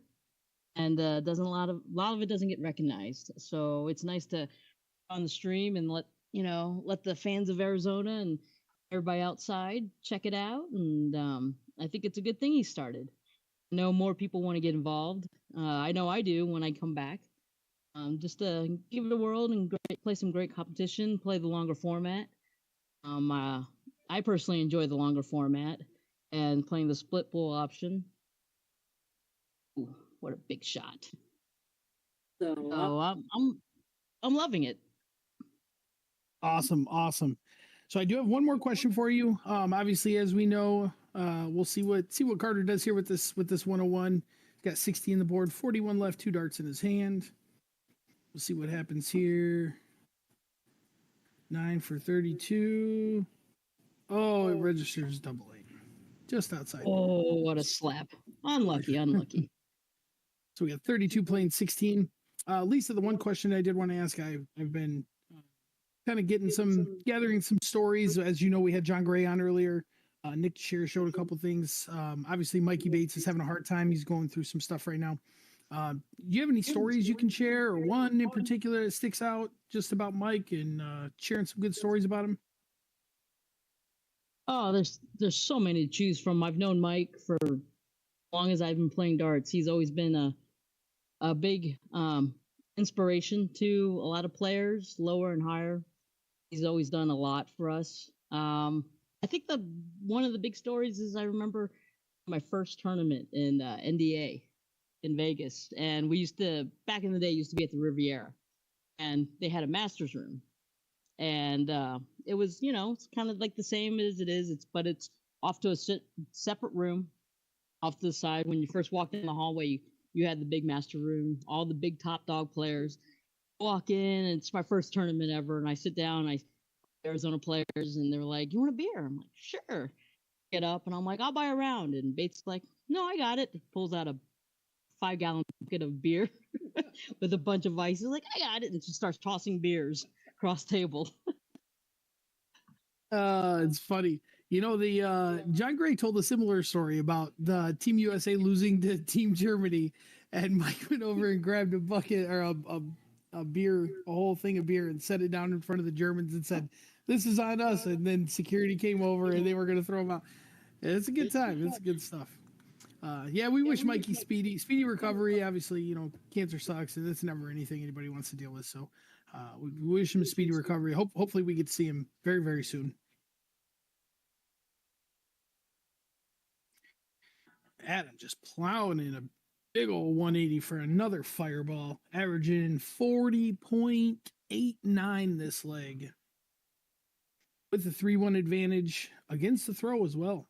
and doesn't a lot of it doesn't get recognized. So it's nice to on the stream and let the fans of Arizona and everybody outside check it out. And I think it's a good thing he started. I know more people want to get involved. I know I do when I come back. Just to give it a whirl and play some great competition, play the longer format. I personally enjoy the longer format and playing the split pool option. Ooh, what a big shot! So I'm loving it. Awesome. So I do have one more question for you. Obviously, as we know, we'll see what Carter does here with this 101. He's got 60 in the board, 41 left, 2 darts in his hand. We'll see what happens here. 9 for 32. Oh, it registers double 8. Just outside. Oh, what a slap. Unlucky. So we got 32 playing 16. Lisa, the one question I did want to ask, I've been kind of gathering some stories. As you know, we had John Gray on earlier. Nick Shear showed a couple things. Obviously, Mikey Bates is having a hard time. He's going through some stuff right now. Do you have any stories you can share, or one in particular that sticks out just about Mike and sharing some good stories about him? Oh, there's so many to choose from. I've known Mike for as long as I've been playing darts. He's always been a big inspiration to a lot of players, lower and higher. He's always done a lot for us. I think the one of the big stories is I remember my first tournament in NDA in Vegas, and we used to back in the day used to be at the Riviera, and they had a masters room, and it was it's kind of like the same as it is. It's off to a separate room off to the side. When you first walked in the hallway, you had the big master room, all the big top dog players. Walk in, and it's my first tournament ever, and I sit down, and I Arizona players, and they're like, "You want a beer?" I'm like, "Sure." Get up, and I'm like, "I'll buy a round," and Bates like, "No, I got it." He pulls out a 5-gallon bucket of beer with a bunch of ice. He's like, "I got it," and she starts tossing beers across table. It's funny. The John Gray told a similar story about the Team USA losing to Team Germany, and Mike went over and grabbed a bucket or a beer, a whole thing of beer, and set it down in front of the Germans and said, "This is on us." And then security came over and they were going to throw him out. It's a good time. It's good stuff. Yeah, we wish Mikey speedy recovery. Obviously, cancer sucks, and it's never anything anybody wants to deal with. So, we wish him a speedy recovery. Hopefully, we get to see him very, very soon. Adam just plowing in a big old 180 for another fireball, averaging 40.89 this leg, with the 3-1 advantage against the throw as well.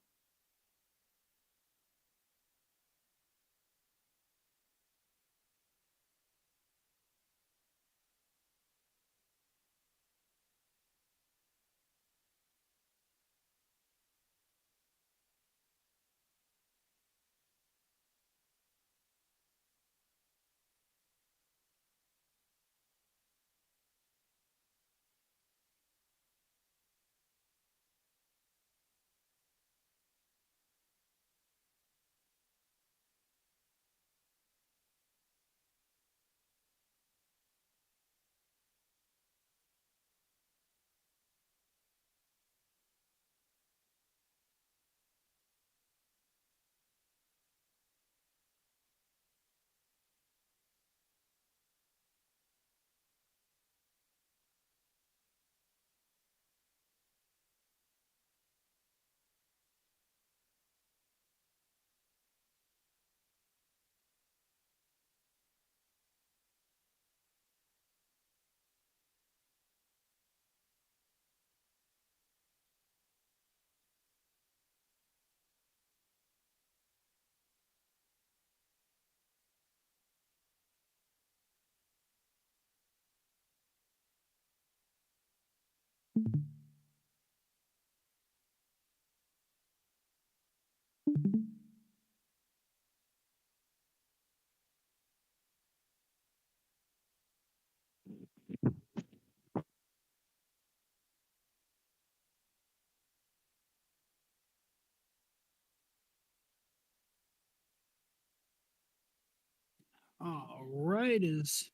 All right, as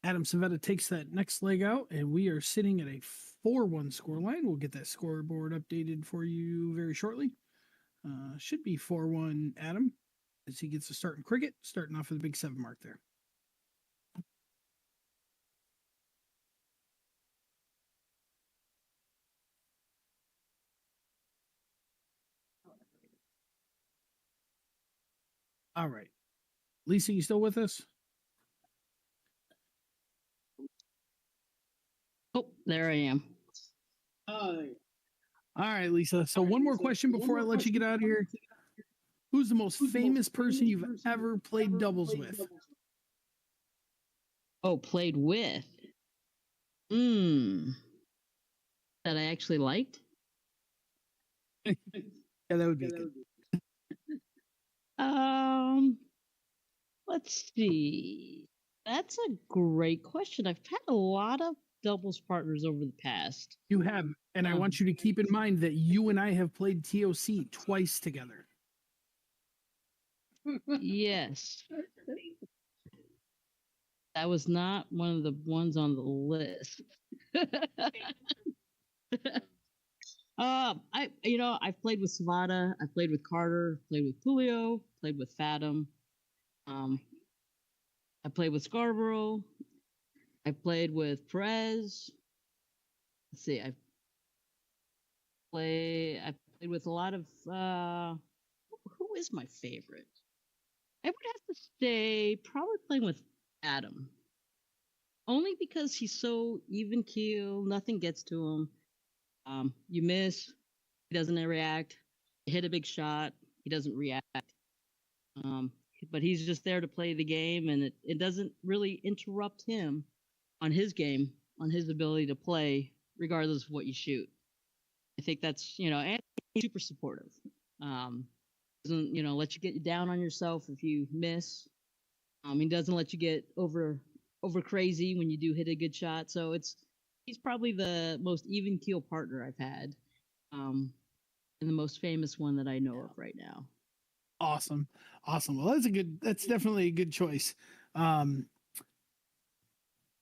Adam Seveta takes that next leg out, and we are sitting at a 4-1 scoreline. We'll get that scoreboard updated for you very shortly. Should be 4-1 Adam as he gets a start in cricket, starting off with a big 7 mark there. All right. Lisa, you still with us? Oh, there I am. All right, Lisa. So one more question before I let you get out of here. Who's the most famous person you've ever played doubles with? Oh, played with. That I actually liked. Yeah, that would be good. Let's see. That's a great question. I've had a lot of doubles partners over the past. You have, and I want you to keep in mind that you and I have played TOC twice together. Yes. That was not one of the ones on the list. I've played with Seveta, I've played with Carter, played with Pulio, played with Fathom. Um, I played with Scarboro. I played with Perez. Let's see, I played with a lot of who is my favorite? I would have to say probably playing with Adam. Only because he's so even keel, nothing gets to him. You miss, he doesn't react. You hit a big shot, he doesn't react. Um, but he's just there to play the game, and it doesn't really interrupt him on his game, on his ability to play, regardless of what you shoot. I think that's, and he's super supportive. Um, doesn't, let you get down on yourself if you miss. He doesn't let you get over crazy when you do hit a good shot. So he's probably the most even keel partner I've had. And the most famous one that I know of right now. Awesome. Well, that's definitely a good choice.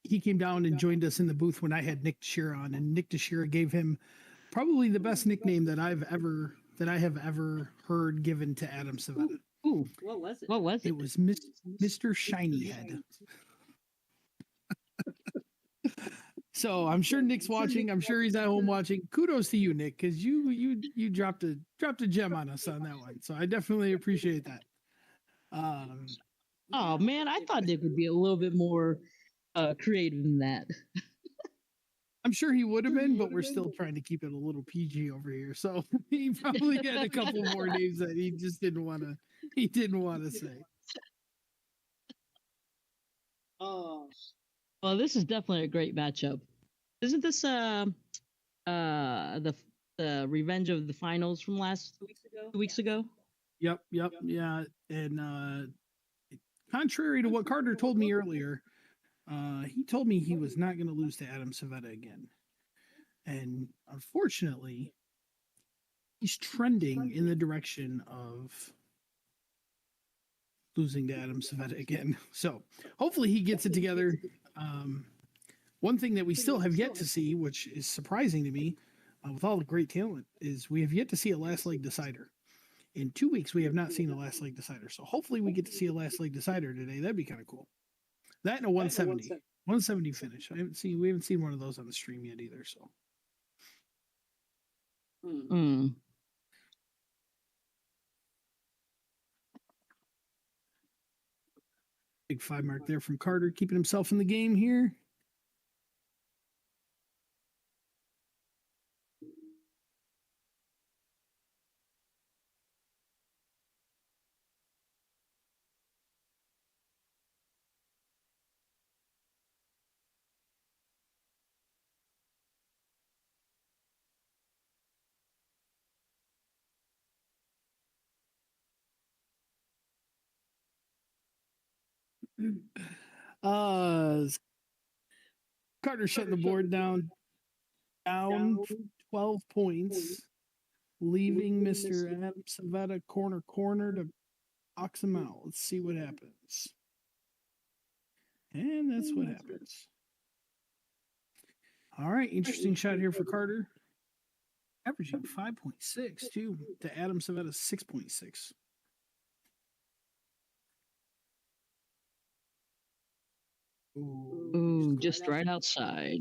He came down and joined us in the booth when I had Nick Teixeira on, and Nick Teixeira gave him probably the best nickname that I have ever heard given to Adam Seveta. Ooh, what was it? It was Mr. Shiny Head. So I'm sure Nick's watching. I'm sure he's at home watching. Kudos to you, Nick, because you dropped a gem on us on that one. So I definitely appreciate that. Oh man, I thought Nick would be a little bit more creative than that. I'm sure he would have been, but we're still trying to keep it a little PG over here. So he probably had a couple more names that he just didn't want to. He didn't want to say. Oh. Well, this is definitely a great matchup. Isn't this the revenge of the finals from last 2 weeks ago? Yep, yeah. And contrary to what Carter told me earlier, he told me he was not going to lose to Adam Seveta again. And unfortunately, he's trending in the direction of losing to Adam Seveta again. So hopefully he gets it together. One thing that we still have yet to see, which is surprising to me, with all the great talent, is we have yet to see a last leg decider. In 2 weeks, we have not seen a last leg decider. So hopefully we get to see a last leg decider today. That'd be kind of cool. That and a 170 finish. We haven't seen one of those on the stream yet either. So. Big 5 mark there from Carter, keeping himself in the game here. Carter shutting the board down 12 points, leaving Mr. Adam Seveta corner to box him out. Let's see what happens. And that's what happens. All right, interesting shot here for Carter. Averaging 5.6 too to Adam Seveta 6.6. Ooh, just right outside.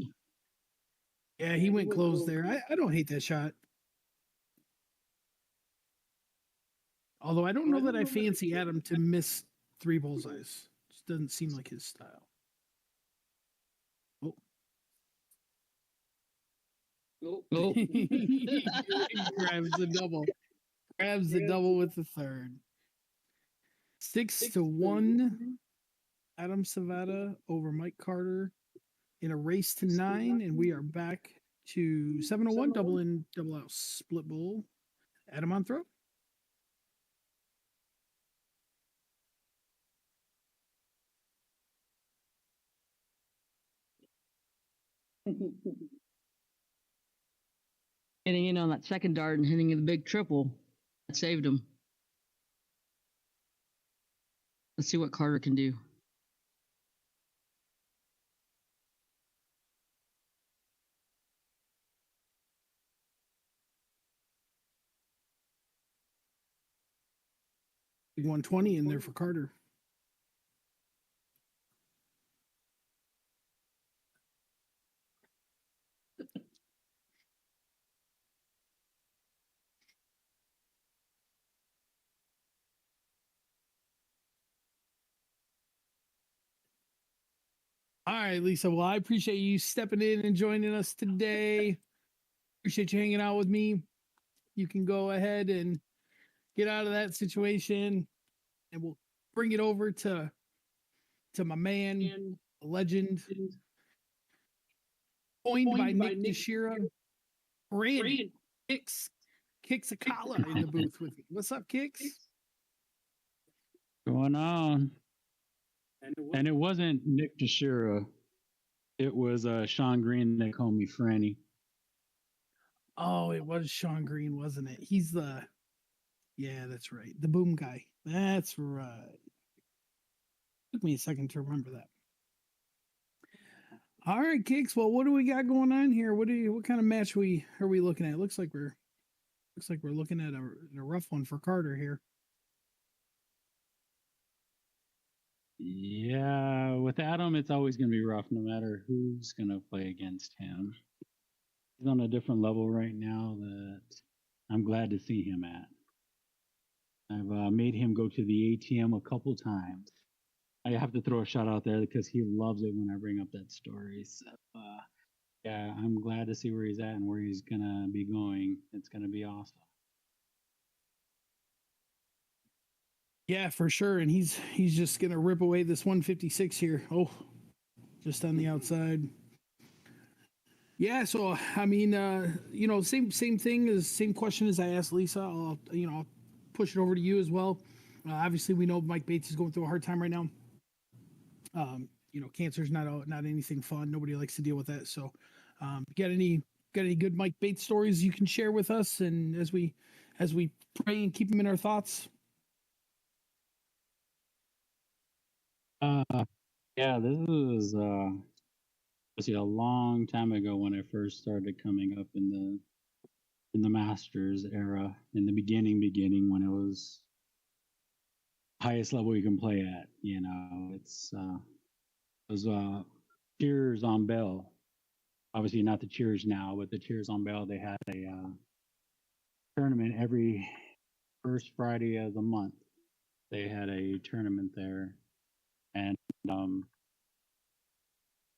Yeah, he went close there. I don't hate that shot. Although I don't know that I fancy Adam to miss 3 bullseyes. Just doesn't seem like his style. Oh. He grabs the double. Grabs the double with the third. 6-1. Adam Seveta over Mike Carter in a race to 9, and we are back to 701 double in, double out, split bowl. Adam on throw. Getting in on that second dart and hitting the big triple. That saved him. Let's see what Carter can do. 120 in there for Carter. All right, Lisa. Well, I appreciate you stepping in and joining us today. Appreciate you hanging out with me. You can go ahead and get out of that situation, and we'll bring it over to my man, a legend, coined by Nick Teixeira, Randy Kicks Akala in the booth with me. What's up, Kicks? Going on. And it wasn't Nick Teixeira. It was Sean Green that called me Franny. Oh, it was Sean Green, wasn't it? He's yeah, that's right. The boom guy. That's right. Took me a second to remember that. All right, Kicks. Well, what do we got going on here? What kind of match are we looking at? Looks like we're looking at a rough one for Carter here. Yeah, with Adam, it's always going to be rough no matter who's going to play against him. He's on a different level right now that I'm glad to see him at. I've made him go to the ATM a couple times. I have to throw a shout out there because he loves it when I bring up that story. So, yeah, I'm glad to see where he's at and where he's going to be going. It's going to be awesome. Yeah, for sure. And he's just gonna rip away this 156 here. Oh, just on the outside. Yeah, so I mean, same same question as I asked Lisa. I'll push it over to you as well. Obviously, we know Mike Bates is going through a hard time right now. Cancer's not anything fun. Nobody likes to deal with that. So, got any good Mike Bates stories you can share with us? And as we pray and keep him in our thoughts. Yeah, this was a long time ago when I first started coming up in the Masters era, in the beginning when it was highest level you can play at. It was Cheers on Bell. Obviously not the Cheers now, but the Cheers on Bell. They had a tournament every first Friday of the month. They had a tournament there, and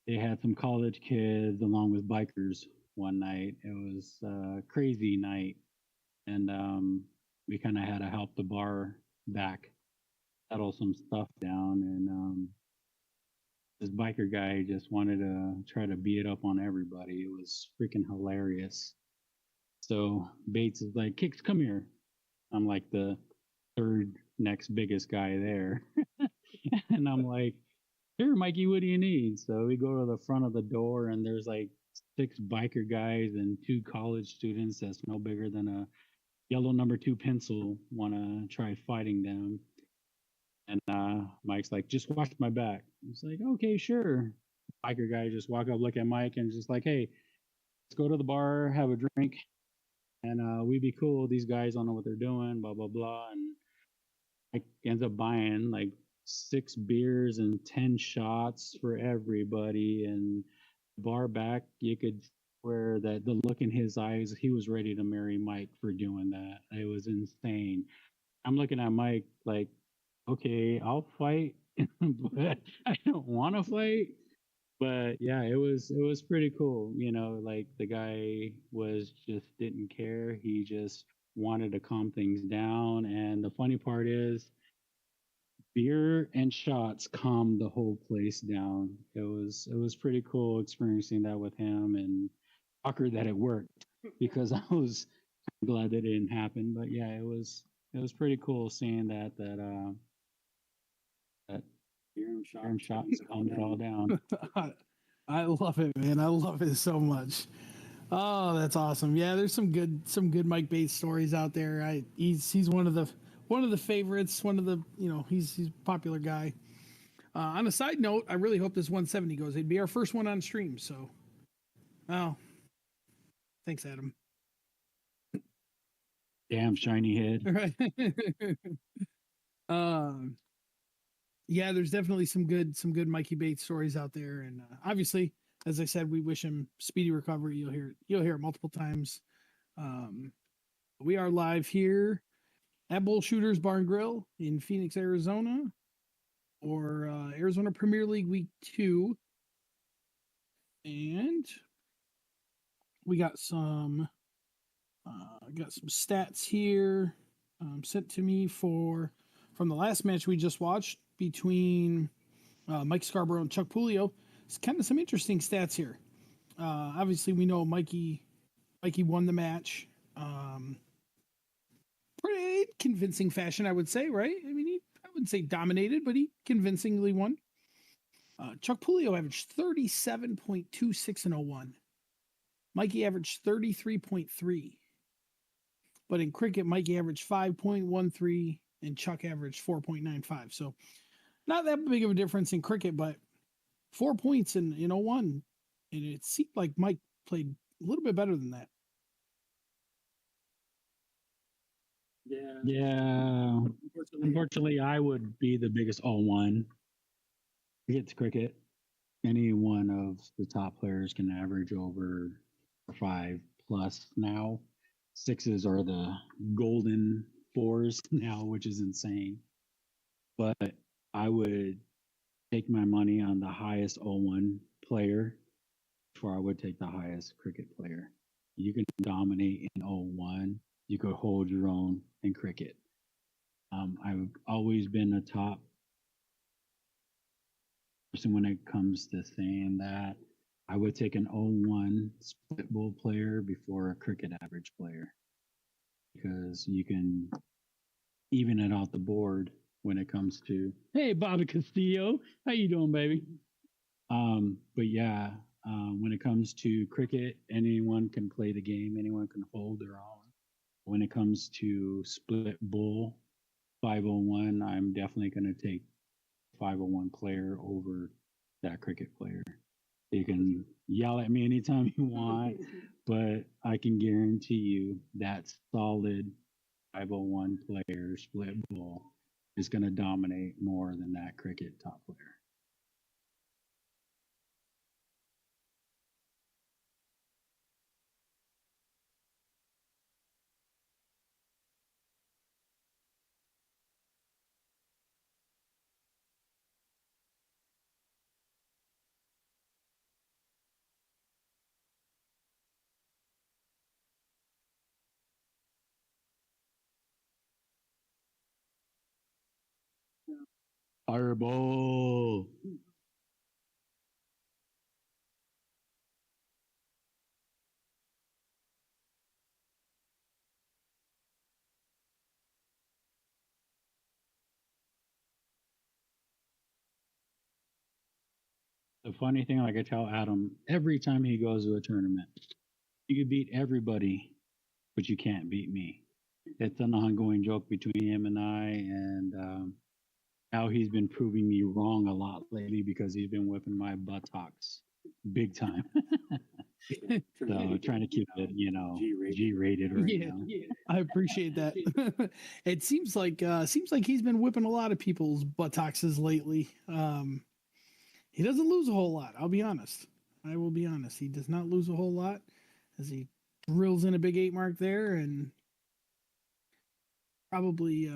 they had some college kids along with bikers one night. It was a crazy night, and we kind of had to help the bar back, settle some stuff down, and this biker guy just wanted to try to beat it up on everybody. It was freaking hilarious. So Bates is like, Kicks, come here. I'm like the third next biggest guy there. And I'm like, here, Mikey, what do you need? So we go to the front of the door, and there's like 6 biker guys and 2 college students that's no bigger than a yellow number 2 pencil want to try fighting them. And Mike's like, just watch my back. He's like, okay, sure. Biker guy just walk up, look at Mike, and just like, hey, let's go to the bar, have a drink, and we be cool. These guys don't know what they're doing, blah, blah, blah. And Mike ends up buying like 6 beers and 10 shots for everybody. And bar back, you could swear that the look in his eyes, he was ready to marry Mike for doing that. It was insane. I'm looking at Mike like, okay, I'll fight, but I don't want to fight. But yeah, it was pretty cool. Like the guy didn't care. He just wanted to calm things down. And the funny part is, beer and shots calmed the whole place down. It was pretty cool experiencing that with him, and awkward that it worked because I was glad that it didn't happen. But yeah, it was pretty cool seeing that beer and shots calmed it all down. I love it, man. I love it so much. Oh, that's awesome. Yeah, there's some good Mike Bates stories out there. He's one of the favorites. One of the he's a popular guy. On a side note, I really hope this 170 goes. It'd be our first one on stream. So, oh, thanks, Adam. Damn shiny head. Right. Yeah, there's definitely some good Mikey Bates stories out there, and obviously, as I said, we wish him speedy recovery. You'll hear it multiple times. We are live here at Bullshooters Bar and Grill in Phoenix, Arizona, or Arizona Premier League Week 2, and we got some stats here sent to me from the last match we just watched between Mike Scarboro and Chuck Pulio. It's kind of some interesting stats here. Obviously, we know Mikey won the match. Pretty convincing fashion, I would say, right? I mean, I wouldn't say dominated, but he convincingly won. Chuck Pulio averaged 37.26 and 01. Mikey averaged 33.3. But in cricket, Mikey averaged 5.13 and Chuck averaged 4.95. So not that big of a difference in cricket, but 4 points in 01. And it seemed like Mike played a little bit better than that. Yeah. Unfortunately, I would be the biggest 0-1. It's cricket. Any one of the top players can average over 5 plus now. 6s are the golden 4s now, which is insane. But I would take my money on the highest 0-1 player before I would take the highest cricket player. You can dominate in 0-1. You could hold your own in cricket. I've always been a top person when it comes to saying that. I would take an 0-1 split bull player before a cricket average player because you can even it out the board when it comes to, hey, Bobby Castillo, how you doing, baby? But yeah, when it comes to cricket, anyone can play the game, anyone can hold their own. When it comes to split bull 501, I'm definitely going to take 501 player over that cricket player. You can yell at me anytime you want, but I can guarantee you that solid 501 player split bull is going to dominate more than that cricket top player. Fireball. The funny thing, like I tell Adam, every time he goes to a tournament, you can beat everybody, but you can't beat me. It's an ongoing joke between him and I, and how he's been proving me wrong a lot lately because he's been whipping my buttocks big time. So trying to keep it, G-rated right now. Yeah, I appreciate that. It seems like he's been whipping a lot of people's buttocks lately. He doesn't lose a whole lot. I'll be honest. I will be honest. He does not lose a whole lot as he drills in a big 8 mark there, and probably.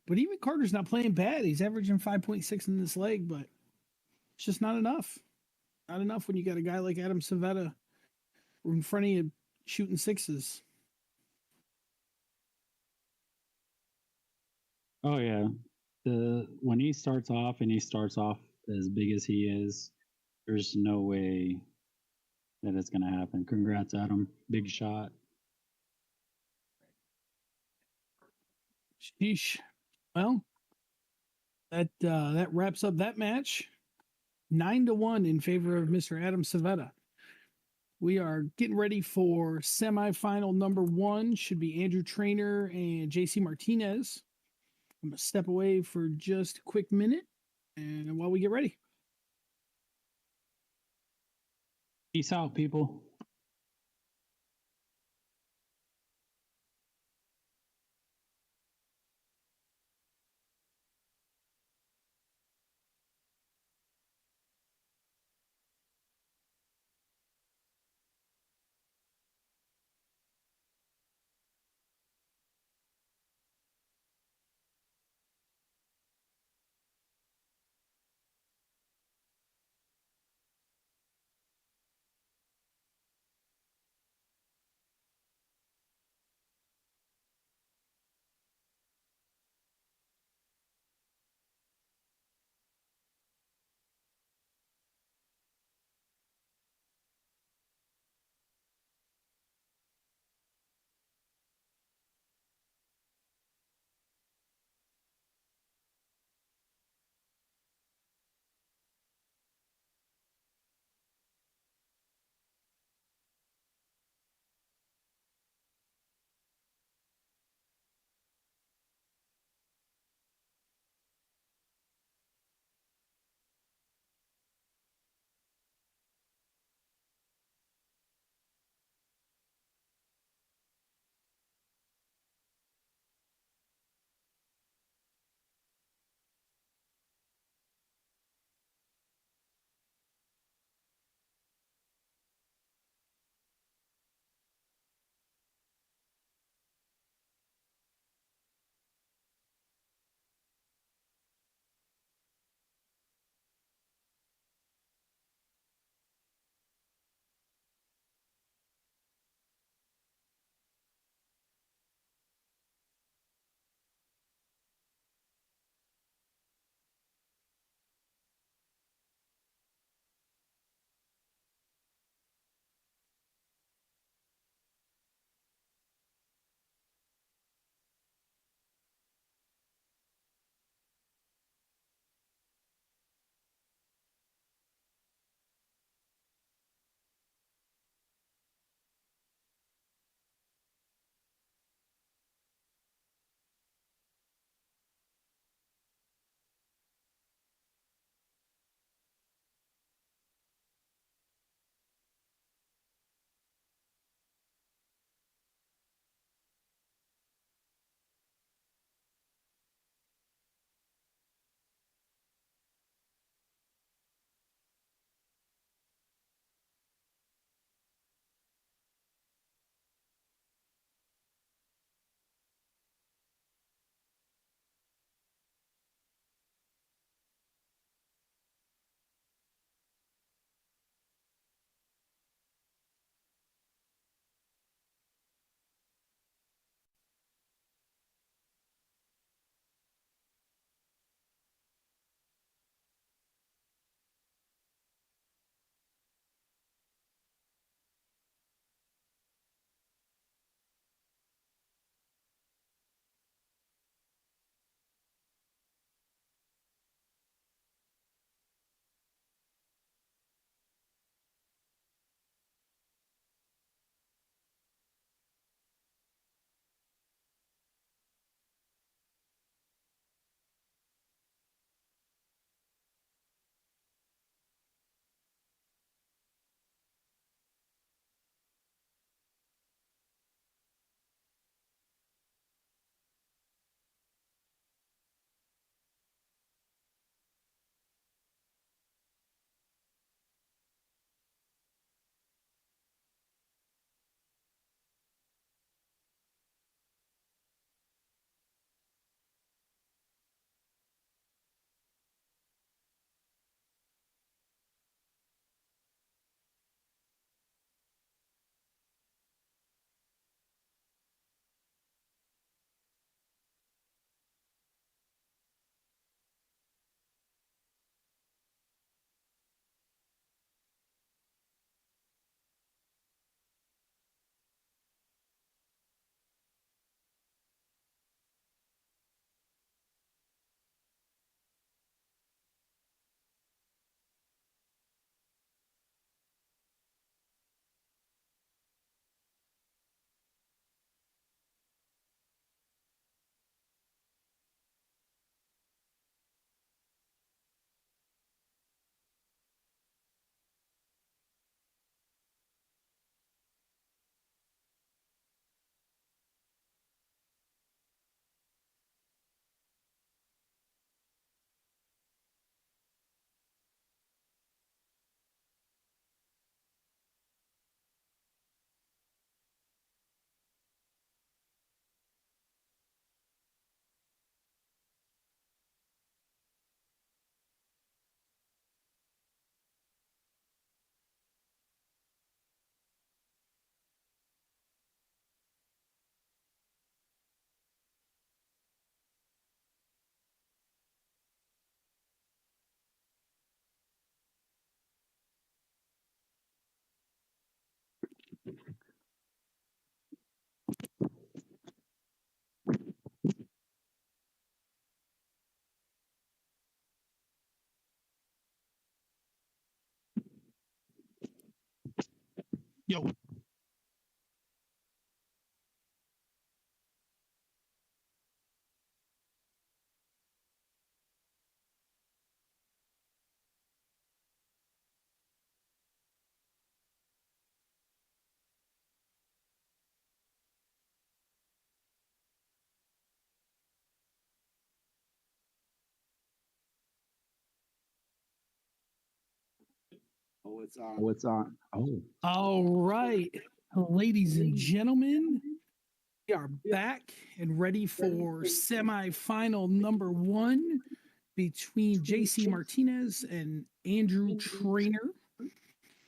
But even Carter's not playing bad. He's averaging 5.6 in this leg, but it's just not enough. Not enough when you got a guy like Adam Seveta in front of you shooting 6s. Oh yeah, when he starts off as big as he is, there's no way that it's gonna happen. Congrats, Adam. Big shot. Sheesh. Well, that wraps up that match. 9-1 in favor of Mr. Adam Seveta. We are getting ready for semifinal number 1. Should be Andrew Trainer and JC Martinez. I'm gonna step away for just a quick minute, and while we get ready. Peace out, people. Yo. Oh, it's on. Oh, it's on. Oh. All right, ladies and gentlemen, we are back and ready for semifinal number one between JC Martinez and Andrew Trainer.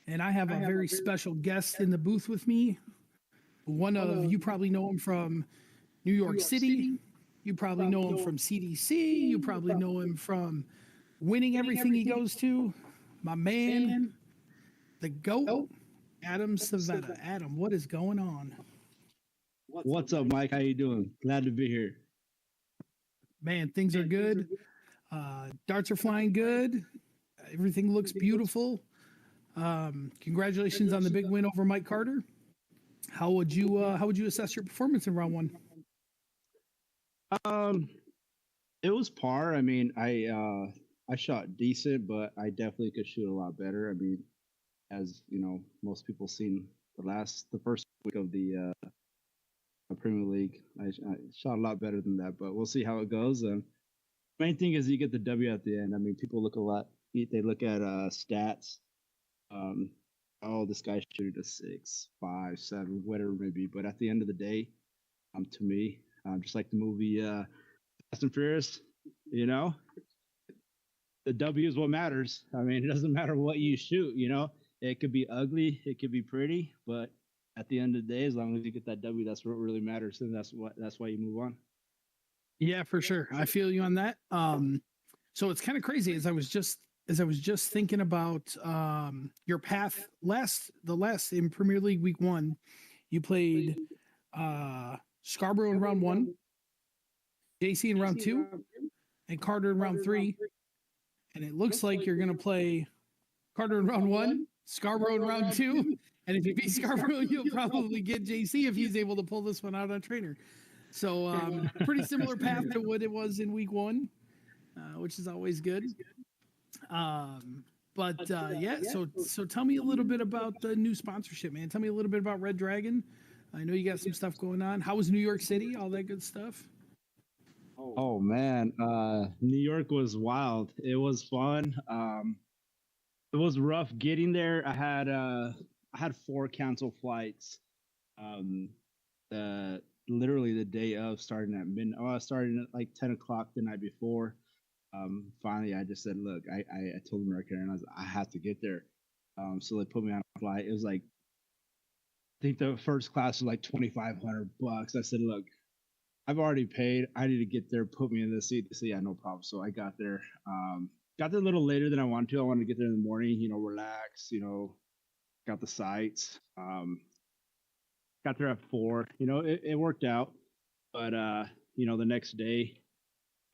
And I have a very special guest in the booth with me. One of you probably know him from New York City. You probably know him from CDC. You probably know him from winning everything he goes to. My man, the GOAT, Adam Seveta. Adam, what is going on? What's up, Mike? How you doing? Glad to be here. Man, things are good. Darts are flying good. Everything looks beautiful. Congratulations on the big win over Mike Carter. How would you assess your performance in round one? It was par. I mean, I shot decent, but I definitely could shoot a lot better. I mean, as you know, most people seen the first week of the Premier League. I shot a lot better than that, but we'll see how it goes. Main thing is you get the W at the end. I mean, people look a lot. They look at stats. Oh, this guy's shooting a 6, 5, 7, whatever it may be. But at the end of the day, to me, just like the movie Fast and Furious, you know, the W is what matters. I mean, it doesn't matter what you shoot. You know, it could be ugly, it could be pretty, but at the end of the day, as long as you get that W, that's what really matters, and that's why you move on. Yeah, for sure. I feel you on that. So it's kind of crazy as I was just thinking about your path the last in Premier League week 1, you played Scarboro in round 1, JC in round 2, and Carter in round 3. And it looks like you're going to play Carter in round 1, Scarboro in round 2, and if you beat Scarboro, you'll probably get JC if he's able to pull this one out on Trainer. So pretty similar path to what it was in week 1, which is always good. But yeah, so tell me a little bit about the new sponsorship, man. Tell me a little bit about Red Dragon. I know you got some stuff going on. How was New York City? All that good stuff. Oh man, New York was wild. It was fun. It was rough getting there. I had 4 canceled flights. Literally the day of, starting at midnight. Oh, I started at like 10 o'clock the night before. Finally, I just said, look, I told American Airlines I have to get there. So they put me on a flight. It was like, I think the first class was like $2,500. I said, look, I've already paid. I need to get there. Put me in the seat. They said, yeah, no problem. So I got there. Got there a little later than I wanted to. I wanted to get there in the morning, you know, relax, you know, got the sights. Got there at 4. You know, it worked out. But you know, the next day,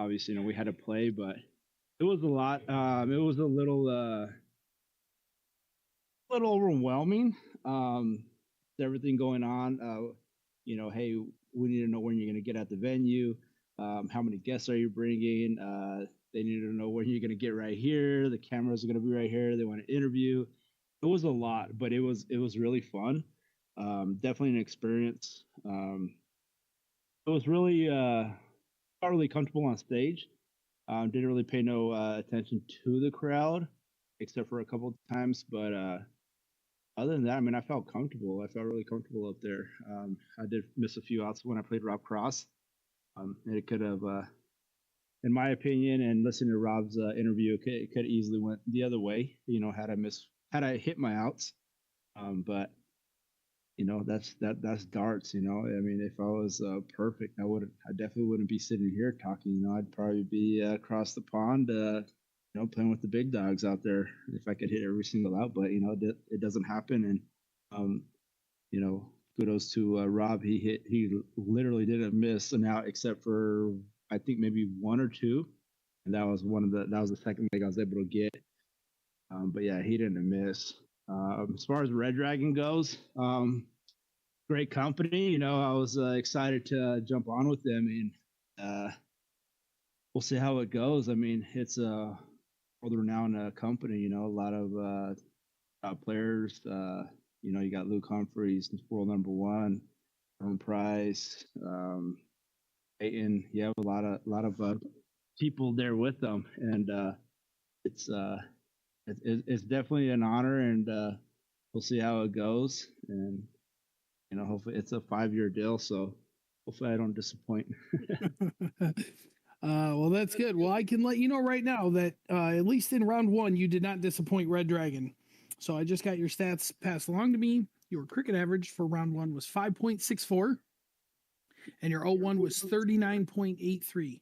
obviously, you know, we had to play, but it was a lot. It was a little overwhelming. Everything going on. You know, hey, we need to know when you're going to get at the venue. How many guests are you bringing? They need to know when you're going to get right here. The cameras are going to be right here. They want to interview. It was a lot, but it was really fun. Definitely an experience. It was really not really comfortable on stage. Didn't really pay no attention to the crowd, except for a couple of times. But other than that, I mean, I felt comfortable. I felt really comfortable up there. I did miss a few outs when I played Rob Cross. It could have, in my opinion, and listening to Rob's interview, it could easily went the other way. You know, had I hit my outs. But you know, that's darts. You know, I mean, if I was perfect, I definitely wouldn't be sitting here talking. You know, I'd probably be across the pond, you know, playing with the big dogs out there if I could hit every single out. But you know, it doesn't happen, and kudos to Rob. He literally didn't miss an out except for I think maybe one or two, and that was the second leg I was able to get. But yeah, he didn't miss. As far as Red Dragon goes, great company. I was excited to jump on with them, and we'll see how it goes. I mean, it's a world-renowned company. A lot of top players. You got Luke Humphreys, world number one, Aaron Price, Peyton. You have a lot of people there with them, and it's it's definitely an honor, and we'll see how it goes. And hopefully it's a 5-year deal, so hopefully I don't disappoint. Well, that's good. Well, I can let you know right now that at least in round 1, you did not disappoint Red Dragon. So I just got your stats passed along to me. Your cricket average for round 1 was 5.64, and your 0-1 was 39.83.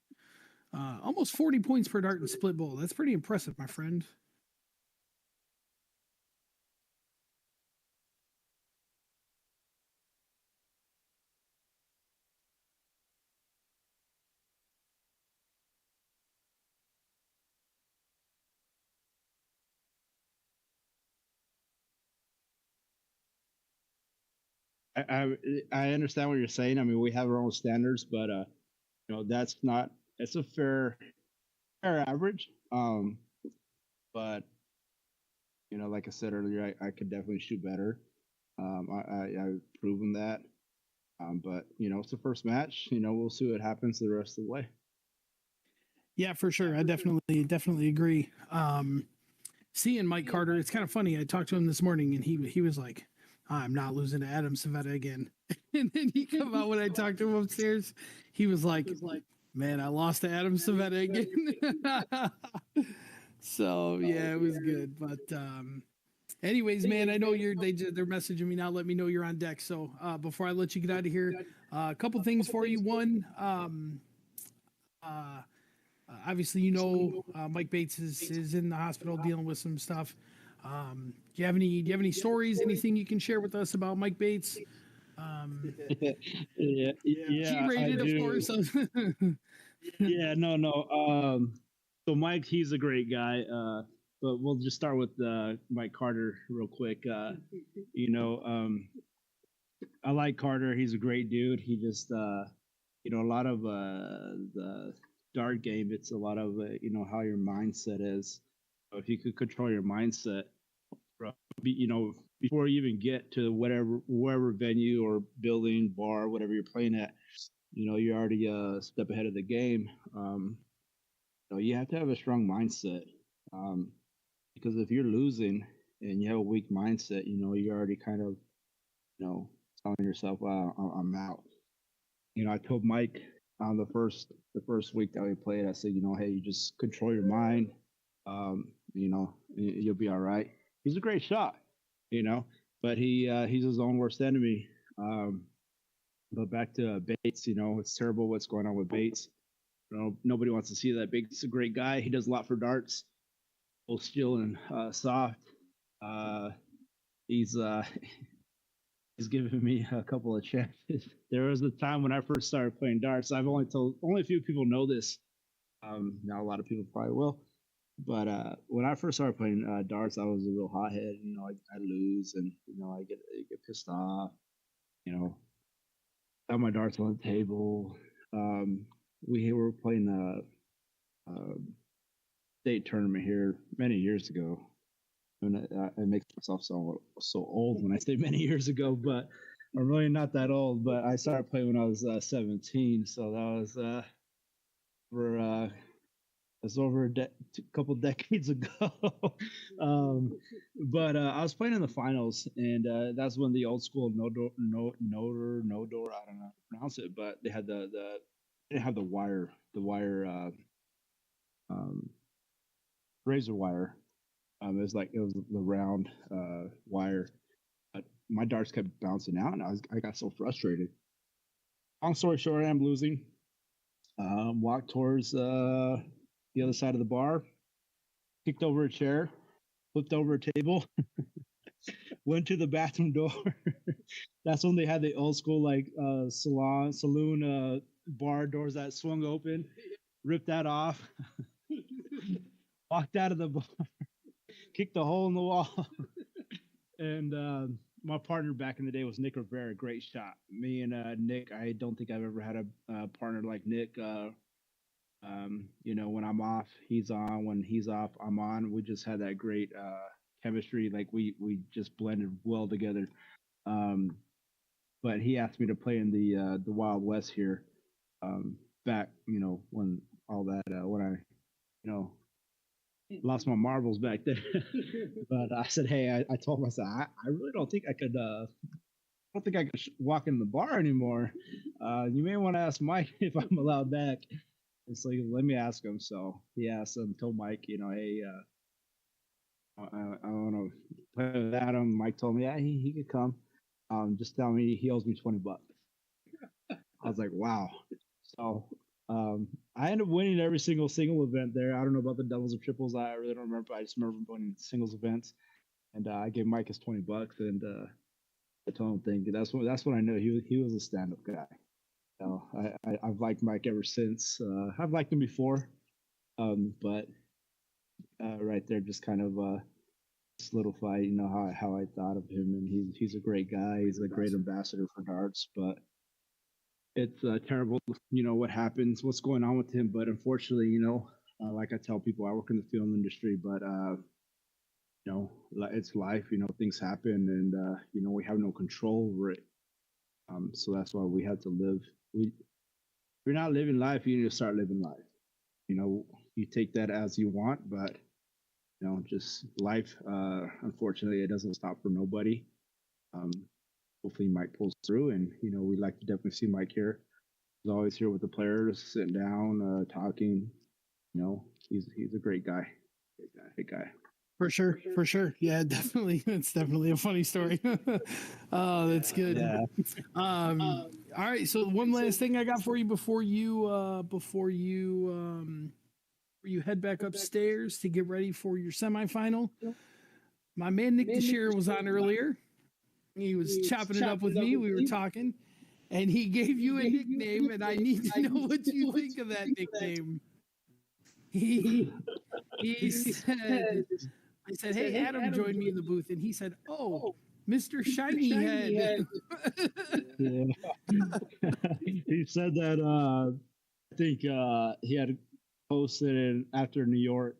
Almost 40 points per dart in split bowl. That's pretty impressive, my friend. I understand what you're saying. I mean, we have our own standards, but that's not. It's a fair average. But like I said earlier, I could definitely shoot better. I've proven that. But it's the first match. We'll see what happens the rest of the way. Yeah, for sure. I definitely agree. Seeing Mike Carter, it's kind of funny. I talked to him this morning, and he was like, "I'm not losing to Adam Seveta again." And then he come out when I talked to him upstairs. He was like, "Man, I lost to Adam Seveta again." So yeah, it was good. But anyways, man, I know they're messaging me now. Let me know you're on deck. So before I let you get out of here, a couple things for you. One, obviously, Mike Bates is in the hospital dealing with some stuff. Do you have any stories? Anything you can share with us about Mike Bates? Yeah, G-rated, of course. Yeah, no. So Mike, he's a great guy. But we'll just start with Mike Carter real quick. I like Carter. He's a great dude. He just, a lot of the dart game. It's a lot of how your mindset is. So if you could control your mindset, before you even get to wherever venue or building, bar, whatever you're playing at, you're already a step ahead of the game. You have to have a strong mindset, because if you're losing and you have a weak mindset, you're already kind of, telling yourself, I'm out." I told Mike on the first week that we played, I said, hey, you just control your mind, you'll be all right. He's a great shot, but he's his own worst enemy. But back to Bates, it's terrible what's going on with Bates. Nobody wants to see that. Bates is a great guy. He does a lot for darts, both steel and soft. He's given me a couple of chances. There was a time when I first started playing darts. I've only a few people know this. Now a lot of people probably will. But when I first started playing darts, I was a real hothead. I lose, and I get pissed off. Got my darts on the table. We were playing a state tournament here many years ago. And it makes myself sound so old when I say many years ago, but I'm really not that old. But I started playing when I was 17, so that was over a couple decades ago. But I was playing in the finals, and that's when the old school no door, I don't know how to pronounce it, but they had they didn't have the wire, razor wire. It was the round wire. But my darts kept bouncing out, and I got so frustrated. Long story short, I'm losing. Walked towards the other side of the bar, kicked over a chair, flipped over a table, Went to the bathroom door. That's when they had the old school like saloon bar doors that swung open. Ripped that off. Walked out of the bar. Kicked a hole in the wall. And my partner back in the day was Nick Rivera, great shot. Me and Nick, I don't think I've ever had a partner like Nick. You know, when I'm off, he's on. When he's off, I'm on. We just had that great chemistry. Like we just blended well together. But he asked me to play in the Wild West here, back, you know, when all that when I, you know, lost my marbles back there. But I said, hey, I told him, I said, I really don't think I could. I don't think I could walk in the bar anymore. You may want to ask Mike if I'm allowed back. It's like, let me ask him. So he asked him, told Mike, you know, hey, I want to play with Adam. Mike told me, yeah, he could come. Just tell me he owes me $20. I was like, wow. So I ended up winning every single event there. I don't know about the doubles or triples. I really don't remember. I just remember winning singles events. And I gave Mike his $20, and I told him, thank you. That's when I knew he was a stand-up guy. So I've liked Mike ever since. I've liked him before, but right there just kind of solidified, you know, how I thought of him. And he's a great guy. He's a great ambassador for darts. But it's terrible, you know, what happens, what's going on with him. But unfortunately, you know, like I tell people, I work in the film industry, but you know, it's life. You know, things happen, and you know, we have no control over it. So that's why we have to live. If you're not living life, you need to start living life. You know, you take that as you want, but you know, just life. Unfortunately, it doesn't stop for nobody. Hopefully, Mike pulls through, and you know, we'd like to definitely see Mike here. He's always here with the players, sitting down, talking. You know, he's a great guy. Great guy. For sure. Yeah, definitely. It's definitely a funny story. Oh, that's good. Yeah. All right. So one last thing I got for you before you head back upstairs to get ready for your semifinal. My man Nick DeShera was on earlier. He was chopping it up with me. We were talking, and he gave you a nickname, and I need to know what you think of that nickname. He said, I said, hey, Adam joined me in the booth, and he said, oh, Mr. Shiny Head. Yeah. He said that I think he had posted it after New York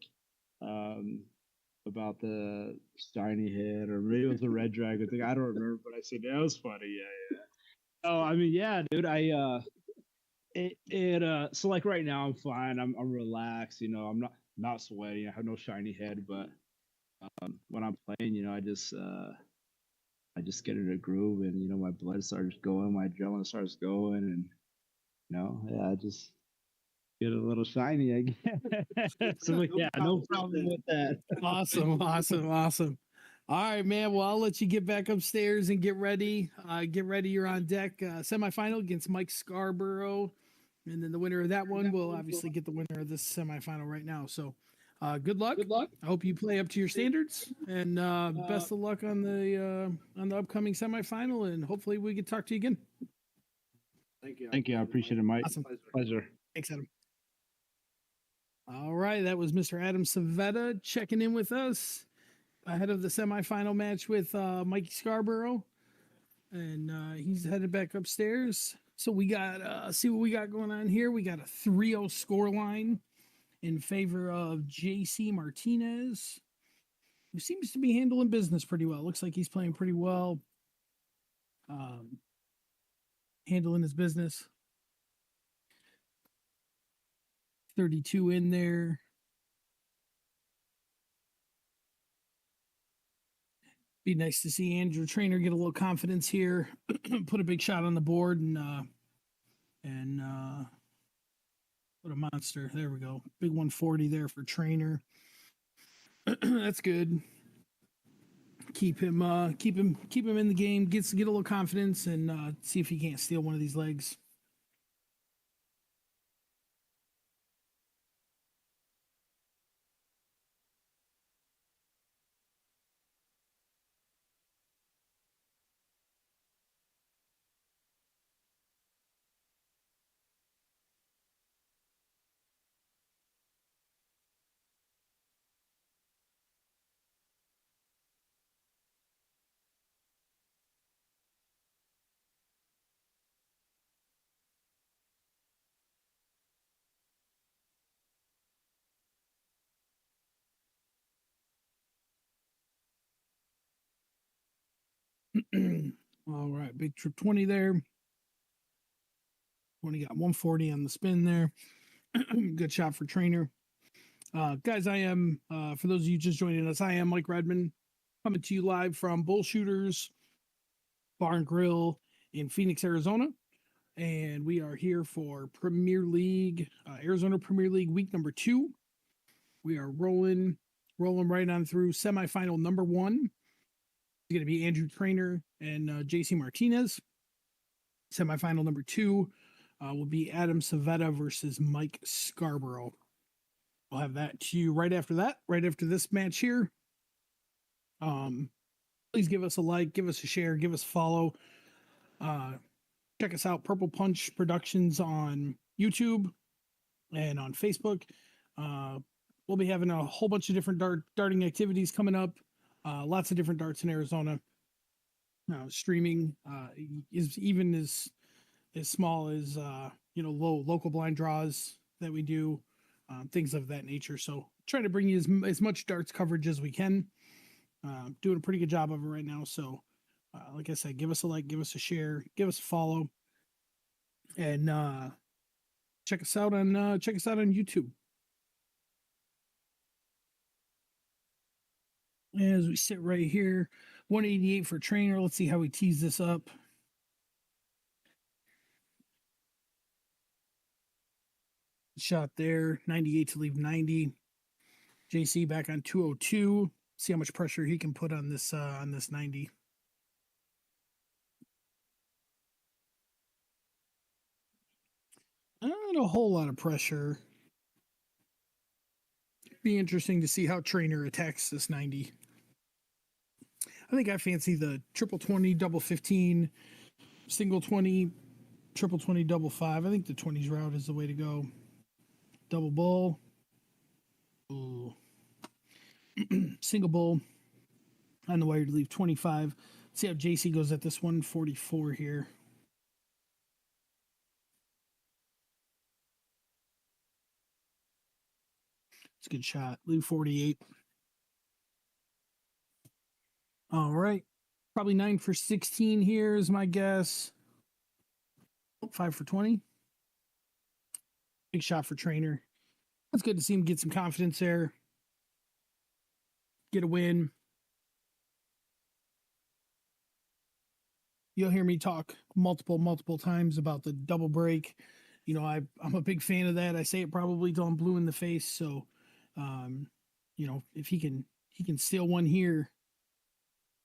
about the shiny head, or maybe it was the red dragon thing. I don't remember, but I said that was funny. Yeah. Oh, I mean, yeah, dude. So like right now I'm fine. I'm relaxed. You know, I'm not sweating. I have no shiny head, but when I'm playing, you know, I just get in a groove, and you know, my blood starts going, my adrenaline starts going, and you know, yeah, I just get a little shiny, I guess. So yeah, no problem with that. Awesome. All right, man. Well, I'll let you get back upstairs and get ready. You're on deck. Semifinal against Mike Scarboro. And then the winner of that one will obviously get the winner of this semifinal right now. So good luck. I hope you play up to your standards, and best of luck on the upcoming semifinal, and hopefully we can talk to you again. Thank you. I appreciate it, Mike. Awesome. Pleasure. Thanks, Adam. All right, that was Mr. Adam Seveta checking in with us ahead of the semifinal match with Mikey Scarborough, and he's headed back upstairs. So we got see what we got going on here. We got a 3-0 score line in favor of JC Martinez, who seems to be handling business pretty well. Looks like he's playing pretty well, handling his business. 32 in there. Be nice to see Andrew Trainer get a little confidence here, put a big shot on the board, and what a monster. There we go. Big 140 there for Trainer. That's good. Keep him in the game, get a little confidence, and see if he can't steal one of these legs. All right, big trip 20 there. 20 got 140 on the spin there. Good shot for trainer. Guys, I am, for those of you just joining us, I am Mike Redman coming to you live from Bullshooters Bar and Grill in Phoenix, Arizona. And we are here for Premier League, Arizona Premier League week number 2. We are rolling right on through semifinal number 1. It's going to be Andrew Trainer and JC Martinez. Semifinal number 2 will be Adam Seveta versus Mike Scarboro. We'll have that to you right after that, right after this match here. Please give us a like, give us a share, give us a follow. Check us out, Purple Punch Productions on YouTube and on Facebook. We'll be having a whole bunch of different darting activities coming up. Lots of different darts in Arizona. Streaming is even as small as local blind draws that we do, things of that nature. So try to bring you as much darts coverage as we can. Doing a pretty good job of it right now. So like I said, give us a like, give us a share, give us a follow, and check us out on YouTube. As we sit right here, 188 for trainer. Let's see how we tease this up. Shot there, 98 to leave 90. JC back on 202. See how much pressure he can put on this 90. Not a whole lot of pressure. Be interesting to see how trainer attacks this 90. I think I fancy the triple 20, double 15, single 20, triple 20, double 5. I think the 20s route is the way to go. Double bull. Ooh. Single bull on the wire to leave 25. See how JC goes at this 144 here. It's a good shot. Leave 48. All right. Probably 9 for 16 here is my guess. 5 for 20. Big shot for trainer. That's good to see him get some confidence there. Get a win. You'll hear me talk multiple times about the double break. You know, I'm a big fan of that. I say it probably till I'm blue in the face. So, if he can steal one here,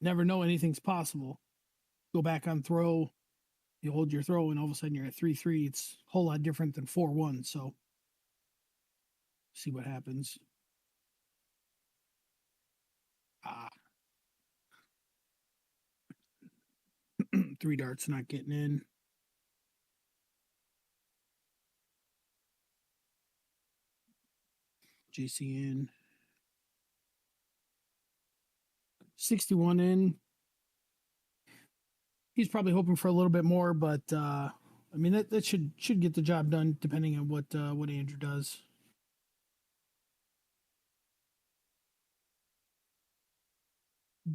never know, anything's possible. Go back on throw, you hold your throw, and all of a sudden you're at 3-3. It's a whole lot different than 4-1. So, see what happens. 3 darts not getting in. JC in. 61 in. He's probably hoping for a little bit more, but I mean that should get the job done depending on what Andrew does.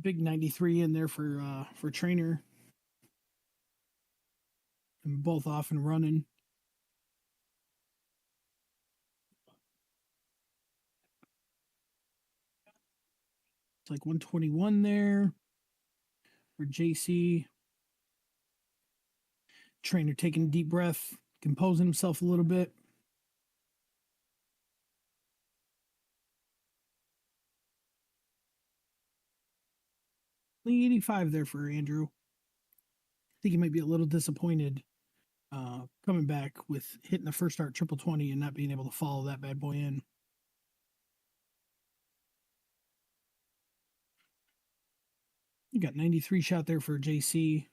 Big 93 in there for trainer. And both off and running. It's like 121 there for JC. Trainer taking a deep breath, composing himself a little bit. I think 85 there for Andrew. I think he might be a little disappointed coming back with hitting the first start triple 20 and not being able to follow that bad boy in. You got 93 shot there for JC.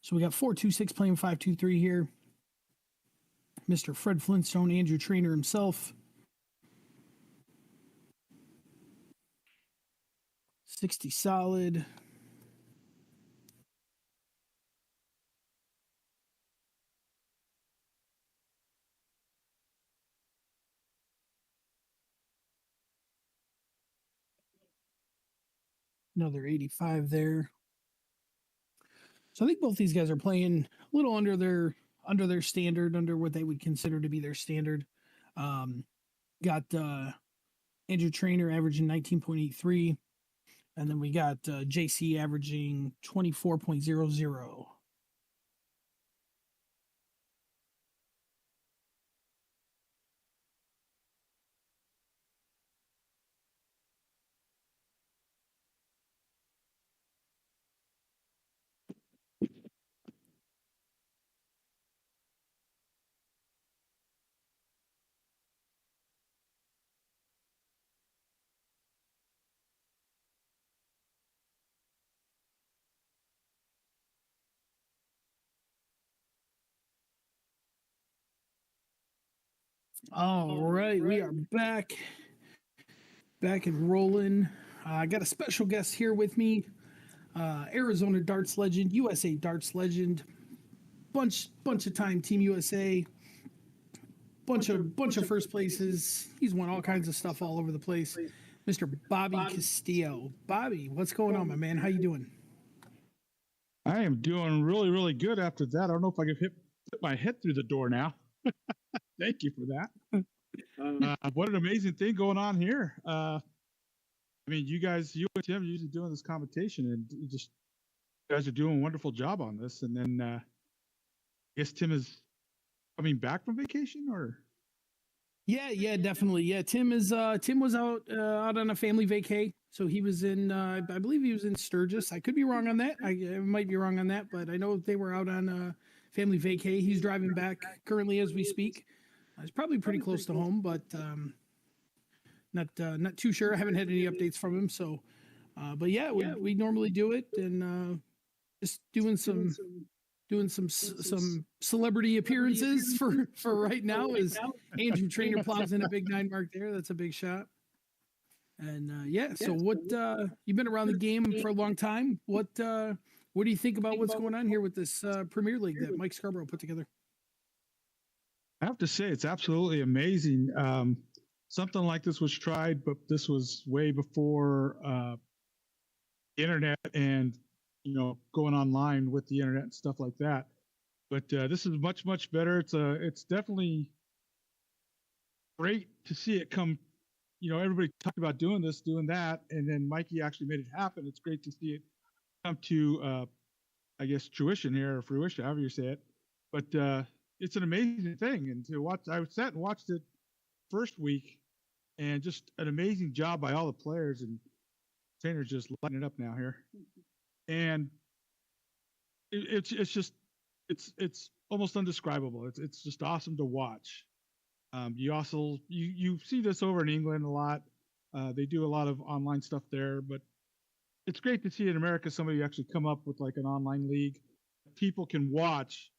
So we got 4-2-6 playing 5-2-3 here. Mr. Fred Flintstone, Andrew Trainer himself. 60 solid. Another 85 there. So I think both these guys are playing a little under their standard, under what they would consider to be their standard. Got Andrew Trainer averaging 19.83, and then we got JC averaging 24.00. All right, we are back and rolling. I got a special guest here with me, Arizona darts legend, USA darts legend, bunch of time Team USA, bunch of first places. He's won all kinds of stuff all over the place. Mr. Bobby Castillo. Bobby, what's going on, my man? How you doing? I am doing really, really good after that. I don't know if I can put my head through the door now. Thank you for that. What an amazing thing going on here. I mean, you and Tim are usually doing this competition, and you guys are doing a wonderful job on this. And then I guess Tim is coming back from vacation, or? Yeah, definitely. Yeah, Tim was out on a family vacay, so he was in. I believe he was in Sturgis. I could be wrong on that. I might be wrong on that, but I know they were out on a family vacay. He's driving back currently as we speak. It's probably pretty close to home, but not too sure. I haven't had any updates from him. So, but yeah, we normally do it, and just doing some celebrity appearances for right now is Andrew Trainer plows in a big 9 mark there. That's a big shot. And so what you've been around the game for a long time. What do you think about what's going on here with this Premier League that Mike Scarboro put together? I have to say it's absolutely amazing. Something like this was tried, but this was way before internet and going online with the internet and stuff like that. But this is much better. It's definitely great to see it come. Everybody talked about doing this, doing that, and then Mikey actually made it happen. It's great to see it come to, I guess, fruition, however you say it. But it's an amazing thing, and to watch. I sat and watched it first week, and just an amazing job by all the players, and Trainer's just lighting it up now here. And it's almost undescribable. It's just awesome to watch. You see this over in England a lot. They do a lot of online stuff there, but it's great to see in America somebody actually come up with like an online league people can watch,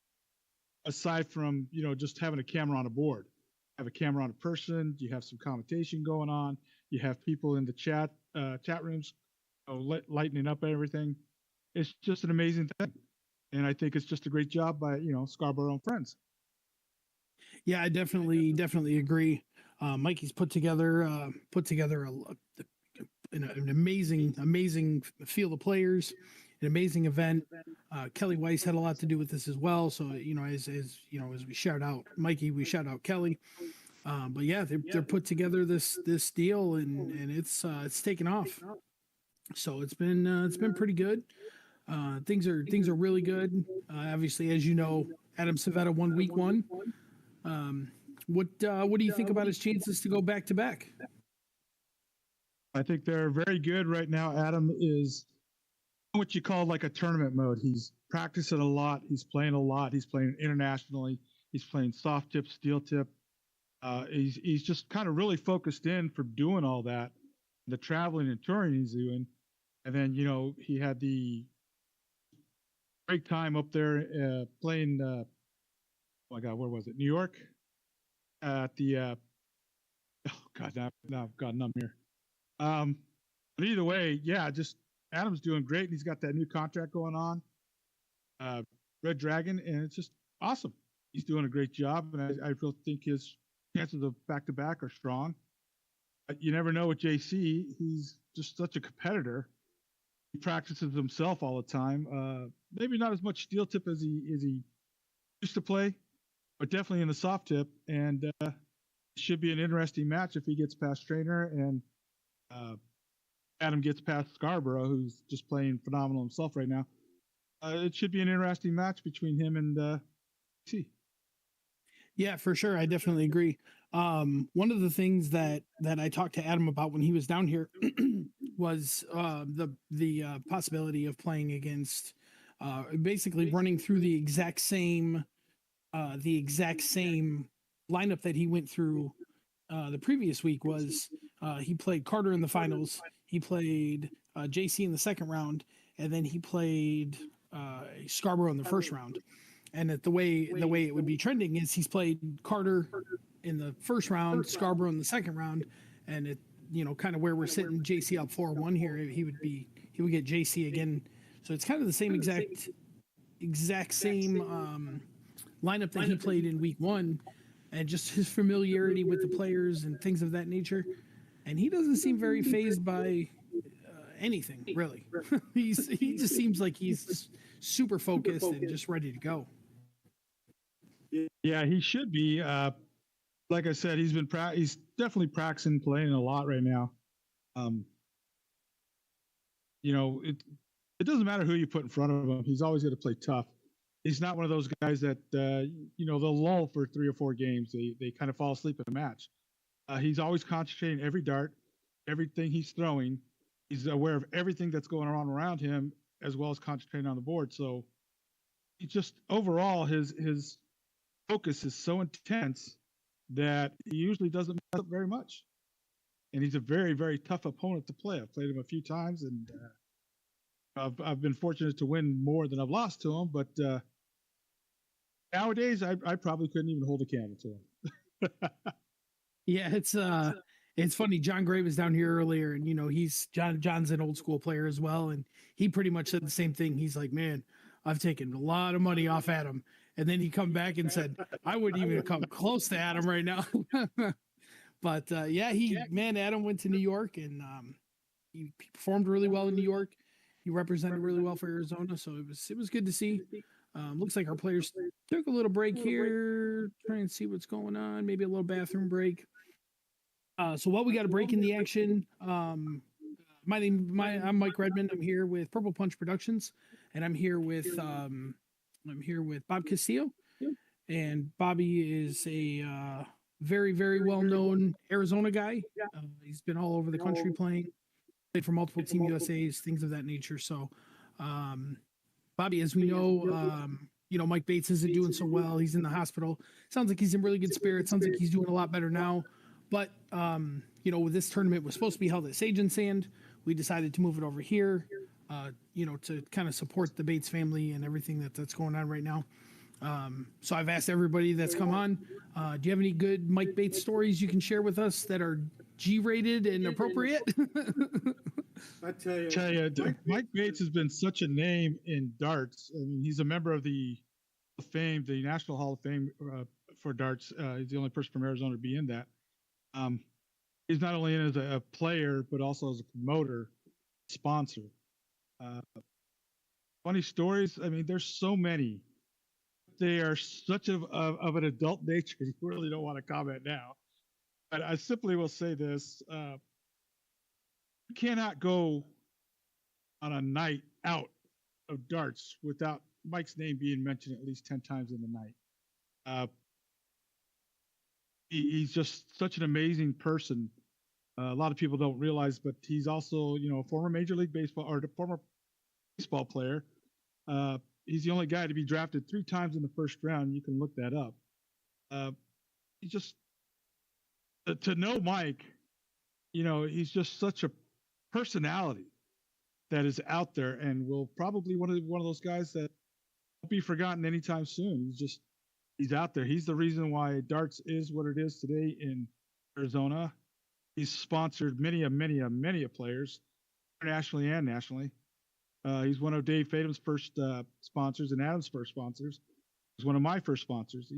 aside from just having a camera on a board. Have a camera on a person. You have some commentation going on. You have people in the chat rooms, lightening up everything. It's just an amazing thing, and I think it's just a great job by Scarboro and friends. Yeah, I definitely agree. Mikey's put together an amazing field of players, an amazing event. Kelly Weiss had a lot to do with this as well. So as we shout out Mikey, we shout out Kelly. But yeah, they're put together this deal, and it's taken off. So it's been pretty good. Things are really good. Obviously, as you know, Adam Seveta won week 1. What do you think about his chances to go back to back? I think they're very good right now. Adam is what you call like a tournament mode. He's practicing a lot. He's playing a lot. He's playing internationally. He's playing soft tip, steel tip. He's just kind of really focused in for doing all that, the traveling and touring he's doing. And then, he had the break time up there playing, oh my God, where was it? New York? At the, oh God, now I've got numb here. But either way, yeah, just Adam's doing great. And he's got that new contract going on, Red Dragon, and it's just awesome. He's doing a great job, and I really think his chances of back-to-back are strong. But you never know with JC. He's just such a competitor. he practices himself all the time. Maybe not as much steel tip as he used to play, but definitely in the soft tip. And it should be an interesting match if he gets past Trainer and Adam gets past Scarboro, who's just playing phenomenal himself right now. It should be an interesting match between him and T. Yeah, for sure. I definitely agree. One of the things that I talked to Adam about when he was down here was the possibility of playing against basically running through the exact same lineup that he went through the previous week. Was he played Carter in the finals, he played JC in the second round, and then he played Scarborough in the first round. And that the way it would be trending is he's played Carter in the first round, Scarborough in the second round, and it, kind of where we're sitting, JC up 4-1 here, he would get JC again. So it's kind of the same exact same lineup that he played in week one, and just his familiarity with the players and things of that nature. And he doesn't seem very phased by anything really. He just seems like he's super focused and just ready to go. Yeah, he should be. Like I said, he's definitely practicing playing a lot right now. It doesn't matter who you put in front of him. He's always going to play tough. He's not one of those guys that they'll lull for 3 or 4 games. They kind of fall asleep in a match. He's always concentrating every dart, everything he's throwing. He's aware of everything that's going on around him, as well as concentrating on the board. So he just overall his focus is so intense that he usually doesn't mess up very much. And he's a very, very tough opponent to play. I've played him a few times, and I've been fortunate to win more than I've lost to him. But nowadays, I probably couldn't even hold a candle to him. Yeah, it's funny. John Gray was down here earlier, and John's an old school player as well, and he pretty much said the same thing. He's like, man, I've taken a lot of money off Adam. And then he come back and said, I wouldn't even come close to Adam right now. But Adam went to New York, and he performed really well in New York. He represented really well for Arizona, so it was good to see. Looks like our players took a little break here, try and see what's going on, maybe a little bathroom break. So while we got a break in the action, I'm Mike Redmond. I'm here with Purple Punch Productions, and I'm here with Bob Castillo, and Bobby is a very, very well-known Arizona guy. He's been all over the country played for multiple Team USAs, things of that nature. So, Bobby, as we know, Mike Bates isn't doing so well. He's in the hospital. Sounds like he's in really good spirits. Sounds like he's doing a lot better now. But, this tournament was supposed to be held at Sage and Sand. We decided to move it over here. To kind of support the Bates family and everything that's going on right now. So I've asked everybody that's come on, do you have any good Mike Bates stories you can share with us that are G-rated and appropriate? I tell you, Mike Bates has been such a name in darts. I mean, he's a member of the National Hall of Fame for darts. He's the only person from Arizona to be in that. He's not only in as a player, but also as a promoter, sponsor. Funny stories. I mean, there's so many. They are such of an adult nature. You really don't want to comment now. But I simply will say this: you cannot go on a night out of darts without Mike's name being mentioned at least 10 times in the night. He's just such an amazing person. A lot of people don't realize, but he's also, a former Major League Baseball or the former baseball player. He's the only guy to be drafted 3 times in the first round. You can look that up. He just to know Mike, he's just such a personality that is out there, and will probably one of those guys that won't be forgotten anytime soon. He's out there. He's the reason why darts is what it is today in Arizona. He's sponsored many players, internationally and nationally. He's one of Dave Fatum's first sponsors and Adam's first sponsors. He's one of my first sponsors.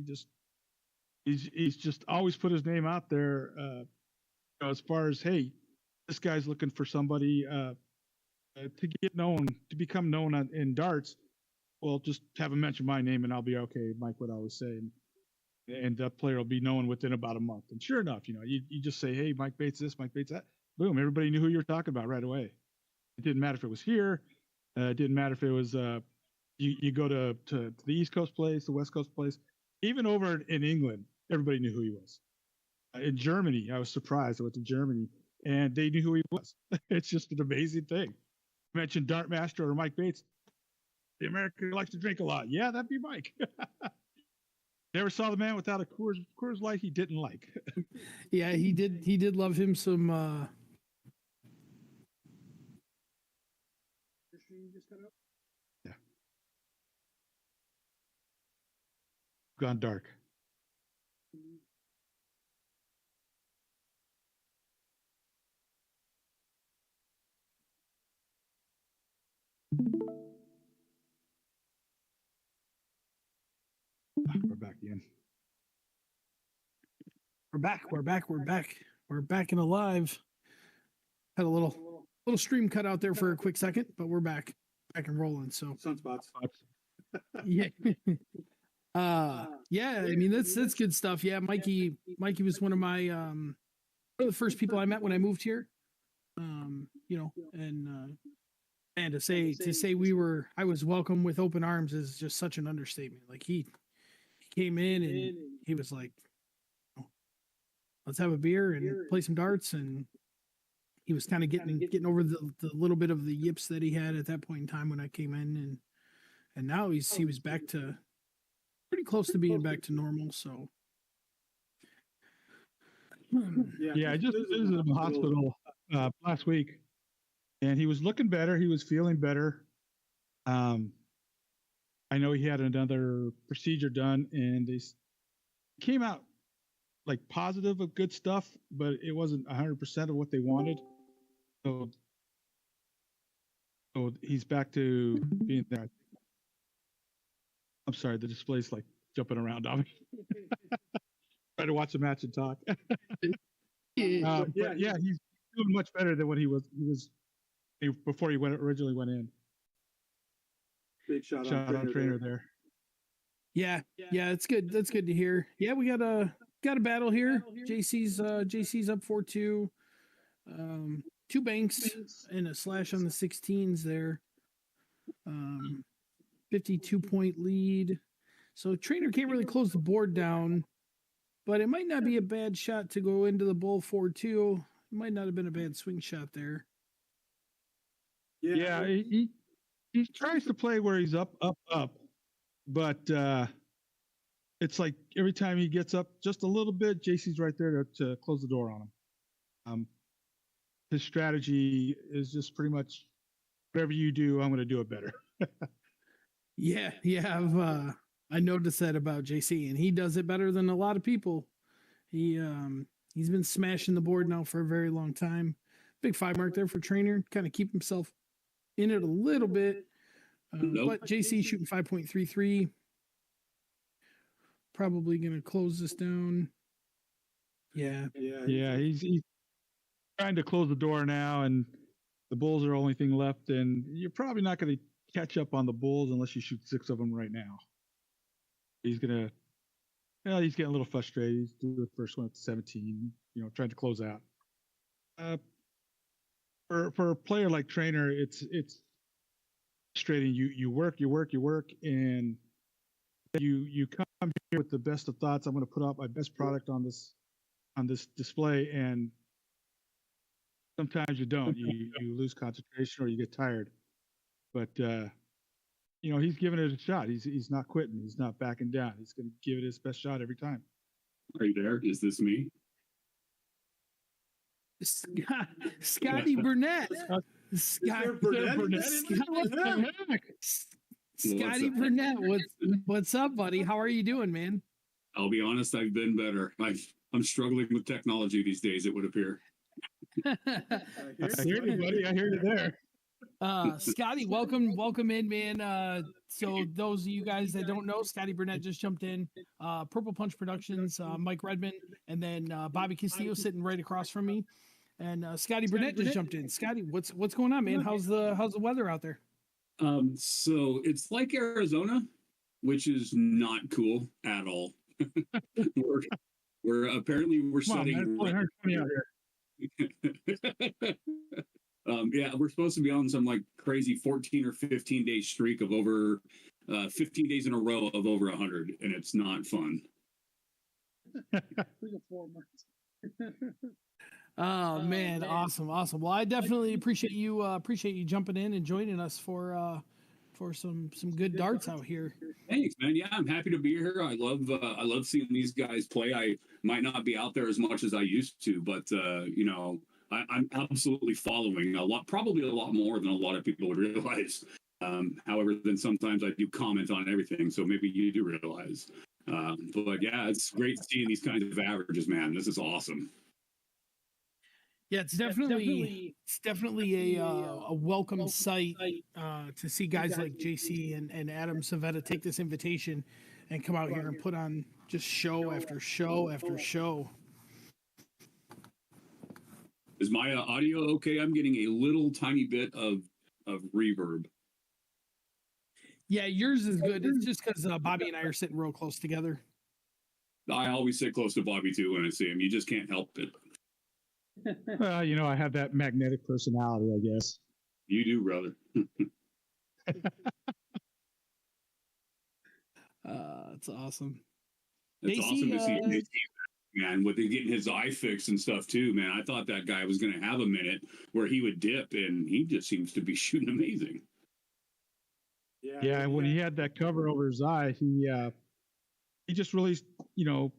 He's just always put his name out there as far as, hey, this guy's looking for somebody to get known, to become known in darts, well, just have him mention my name and I'll be okay. Mike would always say, and that player will be known within about a month. And sure enough, you just say, hey, Mike Bates this, Mike Bates that. Boom, everybody knew who you were talking about right away. It didn't matter if it was here. It didn't matter if it was you go to the East Coast place, the West Coast place, even over in England, everybody knew who he was. In Germany, I was surprised. I went to Germany and they knew who he was. It's just an amazing thing. I mentioned Dart Master or Mike Bates. The American likes to drink a lot. Yeah, that'd be Mike. Never saw the man without a Coors Light he didn't like. Yeah, he did love him some. Yeah. Gone dark. We're back again. We're back. We're back and alive. Had a little stream cut out there for a quick second, but we're back and rolling. So Sunspots. yeah. Yeah, I mean that's good stuff. Yeah, Mikey was one of my one of the first people I met when I moved here. And to say I was welcome with open arms is just such an understatement. Like he came in and he was like, let's have a beer and play some darts, and he was kind of getting over the little bit of the yips that he had at that point in time when I came in, and now he was back to pretty close to being back to normal. So yeah, I just visited him in the hospital last week, and he was looking better. He was feeling better. I know he had another procedure done, and they came out like positive of good stuff, but it wasn't 100% of what they wanted. So he's back to being there. I'm sorry, the display's like jumping around on me. Try to watch the match and talk. But yeah, he's doing much better than what he was before he originally went in. Big shout out trainer there. Yeah, it's good. That's good to hear. Yeah, we got a battle here. JC's up 4-2. 2 banks and a slash on the 16s there. 52-point lead. So trainer can't really close the board down, but it might not be a bad shot to go into the bull 4-2. It might not have been a bad swing shot there. Yeah, he tries to play where he's up, but it's like every time he gets up just a little bit, JC's right there to close the door on him. His strategy is just pretty much whatever you do, I'm going to do it better. Yeah, I noticed that about JC, and he does it better than a lot of people. He's been smashing the board now for a very long time. Big 5 mark there for trainer, kind of keep himself in it a little bit. But JC shooting 5.33. Probably going to close this down. Yeah, he's trying to close the door now, and the Bulls are the only thing left, and you're probably not going to catch up on the Bulls unless you shoot 6 of them right now. He's getting a little frustrated. He's doing the first one at 17, trying to close out. For a player like trainer, it's frustrating. You work, and you come here with the best of thoughts. I'm going to put out my best product on this display, and sometimes you don't. You lose concentration or you get tired. But he's giving it a shot. He's not quitting. He's not backing down. He's going to give it his best shot every time. Are you there? Is this me? Scotty Burnett. Scotty Burnett. What's up, buddy? How are you doing, man? I'll be honest, I've been better. I'm struggling with technology these days, it would appear. I hear you, buddy. I hear you there. Scotty, welcome in, man. So those of you guys that don't know, Scotty Burnett just jumped in. Purple Punch Productions, Mike Redmond, and then Bobby Castillo sitting right across from me. And Scotty Burnett just jumped in. Scotty, what's going on, man? How's the weather out there? So it's like Arizona, which is not cool at all. we're apparently we're Come on, man, setting. it's only 120 out here. Yeah, we're supposed to be on some like crazy 14 or 15 day streak of over 15 days in a row of over 100, and it's not fun. 3 or 4 months. Oh man, awesome. Well, I definitely appreciate you jumping in and joining us for some good darts out here. Thanks, man. Yeah, I'm happy to be here. I love seeing these guys play. I might not be out there as much as I used to, but I'm absolutely following a lot, probably a lot more than a lot of people would realize. However, then sometimes I do comment on everything, so maybe you do realize. But yeah, it's great seeing these kinds of averages, man. This is awesome. Yeah, it's definitely a welcome sight to see guys like JC and Adam Seveta take this invitation and come out here and put on just show after show after show. Is my audio okay? I'm getting a little tiny bit of reverb. Yeah, yours is good. It's just because Bobby and I are sitting real close together. I always sit close to Bobby too when I see him. You just can't help it. Well, I have that magnetic personality, I guess. You do, brother. It's awesome. It's awesome to see JC, man, with getting his eye fixed and stuff too, man. I thought that guy was going to have a minute where he would dip, and he just seems to be shooting amazing. Yeah, and when he had that cover over his eye, he just really,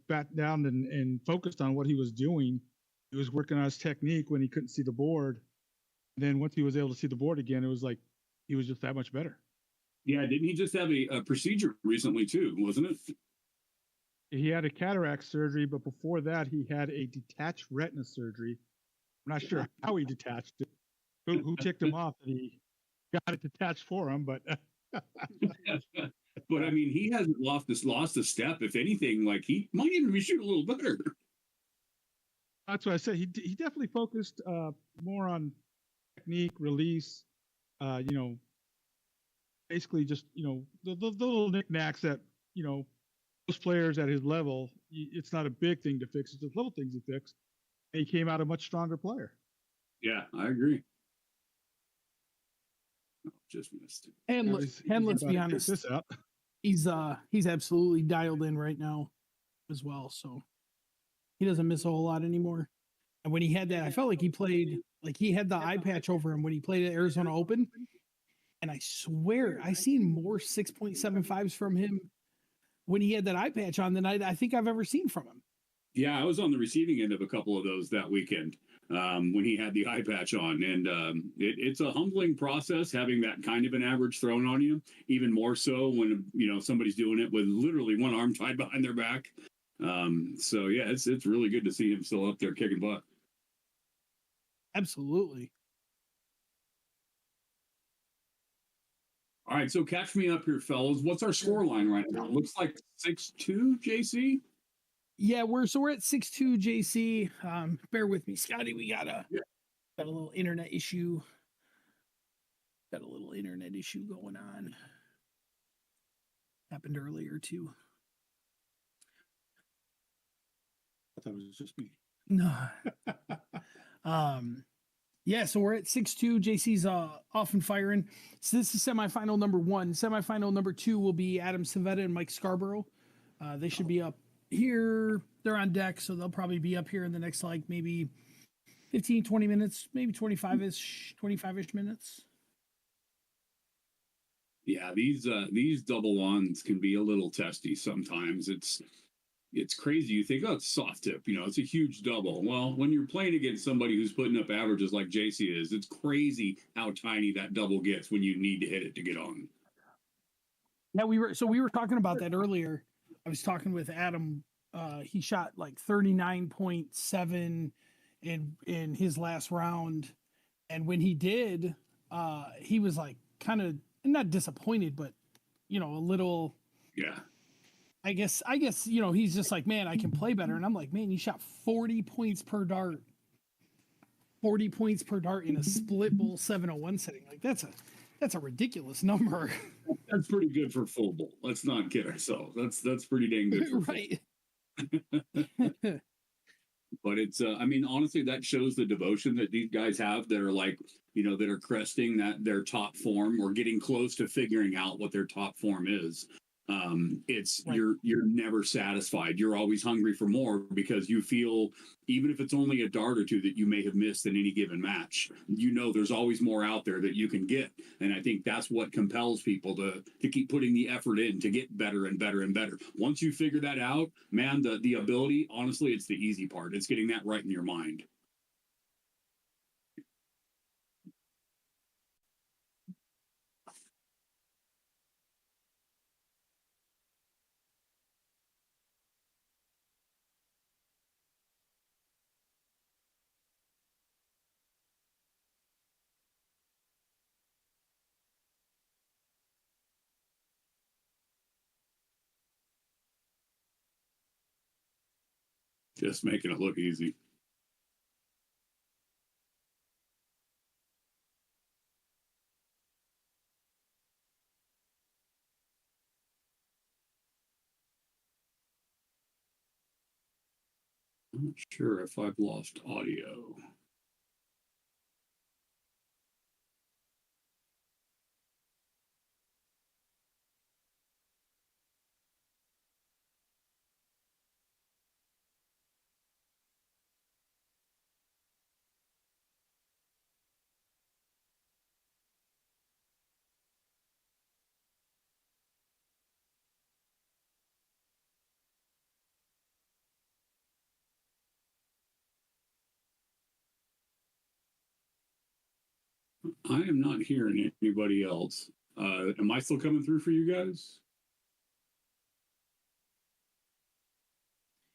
backed down and focused on what he was doing. He was working on his technique when he couldn't see the board. And then once he was able to see the board again, it was like he was just that much better. Yeah, didn't he just have a procedure recently too, wasn't it? He had a cataract surgery, but before that, he had a detached retina surgery. I'm not sure how he detached it. Who ticked him off that he got it detached for him, but but I mean, he hasn't lost a step. If anything, like he might even be shooting a little better. That's what I said. He definitely focused more on technique, release, basically just, the little knickknacks that, most players at his level, it's not a big thing to fix. It's just little things to fix. And he came out a much stronger player. Yeah, I agree. Oh, just missed it. And let's be honest, he's absolutely dialed in right now as well. So he doesn't miss a whole lot anymore. And when he had that, I felt like he played like he had the eye patch over him when he played at Arizona Open. And I swear I seen more 6.75s from him when he had that eye patch on than I think I've ever seen from him. Yeah, I was on the receiving end of a couple of those that weekend when he had the eye patch on. And it's a humbling process having that kind of an average thrown on you, even more so when, somebody's doing it with literally one arm tied behind their back. So, yeah, it's really good to see him still up there kicking butt. Absolutely. All right, so catch me up here, fellas. What's our score line right now? It looks like 6-2, JC. Yeah, we're at 6-2, JC. Bear with me, Scotty. We got a little internet issue. Got a little internet issue going on. Happened earlier too. I thought it was just me. No. Yeah, so we're at 6-2. JC's off and firing. So this is semifinal number 1. Semifinal number 2 will be Adam Seveta and Mike Scarboro. They should be up here. They're on deck, so they'll probably be up here in the next maybe 15, 20 minutes, maybe 25-ish minutes. Yeah, these double ons can be a little testy sometimes. It's crazy. You think, oh, it's soft tip, it's a huge double. Well, when you're playing against somebody who's putting up averages like JC is, it's crazy how tiny that double gets when you need to hit it to get on. Yeah, we were talking about that earlier. I was talking with Adam. He shot like 39.7 in his last round, and when he did, he was like kind of not disappointed, but a little. Yeah. I guess he's just like, man, I can play better, and I'm like, man, you shot 40 points per dart. 40 points per dart in a split bowl 701 setting. Like that's a ridiculous number. That's pretty good for full bowl. Let's not kid ourselves. That's pretty dang good for right. But it's I mean, honestly, that shows the devotion that these guys have that are like, that are cresting that their top form or getting close to figuring out what their top form is. It's Right. you're never satisfied. You're always hungry for more because you feel, even if it's only a dart or two that you may have missed in any given match, there's always more out there that you can get. And I think that's what compels people to keep putting the effort in to get better and better and better. Once you figure that out, man, the ability, honestly, it's the easy part. It's getting that right in your mind. Just making it look easy. I'm not sure if I've lost audio. I am not hearing anybody else. Am I still coming through for you guys?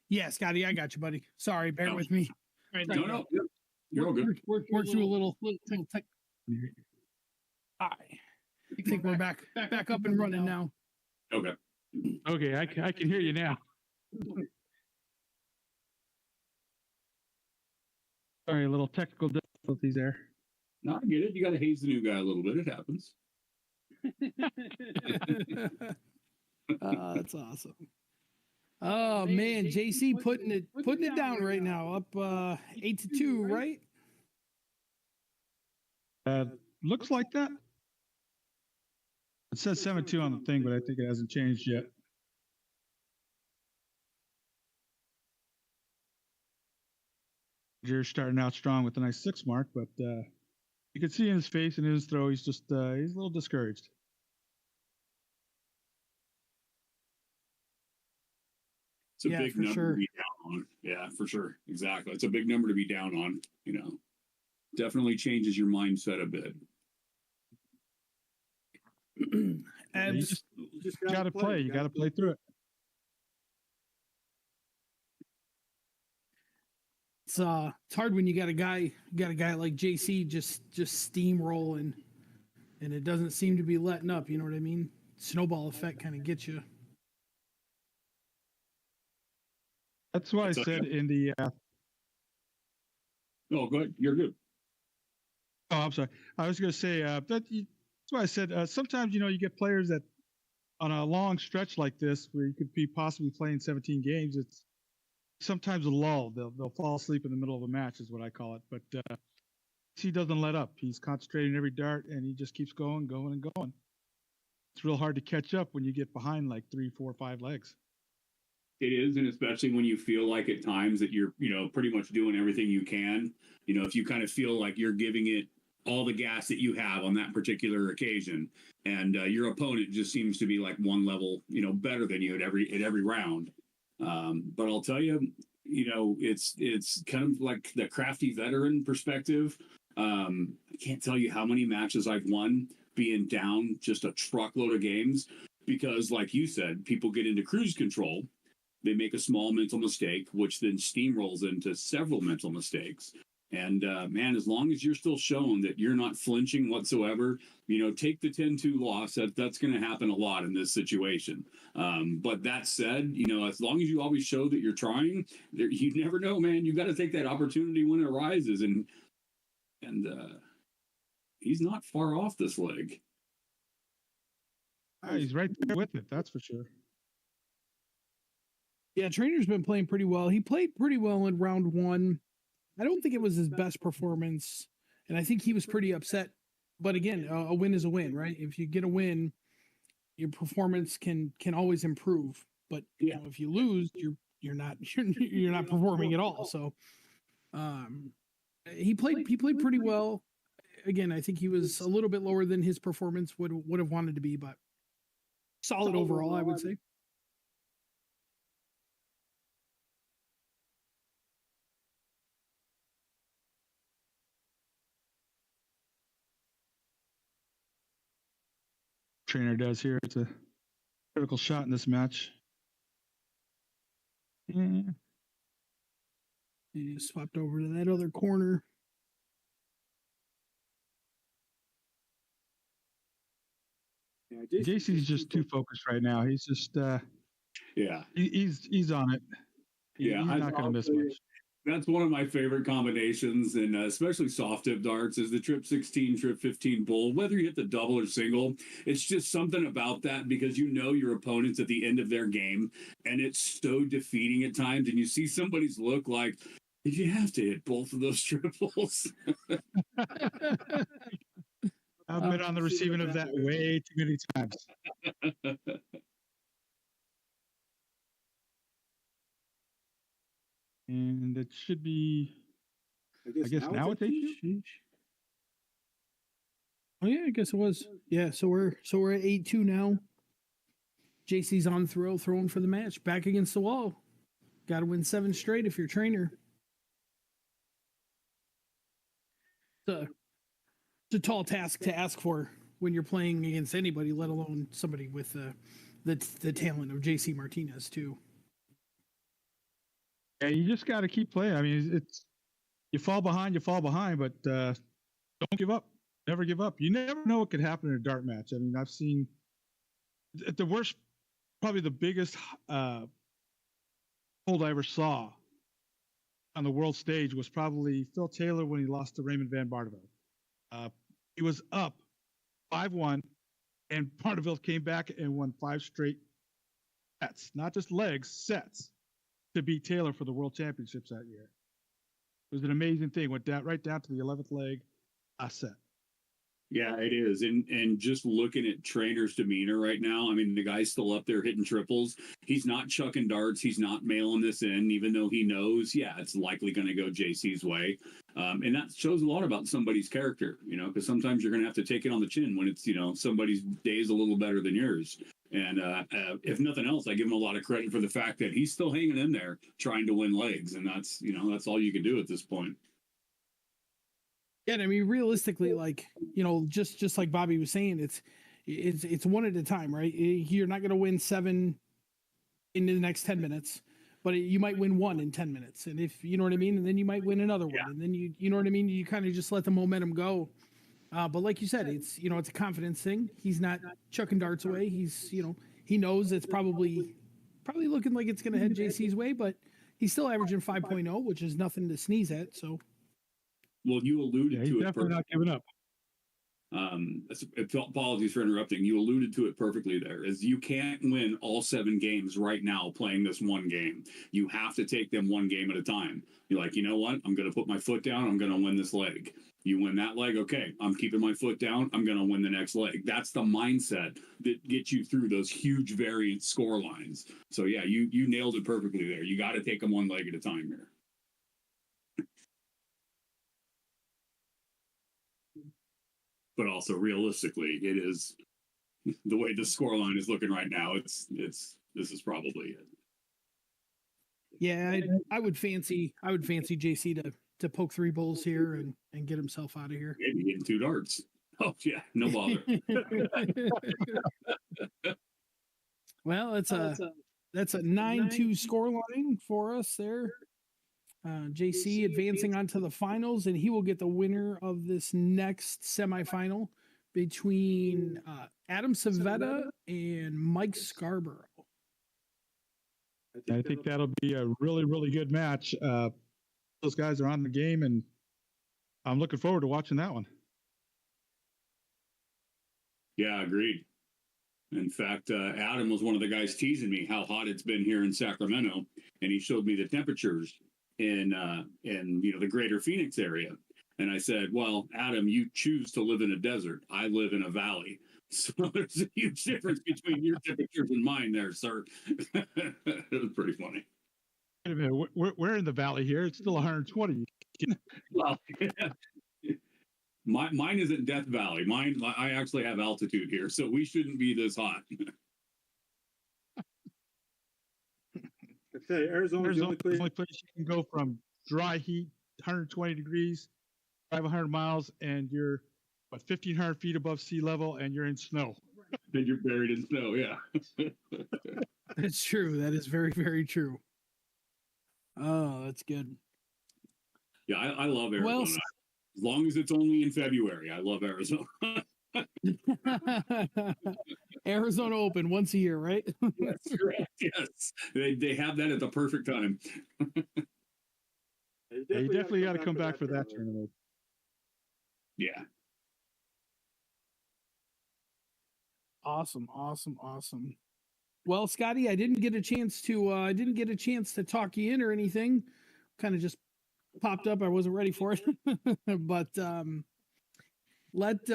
Yeah, Scotty, I got you, buddy. Sorry, bear Oh. with me. Right, No, you're all good. Work through a little tech. All right. I think we're back up and running now. Okay. Okay, I can hear you now. Sorry, a little technical difficulties there. No, I get it. You got to haze the new guy a little bit. It happens. That's awesome. Oh man, JC putting it down right now, up 8-2, right? Looks like that. It says 7-2 on the thing, but I think it hasn't changed yet. You're starting out strong with a nice 6 mark, but you can see in his face and his throw, he's just he's a little discouraged. It's a Yeah, big for number sure. to be down on. Yeah, for sure. Exactly. It's a big number to be down on. Definitely changes your mindset a bit. You just got to play. You got to play through it. It's hard when you got a guy like JC just steamrolling, and it doesn't seem to be letting up. You know what I mean? Snowball effect kind of gets you. That's why I said in the. Oh, go ahead. You're good. Oh, I'm sorry. I was going to say that's why I said sometimes you get players that on a long stretch like this where you could be possibly playing 17 games. It's sometimes a lull. They'll fall asleep in the middle of a match is what I call it. But he doesn't let up. He's concentrating every dart and he just keeps going and going. It's real hard to catch up when you get behind like 3, 4, 5 legs. It is, and especially when you feel like at times that you're, pretty much doing everything you can. If you kind of feel like you're giving it all the gas that you have on that particular occasion, and your opponent just seems to be like one level, better than you at every round. But I'll tell you, it's kind of like the crafty veteran perspective. I can't tell you how many matches I've won being down just a truckload of games because, like you said, people get into cruise control. They make a small mental mistake, which then steamrolls into several mental mistakes. And man, as long as you're still showing that you're not flinching whatsoever, take the 10-2 loss. That's going to happen a lot in this situation. But that said, as long as you always show that you're trying, you never know, man. You got to take that opportunity when it arises. And and he's not far off this leg. He's right there with it. That's for sure. Yeah, Trainer's been playing pretty well. He played pretty well in round one. I don't think it was his best performance, and I think he was pretty upset. But again, a win is a win, right? If you get a win, your performance can always improve. But you know, if you lose, you're not you're not performing at all. So, he played pretty well. Again, I think he was a little bit lower than his performance would have wanted to be, but solid overall, I would say. Trainer does here. It's a critical shot in this match. Yeah. He just swapped over to that other corner. Yeah, JC's just too focused right now. He's just he's on it. Yeah, he's not going to miss much. That's one of my favorite combinations, and especially soft tip darts, is the trip 16, trip 15 bull. Whether you hit the double or single, it's just something about that because you know your opponent's at the end of their game, and it's so defeating at times. And you see somebody's look like, did you have to hit both of those triples? I've been on the receiving of that way too many times. And it should be, I guess now it's 8-2. Oh yeah, I guess it was. Yeah, so we're at 8-2 now. JC's on throwing for the match. Back against the wall. Got to win 7 straight if you're Trainer. It's a tall task to ask for when you're playing against anybody, let alone somebody with the talent of JC Martinez too. Yeah, you just got to keep playing. I mean, it's you fall behind, but don't give up. Never give up. You never know what could happen in a dart match. I mean, I've seen the worst, probably the biggest hold I ever saw on the world stage was probably Phil Taylor when he lost to Raymond Van Barneveld. He was up 5-1, and Barneveld came back and won 5 straight sets, not just legs, sets, to beat Taylor for the World Championships that year. It was an amazing thing. Went down right down to the 11th leg, a set. Yeah, it is. And just looking at Trainer's demeanor right now, I mean, the guy's still up there hitting triples. He's not chucking darts. He's not mailing this in, even though he knows, it's likely going to go JC's way. And that shows a lot about somebody's character, because sometimes you're going to have to take it on the chin when it's, somebody's day is a little better than yours. And if nothing else, I give him a lot of credit for the fact that he's still hanging in there trying to win legs. And that's, that's all you can do at this point. Yeah, I mean, realistically, like, just like Bobby was saying, it's one at a time, right? You're not going to win 7 in the next 10 minutes, but you might win 1 in 10 minutes. And if you know what I mean, and then you might win another one. And then you know what I mean? You kind of just let the momentum go. But like you said, it's a confidence thing. He's not chucking darts away. He's, he knows it's probably looking like it's going to head JC's way, but he's still averaging 5.0, which is nothing to sneeze at. So. Well, you alluded to it. Definitely not giving up. Apologies for interrupting. You alluded to it perfectly there. Is you can't win all 7 games right now playing this one game. You have to take them one game at a time. You're like, you know what? I'm going to put my foot down. I'm going to win this leg. You win that leg. Okay, I'm keeping my foot down. I'm going to win the next leg. That's the mindset that gets you through those huge variant score lines. So yeah, you nailed it perfectly there. You got to take them one leg at a time here. But also realistically, it is the way the scoreline is looking right now. This is probably it. Yeah, I would fancy JC to poke 3 bulls here and get himself out of here. Maybe getting 2 darts. Oh yeah, no bother. Well, that's a 9-2 scoreline for us there. JC advancing on to the finals, and he will get the winner of this next semifinal between Adam Seveta and Mike Scarboro. I think that'll be a really, really good match. Those guys are on the game, and I'm looking forward to watching that one. Yeah, agreed. In fact, Adam was one of the guys teasing me how hot it's been here in Sacramento, and he showed me the temperatures in the greater Phoenix area. And I said, "Well, Adam, you choose to live in a desert. I live in a valley, so there's a huge difference between your temperatures and mine, there, sir." It was pretty funny. Wait a minute, we're in the valley here. It's still 120. Well, mine isn't Death Valley. I actually have altitude here, so we shouldn't be this hot. I say Arizona's the only place you can go from dry heat, 120 degrees, drive 100 miles, and you're 1,500 feet above sea level, and you're in snow. Then you're buried in snow. Yeah, That's true. That is very, very true. Oh, that's good. Yeah, I love Arizona. Well, As long as it's only in February, I love Arizona. Arizona Open once a year, right? That's correct. Yes, they have that at the perfect time. You definitely got to come back for that tournament. Yeah. Awesome. Well, Scotty, I didn't get a chance to talk you in or anything. Kind of just popped up. I wasn't ready for it, but let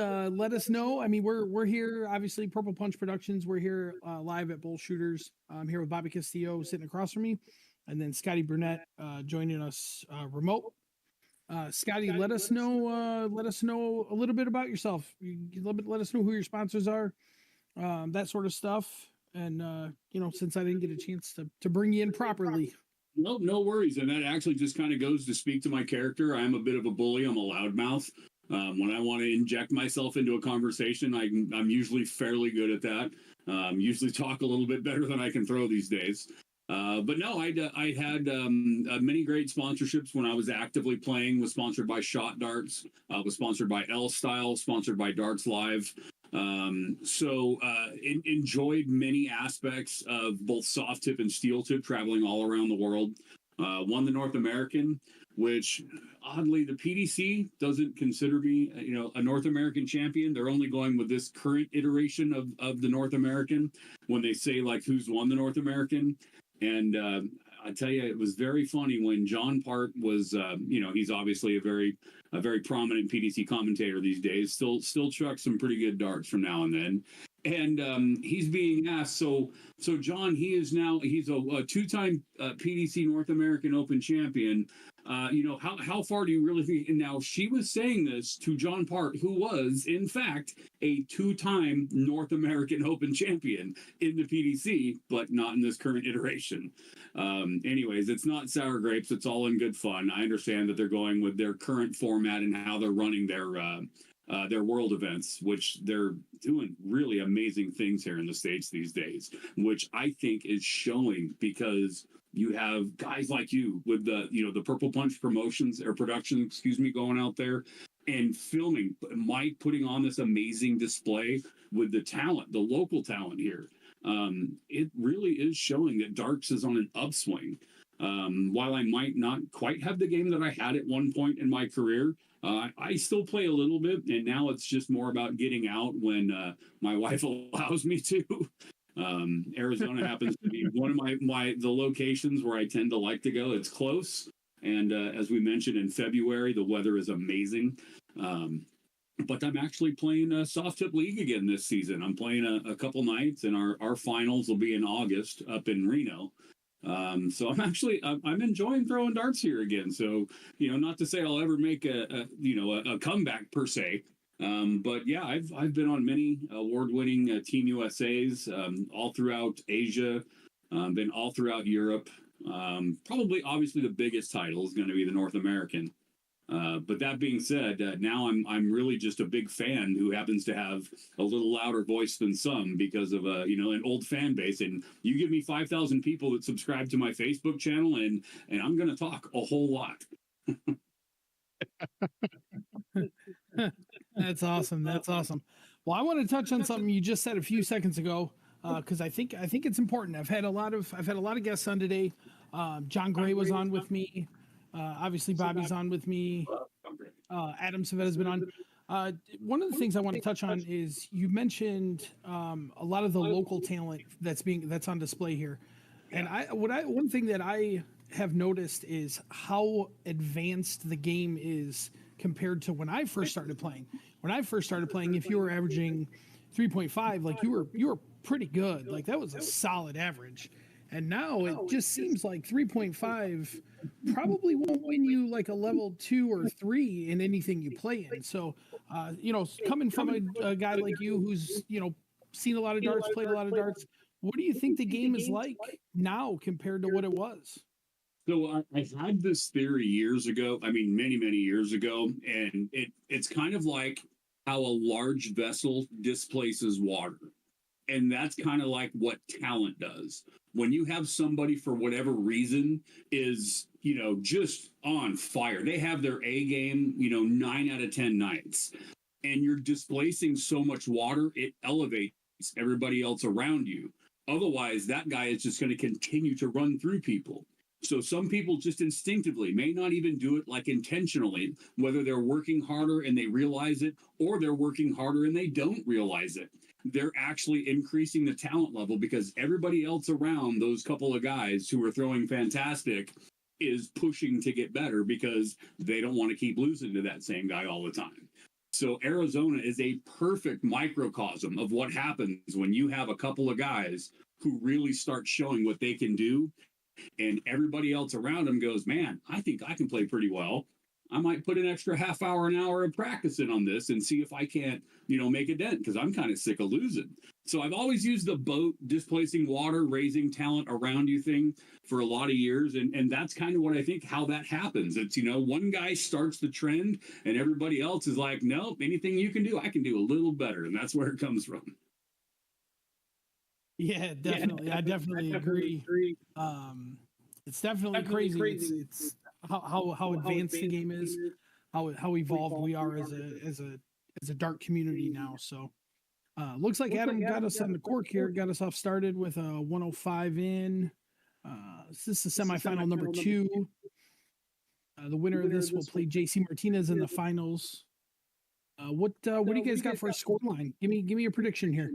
us know. I mean, we're here, obviously, Purple Punch Productions. We're here live at Bullshooters. I'm here with Bobby Castillo sitting across from me, and then Scotty Burnett joining us remote. Scotty, let us know a little bit about yourself. Let us know who your sponsors are, that sort of stuff. And since I didn't get a chance to bring you in properly. No worries. And that actually just kind of goes to speak to my character. I am a bit of a bully. I'm a loudmouth. When I want to inject myself into a conversation, I'm usually fairly good at that. Usually talk a little bit better than I can throw these days. But no, I had many great sponsorships when I was actively playing. Was sponsored by Shot Darts. Was sponsored by L Style. Sponsored by Darts Live. Enjoyed many aspects of both soft tip and steel tip, traveling all around the world. Won the North American, which oddly the PDC doesn't consider me, a North American champion. They're only going with this current iteration of the North American when they say like who's won the North American. And I tell you, it was very funny when John Part was, he's obviously a very prominent PDC commentator these days. Still chucks some pretty good darts from now and then. And he's being asked, so John, he's a two-time PDC North American Open champion. How far do you really think? And now she was saying this to John Part, who was in fact a two-time North American Open champion in the PDC, but not in this current iteration. Anyways, it's not sour grapes. It's all in good fun. I understand that they're going with their current format and how they're running their world events, which they're doing really amazing things here in the States these days, which I think is showing because you have guys like you with the Purple Punch promotions or production, going out there and filming, Mike putting on this amazing display with the talent, the local talent here. It really is showing that darts is on an upswing. While I might not quite have the game that I had at one point in my career, I still play a little bit, and now it's just more about getting out when my wife allows me to. Arizona happens to be one of the locations where I tend to like to go. It's close, and as we mentioned in February, the weather is amazing. But I'm actually playing a soft tip league again this season. I'm playing a couple nights, and our finals will be in August up in Reno. So I'm enjoying throwing darts here again. So, not to say I'll ever make a comeback per se. But yeah, I've been on many award-winning Team USAs, all throughout Asia, been all throughout Europe. Probably obviously the biggest title is going to be the North American. But that being said, now I'm really just a big fan who happens to have a little louder voice than some because of an old fan base. And you give me 5,000 people that subscribe to my Facebook channel, and I'm going to talk a whole lot. That's awesome. Well, I want to touch on something you just said a few seconds ago because I think it's important. I've had a lot of guests on today. John Gray was on with me. Obviously, Bobby's on with me. Adam Seveta has been on. One of the things I want to touch on is you mentioned a lot of the local talent that's on display here, and one thing that I have noticed is how advanced the game is compared to when I first started playing. When I first started playing, if you were averaging 3.5, like you were pretty good. Like that was a solid average. And now it just seems like 3.5 probably won't win you like a level 2 or 3 in anything you play in. So, coming from a guy like you who's, seen a lot of darts, played a lot of darts, what do you think the game is like now compared to what it was? So I had this theory years ago. I mean, many, many years ago, and it's kind of like how a large vessel displaces water. And that's kind of like what talent does. When you have somebody for whatever reason is, just on fire, they have their A game, 9 out of 10 nights, and you're displacing so much water, it elevates everybody else around you. Otherwise, that guy is just going to continue to run through people. So some people just instinctively may not even do it like intentionally, whether they're working harder and they realize it, or they're working harder and they don't realize it. They're actually increasing the talent level because everybody else around those couple of guys who are throwing fantastic is pushing to get better because they don't want to keep losing to that same guy all the time. So Arizona is a perfect microcosm of what happens when you have a couple of guys who really start showing what they can do, and everybody else around them goes, man, I think I can play pretty well. I might put an extra half hour, an hour of practicing on this and see if I can't, make a dent because I'm kind of sick of losing. So I've always used the boat displacing water, raising talent around you thing for a lot of years. And that's kind of what I think how that happens. It's, one guy starts the trend and everybody else is like, nope, anything you can do, I can do a little better. And that's where it comes from. Yeah, definitely. I definitely agree. It's definitely crazy. It's how advanced the game is, how evolved we are as a dart community now. So, looks like Adam got us on the cork here, got us off started with a 105 in. This is semifinal number 2. The winner of this will play JC Martinez in the finals. What do you guys got for a scoreline? Give me your prediction here.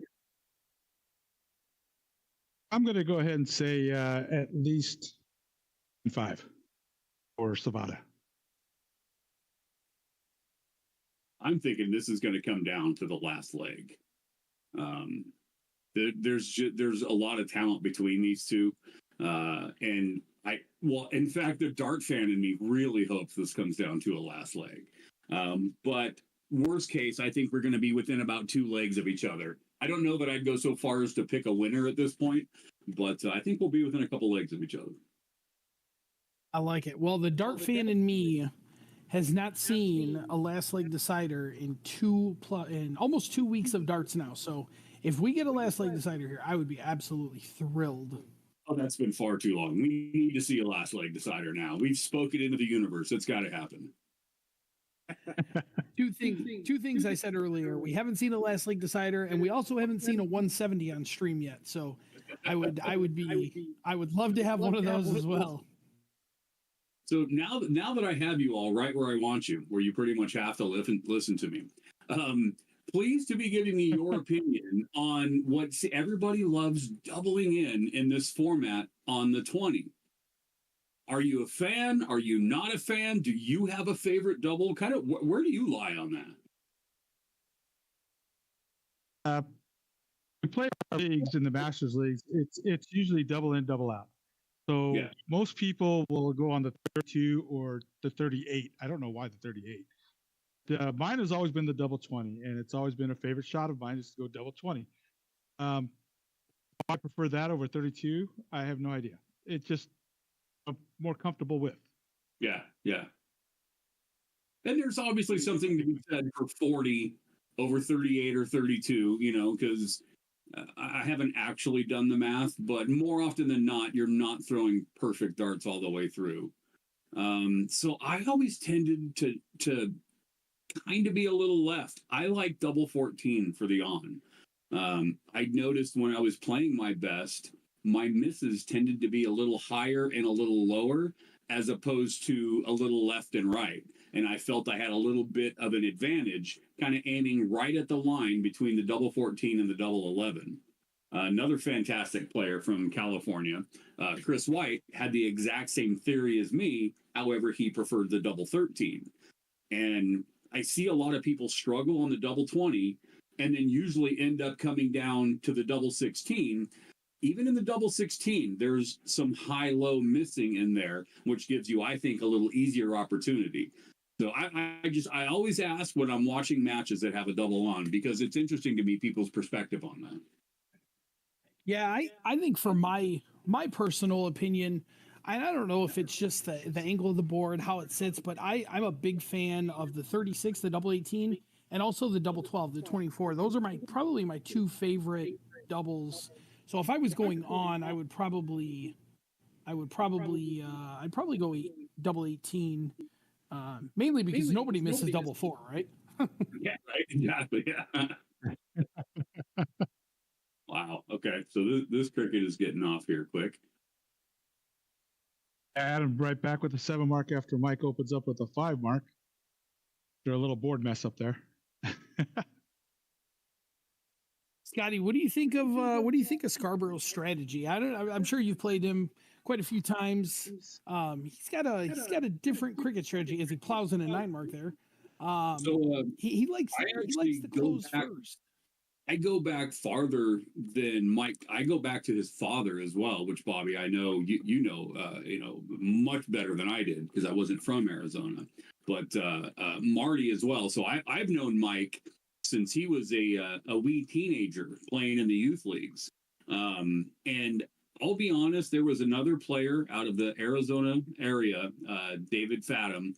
I'm going to go ahead and say at least 5 for Seveta. I'm thinking this is going to come down to the last leg. There's a lot of talent between these two, and in fact, the dart fan in me really hopes this comes down to a last leg. But worst case, I think we're going to be within about 2 legs of each other. I don't know that I'd go so far as to pick a winner at this point, but I think we'll be within a couple legs of each other. I like it. Well, the dart fan in me has not seen a last leg decider in almost 2 weeks of darts now. So if we get a last leg decider here, I would be absolutely thrilled. Oh, that's been far too long. We need to see a last leg decider now. We've spoken into the universe. It's got to happen. Two things I said earlier. We haven't seen a last leg decider, and we also haven't seen a 170 on stream yet. So I would love to have one of those as well. So now that I have you all right where I want you, where you pretty much have to listen to me, please to be giving me your opinion on what everybody loves doubling in this format on the 20. Are you a fan? Are you not a fan? Do you have a favorite double? Kind of where do you lie on that? We play leagues in the Masters leagues. It's usually double in, double out. So most people will go on the 32 or the 38. I don't know why the 38. Mine has always been the double 20, and it's always been a favorite shot of mine is to go double 20. I prefer that over 32. I have no idea. It's just I'm more comfortable with. Yeah. And there's obviously something to be said for 40 over 38 or 32, because I haven't actually done the math, but more often than not, you're not throwing perfect darts all the way through. So I always tended to kind of be a little left. I like double 14 for the on. I noticed when I was playing my best, my misses tended to be a little higher and a little lower as opposed to a little left and right. and I felt I had a little bit of an advantage, kind of aiming right at the line between the double 14 and the double 11. Another fantastic player from California, Chris White, had the exact same theory as me. However, he preferred the double 13. And I see a lot of people struggle on the double 20 and then usually end up coming down to the double 16. Even in the double 16, there's some high-low missing in there, which gives you, I think, a little easier opportunity. So I always ask when I'm watching matches that have a double on, because it's interesting to me people's perspective on that. Yeah, I think for my personal opinion, I don't know if it's just the angle of the board, how it sits, but I'm a big fan of the 36, the double 18, and also the double 12, the 24. Those are probably my two favorite doubles. So if I was going on, I'd probably go double 18, mainly because nobody misses double 4, right? Yeah, right. Exactly. Yeah. Wow. Okay. So this cricket is getting off here quick. Adam right back with the 7 mark after Mike opens up with a 5 mark. They're a little board mess up there. Scotty, what do you think of Scarborough's strategy? I'm sure you've played him quite a few times. He's got a different cricket strategy as he plows in a 9 mark there. He likes to close first. I go back farther than Mike. I go back to his father as well, which Bobby, I know you know much better than I did because I wasn't from Arizona, but Marty as well. So I've known Mike since he was a wee teenager playing in the youth leagues. And I'll be honest, there was another player out of the Arizona area, David Fathom,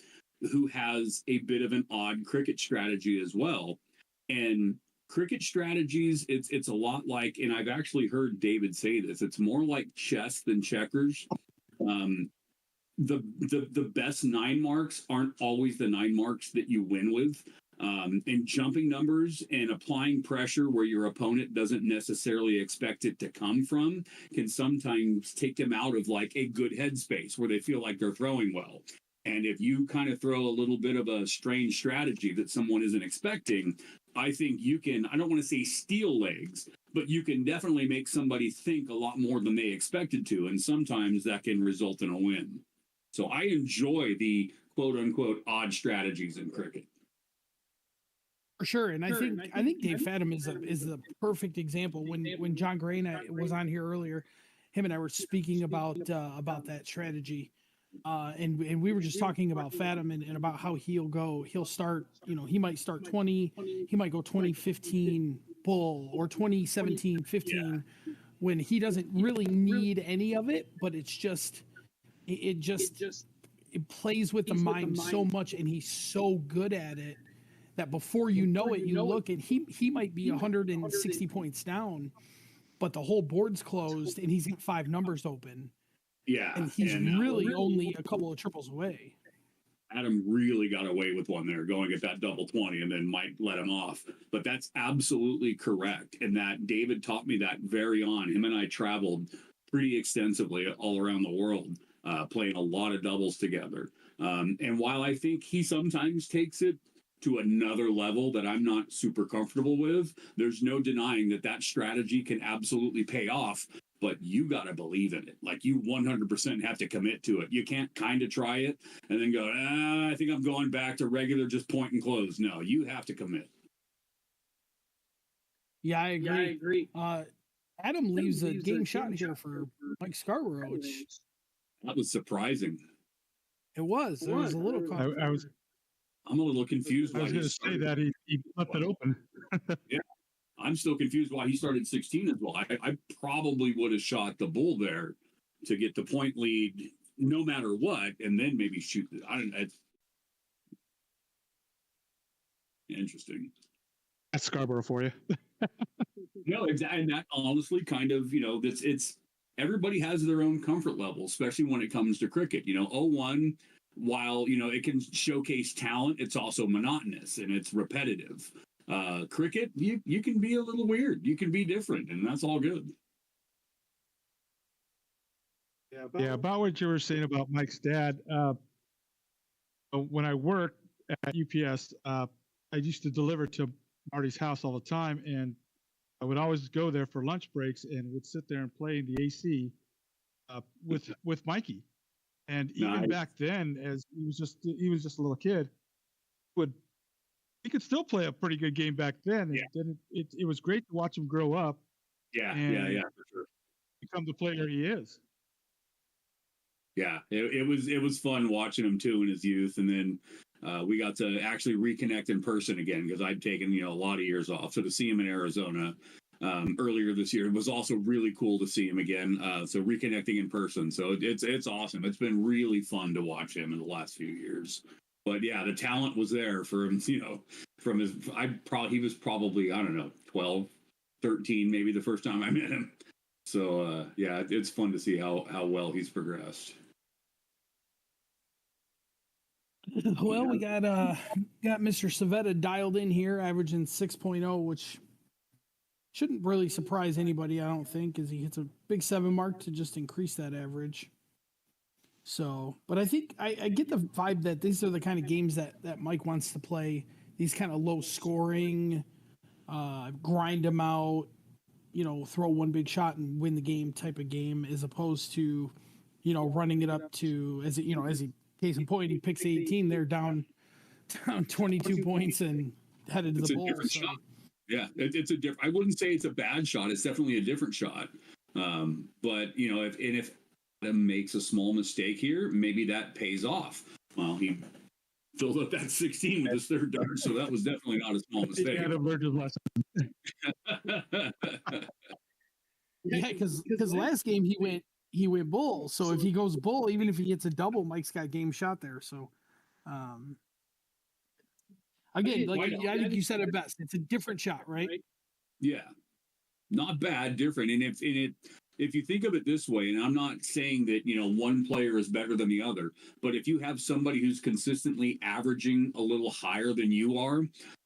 who has a bit of an odd cricket strategy as well. And cricket strategies, it's a lot like, and I've actually heard David say this, it's more like chess than checkers. The best 9 marks aren't always the 9 marks that you win with. And jumping numbers and applying pressure where your opponent doesn't necessarily expect it to come from can sometimes take them out of like a good headspace where they feel like they're throwing well. And if you kind of throw a little bit of a strange strategy that someone isn't expecting, I think you can, I don't want to say steal legs, but you can definitely make somebody think a lot more than they expected to. And sometimes that can result in a win. So I enjoy the quote unquote odd strategies in cricket. For sure, and I think Dave Fathom is the perfect example. When John Gray and I was on here earlier, him and I were speaking about that strategy, and we were just talking about Fathom and about how he'll start. He might start 20, he might go 2015 bull or 2017 15, when he doesn't really need any of it, but it plays with the mind so much, and he's so good at it that before you know it, you look and he might be 160 points down, but the whole board's closed and he's got 5 numbers open. Yeah. And he's really only a couple of triples away. Adam really got away with one there, going at that double 20, and then Mike let him off. But that's absolutely correct. And that David taught me that very on. Him and I traveled pretty extensively all around the world, playing a lot of doubles together. And while I think he sometimes takes it to another level that I'm not super comfortable with, there's no denying that strategy can absolutely pay off, but you got to believe in it. Like, you 100% have to commit to it. You can't kind of try it and then go, I think I'm going back to regular, just point and close. No, you have to commit. Yeah, I agree. Adam leaves a game shot here for Mike Scarborough, which that was surprising. It was. There was a little. I'm a little confused. I was going to say that he left it open. Yeah, I'm still confused why he started 16 as well. I probably would have shot the bull there to get the point lead, no matter what, and then maybe shoot. I don't know. It's interesting. That's Scarborough for you. No, exactly. And that honestly kind of, it's everybody has their own comfort level, especially when it comes to cricket. 0-1. While, it can showcase talent, it's also monotonous and it's repetitive. Cricket, you can be a little weird. You can be different, and that's all good. Yeah, about what you were saying about Mike's dad. When I worked, at UPS, I used to deliver to Marty's house all the time, and I would always go there for lunch breaks and would sit there and play in the AC with Mikey. And even Nice. back then, as he was just a little kid, he could still play a pretty good game back then. And then it was great to watch him grow up. Yeah, for sure. Become the player he is. Yeah, it was fun watching him too in his youth, and then we got to actually reconnect in person again because I'd taken a lot of years off. So to see him in Arizona earlier this year, it was also really cool to see him again. So reconnecting in person, so it's awesome. It's been really fun to watch him in the last few years. But yeah, the talent was there for him. From his he was probably, I don't know, 12, 13 maybe the first time I met him. So yeah, it's fun to see how well he's progressed. Well, we got Mr. Seveta dialed in here, averaging 6.0, which shouldn't really surprise anybody, I don't think, as he hits a big 7 mark to just increase that average. So, but I think I get the vibe that these are the kind of games that Mike wants to play. These kind of low scoring, grind them out, throw one big shot and win the game type of game, as opposed to, running it up to, as he case in point, he picks 18, they're down 22 points and headed to the bowl. Different shot. Yeah, it's a different. I wouldn't say it's a bad shot. It's definitely a different shot. But if Adam makes a small mistake here, maybe that pays off. Well, he filled up that 16 with his third dart, so that was definitely not a small mistake. Adam learned his lesson. Yeah, because last game he went bull. So if he goes bull, even if he gets a double, Mike's got game shot there. So again, I think you said it best. It's a different shot, right? Yeah, not bad, different. And if you think of it this way, and I'm not saying that one player is better than the other, but if you have somebody who's consistently averaging a little higher than you are,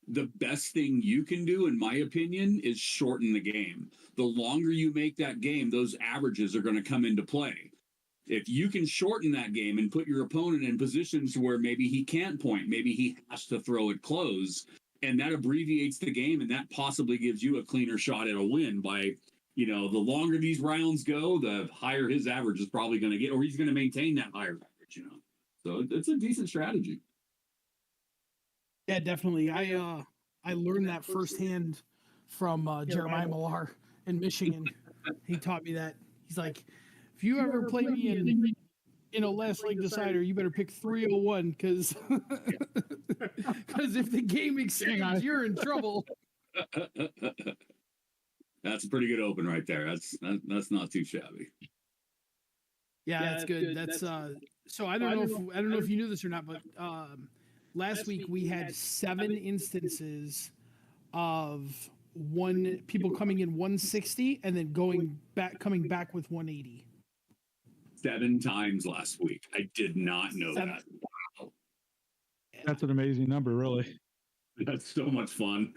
the best thing you can do, in my opinion, is shorten the game. The longer you make that game, those averages are going to come into play. If you can shorten that game and put your opponent in positions where maybe he can't point, maybe he has to throw it close, and that abbreviates the game, and that possibly gives you a cleaner shot at a win by, the longer these rounds go, the higher his average is probably going to get, or he's going to maintain that higher average, So it's a decent strategy. Yeah, definitely. I learned that firsthand from Jeremiah Millar in Michigan. He taught me that. He's like, if you ever play me in a last league decider, you better pick 301 because if the game extends, you're in trouble. That's a pretty good open right there. That's not too shabby. Yeah, that's good. That's so I don't know if you knew this or not, but last week we had 7 instances of people coming in 160 and then coming back with 180. 7 times last week. I did not know that. Wow. That's an amazing number, really. That's so much fun.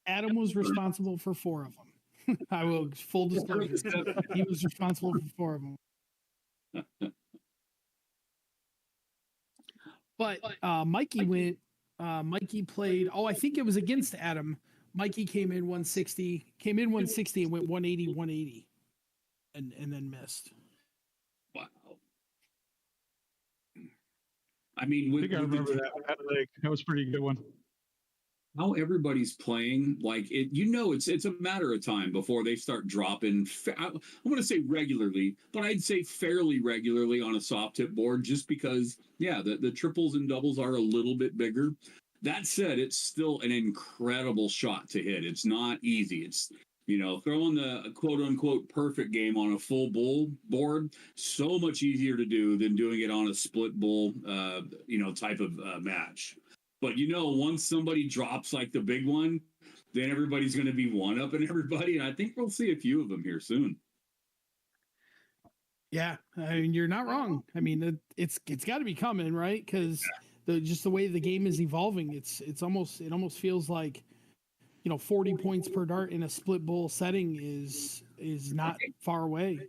Adam was responsible for 4 of them. I will full disclosure. He was responsible for 4 of them. But Mikey played, I think it was against Adam. Mikey came in 160 and went 180 and then missed. Wow. I mean, I think I remember that. That was a pretty good one. How everybody's playing, like it's a matter of time before they start dropping. I want to say regularly, but I'd say fairly regularly on a soft tip board, just because, the triples and doubles are a little bit bigger. That said, it's still an incredible shot to hit. It's not easy. It's throwing the quote unquote perfect game on a full bull board, so much easier to do than doing it on a split bull, type of match. But once somebody drops like the big one, then everybody's going to be one-upping everybody, and I think we'll see a few of them here soon. Yeah, I mean, you're not wrong. I mean, it's got to be coming, right? Because just the way the game is evolving, it almost feels like 40 points per dart in a split bull setting is not far away.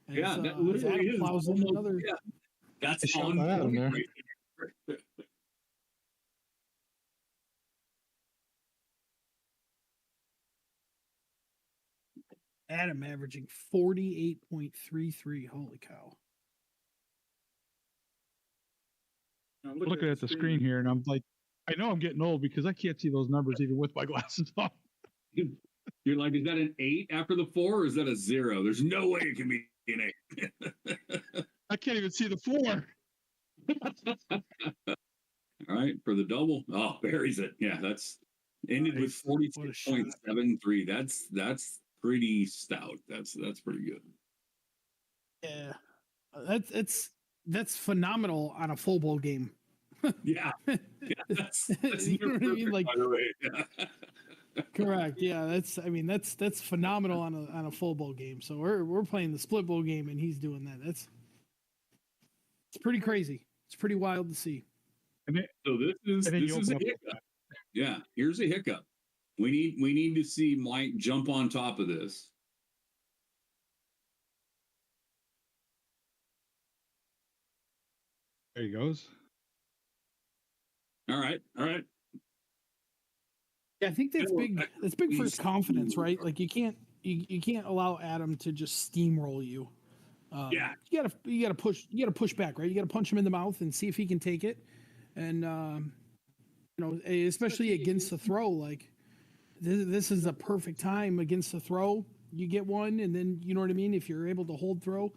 As, that as Adam is plows in another. Yeah, that's on there. Adam averaging 48.33. Holy cow. I'm looking at the screen here, and I'm like, I know I'm getting old because I can't see those numbers even with my glasses on. You're like, is that an 8 after the 4 or is that a 0? There's no way it can be an 8. I can't even see the 4. All right, for the double. Oh, buries it. Yeah, that's ended with 46.73. That's pretty stout. That's pretty good. Yeah. That's phenomenal on a full bowl game. Yeah. Yeah, that's You know what I mean? Like, by the way. correct. Yeah, that's phenomenal on a full bowl game. So we're playing the split bowl game and he's doing that. It's pretty crazy. It's pretty wild to see. So this is a hiccup. Yeah, here's a hiccup. We need to see Mike jump on top of this. There he goes. All right. Yeah, I think that's big. That's big for his confidence, right? Like you can't allow Adam to just steamroll you. Yeah, you gotta push back, right? You gotta punch him in the mouth and see if he can take it. And especially against the throw, like this is a perfect time against the throw. You get one, and then you know what I mean. If you're able to hold throw,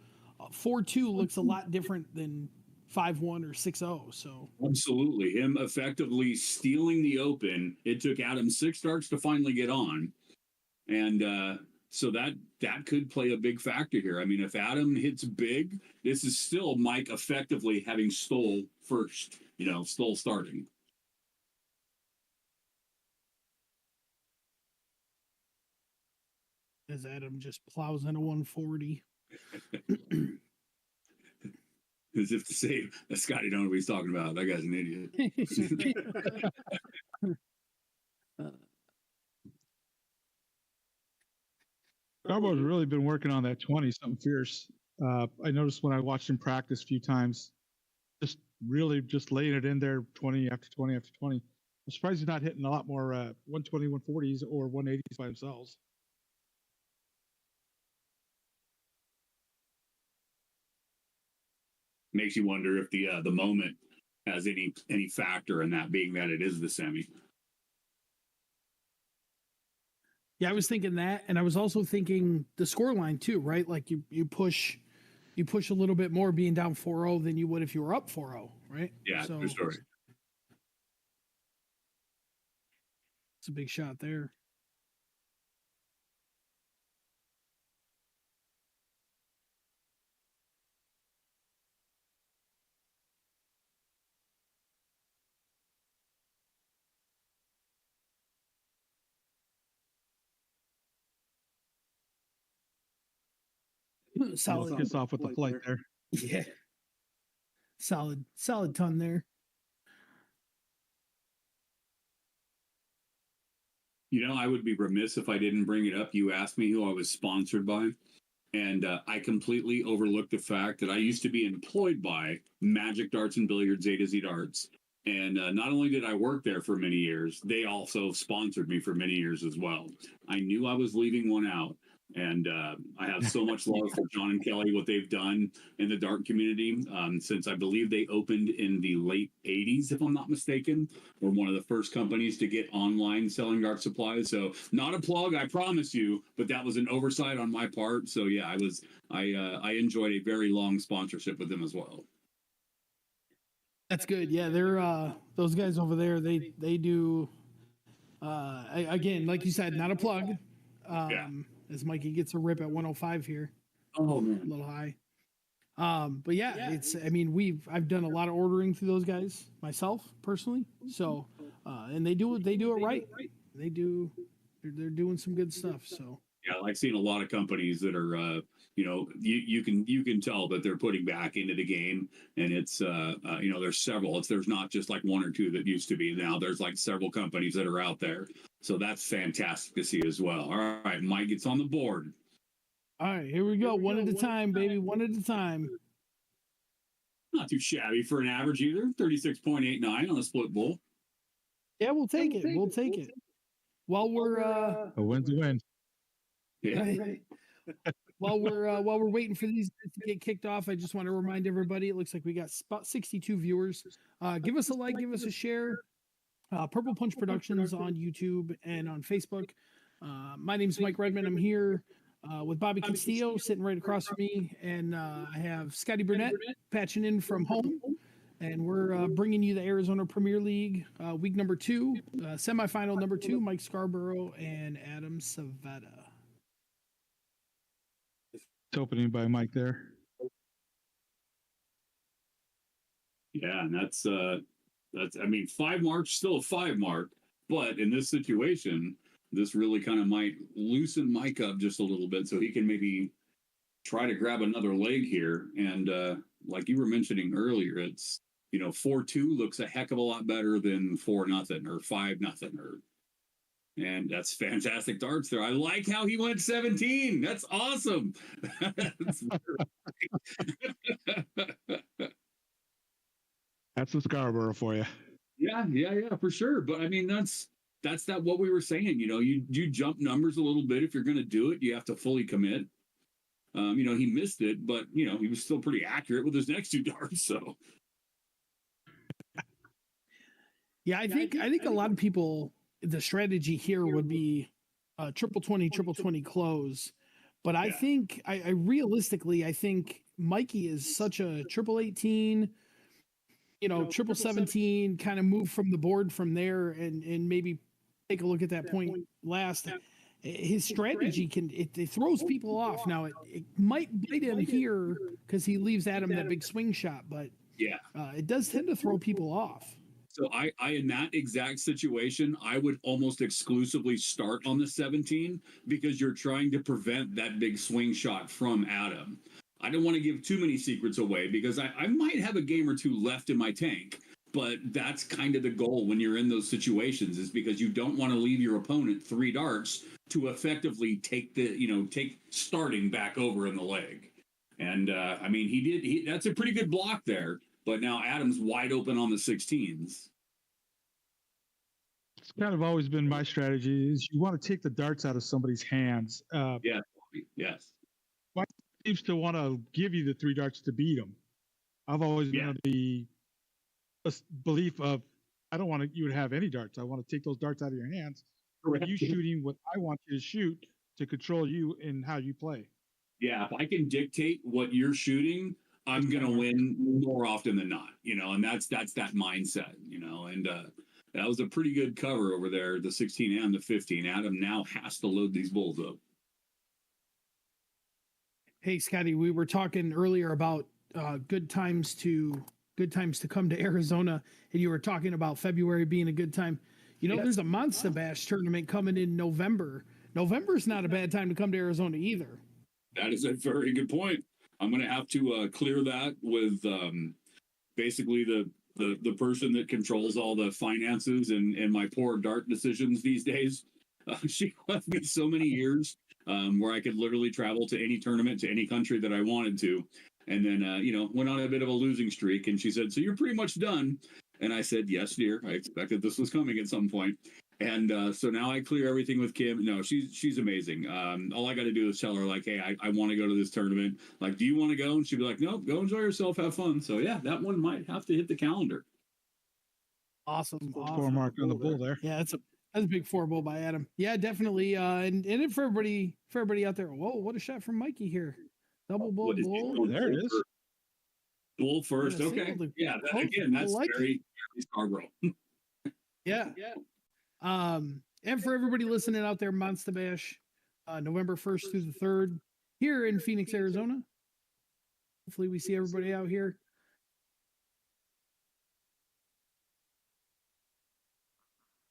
4-2 looks a lot different than 5-1 or 6-0. So absolutely, him effectively stealing the open. It took Adam 6 starts to finally get on, and so that could play a big factor here. I mean, if Adam hits big, this is still Mike effectively having stole first. Stole starting. as Adam just plows into 140. As if to say, Scotty don't know what he's talking about. That guy's an idiot. Scarborough's really been working on that 20 something fierce. I noticed when I watched him practice a few times, just laying it in there 20 after 20 after 20. I'm surprised he's not hitting a lot more 120, 140s or 180s by themselves. Makes you wonder if the moment has any factor in that, being that it is the semi. Yeah, I was thinking that, and I was also thinking the score line too, right? Like you push a little bit more being down 4-0 than you would if you were up 4-0, right? Yeah, so true story. It's a big shot there. Solid. Gets off with the flight there. Yeah. Solid ton there. I would be remiss if I didn't bring it up. You asked me who I was sponsored by, and I completely overlooked the fact that I used to be employed by Magic Darts and Billiards, A to Z Darts. And not only did I work there for many years, they also sponsored me for many years as well. I knew I was leaving one out. And I have so much love for John and Kelly, what they've done in the dart community since I believe they opened in the late 80s, if I'm not mistaken. We're one of the first companies to get online selling dart supplies. So not a plug, I promise you, but that was an oversight on my part. So yeah, I enjoyed a very long sponsorship with them as well. That's good. Yeah, they're those guys over there. They do. Again, like you said, not a plug. Yeah. As Mikey gets a rip at 105 here. Oh man, a little high. But yeah, I've done a lot of ordering through those guys myself personally. So, and they do it right. They're doing some good stuff. So yeah, I've seen a lot of companies that are, you can tell that they're putting back into the game, and it's, there's several. There's not just like one or two that used to be. Now there's like several companies that are out there. So that's fantastic to see as well. All right, Mike gets on the board. All right, here we go. One at a time, baby. One at a time. Not too shabby for an average either. 36.89 on a split bowl. Yeah, we'll take it. We'll take it. While we're A win's a win. Yeah. Right. While we're waiting for these to get kicked off, I just want to remind everybody. It looks like we got about 62 viewers. Give us a like, give us a share. Purple Punch Productions on YouTube and on Facebook. My name's Mike Redman. I'm here with Bobby Castillo sitting right across from me, and I have Scotty Burnett patching in from home. And we're bringing you the Arizona Premier League week number 2, semifinal number 2, Mike Scarboro and Adam Seveta. It's opening by Mike there. Yeah, and that's I mean, 5 marks still a 5 mark, but in this situation, this really kind of might loosen Mike up just a little bit so he can maybe try to grab another leg here. And like you were mentioning earlier, it's 4-2 looks a heck of a lot better than 4-0 or 5-0 or. And that's fantastic darts there. I like how he went 17. That's awesome. That's the Scarborough for you. Yeah, for sure. But I mean, that's that what we were saying. You jump numbers a little bit. If you're going to do it, you have to fully commit. He missed it, but he was still pretty accurate with his next 2 darts. So Yeah, I think a lot of people, the strategy here would be triple 20 close. But I think I realistically, I think Mikey is such a triple 18, triple 17, kind of move from the board from there and maybe take a look at that point last. His strategy it throws people off. Now it might bite him here because he leaves Adam that big swing shot, but it does tend to throw people off. So I in that exact situation, I would almost exclusively start on the 17 because you're trying to prevent that big swing shot from Adam. I don't want to give too many secrets away because I might have a game or 2 left in my tank, but that's kind of the goal when you're in those situations is because you don't want to leave your opponent 3 darts to effectively take take starting back over in the leg. And I mean, that's a pretty good block there. But now Adam's wide open on the 16s. It's kind of always been my strategy is you want to take the darts out of somebody's hands. Yes. Mike seems to want to give you the 3 darts to beat them. I've always been of the belief of I don't want you to have any darts. I want to take those darts out of your hands. You shooting what I want you to shoot to control you in how you play. Yeah, if I can dictate what you're shooting, I'm gonna win more often than not, and that's that mindset, and that was a pretty good cover over there, the 16 and the 15. Adam now has to load these bulls up. Hey, Scotty, we were talking earlier about good times to come to Arizona, and you were talking about February being a good time. There's a Monster Bash tournament coming in November. November's not a bad time to come to Arizona either. That is a very good point. I'm going to have to clear that with basically the person that controls all the finances and my poor dart decisions these days. She left me so many years where I could literally travel to any tournament, to any country that I wanted to. And then, went on a bit of a losing streak. And she said, "So you're pretty much done." And I said, "Yes, dear. I expected this was coming at some point." And so now I clear everything with Kim. No, she's amazing. All I got to do is tell her like, "Hey, I want to go to this tournament. Like, do you want to go?" And she'd be like, "Nope, go enjoy yourself, have fun." So yeah, that one might have to hit the calendar. Awesome. 4 mark on the bull there. Yeah, that's a big 4 bull by Adam. Yeah, definitely. And for everybody out there, whoa, what a shot from Mikey here. Double bull. There it is. Bull first. Okay. Yeah. That's like very Scarborough. Yeah. And for everybody listening out there, Monster Bash, November 1st through the 3rd, here in Phoenix, Arizona. Hopefully we see everybody out here.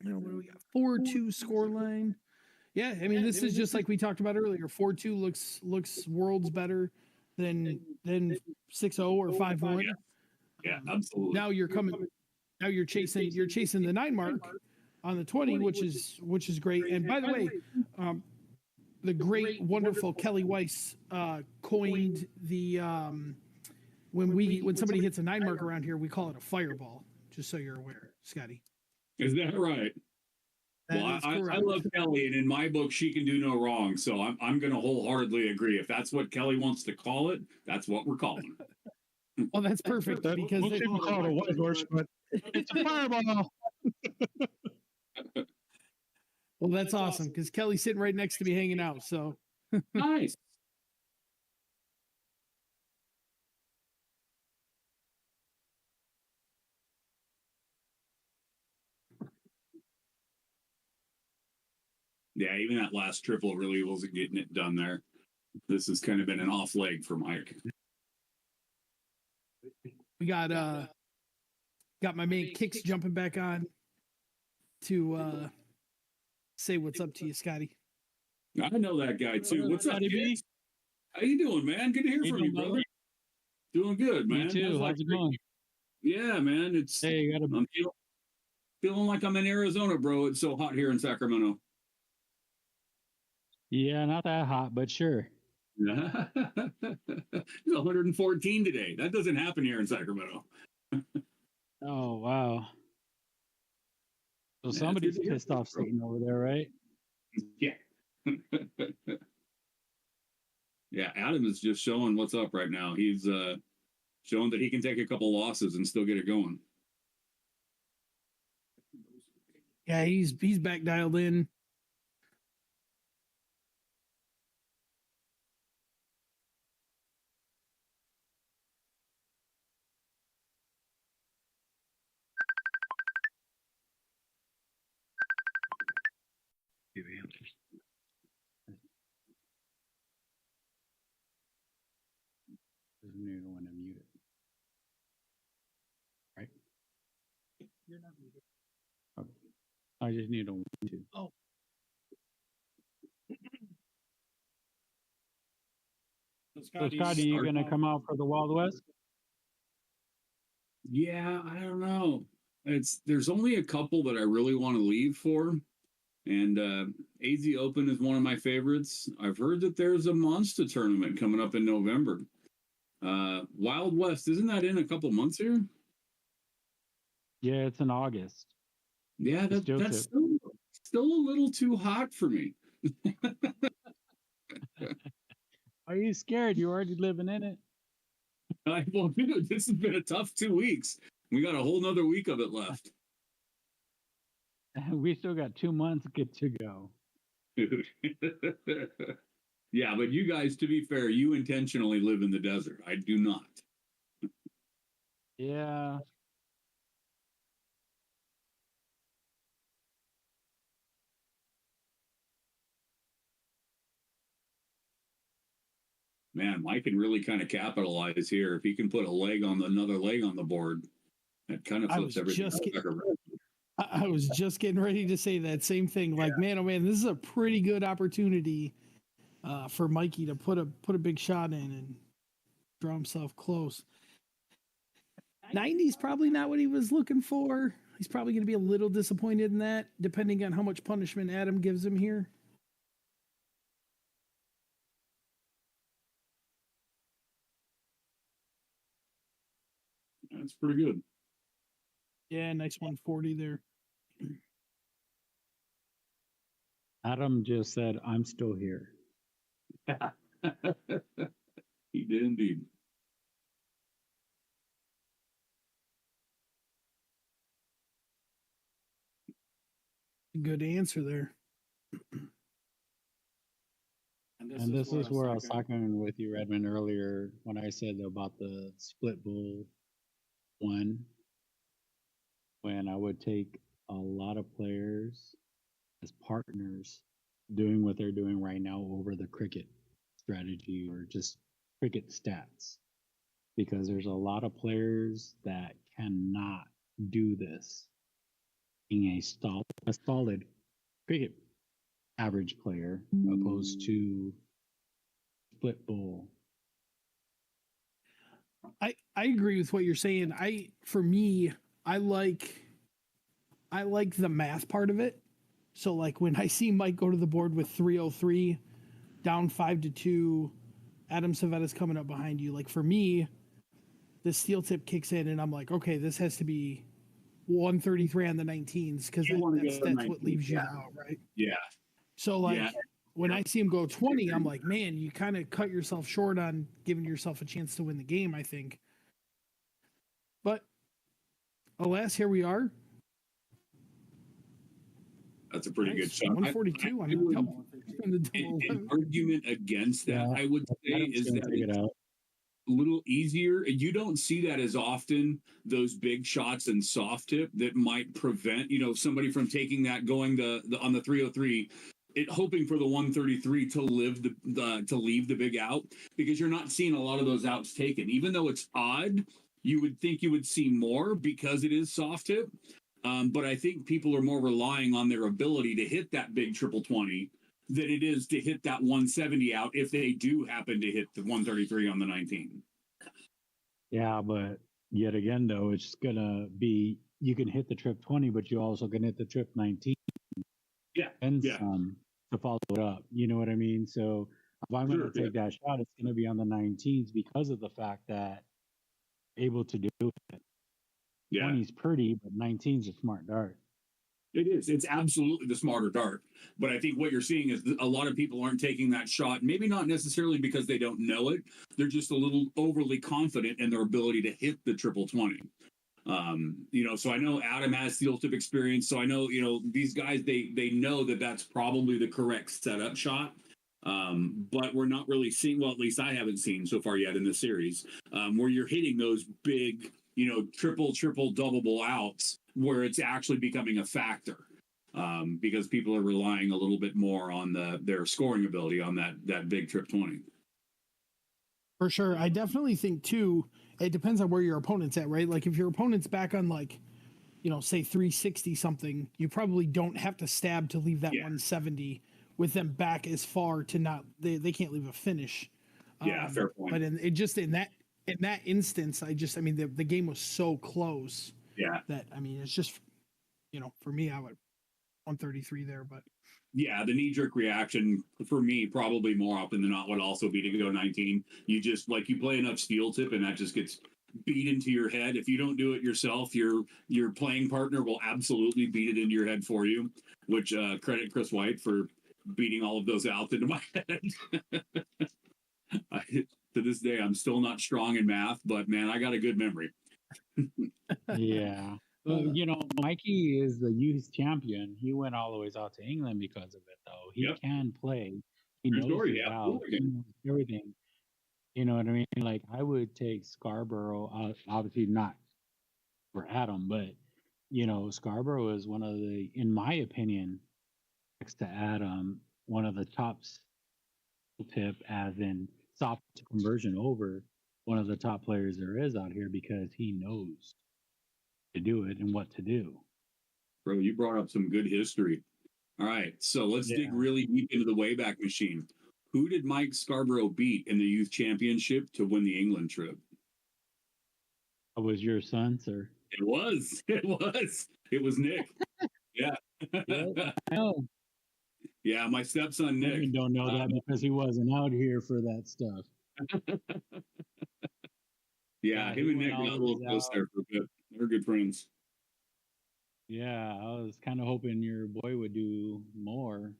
What do we got? 4-2 scoreline. Yeah, I mean, this is just like we talked about earlier. 4-2 looks worlds better than 6-0 or 5-1. Yeah, absolutely. Now you're chasing the 9 mark on the 20, which is great. And by the way, the great, wonderful Kelly Weiss coined the when somebody hits a 9 mark around here, we call it a fireball. Just so you're aware, Scotty. Is that right? That Well, is I correct. love Kelly, and in my book, she can do no wrong. So I'm going to wholeheartedly agree. If that's what Kelly wants to call it, that's what we're calling it. Well, that's perfect That, because most people call it a white horse, but it's a fireball. well, that's awesome because Kelly's sitting right next to me hanging out. So Nice. Yeah, even that last triple really wasn't getting it done there. This has kind of been an off leg for Mike. we got my man Kicks jumping back on to say what's up to you, Scotty. I know that guy too. What's up, Scotty B? Kicks? How you doing, man? Good to hear from you, brother. Doing good, man. Me too. How's it going? Yeah, man. It's Hey, you gotta. I'm feeling like I'm in Arizona, bro. It's so hot here in Sacramento. Yeah, not that hot, but sure. It's 114 today. That doesn't happen here in Sacramento. Oh wow. So Yeah, somebody's it's good to hear pissed from off you, bro. sitting over there, right? Yeah. Yeah, Adam is just showing what's up right now. He's showing that he can take a couple losses and still get it going. Yeah, he's back dialed in. You don't want to mute it, right? You're not muted. Okay. I just need a 1, 2. Oh. So Scotty, you gonna come out for the Wild West? Yeah, I don't know. There's only a couple that I really want to leave for. And AZ Open is one of my favorites. I've heard that there's a monster tournament coming up in November. Wild West, isn't that in a couple months here? Yeah, it's in August. Yeah, that's still a little too hot for me. Are you scared? You're already living in it. Well, dude, this has been a tough 2 weeks. We got a whole nother week of it left. We still got 2 months good to go. Dude. Yeah, but you guys, to be fair, you intentionally live in the desert. I do not. Yeah. Man, Mike can really kind of capitalize here. If he can put another leg on the board, that kind of flips everything back around. I was just getting ready to say that same thing. Like, man, oh man, this is a pretty good opportunity for Mikey to put a big shot in and draw himself close. 90's probably not what he was looking for. He's probably going to be a little disappointed in that, depending on how much punishment Adam gives him here. That's pretty good. Yeah, nice 140 there. Adam just said, "I'm still here." He did indeed. Good answer there. And this is where I was talking with you, Redmond, earlier when I said about the split bull one, when I would take a lot of players as partners doing what they're doing right now over the cricket strategy or just cricket stats. Because there's a lot of players that cannot do this being a solid cricket average player opposed to split bull. I agree with what you're saying. For me, I like the math part of it. So like when I see Mike go to the board with 303, down 5-2, Adam Seveta's coming up behind you. Like for me, the steel tip kicks in and I'm like, okay, this has to be 133 on the 19s because You wanna that's go what 19, leaves you yeah. out, right? Yeah. So like Yeah. when I see him go 20, I'm like, man, you kind of cut yourself short on giving yourself a chance to win the game, I think. But alas, here we are. That's a pretty good Nice. shot. 142 on I would- the double. an argument against that, I would say, Adam's is gonna that take it it's out. a little easier. You don't see that as often, those big shots and soft tip that might prevent, somebody from taking that going the on the 303, hoping for the 133 to live to leave the big out, because you're not seeing a lot of those outs taken. Even though it's odd, you would think you would see more because it is soft tip. But I think people are more relying on their ability to hit that big triple 20 than it is to hit that 170 out if they do happen to hit the 133 on the 19. Yeah, but yet again, though, it's gonna be you can hit the trip 20, but you also can hit the trip 19 Yeah. and Yeah. some to follow it up. You know what I mean? So if I'm Sure, going to take that shot, it's going to be on the 19s because of the fact that able to do it. Yeah. 20's pretty, but 19's a smart dart. It is. It's absolutely the smarter dart. But I think what you're seeing is a lot of people aren't taking that shot. Maybe not necessarily because they don't know it. They're just a little overly confident in their ability to hit the triple 20. So I know Adam has steel tip experience. So I know, these guys, they know that that's probably the correct setup shot. But we're not really seeing, well, at least I haven't seen so far yet in this series, where you're hitting those big, triple, double outs where it's actually becoming a factor. Because people are relying a little bit more on their scoring ability on that big trip 20. For sure. I definitely think too, it depends on where your opponent's at, right? Like if your opponent's back on like, say 360 something, you probably don't have to stab to leave that 170 with them back as far to not they can't leave a finish. Yeah, fair point. But in that instance, the game was so close. Yeah. That it's just for me I would 133 there, but yeah, the knee-jerk reaction for me probably more often than not would also be to go 19. You just you play enough steel tip and that just gets beat into your head. If you don't do it yourself, your playing partner will absolutely beat it into your head for you, which credit Chris White for beating all of those out into my head. To this day, I'm still not strong in math, but man, I got a good memory. Yeah. Well, Mikey is the youth champion. He went all the way out to England because of it, though. He can play. He True knows story, his yeah, route. He knows everything. You know what I mean? Like, I would take Scarboro, obviously not for Adam, but, Scarboro is one of the, in my opinion, next to Adam, one of the top tip, as in soft conversion over one of the top players there is out here because he knows to do it and what to do. Bro, you brought up some good history. All right, so let's dig really deep into the Wayback Machine. Who did Mike Scarborough beat in the youth championship to win the England trip? What was your son, sir? It was. It was Nick. Yeah. I know. Yeah, my stepson Nick. I don't know that because he wasn't out here for that stuff. Yeah, him and Nick got a little close there for a bit. They're good friends. Yeah, I was kind of hoping your boy would do more,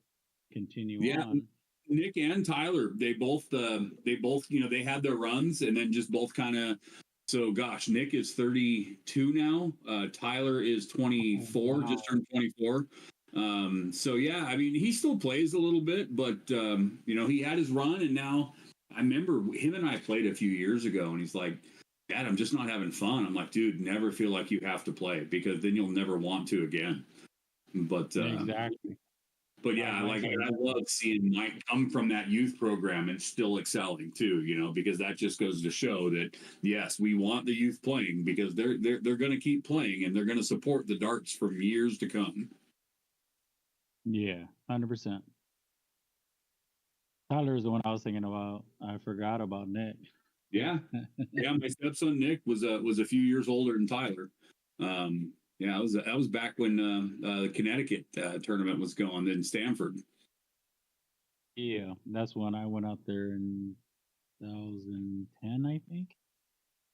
continue on. Nick and Tyler, they both, they had their runs and then just both kind of. So, gosh, Nick is 32 now. Tyler is 24, just turned 24. So yeah, he still plays a little bit, but he had his run, and now I remember him and I played a few years ago, and he's like, Dad, I'm just not having fun. I'm like, dude, never feel like you have to play because then you'll never want to again. But exactly. But yeah, I love seeing Mike come from that youth program and still excelling too, because that just goes to show that yes, we want the youth playing because they're going to keep playing and they're going to support the darts for years to come. Yeah, 100%. Tyler is the one I was thinking about. I forgot about Nick. Yeah, my stepson Nick was a few years older than Tyler. That was back when the Connecticut tournament was going in Stamford. Yeah, that's when I went out there in 2010, I think,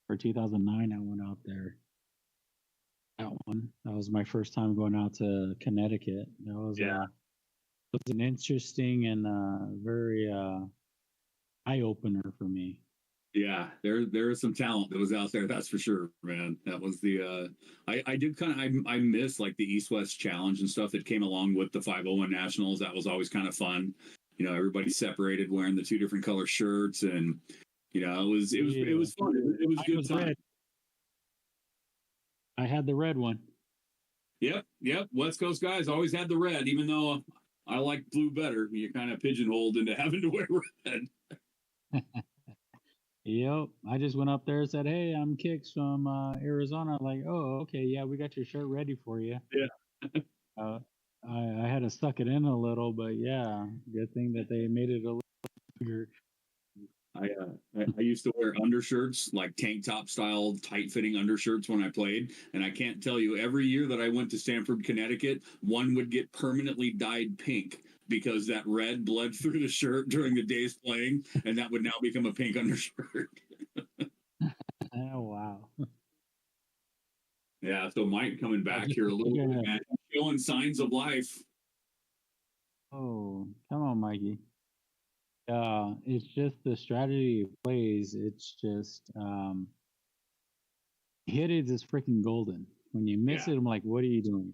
or 2009. I went out there. That one. That was my first time going out to Connecticut. That was it was an interesting and very eye opener for me. Yeah, there is some talent that was out there, that's for sure, man. That was the I did kind of I miss like the East West Challenge and stuff that came along with the 501 Nationals. That was always kind of fun. You know, everybody separated wearing the two different color shirts, and you know, it was fun. It was Mine good was time. red. I had the red one. Yep. West Coast guys always had the red, even though I like blue better. You kind of pigeonholed into having to wear red. Yep. I just went up there and said, "Hey, I'm Kix from Arizona." Like, oh, okay, yeah, we got your shirt ready for you. Yeah. Uh, I had to suck it in a little, but yeah, good thing that they made it a little bigger. I used to wear undershirts, like tank top style, tight fitting undershirts when I played. And I can't tell you, every year that I went to Stamford, Connecticut, one would get permanently dyed pink because that red bled through the shirt during the days playing, and that would now become a pink undershirt. Oh wow. Yeah, so Mike coming back here a little bit, man, showing signs of life. Oh, come on, Mikey. It's just the strategy he plays. It's just hit it is freaking golden. When you miss it, I'm like, what are you doing?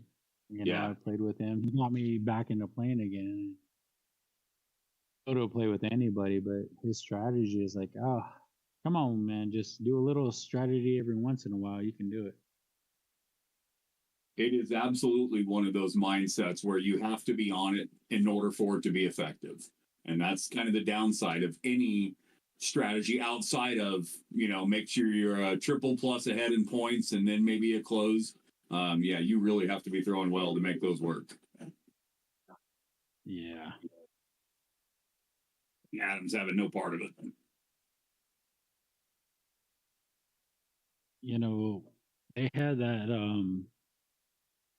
You know, I played with him. He got me back into playing again. Go to play with anybody, but his strategy is like, oh, come on, man, just do a little strategy every once in a while. You can do it. It is absolutely one of those mindsets where you have to be on it in order for it to be effective. And that's kind of the downside of any strategy outside of, you know, make sure you're a triple plus ahead in points and then maybe a close. Yeah, you really have to be throwing well to make those work. Yeah. Adam's having no part of it. You know, they had that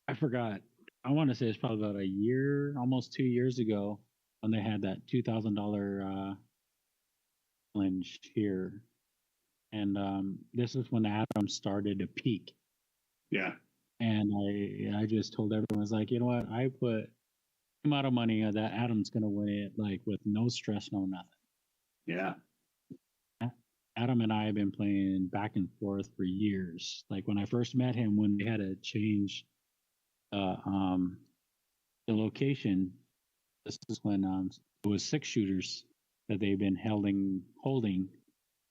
I forgot. I want to say it's probably about a year, almost 2 years ago, when they had that $2,000 challenge here, and this is when Adam started to peak. Yeah. And I just told everyone, I was like, you know what? I put amount of money that Adam's gonna win it, like with no stress, no nothing. Yeah. Adam and I have been playing back and forth for years. Like when I first met him, when we had to change the location, this is when it was 6-shooters that they've been holding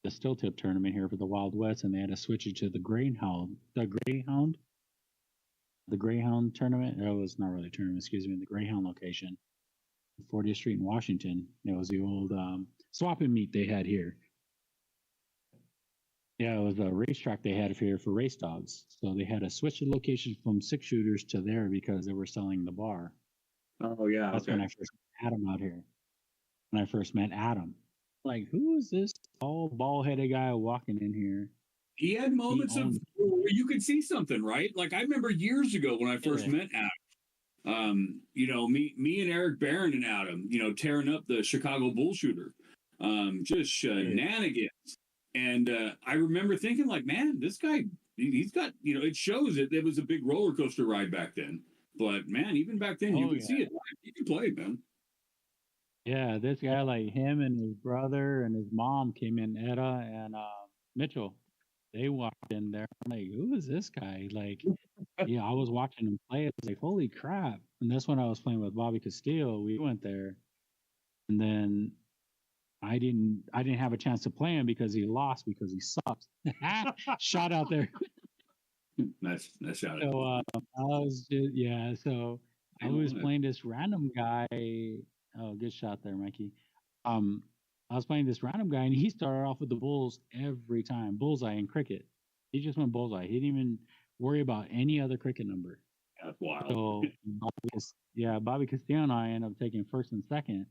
the steel tip tournament here for the Wild West, and they had to switch it to the Greyhound tournament. It was not really a tournament, excuse me, the Greyhound location, 40th Street in Washington. It was the old swap and meet they had here. Yeah, it was a racetrack they had here for race dogs. So they had to switch the location from 6-shooters to there because they were selling the bar. Oh yeah. That's when I first met Adam out here. When I first met Adam, like, who is this tall, bald-headed guy walking in here? He had moments of where you could see something, right? Like I remember years ago when I first met Adam. You know, me and Eric Barron and Adam, you know, tearing up the Chicago Bullshooter. Just shenanigans. And I remember thinking, like, man, this guy, he's got, you know, it shows it was a big roller coaster ride back then. But man, even back then, you could see it. You could play, man. Yeah, this guy, like him and his brother and his mom came in, Etta and Mitchell. They walked in there. I'm like, who is this guy? Like, yeah, I was watching him play. I was like, holy crap. And that's when I was playing with Bobby Castillo. We went there. And then I didn't have a chance to play him because he lost because he sucked. Shot out there. Nice shot. So I was just, yeah. So I was playing this random guy. Oh, good shot there, Mikey. I was playing this random guy, and he started off with the Bulls every time, bullseye in cricket. He just went bullseye. He didn't even worry about any other cricket number. That's wild. So Bobby Castillo and I ended up taking first and second,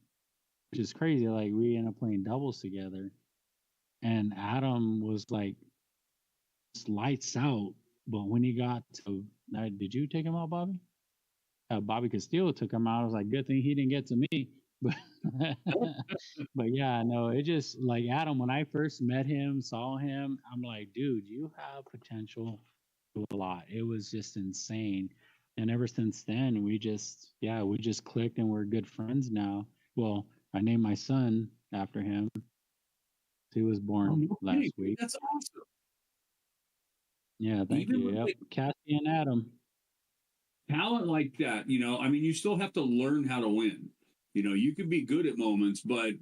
which is crazy. Like we ended up playing doubles together, and Adam was like lights out. But when he got to, did you take him out, Bobby? Bobby Castillo took him out. I was like, good thing he didn't get to me. But yeah, no, it just like Adam. When I first met him, saw him, I'm like, dude, you have potential a lot. It was just insane. And ever since then, we just clicked and we're good friends now. Well, I named my son after him. He was born last week. That's awesome. Yeah, thank Even you. with Yep. the Cassie and Adam. talent like that, I mean, you still have to learn how to win. You can be good at moments, but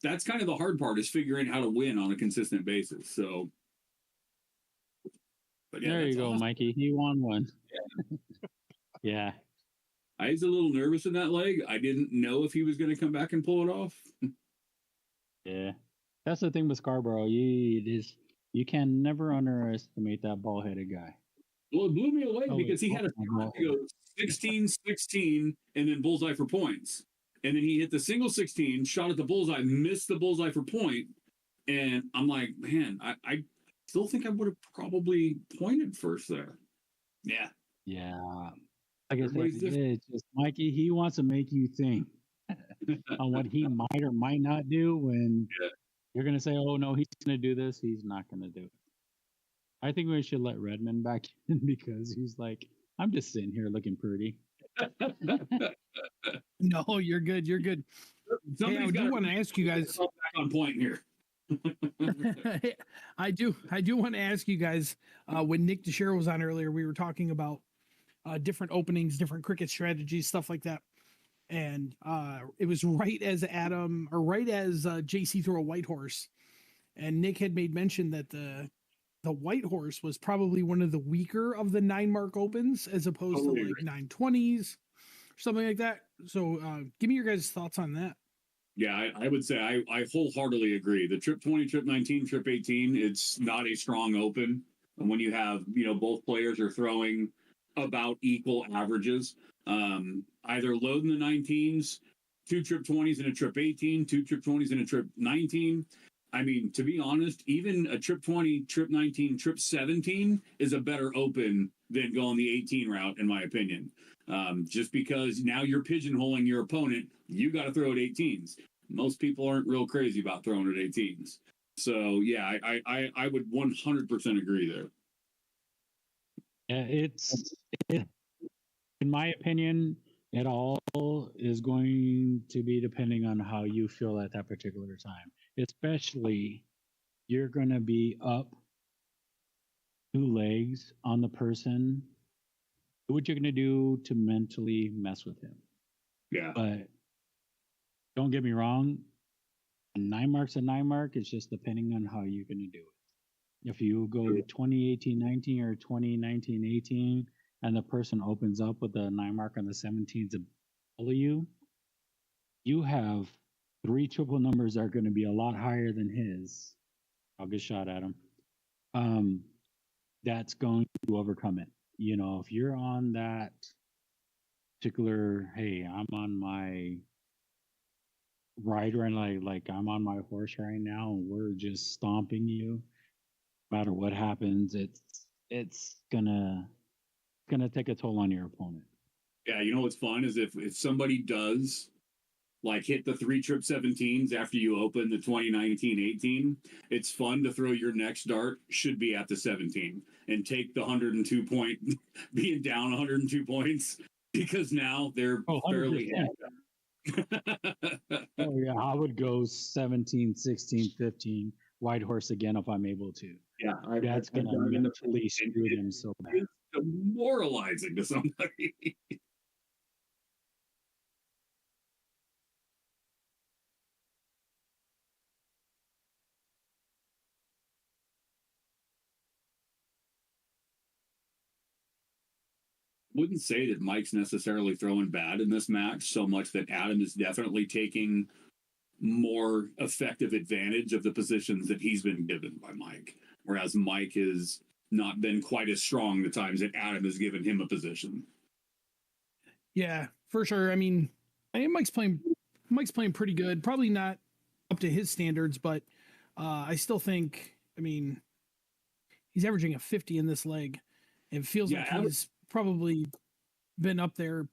that's kind of the hard part is figuring how to win on a consistent basis. So, but yeah, There that's you go, awesome. Mikey. He won one. Yeah. I was a little nervous in that leg. I didn't know if he was going to come back and pull it off. Yeah. That's the thing with Scarboro. You can never underestimate that ball headed guy. Well, it blew me away Oh, because he had a shot to go 16-16 and then bullseye for points. And then he hit the single 16, shot at the bullseye, missed the bullseye for point. And I'm like, man, I still think I would have probably pointed first there. Yeah. Yeah. Like I said, Everybody's different. it's just Mikey, he wants to make you think on what he might or might not do when Yeah. you're going to say, oh, no, he's going to do this. He's not going to do it. I think we should let Redmond back in because he's like, I'm just sitting here looking pretty. No, you're good. You're good. Hey, I do want to ask you guys. Back on point here. I do want to ask you guys. When Nick DeShera was on earlier, we were talking about different openings, different cricket strategies, stuff like that. And it was right as JC threw a white horse, and Nick had made mention that the white horse was probably one of the weaker of the 9-mark opens as opposed to like 920s or something like that. So give me your guys' thoughts on that. Yeah, I would say I wholeheartedly agree. The trip 20, trip 19, trip 18, it's not a strong open. And when you have, both players are throwing about equal averages, either loading the 19s, 2 trip 20s and a trip 18, 2 trip 20s and a trip 19. I mean, to be honest, even a trip 20, trip 19, trip 17 is a better open than going the 18 route, in my opinion. Just because now you're pigeonholing your opponent, you got to throw at 18s. Most people aren't real crazy about throwing at 18s. So, yeah, I would 100% agree there. Yeah, in my opinion, it all is going to be depending on how you feel at that particular time. Especially, you're going to be up 2 legs on the person. What you're going to do to mentally mess with him. Yeah. But don't get me wrong, 9-mark's a 9-mark. It's just depending on how you're going to do it. If you go 2018-19 or 2019-18 and the person opens up with a 9-mark on the 17 to bully you, you have 3 triple numbers that are going to be a lot higher than his. I'll get shot at him. That's going to overcome it. If you're on that particular, hey, I'm on my rider and like I'm on my horse right now and we're just stomping you, no matter what happens, it's gonna take a toll on your opponent. Yeah, what's fun is if somebody does like hit the 3 trip 17s after you open the 2019-18, it's fun to throw your next dart should be at the 17 and take the 102 point being down 102 points because now they're fairly Oh yeah, I would go 17, 16, 15 white horse again if I'm able to. Yeah, that's gonna mentally screw them so bad. It's demoralizing to somebody. Wouldn't say that Mike's necessarily throwing bad in this match so much that Adam is definitely taking more effective advantage of the positions that he's been given by Mike, whereas Mike has not been quite as strong the times that Adam has given him a position. Yeah, for sure. I mean, Mike's playing pretty good. Probably not up to his standards, but I still think, he's averaging a 50 in this leg. It feels like he's probably been up there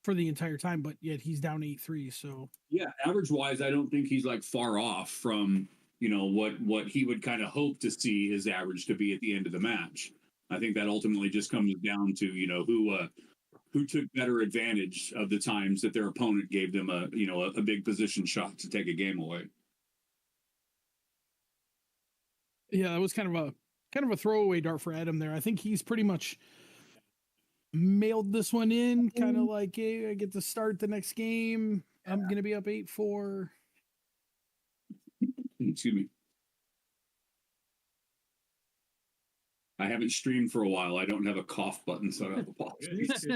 for the entire time, but yet he's down 8-3. So yeah, average wise, I don't think he's like far off from what he would kind of hope to see his average to be at the end of the match. I think that ultimately just comes down to, you know, who took better advantage of the times that their opponent gave them a, you know, a big position shot to take a game away. Yeah, that was kind of a throwaway dart for Adam there. I think he's pretty much mailed this one in, kind of like, hey, I get to start the next game. I'm gonna be up 8-4. Excuse me. I haven't streamed for a while. I don't have a cough button, so I have apologies.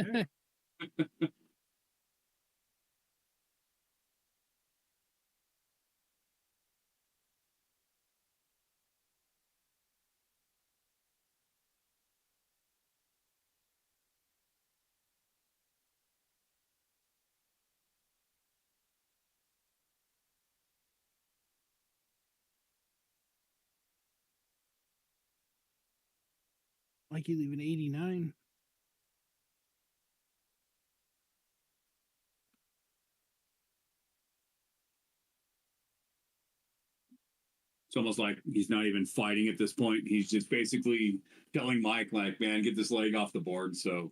Mikey leaving 89. It's almost like he's not even fighting at this point. He's just basically telling Mike, like, man, get this leg off the board. So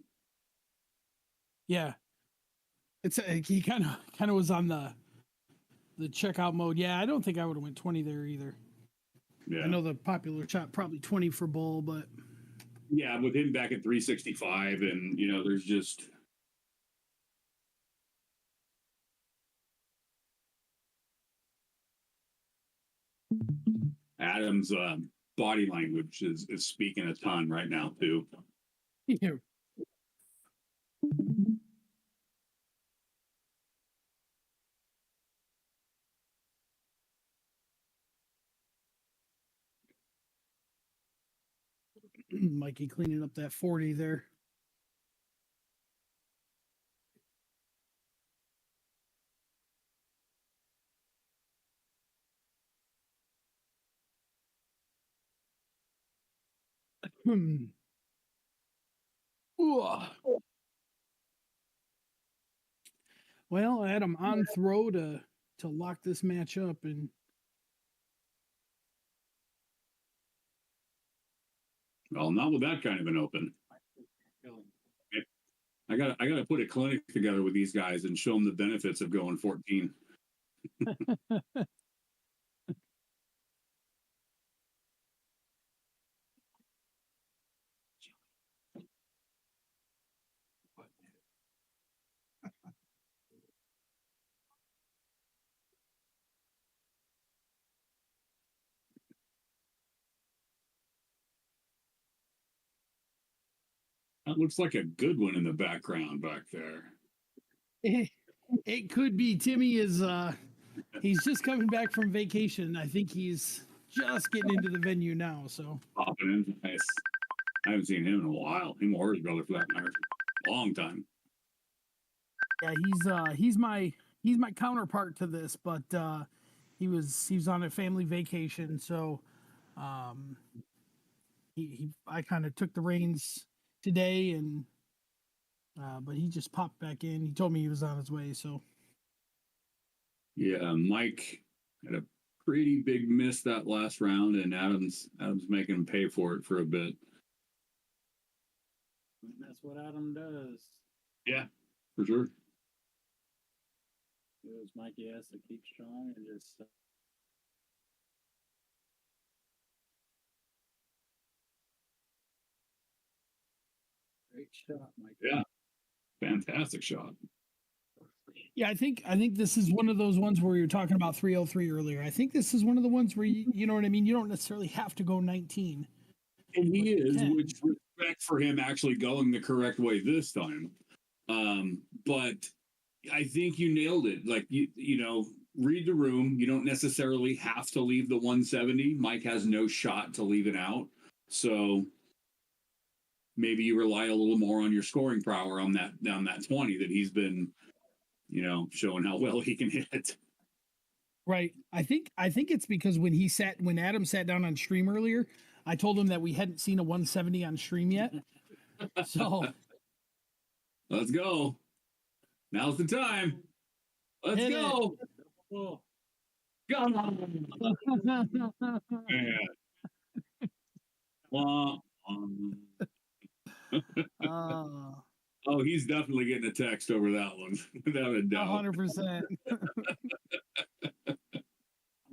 Yeah, it's he kind of was on the checkout mode. Yeah, I don't think I would have went 20 there either. yeah, I know the popular shot probably 20 for Bull, but yeah, with him back at 365, and you know, there's just Adam's body language is speaking a ton right now too. yeah. Mikey cleaning up that 40 there. Hmm. Well, Adam on throw to lock this match up, and Well, not with that kind of an open. I gotta put a clinic together with these guys and show them the benefits of going 14. That looks like a good one in the background back there. it could be. Timmy is he's just coming back from vacation. I think he's just getting into the venue now. So Popping in, nice. I haven't seen him in a while. Him or his brother, for that matter, long time. yeah, he's my counterpart to this, but he was on a family vacation, so he I kind of took the reins today, and but he just popped back in. He told me he was on his way, so Yeah, Mike had a pretty big miss that last round, and Adam's making him pay for it for a bit. That's what Adam does. Yeah, for sure. It was Mikey has to keep strong and just. Great shot, Mike. Yeah, fantastic shot. yeah, I think this is one of those ones where you're talking about 303 earlier. I think this is one of the ones where you know what I mean. You don't necessarily have to go 19. And he is, can. which respect for him actually going the correct way this time. But I think you nailed it. Like you know, read the room. You don't necessarily have to leave the 170. Mike has no shot to leave it out. So maybe you rely a little more on your scoring power on that 20 that he's been, you know, showing how well he can hit. Right. I think it's because when Adam sat down on stream earlier, I told him that we hadn't seen a 170 on stream yet. So Let's go. Now's the time. Let's Hit go. Come on. Man. Wah, Uh, Oh, he's definitely getting a text over that one, without a doubt. 100%. I'm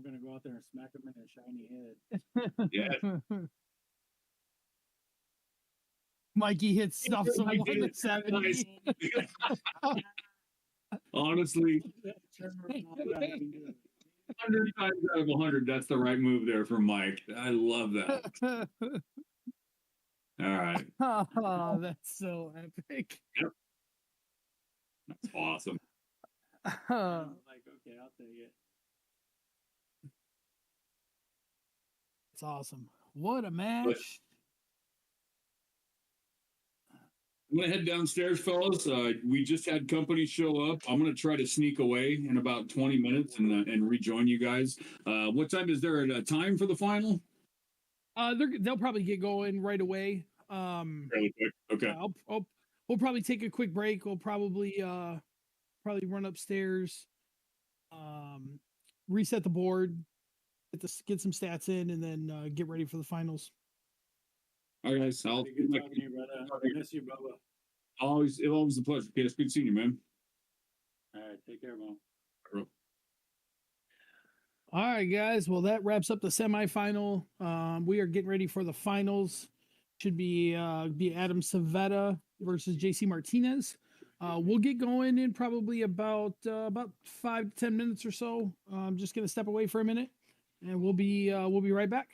gonna go out there and smack him in his shiny head. Yeah. Mikey hits stuff Yeah, some I 1 did. to 70. Nice. Honestly, 100 times out of 100, that's the right move there from Mike. I love that. All right. Oh, that's so epic. Yep. That's awesome. Like, okay, I'll take it. It's awesome. What a match. I'm gonna head downstairs, fellas. We just had company show up. I'm gonna try to sneak away in about 20 minutes and rejoin you guys. What time is there? A time for the final? They'll probably get going right away. Really quick. Okay. We'll probably take a quick break. We'll probably run upstairs, reset the board, get some stats in, and then get ready for the finals. All right, guys. I'll Good talking to you, brother. I miss you, Bubba. always a pleasure. It's good seeing you, man. All right, take care, Mo. All right, guys. Well, that wraps up the semifinal. We are getting ready for the finals. Should be Adam Seveta versus JC Martinez. We'll get going in probably about 5 to 10 minutes or so. I'm just gonna step away for a minute, and we'll be right back.